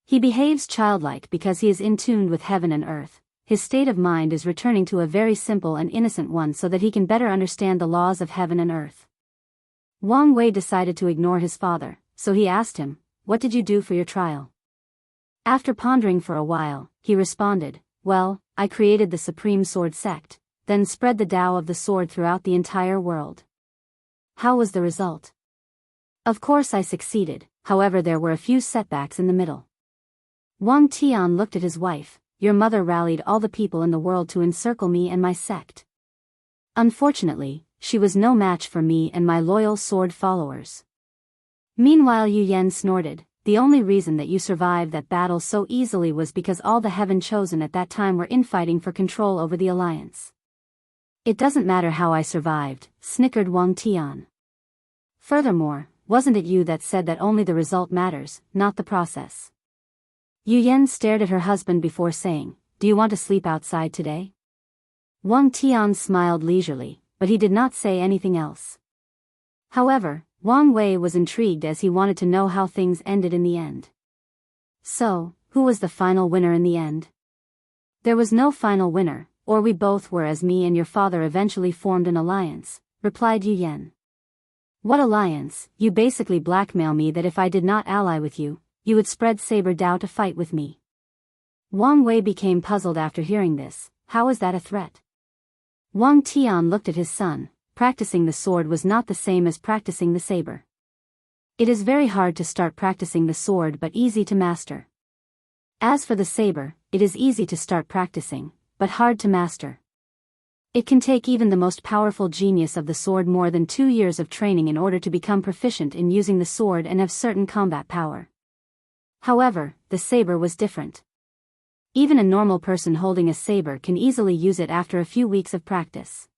He behaves childlike because he is in tune with heaven and earth. His state of mind is returning to a very simple and innocent one so that he can better understand the laws of heaven and earth. Wang Wei decided to ignore his father, so he asked him, "What did you do for your trial?" After pondering for a while, he responded, "Well, I created the Supreme Sword Sect, then spread the Tao of the sword throughout the entire world." How was the result? Of course I succeeded, however there were a few setbacks in the middle. Wang Tian looked at his wife. "Your mother rallied all the people in the world to encircle me and my sect. Unfortunately, she was no match for me and my loyal sword followers." Meanwhile Yu Yan snorted, "The only reason that you survived that battle so easily was because all the heaven chosen at that time were infighting for control over the alliance." "It doesn't matter how I survived," snickered Wang Tian. "Furthermore, wasn't it you that said that only the result matters, not the process?" Yu Yan stared at her husband before saying, "Do you want to sleep outside today?" Wang Tian smiled leisurely, but he did not say anything else. However, Wang Wei was intrigued as he wanted to know how things ended in the end. "So, who was the final winner in the end?" "There was no final winner, or we both were, as me and your father eventually formed an alliance," replied Yu Yan. "What alliance? You basically blackmail me that if I did not ally with you, you would spread Saber Tao to fight with me." Wang Wei became puzzled after hearing this. How is that a threat? Wang Tian looked at his son. Practicing the sword was not the same as practicing the saber. It is very hard to start practicing the sword but easy to master. As for the saber, it is easy to start practicing, but hard to master. It can take even the most powerful genius of the sword more than 2 years of training in order to become proficient in using the sword and have certain combat power. However, the saber was different. Even a normal person holding a saber can easily use it after a few weeks of practice.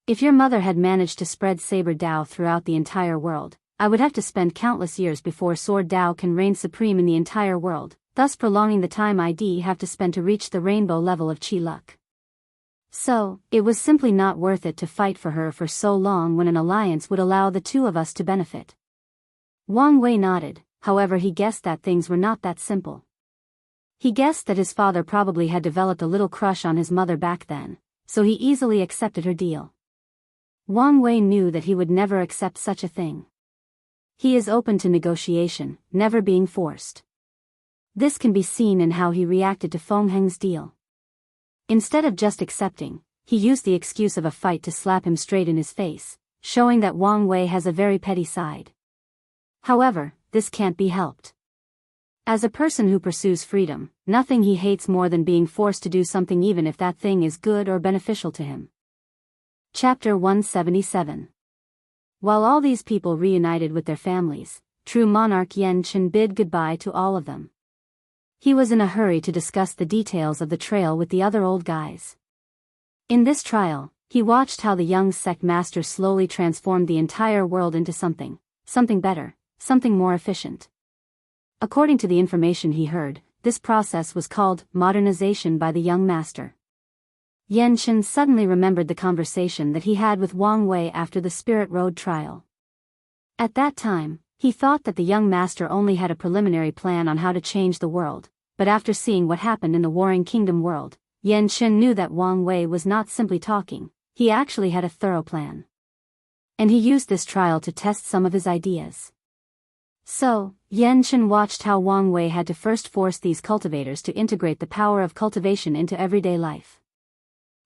If your mother had managed to spread Saber Tao throughout the entire world, I would have to spend countless years before Sword Tao can reign supreme in the entire world, thus prolonging the time I'd have to spend to reach the rainbow level of Chi luck. So, it was simply not worth it to fight for her for so long when an alliance would allow the two of us to benefit. Wang Wei nodded, however he guessed that things were not that simple. He guessed that his father probably had developed a little crush on his mother back then, so he easily accepted her deal. Wang Wei knew that he would never accept such a thing. He is open to negotiation, never being forced. This can be seen in how he reacted to Feng Heng's deal. Instead of just accepting, he used the excuse of a fight to slap him straight in his face, showing that Wang Wei has a very petty side. However, this can't be helped. As a person who pursues freedom, nothing he hates more than being forced to do something even if that thing is good or beneficial to him. Chapter 177. While all these people reunited with their families, true monarch Yan Chen bid goodbye to all of them. He was in a hurry to discuss the details of the trail with the other old guys. In this trial, he watched how the young sect master slowly transformed the entire world into something better, something more efficient. According to the information he heard, this process was called modernization by the young master. Yan Chen suddenly remembered the conversation that he had with Wang Wei after the Spirit Road trial. At that time, he thought that the young master only had a preliminary plan on how to change the world, but after seeing what happened in the Warring Kingdom world, Yan Chen knew that Wang Wei was not simply talking, he actually had a thorough plan. And he used this trial to test some of his ideas. So, Yan Chen watched how Wang Wei had to first force these cultivators to integrate the power of cultivation into everyday life.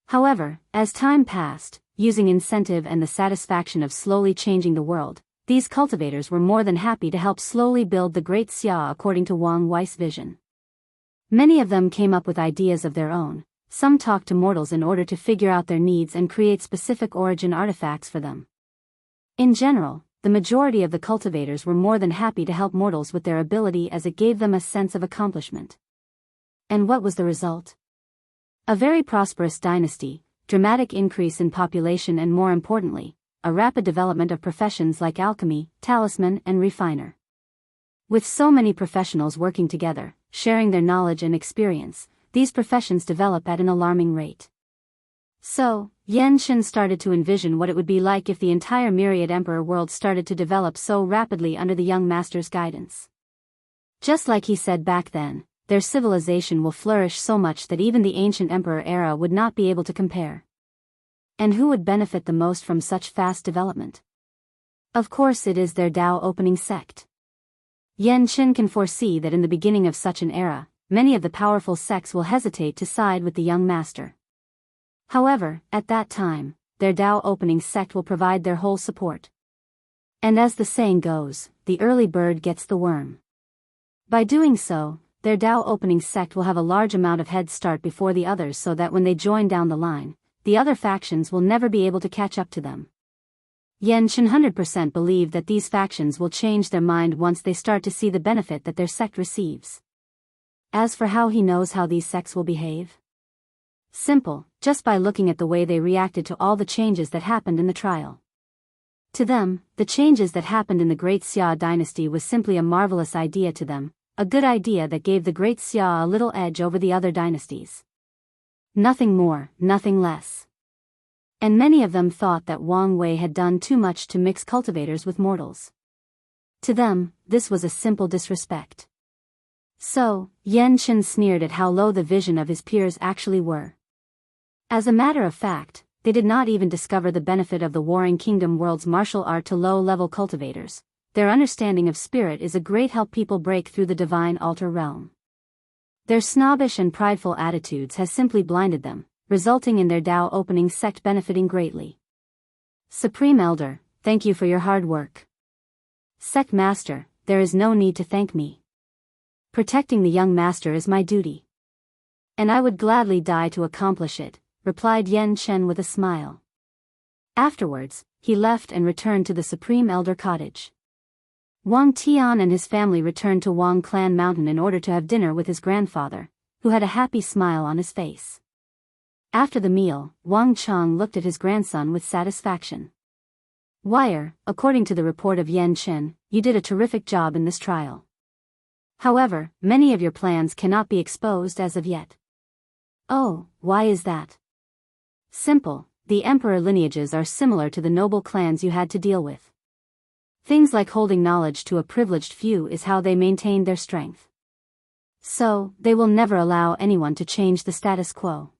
However, as time passed, using incentive and the satisfaction of slowly changing the world, these cultivators were more than happy to help slowly build the Great Xia according to Wang Wei's vision. Many of them came up with ideas of their own, some talked to mortals in order to figure out their needs and create specific origin artifacts for them. In general, the majority of the cultivators were more than happy to help mortals with their ability as it gave them a sense of accomplishment. And what was the result? A very prosperous dynasty, dramatic increase in population and more importantly, a rapid development of professions like alchemy, talisman and refiner. With so many professionals working together, sharing their knowledge and experience, these professions develop at an alarming rate. So, Yan Chen started to envision what it would be like if the entire myriad emperor world started to develop so rapidly under the young master's guidance. Just like he said back then, their civilization will flourish so much that even the ancient emperor era would not be able to compare. And who would benefit the most from such fast development? Of course it is their Tao opening sect. Yan Chen can foresee that in the beginning of such an era, many of the powerful sects will hesitate to side with the young master. However, at that time, their Tao opening sect will provide their whole support. And as the saying goes, the early bird gets the worm. By doing so, their Tao opening sect will have a large amount of head start before the others so that when they join down the line, the other factions will never be able to catch up to them. Yan Chen 100% believe that these factions will change their mind once they start to see the benefit that their sect receives. As for how he knows how these sects will behave? Simple, just by looking at the way they reacted to all the changes that happened in the trial. To them, the changes that happened in the Great Xia dynasty was simply a marvelous idea to them, a good idea that gave the Great Xia a little edge over the other dynasties. Nothing more, nothing less. And many of them thought that Wang Wei had done too much to mix cultivators with mortals. To them, this was a simple disrespect. So, Yan Chen sneered at how low the vision of his peers actually were. As a matter of fact, they did not even discover the benefit of the Warring Kingdom world's martial art to low-level cultivators. Their understanding of spirit is a great help people break through the divine altar realm. Their snobbish and prideful attitudes has simply blinded them, resulting in their Tao opening sect benefiting greatly. Supreme Elder, thank you for your hard work. Sect Master, there is no need to thank me. Protecting the young master is my duty. And I would gladly die to accomplish it, replied Yan Chen with a smile. Afterwards, he left and returned to the Supreme Elder cottage. Wang Tian and his family returned to Wang Clan Mountain in order to have dinner with his grandfather, who had a happy smile on his face. After the meal, Wang Chang looked at his grandson with satisfaction. Wire, according to the report of Yan Chen, you did a terrific job in this trial. However, many of your plans cannot be exposed as of yet. Oh, why is that? Simple, the emperor lineages are similar to the noble clans you had to deal with. Things like holding knowledge to a privileged few is how they maintain their strength. So, they will never allow anyone to change the status quo.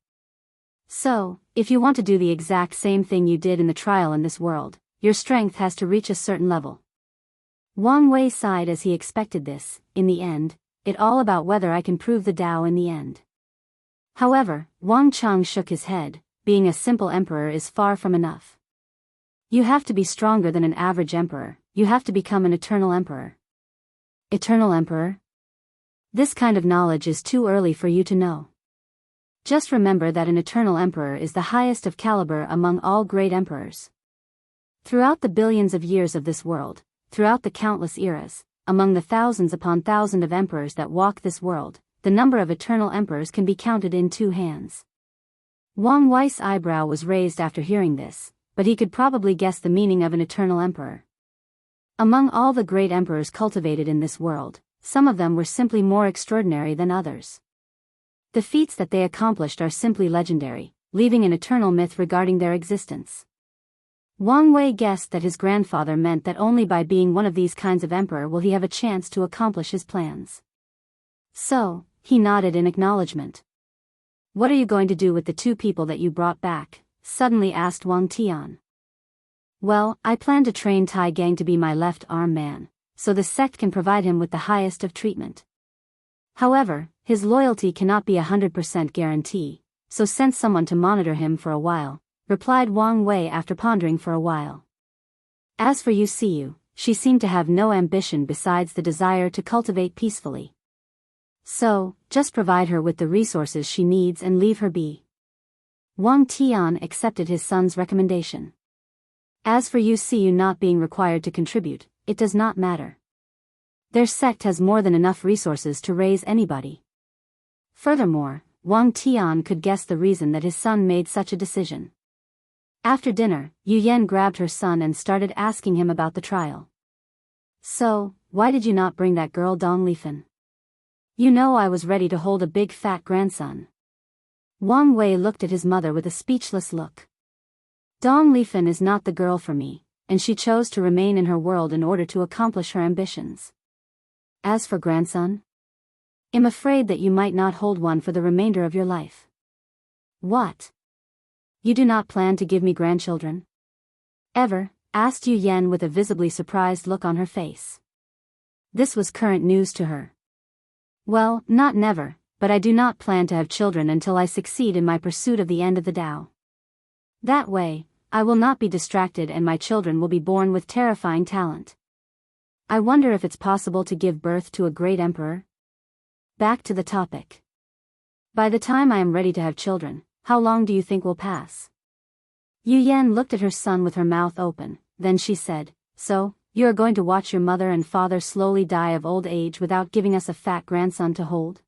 So, if you want to do the exact same thing you did in the trial in this world, your strength has to reach a certain level. Wang Wei sighed as he expected this. In the end, it's all about whether I can prove the Tao in the end. However, Wang Chang shook his head. Being a simple emperor is far from enough. You have to be stronger than an average emperor. You have to become an eternal emperor. Eternal emperor? This kind of knowledge is too early for you to know. Just remember that an eternal emperor is the highest of caliber among all great emperors. Throughout the billions of years of this world, throughout the countless eras, among the thousands upon thousands of emperors that walk this world, the number of eternal emperors can be counted in 2 hands. Wang Wei's eyebrow was raised after hearing this, but he could probably guess the meaning of an eternal emperor. Among all the great emperors cultivated in this world, some of them were simply more extraordinary than others. The feats that they accomplished are simply legendary, leaving an eternal myth regarding their existence. Wang Wei guessed that his grandfather meant that only by being one of these kinds of emperor will he have a chance to accomplish his plans. So, he nodded in acknowledgement. What are you going to do with the 2 people that you brought back? Suddenly asked Wang Tian. Well, I plan to train Tai Gang to be my left arm man, so the sect can provide him with the highest of treatment. However, his loyalty cannot be 100% guarantee, so send someone to monitor him for a while, replied Wang Wei after pondering for a while. As for Yu Siyu, she seemed to have no ambition besides the desire to cultivate peacefully. So, just provide her with the resources she needs and leave her be. Wang Tian accepted his son's recommendation. As for Yu Siyu not being required to contribute, it does not matter. Their sect has more than enough resources to raise anybody. Furthermore, Wang Tian could guess the reason that his son made such a decision. After dinner, Yu Yan grabbed her son and started asking him about the trial. So, why did you not bring that girl Dong Lifen? You know I was ready to hold a big fat grandson. Wang Wei looked at his mother with a speechless look. Dong Lifen is not the girl for me, and she chose to remain in her world in order to accomplish her ambitions. As for grandson? I'm afraid that you might not hold one for the remainder of your life. What? You do not plan to give me grandchildren? Ever? Asked Yu Yan with a visibly surprised look on her face. This was current news to her. Well, not never, but I do not plan to have children until I succeed in my pursuit of the end of the Tao. That way, I will not be distracted and my children will be born with terrifying talent. I wonder if it's possible to give birth to a great emperor? Back to the topic. By the time I am ready to have children, how long do you think will pass? Yu Yan looked at her son with her mouth open, then she said, So, you are going to watch your mother and father slowly die of old age without giving us a fat grandson to hold?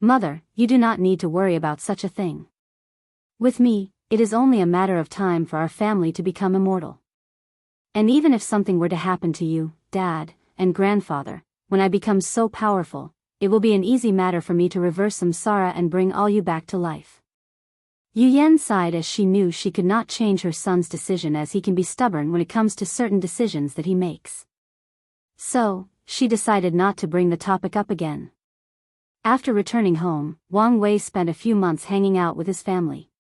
Mother, you do not need to worry about such a thing. With me, it is only a matter of time for our family to become immortal. And even if something were to happen to you, Dad, and Grandfather, when I become so powerful, it will be an easy matter for me to reverse samsara and bring all you back to life. Yu Yan sighed as she knew she could not change her son's decision as he can be stubborn when it comes to certain decisions that he makes. So, she decided not to bring the topic up again. After returning home, Wang Wei spent a few months hanging out with his family.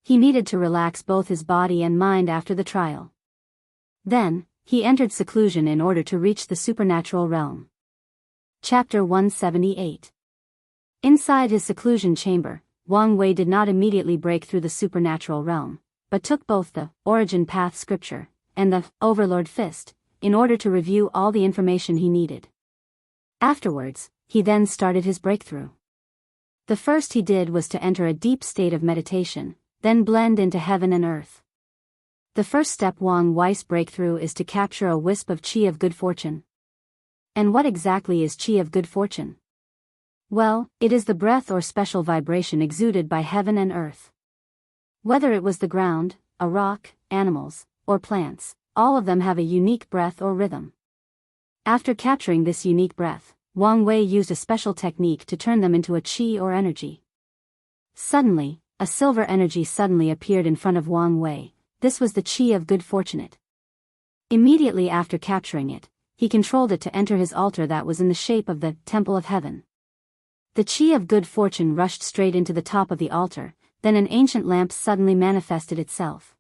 He needed to relax both his body and mind after the trial. Then, he entered seclusion in order to reach the supernatural realm. Chapter 178. Inside his seclusion chamber, Wang Wei did not immediately break through the supernatural realm, but took both the Origin Path scripture and the Overlord Fist in order to review all the information he needed. Afterwards, he then started his breakthrough. The first he did was to enter a deep state of meditation, then blend into heaven and earth. The first step Wang Wei's breakthrough is to capture a wisp of chi of good fortune. And what exactly is chi of good fortune? Well, it is the breath or special vibration exuded by heaven and earth. Whether it was the ground, a rock, animals, or plants, all of them have a unique breath or rhythm. After capturing this unique breath, Wang Wei used a special technique to turn them into a chi or energy. Suddenly, a silver energy suddenly appeared in front of Wang Wei. This was the chi of good fortunate. Immediately after capturing it, he controlled it to enter his altar that was in the shape of the Temple of Heaven. The chi of good fortune rushed straight into the top of the altar, then an ancient lamp suddenly manifested itself.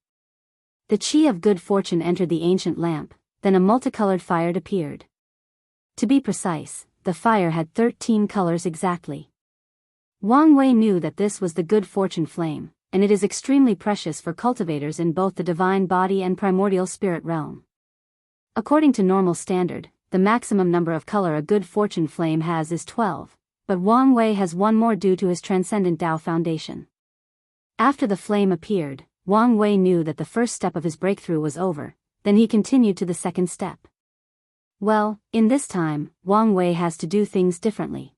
The chi of good fortune entered the ancient lamp, then a multicolored fire appeared. To be precise, the fire had 13 colors exactly. Wang Wei knew that this was the good fortune flame, and it is extremely precious for cultivators in both the divine body and primordial spirit realm. According to normal standard, the maximum number of color a good fortune flame has is 12, but Wang Wei has one more due to his transcendent Tao foundation. After the flame appeared, Wang Wei knew that the first step of his breakthrough was over, then he continued to the second step. Well, in this time, Wang Wei has to do things differently.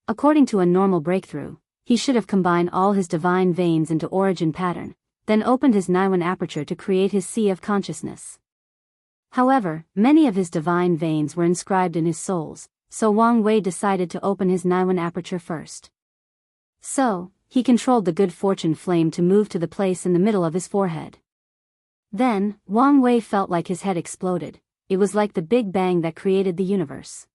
According to a normal breakthrough, he should have combined all his divine veins into origin pattern, then opened his Naiwen aperture to create his sea of consciousness. However, many of his divine veins were inscribed in his souls, so Wang Wei decided to open his Naiwen aperture first. So, he controlled the good fortune flame to move to the place in the middle of his forehead. Then, Wang Wei felt like his head exploded. It was like the Big Bang that created the universe.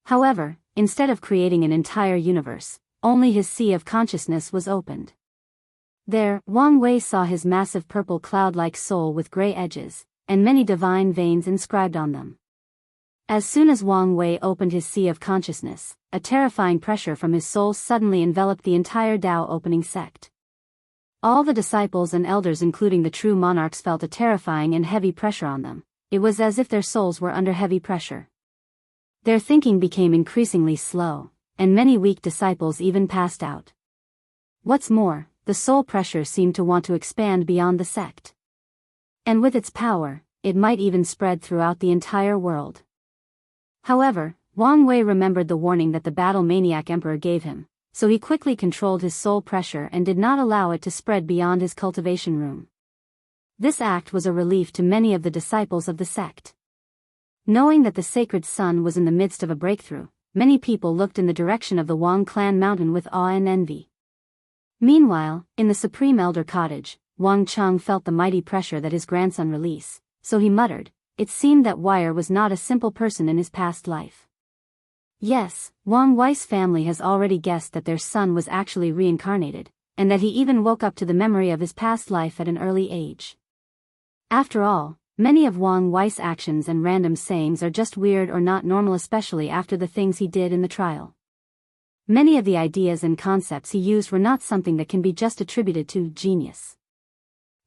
However, instead of creating an entire universe, only his sea of consciousness was opened. There, Wang Wei saw his massive purple cloud-like soul with gray edges, and many divine veins inscribed on them. As soon as Wang Wei opened his sea of consciousness, a terrifying pressure from his soul suddenly enveloped the entire Tao opening sect. All the disciples and elders including the true monarchs felt a terrifying and heavy pressure on them. It was as if their souls were under heavy pressure. Their thinking became increasingly slow, and many weak disciples even passed out. What's more, the soul pressure seemed to want to expand beyond the sect. And with its power, it might even spread throughout the entire world. However, Wang Wei remembered the warning that the battle maniac emperor gave him, so he quickly controlled his soul pressure and did not allow it to spread beyond his cultivation room. This act was a relief to many of the disciples of the sect. Knowing that the sacred sun was in the midst of a breakthrough, many people looked in the direction of the Wang clan mountain with awe and envy. Meanwhile, in the Supreme Elder cottage, Wang Cheng felt the mighty pressure that his grandson release, so he muttered, it seemed that Wire was not a simple person in his past life. Yes, Wang Wei's family has already guessed that their son was actually reincarnated, and that he even woke up to the memory of his past life at an early age. After all, many of Wang Wei's actions and random sayings are just weird or not normal, especially after the things he did in the trial. Many of the ideas and concepts he used were not something that can be just attributed to genius.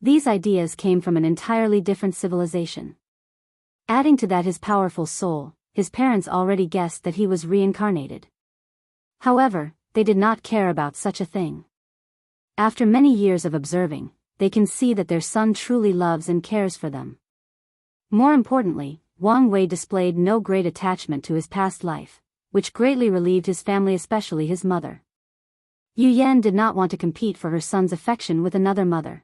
These ideas came from an entirely different civilization. Adding to that his powerful soul, his parents already guessed that he was reincarnated. However, they did not care about such a thing. After many years of observing, they can see that their son truly loves and cares for them. More importantly, Wang Wei displayed no great attachment to his past life, which greatly relieved his family, especially his mother. Yu Yan did not want to compete for her son's affection with another mother.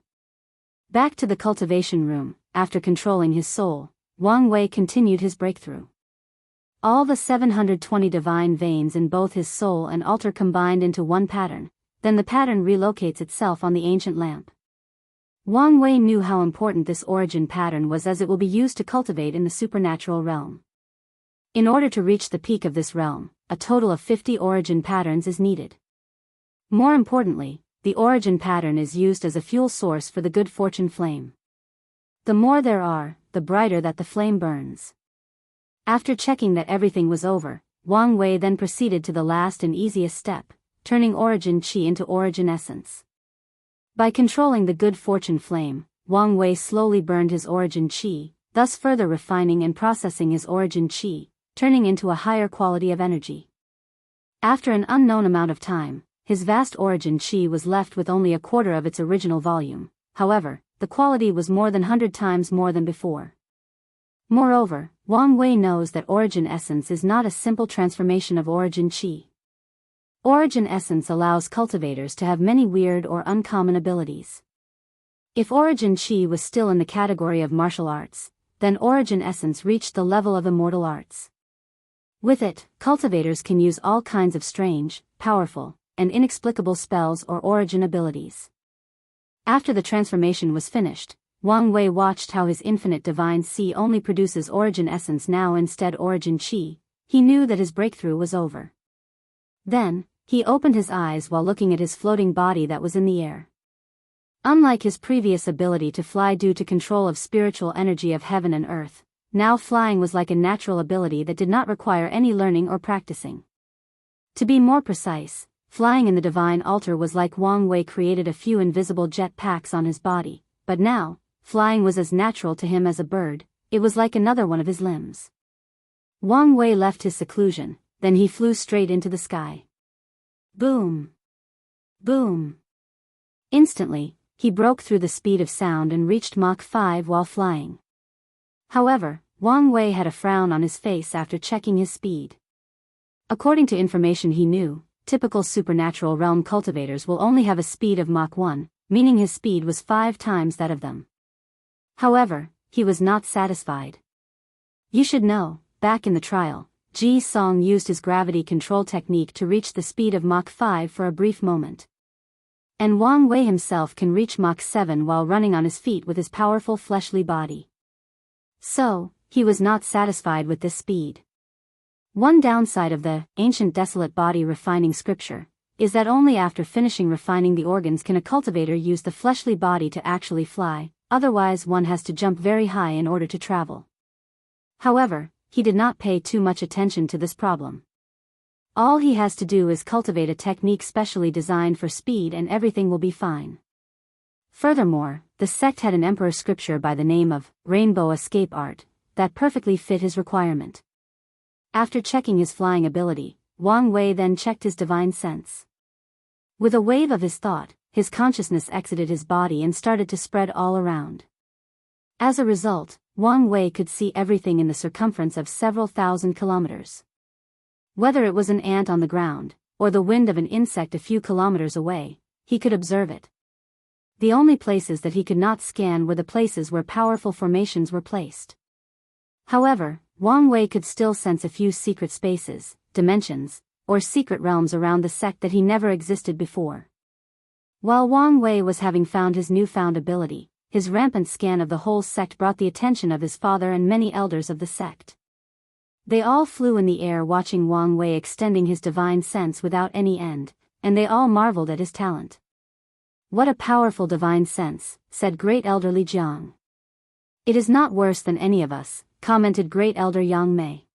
Back to the cultivation room, after controlling his soul, Wang Wei continued his breakthrough. All the 720 divine veins in both his soul and altar combined into one pattern, then the pattern relocates itself on the ancient lamp. Wang Wei knew how important this origin pattern was, as it will be used to cultivate in the supernatural realm. In order to reach the peak of this realm, a total of 50 origin patterns is needed. More importantly, the origin pattern is used as a fuel source for the good fortune flame. The more there are, the brighter that the flame burns. After checking that everything was over, Wang Wei then proceeded to the last and easiest step, turning origin qi into origin essence. By controlling the good fortune flame, Wang Wei slowly burned his origin qi, thus further refining and processing his origin qi, turning into a higher quality of energy. After an unknown amount of time, his vast origin qi was left with only a quarter of its original volume. However, the quality was more than 100 times more than before. Moreover, Wang Wei knows that origin essence is not a simple transformation of origin qi. Origin essence allows cultivators to have many weird or uncommon abilities. If origin qi was still in the category of martial arts, then origin essence reached the level of immortal arts. With it, cultivators can use all kinds of strange, powerful, and inexplicable spells or origin abilities. After the transformation was finished, Wang Wei watched how his infinite divine sea only produces origin essence now instead origin qi. He knew that his breakthrough was over. Then, he opened his eyes while looking at his floating body that was in the air. Unlike his previous ability to fly due to control of spiritual energy of heaven and earth, now flying was like a natural ability that did not require any learning or practicing. To be more precise, flying in the divine altar was like Wang Wei created a few invisible jet packs on his body, but now, flying was as natural to him as a bird, it was like another one of his limbs. Wang Wei left his seclusion, then he flew straight into the sky. Boom! Boom! Instantly, he broke through the speed of sound and reached Mach 5 while flying. However, Wang Wei had a frown on his face after checking his speed. According to information he knew, typical supernatural realm cultivators will only have a speed of Mach 1, meaning his speed was 5 times that of them. However, he was not satisfied. You should know, back in the trial, Ji Song used his gravity control technique to reach the speed of Mach 5 for a brief moment. And Wang Wei himself can reach Mach 7 while running on his feet with his powerful fleshly body. So, he was not satisfied with this speed. One downside of the ancient desolate body refining scripture is that only after finishing refining the organs can a cultivator use the fleshly body to actually fly, otherwise one has to jump very high in order to travel. However, he did not pay too much attention to this problem. All he has to do is cultivate a technique specially designed for speed and everything will be fine. Furthermore, the sect had an emperor scripture by the name of Rainbow Escape Art that perfectly fit his requirement. After checking his flying ability, Wang Wei then checked his divine sense. With a wave of his thought, his consciousness exited his body and started to spread all around. As a result, Wang Wei could see everything in the circumference of several thousand kilometers. Whether it was an ant on the ground, or the wind of an insect a few kilometers away, he could observe it. The only places that he could not scan were the places where powerful formations were placed. However, Wang Wei could still sense a few secret spaces, dimensions, or secret realms around the sect that he never existed before. While Wang Wei was having found his newfound ability, his rampant scan of the whole sect brought the attention of his father and many elders of the sect. They all flew in the air watching Wang Wei extending his divine sense without any end, and they all marveled at his talent. What a powerful divine sense, said Great Elder Li Jiang. It is not worse than any of us, commented Great Elder Yang Mei.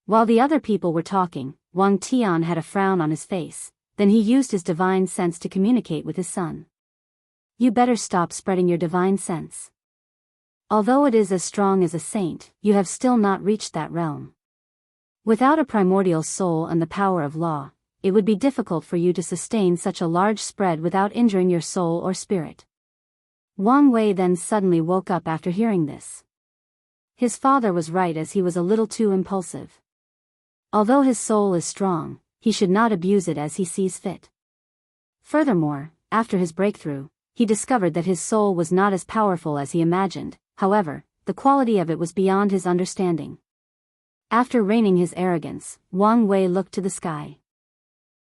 While the other people were talking, Wang Tian had a frown on his face, then he used his divine sense to communicate with his son. You better stop spreading your divine sense. Although it is as strong as a saint, you have still not reached that realm. Without a primordial soul and the power of law, it would be difficult for you to sustain such a large spread without injuring your soul or spirit. Wang Wei then suddenly woke up after hearing this. His father was right as he was a little too impulsive. Although his soul is strong, he should not abuse it as he sees fit. Furthermore, after his breakthrough, he discovered that his soul was not as powerful as he imagined, however, the quality of it was beyond his understanding. After reining his arrogance, Wang Wei looked to the sky.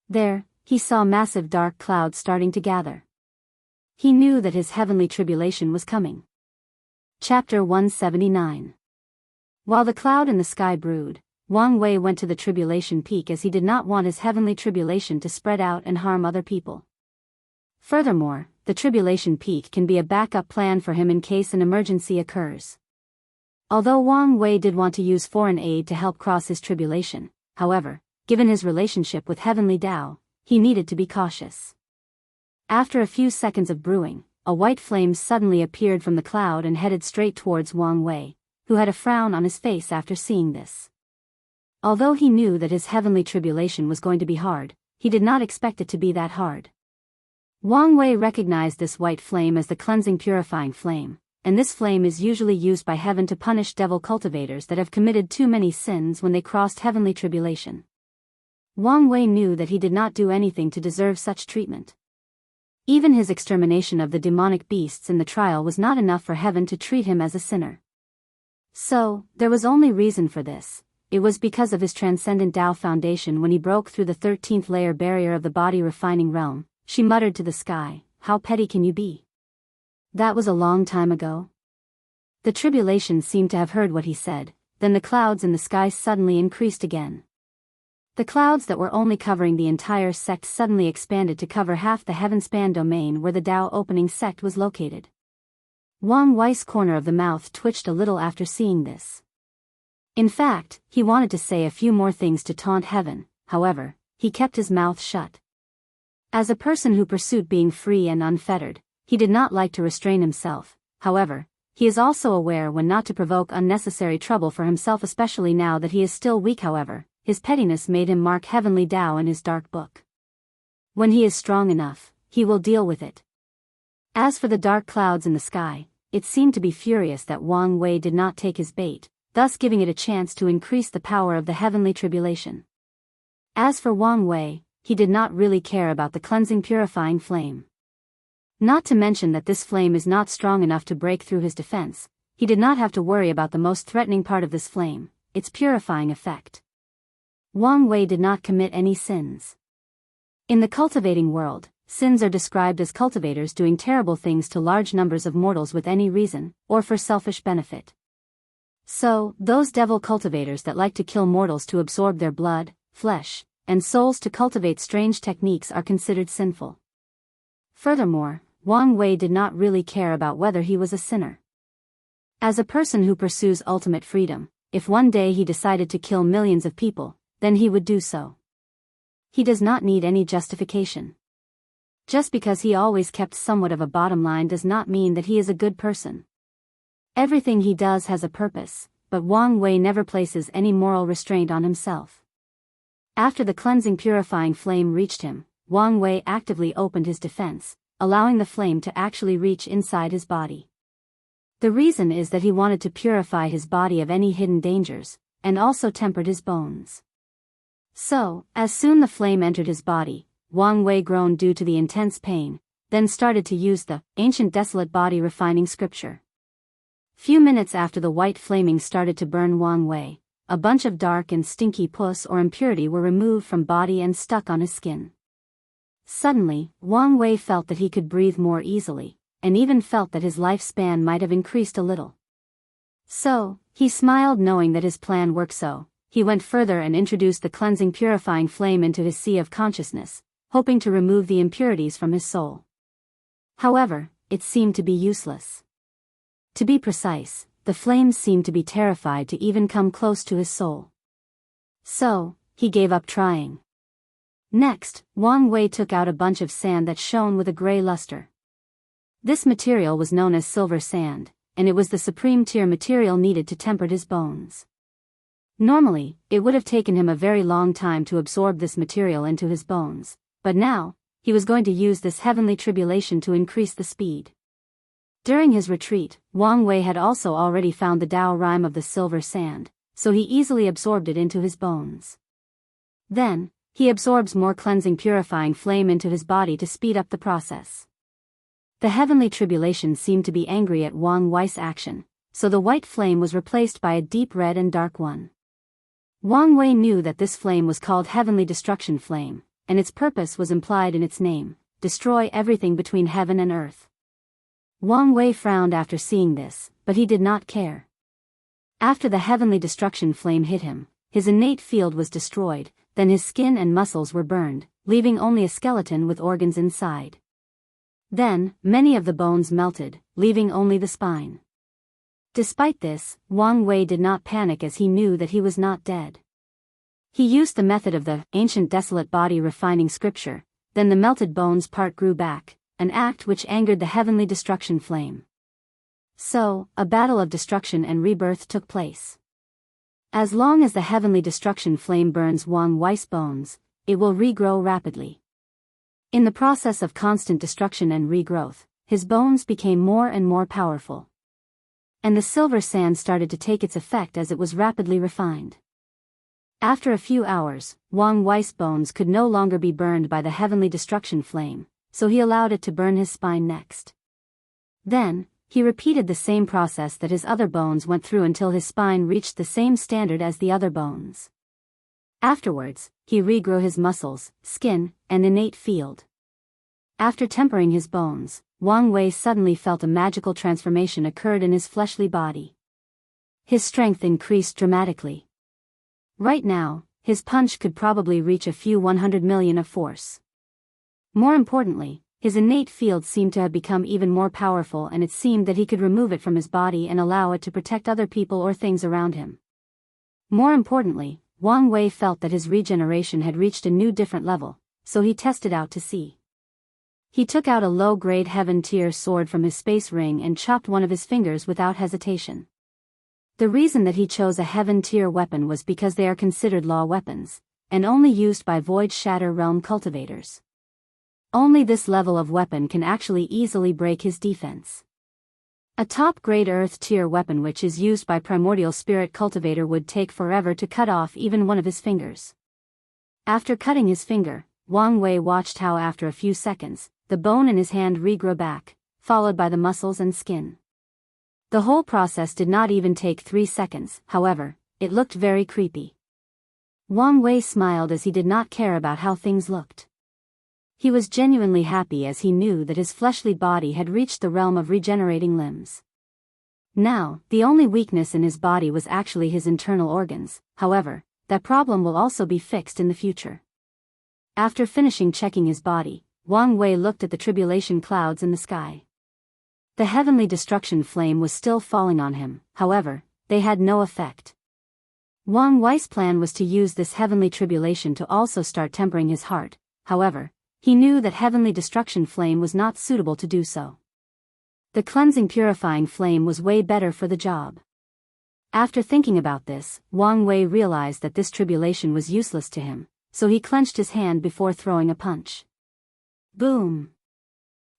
There, he saw massive dark clouds starting to gather. He knew that his heavenly tribulation was coming. Chapter 179. While the cloud in the sky brewed, Wang Wei went to the tribulation peak as he did not want his heavenly tribulation to spread out and harm other people. Furthermore, the tribulation peak can be a backup plan for him in case an emergency occurs. Although Wang Wei did want to use foreign aid to help cross his tribulation, however, given his relationship with Heavenly Tao, he needed to be cautious. After a few seconds of brewing, a white flame suddenly appeared from the cloud and headed straight towards Wang Wei, who had a frown on his face after seeing this. Although he knew that his heavenly tribulation was going to be hard, he did not expect it to be that hard. Wang Wei recognized this white flame as the cleansing purifying flame, and this flame is usually used by heaven to punish devil cultivators that have committed too many sins when they crossed heavenly tribulation. Wang Wei knew that he did not do anything to deserve such treatment. Even his extermination of the demonic beasts in the trial was not enough for heaven to treat him as a sinner. So, there was only reason for this. It was because of his transcendent Tao foundation when he broke through the 13th layer barrier of the body refining realm. She muttered to the sky, "How petty can you be? That was a long time ago." The tribulation seemed to have heard what he said, then the clouds in the sky suddenly increased again. The clouds that were only covering the entire sect suddenly expanded to cover half the heaven-span domain where the Tao opening sect was located. Wang Wei's corner of the mouth twitched a little after seeing this. In fact, he wanted to say a few more things to taunt heaven, however, he kept his mouth shut. As a person who pursued being free and unfettered, he did not like to restrain himself. However, he is also aware when not to provoke unnecessary trouble for himself, especially now that he is still weak. However, his pettiness made him mark heavenly Tao in his dark book. When he is strong enough, he will deal with it. As for the dark clouds in the sky, it seemed to be furious that Wang Wei did not take his bait, thus giving it a chance to increase the power of the heavenly tribulation. As for Wang Wei, he did not really care about the cleansing purifying flame. Not to mention that this flame is not strong enough to break through his defense, he did not have to worry about the most threatening part of this flame, its purifying effect. Wang Wei did not commit any sins. In the cultivating world, sins are described as cultivators doing terrible things to large numbers of mortals with any reason, or for selfish benefit. So, those devil cultivators that like to kill mortals to absorb their blood, flesh, and souls to cultivate strange techniques are considered sinful. Furthermore, Wang Wei did not really care about whether he was a sinner. As a person who pursues ultimate freedom, if one day he decided to kill millions of people, then he would do so. He does not need any justification. Just because he always kept somewhat of a bottom line does not mean that he is a good person. Everything he does has a purpose, but Wang Wei never places any moral restraint on himself. After the cleansing purifying flame reached him, Wang Wei actively opened his defense, allowing the flame to actually reach inside his body. The reason is that he wanted to purify his body of any hidden dangers, and also tempered his bones. So, as soon the flame entered his body, Wang Wei groaned due to the intense pain, then started to use the ancient desolate body refining scripture. Few minutes after the white flaming started to burn Wang Wei, a bunch of dark and stinky pus or impurity were removed from body and stuck on his skin. Suddenly, Wang Wei felt that he could breathe more easily, and even felt that his lifespan might have increased a little. So, he smiled knowing that his plan worked. So, he went further and introduced the cleansing purifying flame into his sea of consciousness, hoping to remove the impurities from his soul. However, it seemed to be useless. To be precise, the flames seemed to be terrified to even come close to his soul. So, he gave up trying. Next, Wang Wei took out a bunch of sand that shone with a gray luster. This material was known as silver sand, and it was the supreme tier material needed to temper his bones. Normally, it would have taken him a very long time to absorb this material into his bones, but now, he was going to use this heavenly tribulation to increase the speed. During his retreat, Wang Wei had also already found the Tao rhyme of the silver sand, so he easily absorbed it into his bones. Then, he absorbs more cleansing purifying flame into his body to speed up the process. The heavenly tribulation seemed to be angry at Wang Wei's action, so the white flame was replaced by a deep red and dark one. Wang Wei knew that this flame was called Heavenly Destruction Flame, and its purpose was implied in its name: destroy everything between heaven and earth. Wang Wei frowned after seeing this, but he did not care. After the heavenly destruction flame hit him, his innate field was destroyed, then his skin and muscles were burned, leaving only a skeleton with organs inside. Then, many of the bones melted, leaving only the spine. Despite this, Wang Wei did not panic as he knew that he was not dead. He used the method of the ancient desolate body refining scripture, then the melted bones part grew back, an act which angered the heavenly destruction flame. So, a battle of destruction and rebirth took place. As long as the heavenly destruction flame burns Wang Wei's bones, it will regrow rapidly. In the process of constant destruction and regrowth, his bones became more and more powerful. And the silver sand started to take its effect as it was rapidly refined. After a few hours, Wang Wei's bones could no longer be burned by the heavenly destruction flame, so he allowed it to burn his spine next. Then, he repeated the same process that his other bones went through until his spine reached the same standard as the other bones. Afterwards, he regrew his muscles, skin, and innate field. After tempering his bones, Wang Wei suddenly felt a magical transformation occurred in his fleshly body. His strength increased dramatically. Right now, his punch could probably reach a few 100 million of force. More importantly, his innate field seemed to have become even more powerful, and it seemed that he could remove it from his body and allow it to protect other people or things around him. More importantly, Wang Wei felt that his regeneration had reached a new different level, so he tested out to see. He took out a low-grade heaven tier sword from his space ring and chopped one of his fingers without hesitation. The reason that he chose a heaven tier weapon was because they are considered law weapons, and only used by Void Shatter Realm cultivators. Only this level of weapon can actually easily break his defense. A top-grade Earth tier weapon which is used by Primordial Spirit cultivator would take forever to cut off even one of his fingers. After cutting his finger, Wang Wei watched how after a few seconds, the bone in his hand regrew back, followed by the muscles and skin. The whole process did not even take 3 seconds, however, it looked very creepy. Wang Wei smiled as he did not care about how things looked. He was genuinely happy as he knew that his fleshly body had reached the realm of regenerating limbs. Now, the only weakness in his body was actually his internal organs, however, that problem will also be fixed in the future. After finishing checking his body, Wang Wei looked at the tribulation clouds in the sky. The heavenly destruction flame was still falling on him, however, they had no effect. Wang Wei's plan was to use this heavenly tribulation to also start tempering his heart, however, he knew that heavenly destruction flame was not suitable to do so. The cleansing purifying flame was way better for the job. After thinking about this, Wang Wei realized that this tribulation was useless to him, so he clenched his hand before throwing a punch. Boom!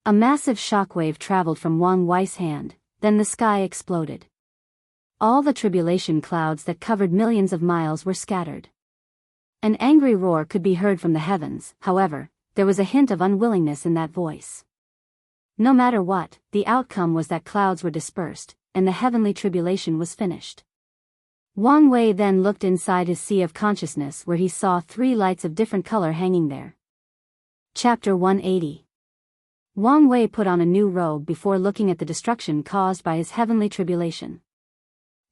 A massive shockwave traveled from Wang Wei's hand, then the sky exploded. All the tribulation clouds that covered millions of miles were scattered. An angry roar could be heard from the heavens, however, there was a hint of unwillingness in that voice. No matter what, the outcome was that clouds were dispersed, and the heavenly tribulation was finished. Wang Wei then looked inside his sea of consciousness where he saw 3 lights of different color hanging there. Chapter 180. Wang Wei put on a new robe before looking at the destruction caused by his heavenly tribulation.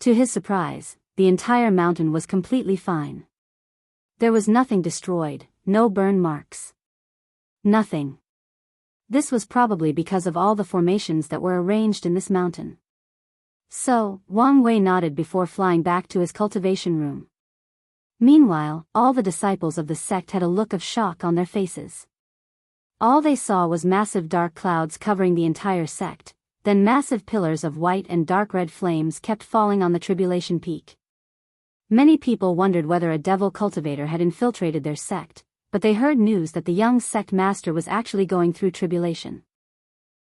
To his surprise, the entire mountain was completely fine. There was nothing destroyed, no burn marks. Nothing. This was probably because of all the formations that were arranged in this mountain. So, Wang Wei nodded before flying back to his cultivation room. Meanwhile, all the disciples of the sect had a look of shock on their faces. All they saw was massive dark clouds covering the entire sect, then massive pillars of white and dark red flames kept falling on the tribulation peak. Many people wondered whether a devil cultivator had infiltrated their sect, but they heard news that the young sect master was actually going through tribulation.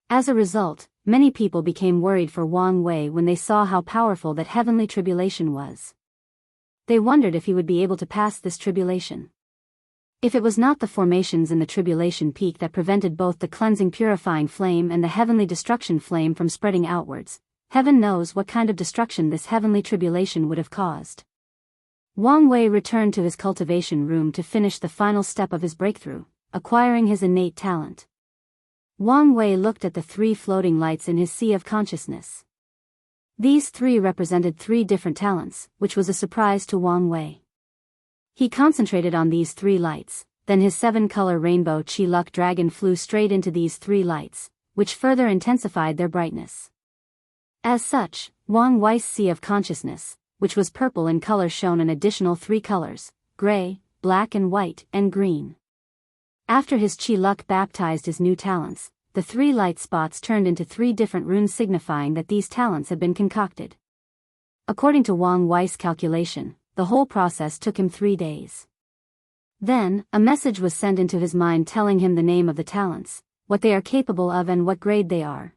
As a result, many people became worried for Wang Wei when they saw how powerful that heavenly tribulation was. They wondered if he would be able to pass this tribulation. If it was not the formations in the tribulation peak that prevented both the cleansing purifying flame and the heavenly destruction flame from spreading outwards, heaven knows what kind of destruction this heavenly tribulation would have caused. Wang Wei returned to his cultivation room to finish the final step of his breakthrough, acquiring his innate talent. Wang Wei looked at the 3 floating lights in his sea of consciousness. These 3 represented 3 different talents, which was a surprise to Wang Wei. He concentrated on these 3 lights, then his 7-color rainbow Chi Luck dragon flew straight into these 3 lights, which further intensified their brightness. As such, Wang Wei's sea of consciousness, which was purple in color, shone an additional 3 colors, gray, black and white, and green. After his Chi Luck baptized his new talents, the 3 light spots turned into 3 different runes signifying that these talents had been concocted. According to Wang Wei's calculation, the whole process took him 3 days. Then, a message was sent into his mind telling him the name of the talents, what they are capable of and what grade they are.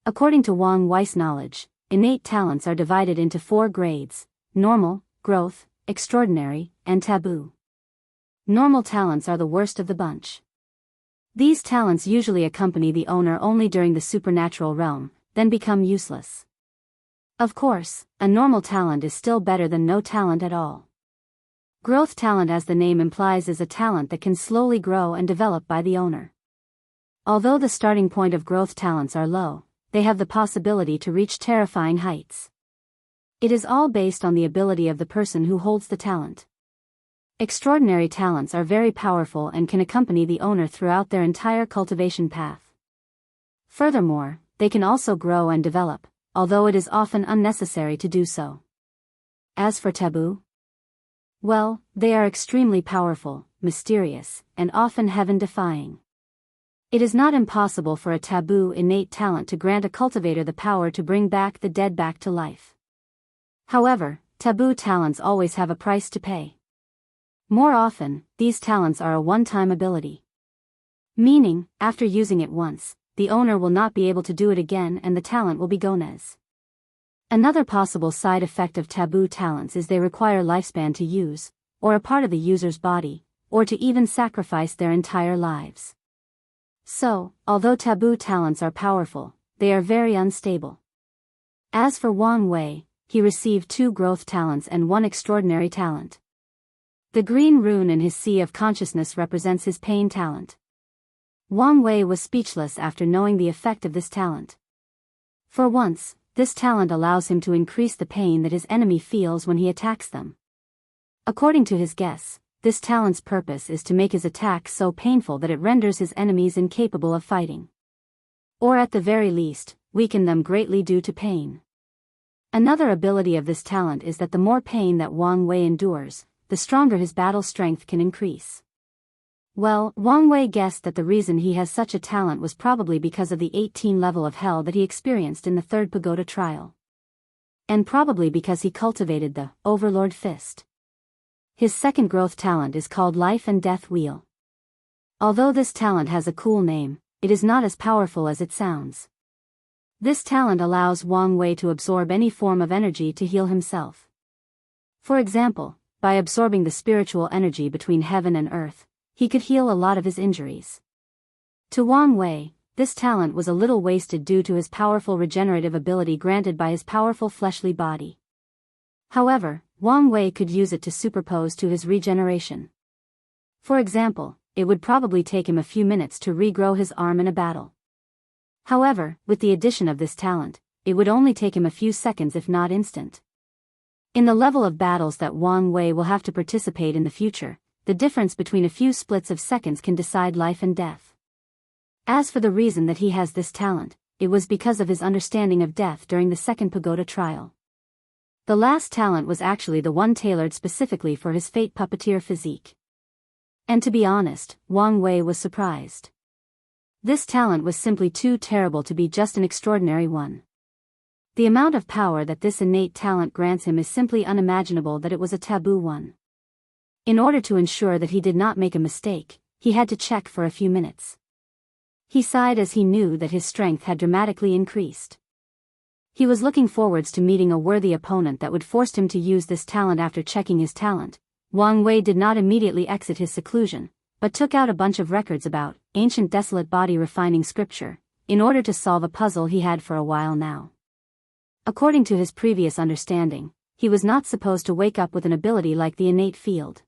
According to Wang Wei's knowledge, innate talents are divided into 4 grades: normal, growth, extraordinary, and taboo. Normal talents are the worst of the bunch. These talents usually accompany the owner only during the supernatural realm, then become useless. Of course, a normal talent is still better than no talent at all. Growth talent, as the name implies, is a talent that can slowly grow and develop by the owner. Although the starting point of growth talents are low, they have the possibility to reach terrifying heights. It is all based on the ability of the person who holds the talent. Extraordinary talents are very powerful and can accompany the owner throughout their entire cultivation path. Furthermore, they can also grow and develop, although it is often unnecessary to do so. As for taboo, well, they are extremely powerful, mysterious, and often heaven-defying. It is not impossible for a taboo innate talent to grant a cultivator the power to bring back the dead back to life. However, taboo talents always have a price to pay. More often, these talents are a one-time ability. Meaning, after using it once, the owner will not be able to do it again and the talent will be gone. Another possible side effect of taboo talents is they require lifespan to use, or a part of the user's body, or to even sacrifice their entire lives. So, although taboo talents are powerful, they are very unstable. As for Wang Wei, he received 2 growth talents and 1 extraordinary talent. The green rune in his sea of consciousness represents his pain talent. Wang Wei was speechless after knowing the effect of this talent. For once, this talent allows him to increase the pain that his enemy feels when he attacks them. According to his guess, this talent's purpose is to make his attacks so painful that it renders his enemies incapable of fighting. Or at the very least, weaken them greatly due to pain. Another ability of this talent is that the more pain that Wang Wei endures, the stronger his battle strength can increase. Well, Wang Wei guessed that the reason he has such a talent was probably because of the 18 level of hell that he experienced in the 3rd pagoda trial. And probably because he cultivated the Overlord Fist. His second growth talent is called Life and Death Wheel. Although this talent has a cool name, it is not as powerful as it sounds. This talent allows Wang Wei to absorb any form of energy to heal himself. For example, by absorbing the spiritual energy between heaven and earth, he could heal a lot of his injuries. To Wang Wei, this talent was a little wasted due to his powerful regenerative ability granted by his powerful fleshly body. However, Wang Wei could use it to superpose to his regeneration. For example, it would probably take him a few minutes to regrow his arm in a battle. However, with the addition of this talent, it would only take him a few seconds if not instant. In the level of battles that Wang Wei will have to participate in the future, the difference between a few splits of seconds can decide life and death. As for the reason that he has this talent, it was because of his understanding of death during the 2nd pagoda trial. The last talent was actually the one tailored specifically for his fate puppeteer physique. And to be honest, Wang Wei was surprised. This talent was simply too terrible to be just an extraordinary one. The amount of power that this innate talent grants him is simply unimaginable that it was a taboo one. In order to ensure that he did not make a mistake, he had to check for a few minutes. He sighed as he knew that his strength had dramatically increased. He was looking forwards to meeting a worthy opponent that would force him to use this talent. After checking his talent, Wang Wei did not immediately exit his seclusion, but took out a bunch of records about ancient desolate body refining scripture, in order to solve a puzzle he had for a while now. According to his previous understanding, he was not supposed to wake up with an ability like the innate field.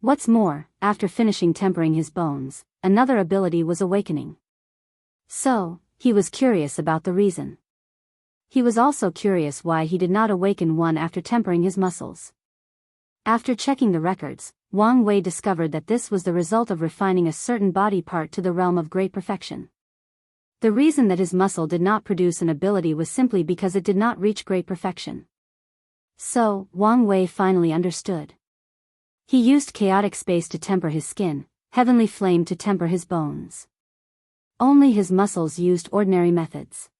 What's more, after finishing tempering his bones, another ability was awakening. So, he was curious about the reason. He was also curious why he did not awaken one after tempering his muscles. After checking the records, Wang Wei discovered that this was the result of refining a certain body part to the realm of great perfection. The reason that his muscle did not produce an ability was simply because it did not reach great perfection. So, Wang Wei finally understood. He used chaotic space to temper his skin, heavenly flame to temper his bones. Only his muscles used ordinary methods.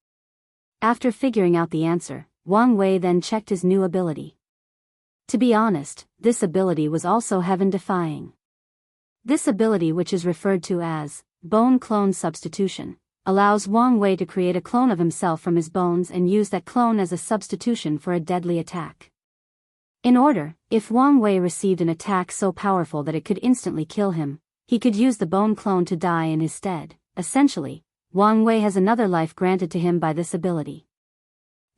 After figuring out the answer, Wang Wei then checked his new ability. To be honest, this ability was also heaven-defying. This ability, which is referred to as bone clone substitution, allows Wang Wei to create a clone of himself from his bones and use that clone as a substitution for a deadly attack. In order, if Wang Wei received an attack so powerful that it could instantly kill him, he could use the bone clone to die in his stead. Essentially, Wang Wei has another life granted to him by this ability.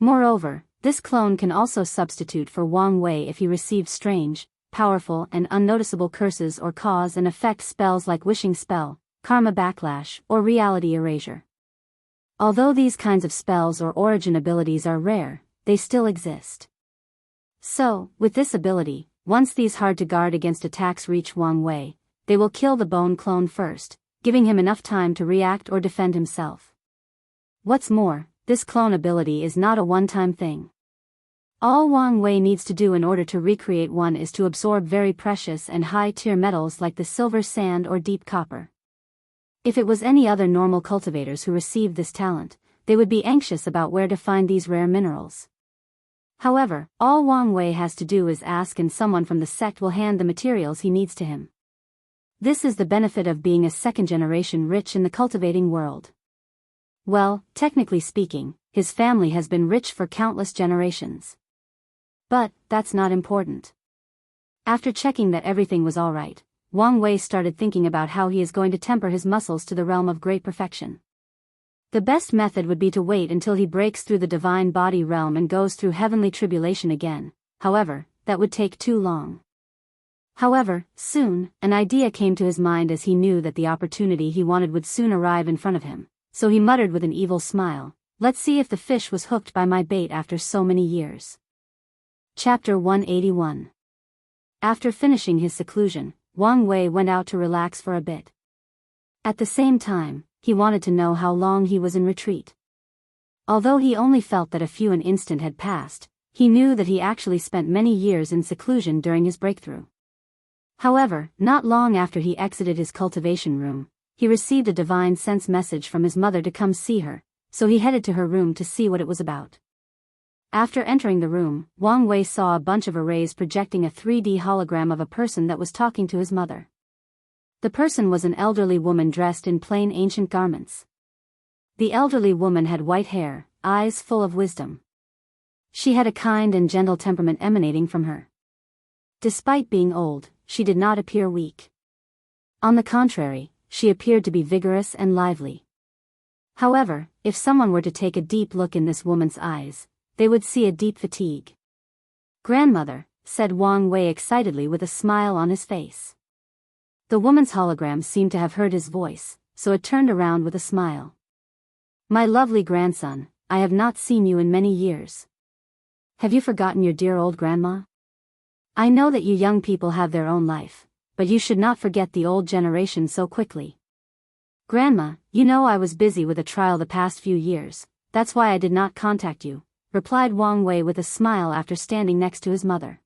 Moreover, this clone can also substitute for Wang Wei if he receives strange, powerful and unnoticeable curses or cause and effect spells like wishing spell, karma backlash, or reality erasure. Although these kinds of spells or origin abilities are rare, they still exist. So, with this ability, once these hard-to-guard against attacks reach Wang Wei, they will kill the bone clone first, giving him enough time to react or defend himself. What's more, this clone ability is not a one-time thing. All Wang Wei needs to do in order to recreate one is to absorb very precious and high-tier metals like the silver sand or deep copper. If it was any other normal cultivators who received this talent, they would be anxious about where to find these rare minerals. However, all Wang Wei has to do is ask and someone from the sect will hand the materials he needs to him. This is the benefit of being a second-generation rich in the cultivating world. Well, technically speaking, his family has been rich for countless generations. But that's not important. After checking that everything was alright, Wang Wei started thinking about how he is going to temper his muscles to the realm of great perfection. The best method would be to wait until he breaks through the divine body realm and goes through heavenly tribulation again. However, that would take too long. However, soon, an idea came to his mind as he knew that the opportunity he wanted would soon arrive in front of him, so he muttered with an evil smile, "Let's see if the fish was hooked by my bait after so many years." Chapter 181. After finishing his seclusion, Wang Wei went out to relax for a bit. At the same time, he wanted to know how long he was in retreat. Although he only felt that a few an instant had passed, he knew that he actually spent many years in seclusion during his breakthrough. However, not long after he exited his cultivation room, he received a divine sense message from his mother to come see her, so he headed to her room to see what it was about. After entering the room, Wang Wei saw a bunch of arrays projecting a 3D hologram of a person that was talking to his mother. The person was an elderly woman dressed in plain ancient garments. The elderly woman had white hair, eyes full of wisdom. She had a kind and gentle temperament emanating from her. Despite being old, she did not appear weak. On the contrary, she appeared to be vigorous and lively. However, if someone were to take a deep look in this woman's eyes, they would see a deep fatigue. "Grandmother," said Wang Wei excitedly with a smile on his face. The woman's hologram seemed to have heard his voice, so it turned around with a smile. "My lovely grandson, I have not seen you in many years. Have you forgotten your dear old grandma? I know that you young people have their own life, but you should not forget the old generation so quickly. Grandma, you know I was busy with a trial the past few years, that's why I did not contact you," replied Wang Wei with a smile after standing next to his mother.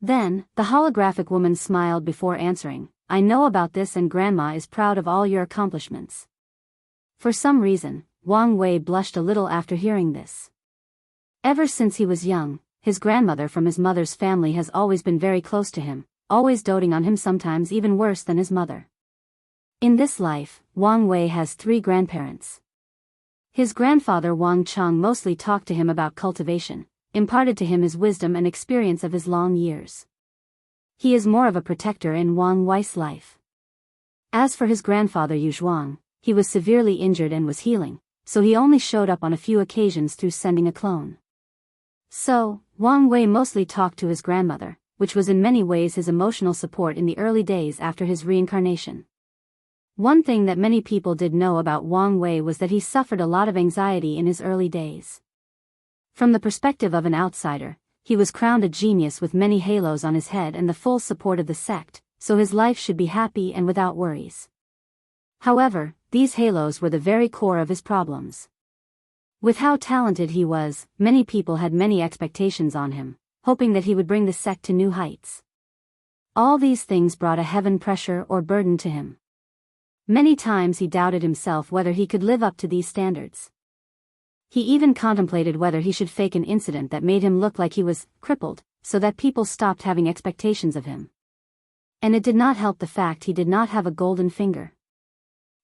Then, the holographic woman smiled before answering, "I know about this and Grandma is proud of all your accomplishments." For some reason, Wang Wei blushed a little after hearing this. Ever since he was young, his grandmother from his mother's family has always been very close to him, always doting on him, sometimes even worse than his mother. In this life, Wang Wei has 3 grandparents. His grandfather Wang Cheng mostly talked to him about cultivation, imparted to him his wisdom and experience of his long years. He is more of a protector in Wang Wei's life. As for his grandfather Yu Zhuang, he was severely injured and was healing, so he only showed up on a few occasions through sending a clone. So, Wang Wei mostly talked to his grandmother, which was in many ways his emotional support in the early days after his reincarnation. One thing that many people did know about Wang Wei was that he suffered a lot of anxiety in his early days. From the perspective of an outsider, he was crowned a genius with many halos on his head and the full support of the sect, so his life should be happy and without worries. However, these halos were the very core of his problems. With how talented he was, many people had many expectations on him, hoping that he would bring the sect to new heights. All these things brought a heaven pressure or burden to him. Many times he doubted himself whether he could live up to these standards. He even contemplated whether he should fake an incident that made him look like he was crippled, so that people stopped having expectations of him. And it did not help the fact he did not have a golden finger.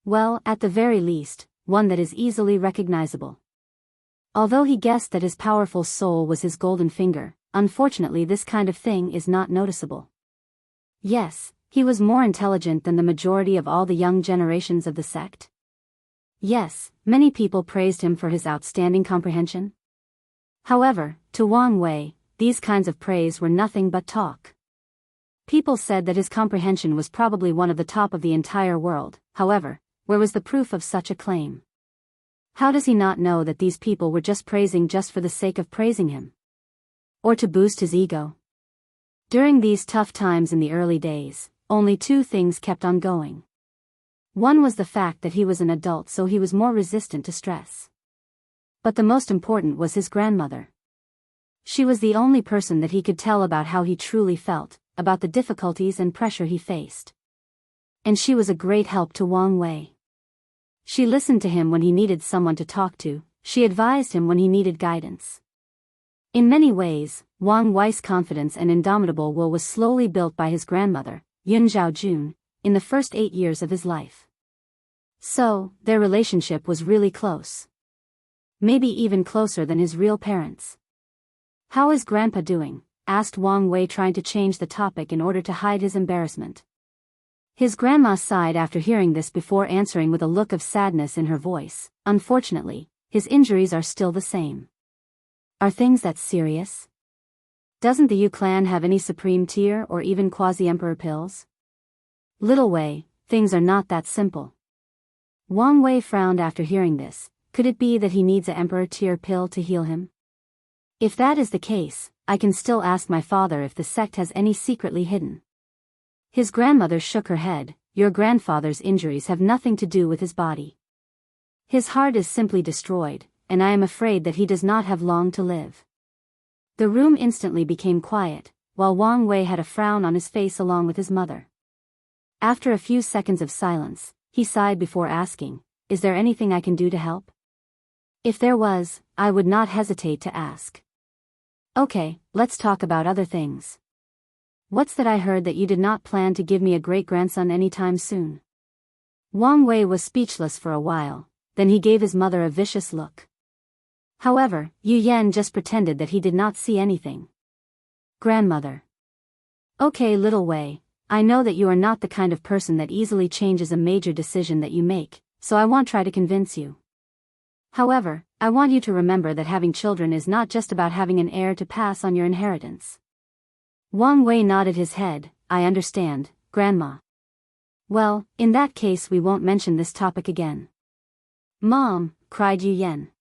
Well, at the very least, one that is easily recognizable. Although he guessed that his powerful soul was his golden finger, unfortunately this kind of thing is not noticeable. Yes, he was more intelligent than the majority of all the young generations of the sect. Yes, many people praised him for his outstanding comprehension. However, to Wang Wei, these kinds of praise were nothing but talk. People said that his comprehension was probably one of the top of the entire world. However, where was the proof of such a claim? How does he not know that these people were just praising just for the sake of praising him? Or to boost his ego? During these tough times in the early days, only 2 things kept on going. One was the fact that he was an adult, so he was more resistant to stress. But the most important was his grandmother. She was the only person that he could tell about how he truly felt, about the difficulties and pressure he faced. And she was a great help to Wang Wei. She listened to him when he needed someone to talk to, she advised him when he needed guidance. In many ways, Wang Wei's confidence and indomitable will was slowly built by his grandmother, Yun Zhaojun, in the first 8 years of his life. So, their relationship was really close. Maybe even closer than his real parents. "How is Grandpa doing?" asked Wang Wei, trying to change the topic in order to hide his embarrassment. His grandma sighed after hearing this before answering with a look of sadness in her voice, "Unfortunately, his injuries are still the same." "Are things that serious? Doesn't the Yu clan have any supreme tier or even quasi-emperor pills?" "Little Wei, things are not that simple." Wang Wei frowned after hearing this. Could it be that he needs a emperor tier pill to heal him? "If that is the case, I can still ask my father if the sect has any secretly hidden." His grandmother shook her head. "Your grandfather's injuries have nothing to do with his body. His heart is simply destroyed, and I am afraid that he does not have long to live." The room instantly became quiet, while Wang Wei had a frown on his face along with his mother. After a few seconds of silence, he sighed before asking, "Is there anything I can do to help?" "If there was, I would not hesitate to ask." "Okay, let's talk about other things. What's that I heard that you did not plan to give me a great-grandson anytime soon?" Wang Wei was speechless for a while, then he gave his mother a vicious look. However, Yu Yan just pretended that he did not see anything. "Grandmother. Okay, little Wei, I know that you are not the kind of person that easily changes a major decision that you make, so I won't try to convince you. However, I want you to remember that having children is not just about having an heir to pass on your inheritance." Wang Wei nodded his head. "I understand, Grandma." "Well, in that case we won't mention this topic again." "Mom," cried Yu Yan.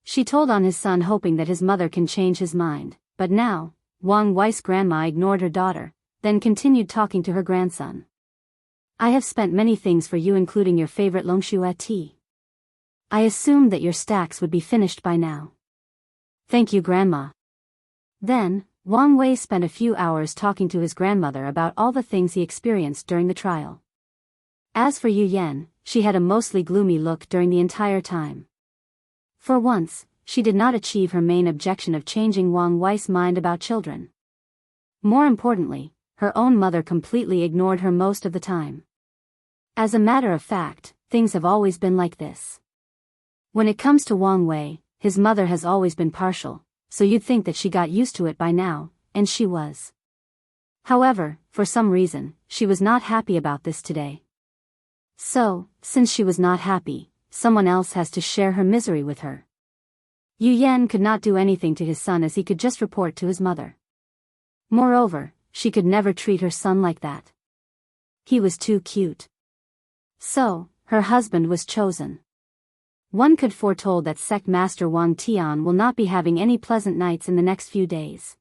She told on his son, hoping that his mother can change his mind, but now, Wang Wei's grandma ignored her daughter, then continued talking to her grandson. "I have spent many things for you, including your favorite Longxue tea. I assumed that your stacks would be finished by now." "Thank you, Grandma." Then, Wang Wei spent a few hours talking to his grandmother about all the things he experienced during the trial. As for Yu Yan, she had a mostly gloomy look during the entire time. For once, she did not achieve her main objection of changing Wang Wei's mind about children. More importantly, her own mother completely ignored her most of the time. As a matter of fact, things have always been like this. When it comes to Wang Wei, his mother has always been partial, so you'd think that she got used to it by now, and she was. However, for some reason, she was not happy about this today. So, since she was not happy, someone else has to share her misery with her. Yu Yan could not do anything to his son, as he could just report to his mother. Moreover, she could never treat her son like that. He was too cute. So, her husband was chosen. One could foretold that sect master Wang Tian will not be having any pleasant nights in the next few days.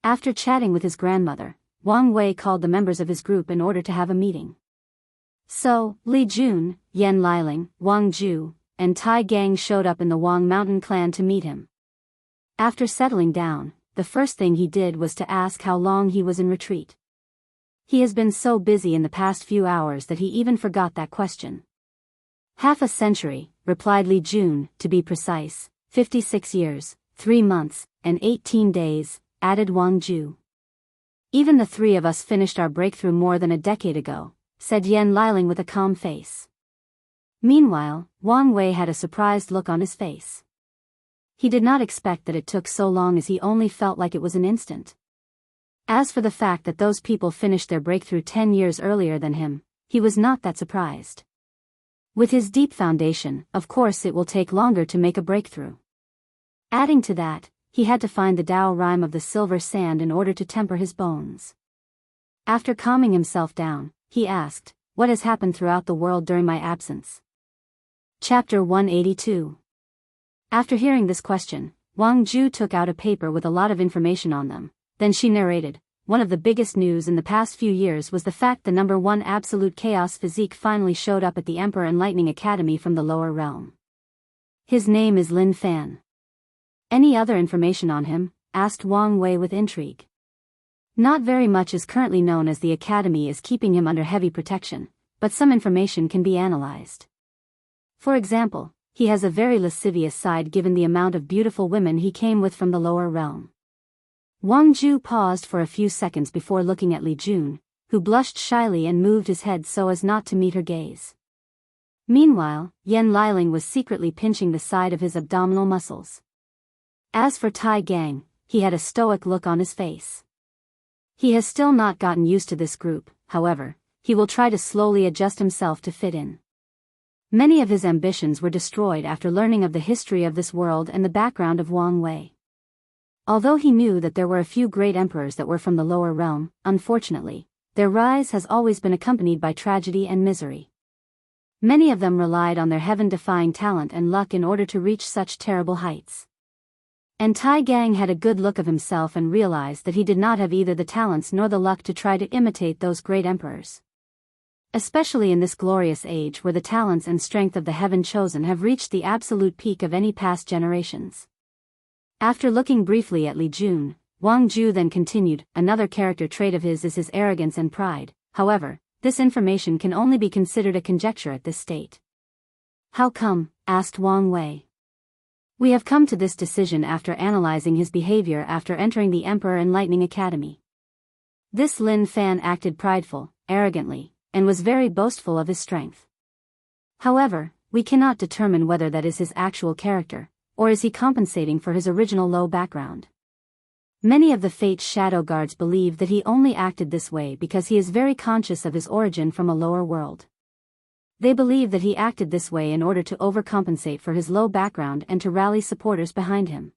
After chatting with his grandmother, Wang Wei called the members of his group in order to have a meeting. So, Li Jun, Yan Liling, Wang Ju, and Tai Gang showed up in the Wang Mountain clan to meet him. After settling down, the first thing he did was to ask how long he was in retreat. He has been so busy in the past few hours that he even forgot that question. "Half a century," replied Li Jun, "to be precise, 56 years, 3 months, and 18 days, added Wang Ju. "Even the three of us finished our breakthrough more than a decade ago," said Yan Liling with a calm face. Meanwhile, Wang Wei had a surprised look on his face. He did not expect that it took so long, as he only felt like it was an instant. As for the fact that those people finished their breakthrough 10 years earlier than him, he was not that surprised. With his deep foundation, of course it will take longer to make a breakthrough. Adding to that, he had to find the Tao rhyme of the silver sand in order to temper his bones. After calming himself down, he asked, "What has happened throughout the world during my absence?" Chapter 182. After hearing this question, Wang Ju took out a paper with a lot of information on them. Then she narrated, "One of the biggest news in the past few years was the fact the number 1 absolute chaos physique finally showed up at the Emperor Enlightening Academy from the lower realm. His name is Lin Fan." "Any other information on him?" asked Wang Wei with intrigue. "Not very much is currently known, as the academy is keeping him under heavy protection, but some information can be analyzed." For example, he has a very lascivious side given the amount of beautiful women he came with from the lower realm. Wang Ju paused for a few seconds before looking at Li Jun, who blushed shyly and moved his head so as not to meet her gaze. Meanwhile, Yan Liling was secretly pinching the side of his abdominal muscles. As for Tai Gang, he had a stoic look on his face. He has still not gotten used to this group, however, he will try to slowly adjust himself to fit in. Many of his ambitions were destroyed after learning of the history of this world and the background of Wang Wei. Although he knew that there were a few great emperors that were from the lower realm, unfortunately, their rise has always been accompanied by tragedy and misery. Many of them relied on their heaven-defying talent and luck in order to reach such terrible heights. And Tai Gang had a good look of himself and realized that he did not have either the talents nor the luck to try to imitate those great emperors. Especially in this glorious age where the talents and strength of the heaven-chosen have reached the absolute peak of any past generations. After looking briefly at Li Jun, Wang Ju then continued, another character trait of his is his arrogance and pride. However, this information can only be considered a conjecture at this state. How come? Asked Wang Wei. We have come to this decision after analyzing his behavior after entering the Emperor Enlightening Academy. This Lin Fan acted prideful, arrogantly, and was very boastful of his strength. However, we cannot determine whether that is his actual character, or is he compensating for his original low background. Many of the Fate's shadow guards believe that he only acted this way because he is very conscious of his origin from a lower world. They believe that he acted this way in order to overcompensate for his low background and to rally supporters behind him.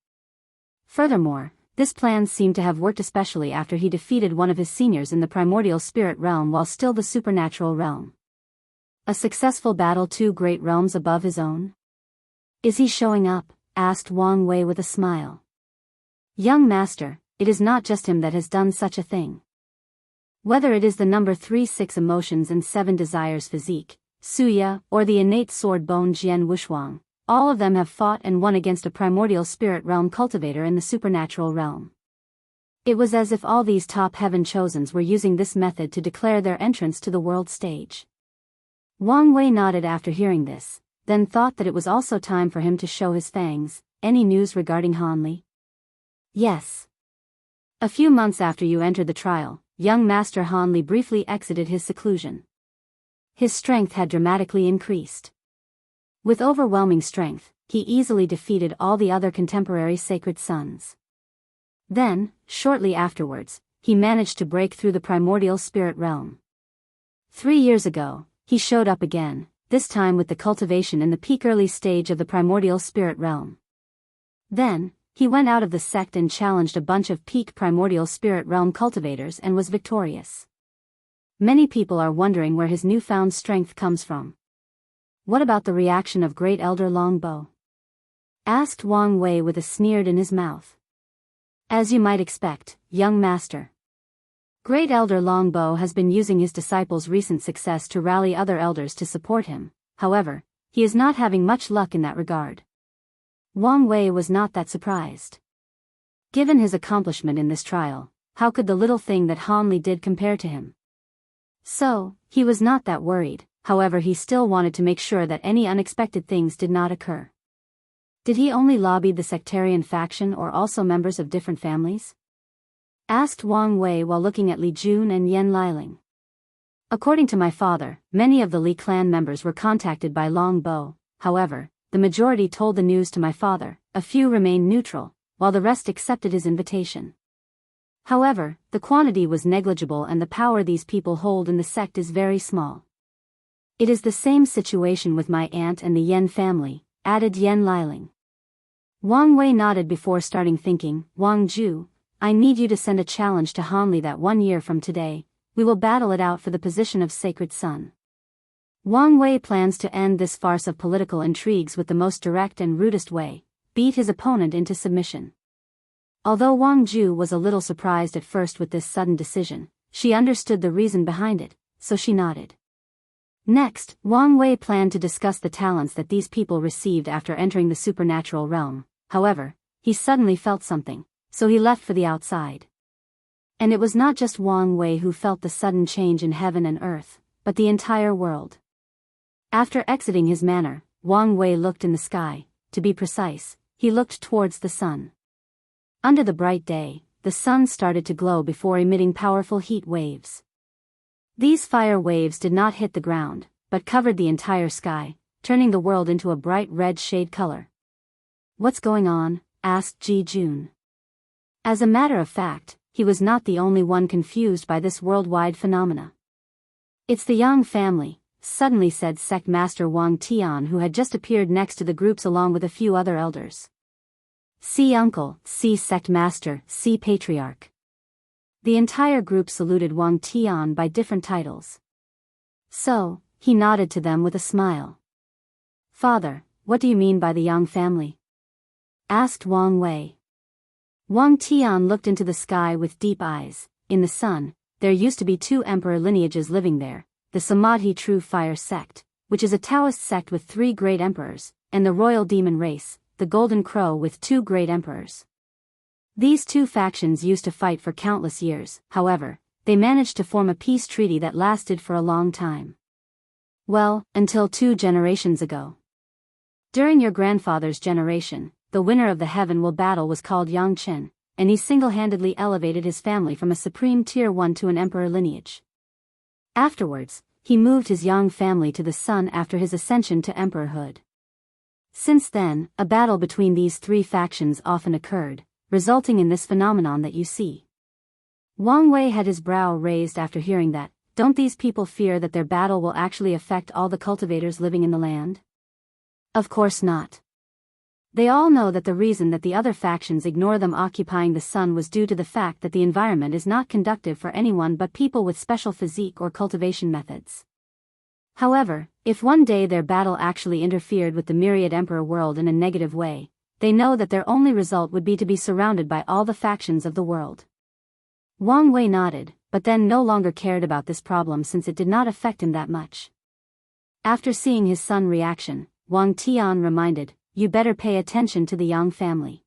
Furthermore, this plan seemed to have worked especially after he defeated one of his seniors in the primordial spirit realm while still the supernatural realm. A successful battle 2 great realms above his own? Is he showing up? Asked Wang Wei with a smile. Young master, it is not just him that has done such a thing. Whether it is the number 3-6 emotions and 7 desires physique, Suya, or the innate sword bone Jian Wushuang, all of them have fought and won against a primordial spirit realm cultivator in the supernatural realm. It was as if all these top heaven chosens were using this method to declare their entrance to the world stage. Wang Wei nodded after hearing this, then thought that it was also time for him to show his fangs. Any news regarding Han Li? Yes. A few months after you entered the trial, young Master Han Li briefly exited his seclusion. His strength had dramatically increased. With overwhelming strength, he easily defeated all the other contemporary sacred sons. Then, shortly afterwards, he managed to break through the primordial spirit realm. 3 years ago, he showed up again, this time with the cultivation in the peak early stage of the primordial spirit realm. Then, he went out of the sect and challenged a bunch of peak primordial spirit realm cultivators and was victorious. Many people are wondering where his newfound strength comes from. What about the reaction of Great Elder Longbow? Asked Wang Wei with a sneer in his mouth. As you might expect, young master. Great Elder Longbow has been using his disciples' recent success to rally other elders to support him, however, he is not having much luck in that regard. Wang Wei was not that surprised. Given his accomplishment in this trial, how could the little thing that Han Li did compare to him? So, he was not that worried, however he still wanted to make sure that any unexpected things did not occur. Did he only lobby the sectarian faction or also members of different families? Asked Wang Wei while looking at Li Jun and Yan Liling. According to my father, many of the Li clan members were contacted by Long Bo, however, the majority told the news to my father, a few remained neutral, while the rest accepted his invitation. However, the quantity was negligible and the power these people hold in the sect is very small. It is the same situation with my aunt and the Yan family, added Yan Liling. Wang Wei nodded before starting thinking, Wang Ju, I need you to send a challenge to Han Li that 1 year from today, we will battle it out for the position of Sacred Son. Wang Wei plans to end this farce of political intrigues with the most direct and rudest way, beat his opponent into submission. Although Wang Ju was a little surprised at first with this sudden decision, she understood the reason behind it, so she nodded. Next, Wang Wei planned to discuss the talents that these people received after entering the supernatural realm. However, he suddenly felt something, so he left for the outside. And it was not just Wang Wei who felt the sudden change in heaven and earth, but the entire world. After exiting his manor, Wang Wei looked in the sky. To be precise, he looked towards the sun. Under the bright day, the sun started to glow before emitting powerful heat waves. These fire waves did not hit the ground, but covered the entire sky, turning the world into a bright red shade color. "What's going on?" asked Ji Jun. As a matter of fact, he was not the only one confused by this worldwide phenomena. "It's the Yang family," suddenly said Sect Master Wang Tian, who had just appeared next to the groups along with a few other elders. "See Uncle, see Sect Master, see Patriarch." The entire group saluted Wang Tian by different titles. So, he nodded to them with a smile. "Father, what do you mean by the Yang family?" asked Wang Wei. Wang Tian looked into the sky with deep eyes. In the sun, there used to be 2 emperor lineages living there, the Samadhi True Fire sect, which is a Taoist sect with 3 great emperors, and the royal demon race, the Golden Crow with 2 great emperors. These 2 factions used to fight for countless years. However, they managed to form a peace treaty that lasted for a long time. Well, until 2 generations ago. During your grandfather's generation, the winner of the Heaven Will battle was called Yang Chen, and he single-handedly elevated his family from a supreme tier 1 to an emperor lineage. Afterwards, he moved his Yang family to the sun after his ascension to emperorhood. Since then, a battle between these 3 factions often occurred, resulting in this phenomenon that you see. Wang Wei had his brow raised after hearing that. Don't these people fear that their battle will actually affect all the cultivators living in the land? Of course not. They all know that the reason that the other factions ignore them occupying the sun was due to the fact that the environment is not conducive for anyone but people with special physique or cultivation methods. However, if one day their battle actually interfered with the myriad emperor world in a negative way, they know that their only result would be to be surrounded by all the factions of the world. Wang Wei nodded, but then no longer cared about this problem since it did not affect him that much. After seeing his son's reaction, Wang Tian reminded, "You better pay attention to the Yang family.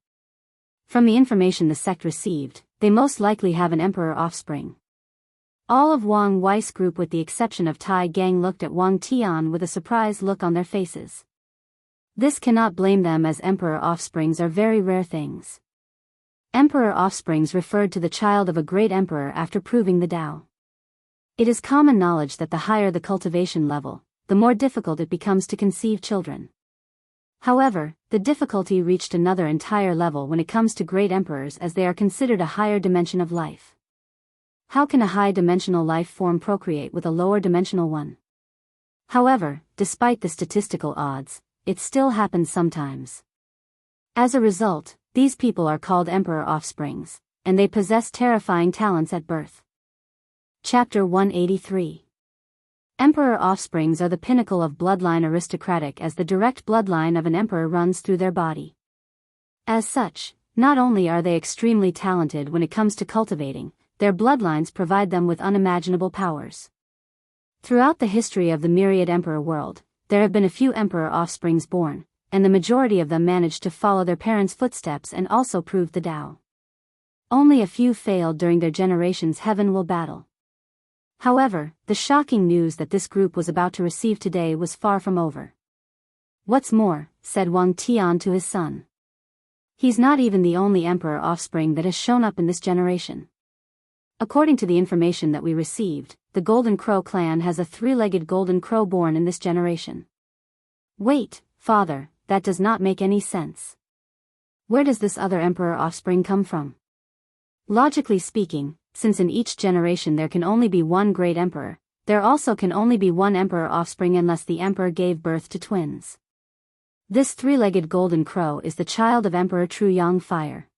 From the information the sect received, they most likely have an emperor offspring." All of Wang Wei's group with the exception of Tai Gang looked at Wang Tian with a surprised look on their faces. This cannot blame them as emperor offsprings are very rare things. Emperor offsprings referred to the child of a great emperor after proving the Tao. It is common knowledge that the higher the cultivation level, the more difficult it becomes to conceive children. However, the difficulty reached another entire level when it comes to great emperors as they are considered a higher dimension of life. How can a high-dimensional life form procreate with a lower-dimensional one? However, despite the statistical odds, it still happens sometimes. As a result, these people are called emperor offsprings, and they possess terrifying talents at birth. Chapter 183. Emperor offsprings are the pinnacle of bloodline aristocratic as the direct bloodline of an emperor runs through their body. As such, not only are they extremely talented when it comes to cultivating, their bloodlines provide them with unimaginable powers. Throughout the history of the myriad emperor world, there have been a few emperor offsprings born, and the majority of them managed to follow their parents' footsteps and also proved the Tao. Only a few failed during their generation's Heaven Will battle. However, the shocking news that this group was about to receive today was far from over. "What's more," said Wang Tian to his son. "He's not even the only emperor offspring that has shown up in this generation. According to the information that we received, the Golden Crow clan has a 3-legged golden crow born in this generation." "Wait, father, that does not make any sense. Where does this other emperor offspring come from?" Logically speaking, since in each generation there can only be one great emperor, there also can only be one emperor offspring unless the emperor gave birth to twins. This 3-legged golden crow is the child of Emperor True Yang Fire.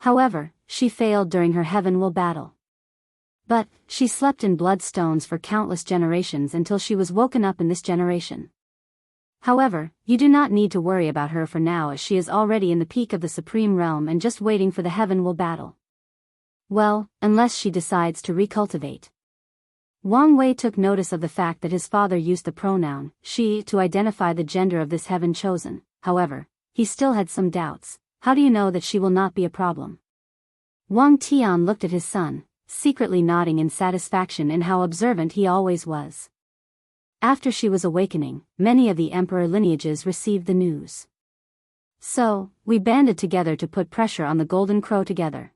However, she failed during her Heaven Will battle. But, she slept in bloodstones for countless generations until she was woken up in this generation. However, you do not need to worry about her for now as she is already in the peak of the Supreme Realm and just waiting for the Heaven Will battle. Well, unless she decides to recultivate. Wang Wei took notice of the fact that his father used the pronoun she to identify the gender of this heaven chosen. However, he still had some doubts. How do you know that she will not be a problem? Wang Tian looked at his son, secretly nodding in satisfaction in how observant he always was. After she was awakening, many of the emperor lineages received the news. So, we banded together to put pressure on the Golden Crow together.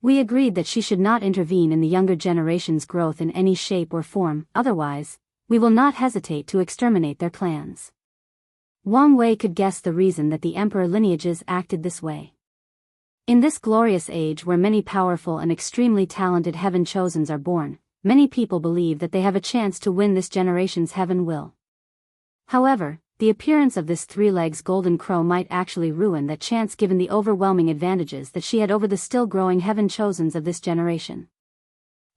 We agreed that she should not intervene in the younger generation's growth in any shape or form, otherwise, we will not hesitate to exterminate their clans. Wang Wei could guess the reason that the emperor lineages acted this way. In this glorious age where many powerful and extremely talented heaven chosens are born, many people believe that they have a chance to win this generation's heaven will. However, the appearance of this three-legs golden crow might actually ruin that chance given the overwhelming advantages that she had over the still-growing heaven chosens of this generation.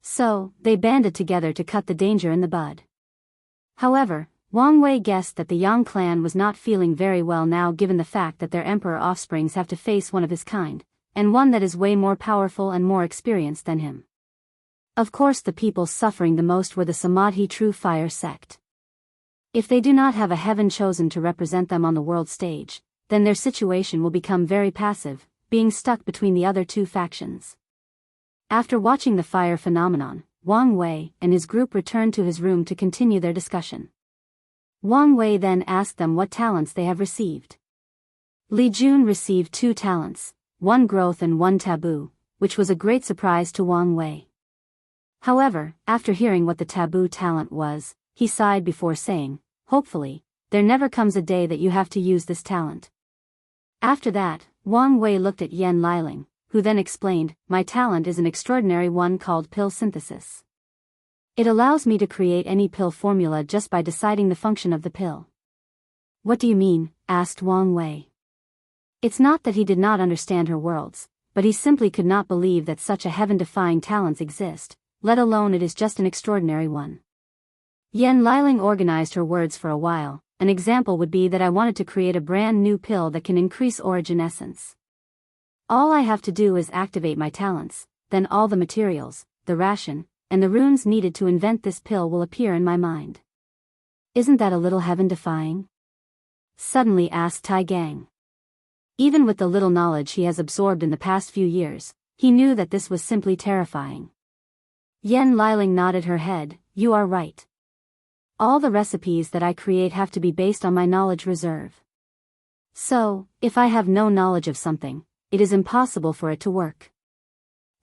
So, they banded together to cut the danger in the bud. However, Wang Wei guessed that the Yang clan was not feeling very well now given the fact that their emperor offsprings have to face one of his kind, and one that is way more powerful and more experienced than him. Of course the people suffering the most were the Samadhi True Fire sect. If they do not have a heaven chosen to represent them on the world stage, then their situation will become very passive, being stuck between the other two factions. After watching the fire phenomenon, Wang Wei and his group returned to his room to continue their discussion. Wang Wei then asked them what talents they have received. Li Jun received 2 talents, 1 growth and 1 taboo, which was a great surprise to Wang Wei. However, after hearing what the taboo talent was, he sighed before saying, "Hopefully, there never comes a day that you have to use this talent." After that, Wang Wei looked at Yan Liling, who then explained, "My talent is an extraordinary one called pill synthesis. It allows me to create any pill formula just by deciding the function of the pill." "What do you mean?" asked Wang Wei. It's not that he did not understand her words, but he simply could not believe that such a heaven-defying talents exist, let alone it is just an extraordinary one. Yan Liling organized her words for a while. An example would be that I wanted to create a brand new pill that can increase origin essence. All I have to do is activate my talents, then all the materials, the ration, and the runes needed to invent this pill will appear in my mind. Isn't that a little heaven-defying? Suddenly asked Tai Gang. Even with the little knowledge he has absorbed in the past few years, he knew that this was simply terrifying. Yan Liling nodded her head, "You are right. All the recipes that I create have to be based on my knowledge reserve. So, if I have no knowledge of something, it is impossible for it to work.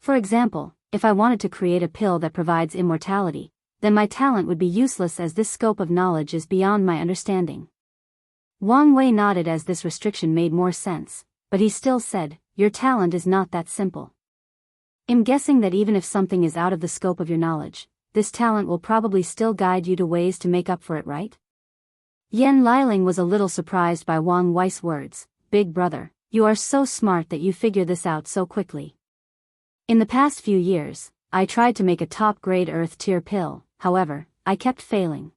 For example, if I wanted to create a pill that provides immortality, then my talent would be useless as this scope of knowledge is beyond my understanding." Wang Wei nodded as this restriction made more sense, but he still said, "Your talent is not that simple. I'm guessing that even if something is out of the scope of your knowledge, this talent will probably still guide you to ways to make up for it, right?" Yan Liling was a little surprised by Wang Wei's words. "Big brother, you are so smart that you figure this out so quickly. In the past few years, I tried to make a top-grade Earth-tier pill, however, I kept failing.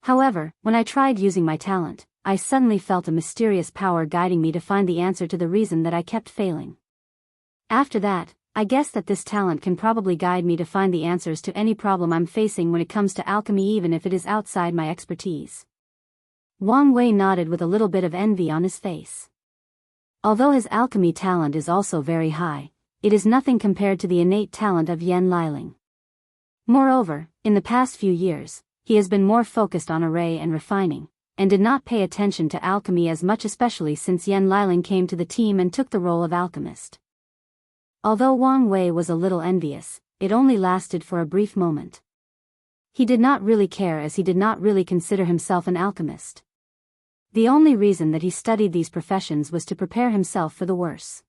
However, when I tried using my talent, I suddenly felt a mysterious power guiding me to find the answer to the reason that I kept failing. After that, I guess that this talent can probably guide me to find the answers to any problem I'm facing when it comes to alchemy even if it is outside my expertise." Wang Wei nodded with a little bit of envy on his face. Although his alchemy talent is also very high, it is nothing compared to the innate talent of Yan Liling. Moreover, in the past few years, he has been more focused on array and refining, and did not pay attention to alchemy as much especially since Yan Liling came to the team and took the role of alchemist. Although Wang Wei was a little envious, it only lasted for a brief moment. He did not really care as he did not really consider himself an alchemist. The only reason that he studied these professions was to prepare himself for the worse.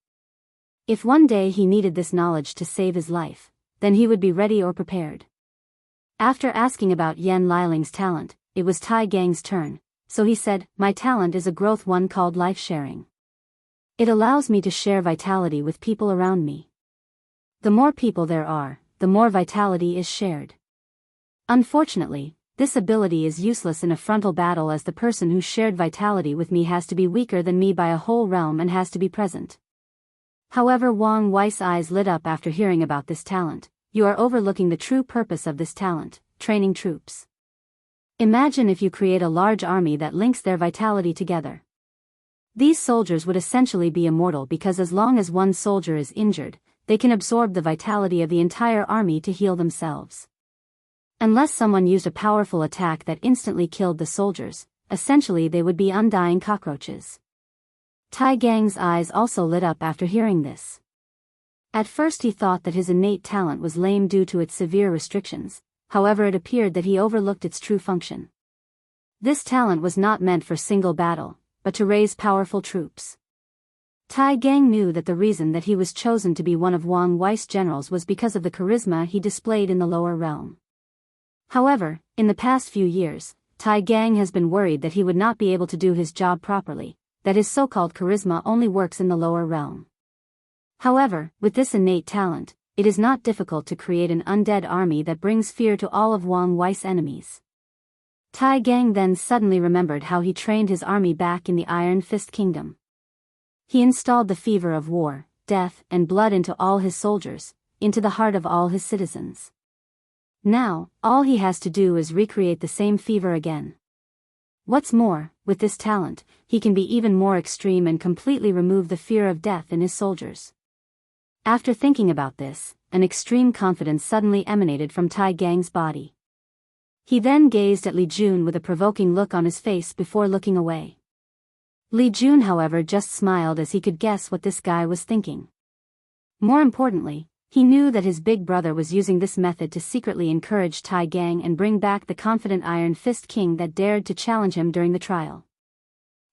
If one day he needed this knowledge to save his life, then he would be ready or prepared. After asking about Yan Liling's talent, it was Tai Gang's turn, so he said, "My talent is a growth one called life sharing. It allows me to share vitality with people around me. The more people there are, the more vitality is shared. Unfortunately, this ability is useless in a frontal battle as the person who shared vitality with me has to be weaker than me by a whole realm and has to be present." However, Wang Wei's eyes lit up after hearing about this talent. "You are overlooking the true purpose of this talent, training troops. Imagine if you create a large army that links their vitality together. These soldiers would essentially be immortal because as long as one soldier is injured, they can absorb the vitality of the entire army to heal themselves. Unless someone used a powerful attack that instantly killed the soldiers, essentially they would be undying cockroaches. Tai Gang's eyes also lit up after hearing this. At first he thought that his innate talent was lame due to its severe restrictions, however it appeared that he overlooked its true function. This talent was not meant for single battle, but to raise powerful troops. Tai Gang knew that the reason that he was chosen to be one of Wang Wei's generals was because of the charisma he displayed in the lower realm. However, in the past few years, Tai Gang has been worried that he would not be able to do his job properly, that his so-called charisma only works in the lower realm. However, with this innate talent, it is not difficult to create an undead army that brings fear to all of Wang Wei's enemies. Tai Gang then suddenly remembered how he trained his army back in the Iron Fist Kingdom. He installed the fever of war, death, and blood into all his soldiers, into the heart of all his citizens. Now, all he has to do is recreate the same fever again. What's more, with this talent, he can be even more extreme and completely remove the fear of death in his soldiers. After thinking about this, an extreme confidence suddenly emanated from Tai Gang's body. He then gazed at Li Jun with a provoking look on his face before looking away. Li Jun, however, just smiled as he could guess what this guy was thinking. More importantly, he knew that his big brother was using this method to secretly encourage Tai Gang and bring back the confident Iron Fist King that dared to challenge him during the trial.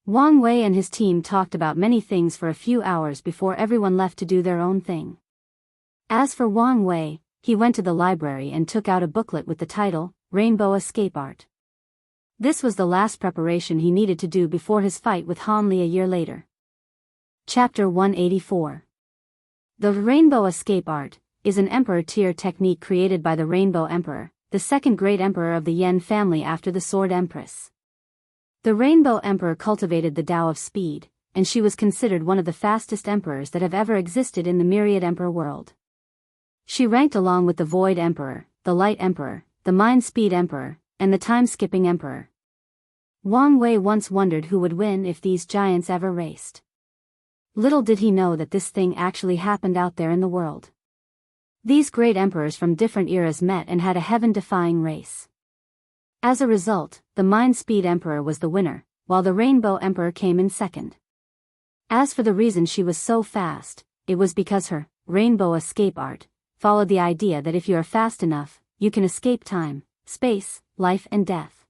Wang Wei and his team talked about many things for a few hours before everyone left to do their own thing. As for Wang Wei, he went to the library and took out a booklet with the title, Rainbow Escape Art. This was the last preparation he needed to do before his fight with Han Li a year later. Chapter 184. The Rainbow Escape Art is an Emperor tier technique created by the Rainbow Emperor, the second great emperor of the Yen family after the Sword Empress. The Rainbow Emperor cultivated the Tao of speed, and she was considered one of the fastest emperors that have ever existed in the Myriad Emperor world. She ranked along with the Void Emperor, the Light Emperor, the Mind Speed Emperor, and the Time-Skipping Emperor. Wang Wei once wondered who would win if these giants ever raced. Little did he know that this thing actually happened out there in the world. These great emperors from different eras met and had a heaven-defying race. As a result, the Mind Speed Emperor was the winner, while the Rainbow Emperor came in second. As for the reason she was so fast, it was because her Rainbow Escape Art followed the idea that if you are fast enough, you can escape time, space, life and death.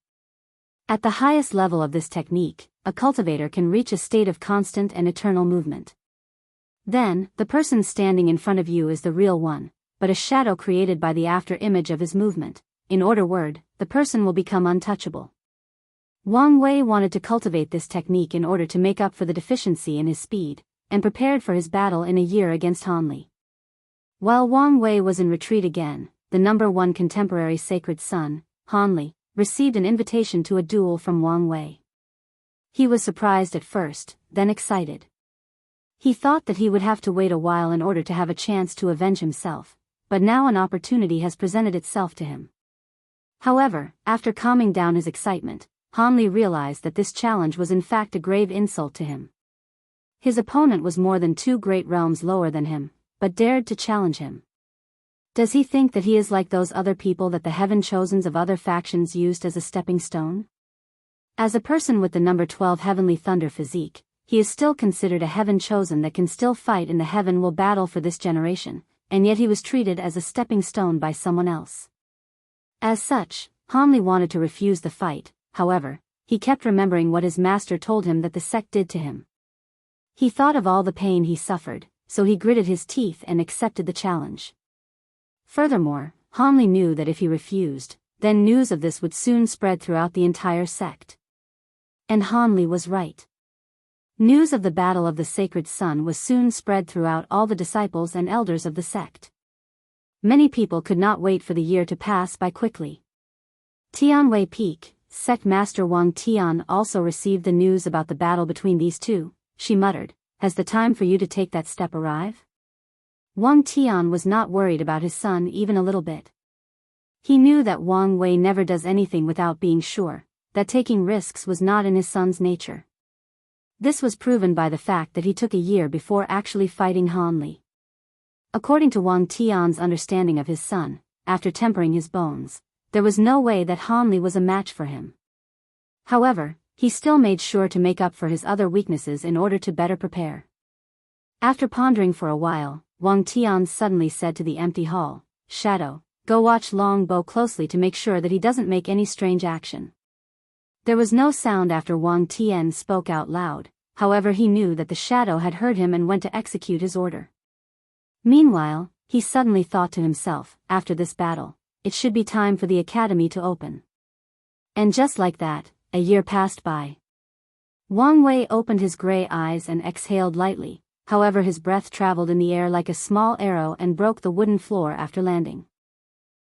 At the highest level of this technique, a cultivator can reach a state of constant and eternal movement. Then, the person standing in front of you is the real one, but a shadow created by the after image of his movement. In other words, the person will become untouchable. Wang Wei wanted to cultivate this technique in order to make up for the deficiency in his speed, and prepared for his battle in a year against Han Li. While Wang Wei was in retreat again, the number one contemporary sacred son, Han Li, received an invitation to a duel from Wang Wei. He was surprised at first, then excited. He thought that he would have to wait a while in order to have a chance to avenge himself, but now an opportunity has presented itself to him. However, after calming down his excitement, Han Li realized that this challenge was in fact a grave insult to him. His opponent was more than 2 great realms lower than him, but dared to challenge him. Does he think that he is like those other people that the heaven chosens of other factions used as a stepping stone? As a person with the number 12 Heavenly Thunder physique, he is still considered a heaven chosen that can still fight in the heaven will battle for this generation, and yet he was treated as a stepping stone by someone else. As such, Han Li wanted to refuse the fight. However, he kept remembering what his master told him that the sect did to him. He thought of all the pain he suffered, so he gritted his teeth and accepted the challenge. Furthermore, Han Li knew that if he refused, then news of this would soon spread throughout the entire sect. And Han Li was right. News of the Battle of the Sacred Sun was soon spread throughout all the disciples and elders of the sect. Many people could not wait for the year to pass by quickly. Tianwei Peak, Sect Master Wang Tian also received the news about the battle between these two. She muttered, "Has the time for you to take that step arrive?" Wang Tian was not worried about his son even a little bit. He knew that Wang Wei never does anything without being sure, that taking risks was not in his son's nature. This was proven by the fact that he took a year before actually fighting Han Li. According to Wang Tian's understanding of his son, after tempering his bones, there was no way that Han Li was a match for him. However, he still made sure to make up for his other weaknesses in order to better prepare. After pondering for a while, Wang Tian suddenly said to the empty hall, "Shadow, go watch Long Bo closely to make sure that he doesn't make any strange action." There was no sound after Wang Tian spoke out loud, however he knew that the shadow had heard him and went to execute his order. Meanwhile, he suddenly thought to himself, after this battle, it should be time for the academy to open. And just like that, a year passed by. Wang Wei opened his gray eyes and exhaled lightly, however his breath traveled in the air like a small arrow and broke the wooden floor after landing.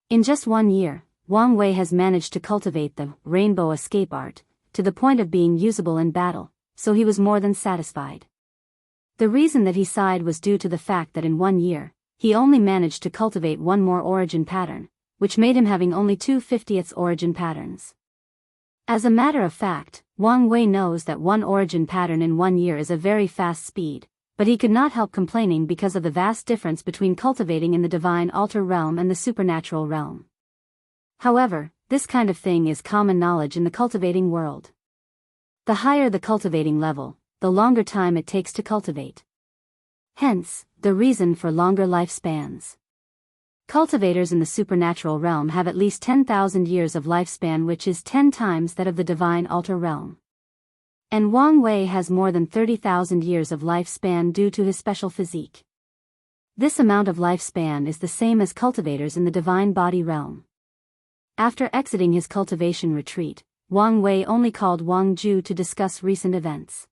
In just 1 year, Wang Wei has managed to cultivate the rainbow escape art, to the point of being usable in battle, so he was more than satisfied. The reason that he sighed was due to the fact that in 1 year, he only managed to cultivate one more origin pattern, which made him having only 2/50th origin patterns. As a matter of fact, Wang Wei knows that one origin pattern in 1 year is a very fast speed, but he could not help complaining because of the vast difference between cultivating in the divine altar realm and the supernatural realm. However, this kind of thing is common knowledge in the cultivating world. The higher the cultivating level, the longer time it takes to cultivate. Hence, the reason for longer lifespans. Cultivators in the supernatural realm have at least 10,000 years of lifespan, which is 10 times that of the divine altar realm. And Wang Wei has more than 30,000 years of lifespan due to his special physique. This amount of lifespan is the same as cultivators in the divine body realm. After exiting his cultivation retreat, Wang Wei only called Wang Ju to discuss recent events.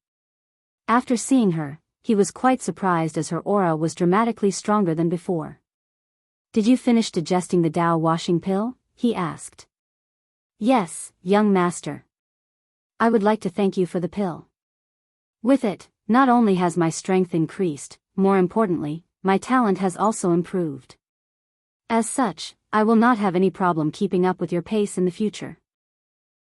After seeing her, he was quite surprised as her aura was dramatically stronger than before. "Did you finish digesting the Dao washing pill?" he asked. "Yes, young master. I would like to thank you for the pill. With it, not only has my strength increased, more importantly, my talent has also improved. As such, I will not have any problem keeping up with your pace in the future."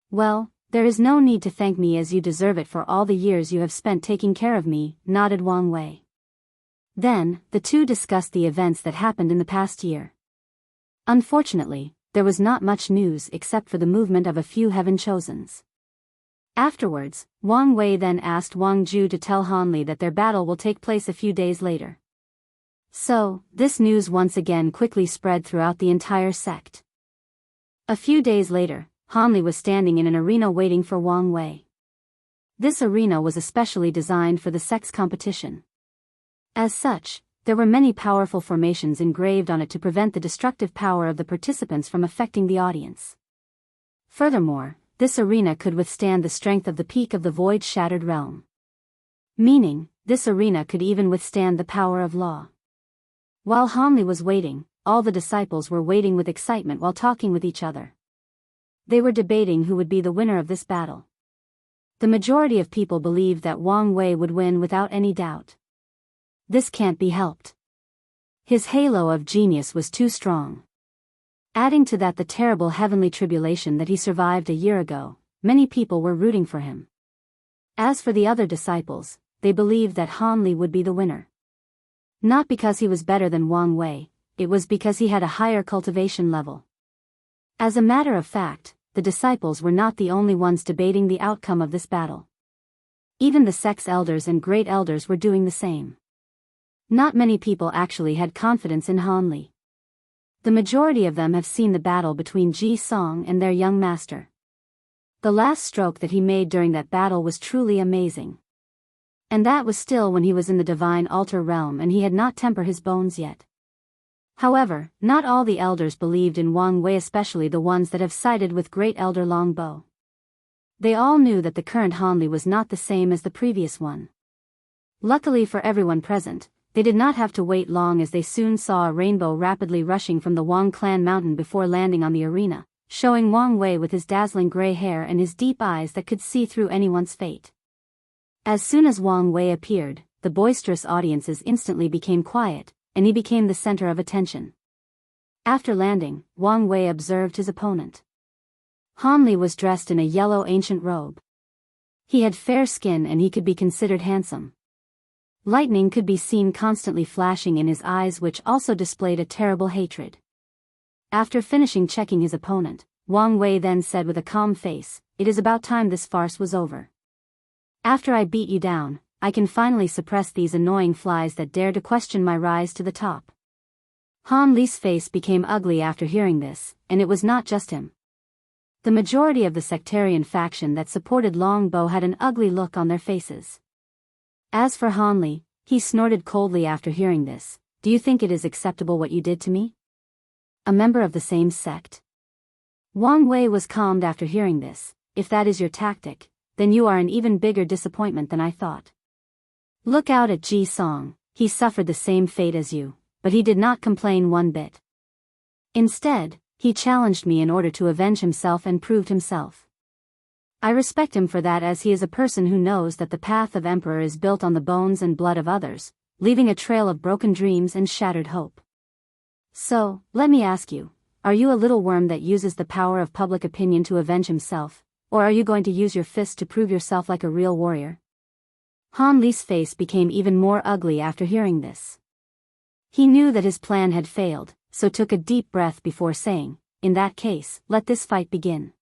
"Well, there is no need to thank me, as you deserve it for all the years you have spent taking care of me," nodded Wang Wei. Then, the two discussed the events that happened in the past year. Unfortunately, there was not much news except for the movement of a few heaven chosens. Afterwards, Wang Wei then asked Wang Ju to tell Han Li that their battle will take place a few days later. So, this news once again quickly spread throughout the entire sect. A few days later, Han Li was standing in an arena waiting for Wang Wei. This arena was especially designed for the sect's competition. As such, there were many powerful formations engraved on it to prevent the destructive power of the participants from affecting the audience. Furthermore, this arena could withstand the strength of the peak of the void-shattered realm. Meaning, this arena could even withstand the power of law. While Han Li was waiting, all the disciples were waiting with excitement while talking with each other. They were debating who would be the winner of this battle. The majority of people believed that Wang Wei would win without any doubt. This can't be helped. His halo of genius was too strong. Adding to that the terrible heavenly tribulation that he survived a year ago, many people were rooting for him. As for the other disciples, they believed that Han Li would be the winner. Not because he was better than Wang Wei, it was because he had a higher cultivation level. As a matter of fact, the disciples were not the only ones debating the outcome of this battle. Even the sect's elders and great elders were doing the same. Not many people actually had confidence in Han Li. The majority of them have seen the battle between Ji Song and their young master. The last stroke that he made during that battle was truly amazing. And that was still when he was in the divine altar realm and he had not tempered his bones yet. However, not all the elders believed in Wang Wei, especially the ones that have sided with great elder Long Bo. They all knew that the current Han Li was not the same as the previous one. Luckily for everyone present, they did not have to wait long, as they soon saw a rainbow rapidly rushing from the Wang clan mountain before landing on the arena, showing Wang Wei with his dazzling gray hair and his deep eyes that could see through anyone's fate. As soon as Wang Wei appeared, the boisterous audiences instantly became quiet, and he became the center of attention. After landing, Wang Wei observed his opponent. Han Li was dressed in a yellow ancient robe. He had fair skin and he could be considered handsome. Lightning could be seen constantly flashing in his eyes, which also displayed a terrible hatred. After finishing checking his opponent, Wang Wei then said with a calm face, "It is about time this farce was over. After I beat you down, I can finally suppress these annoying flies that dare to question my rise to the top." Han Li's face became ugly after hearing this, and it was not just him. The majority of the sectarian faction that supported Long Bo had an ugly look on their faces. As for Han Li, he snorted coldly after hearing this. "Do you think it is acceptable what you did to me? A member of the same sect?" Wang Wei was calmed after hearing this. "If that is your tactic, then you are an even bigger disappointment than I thought. Look out at Ji Song, he suffered the same fate as you, but he did not complain one bit. Instead, he challenged me in order to avenge himself and proved himself. I respect him for that, as he is a person who knows that the path of emperor is built on the bones and blood of others, leaving a trail of broken dreams and shattered hope. So, let me ask you, are you a little worm that uses the power of public opinion to avenge himself, or are you going to use your fist to prove yourself like a real warrior?" Han Li's face became even more ugly after hearing this. He knew that his plan had failed, so took a deep breath before saying, "In that case, let this fight begin."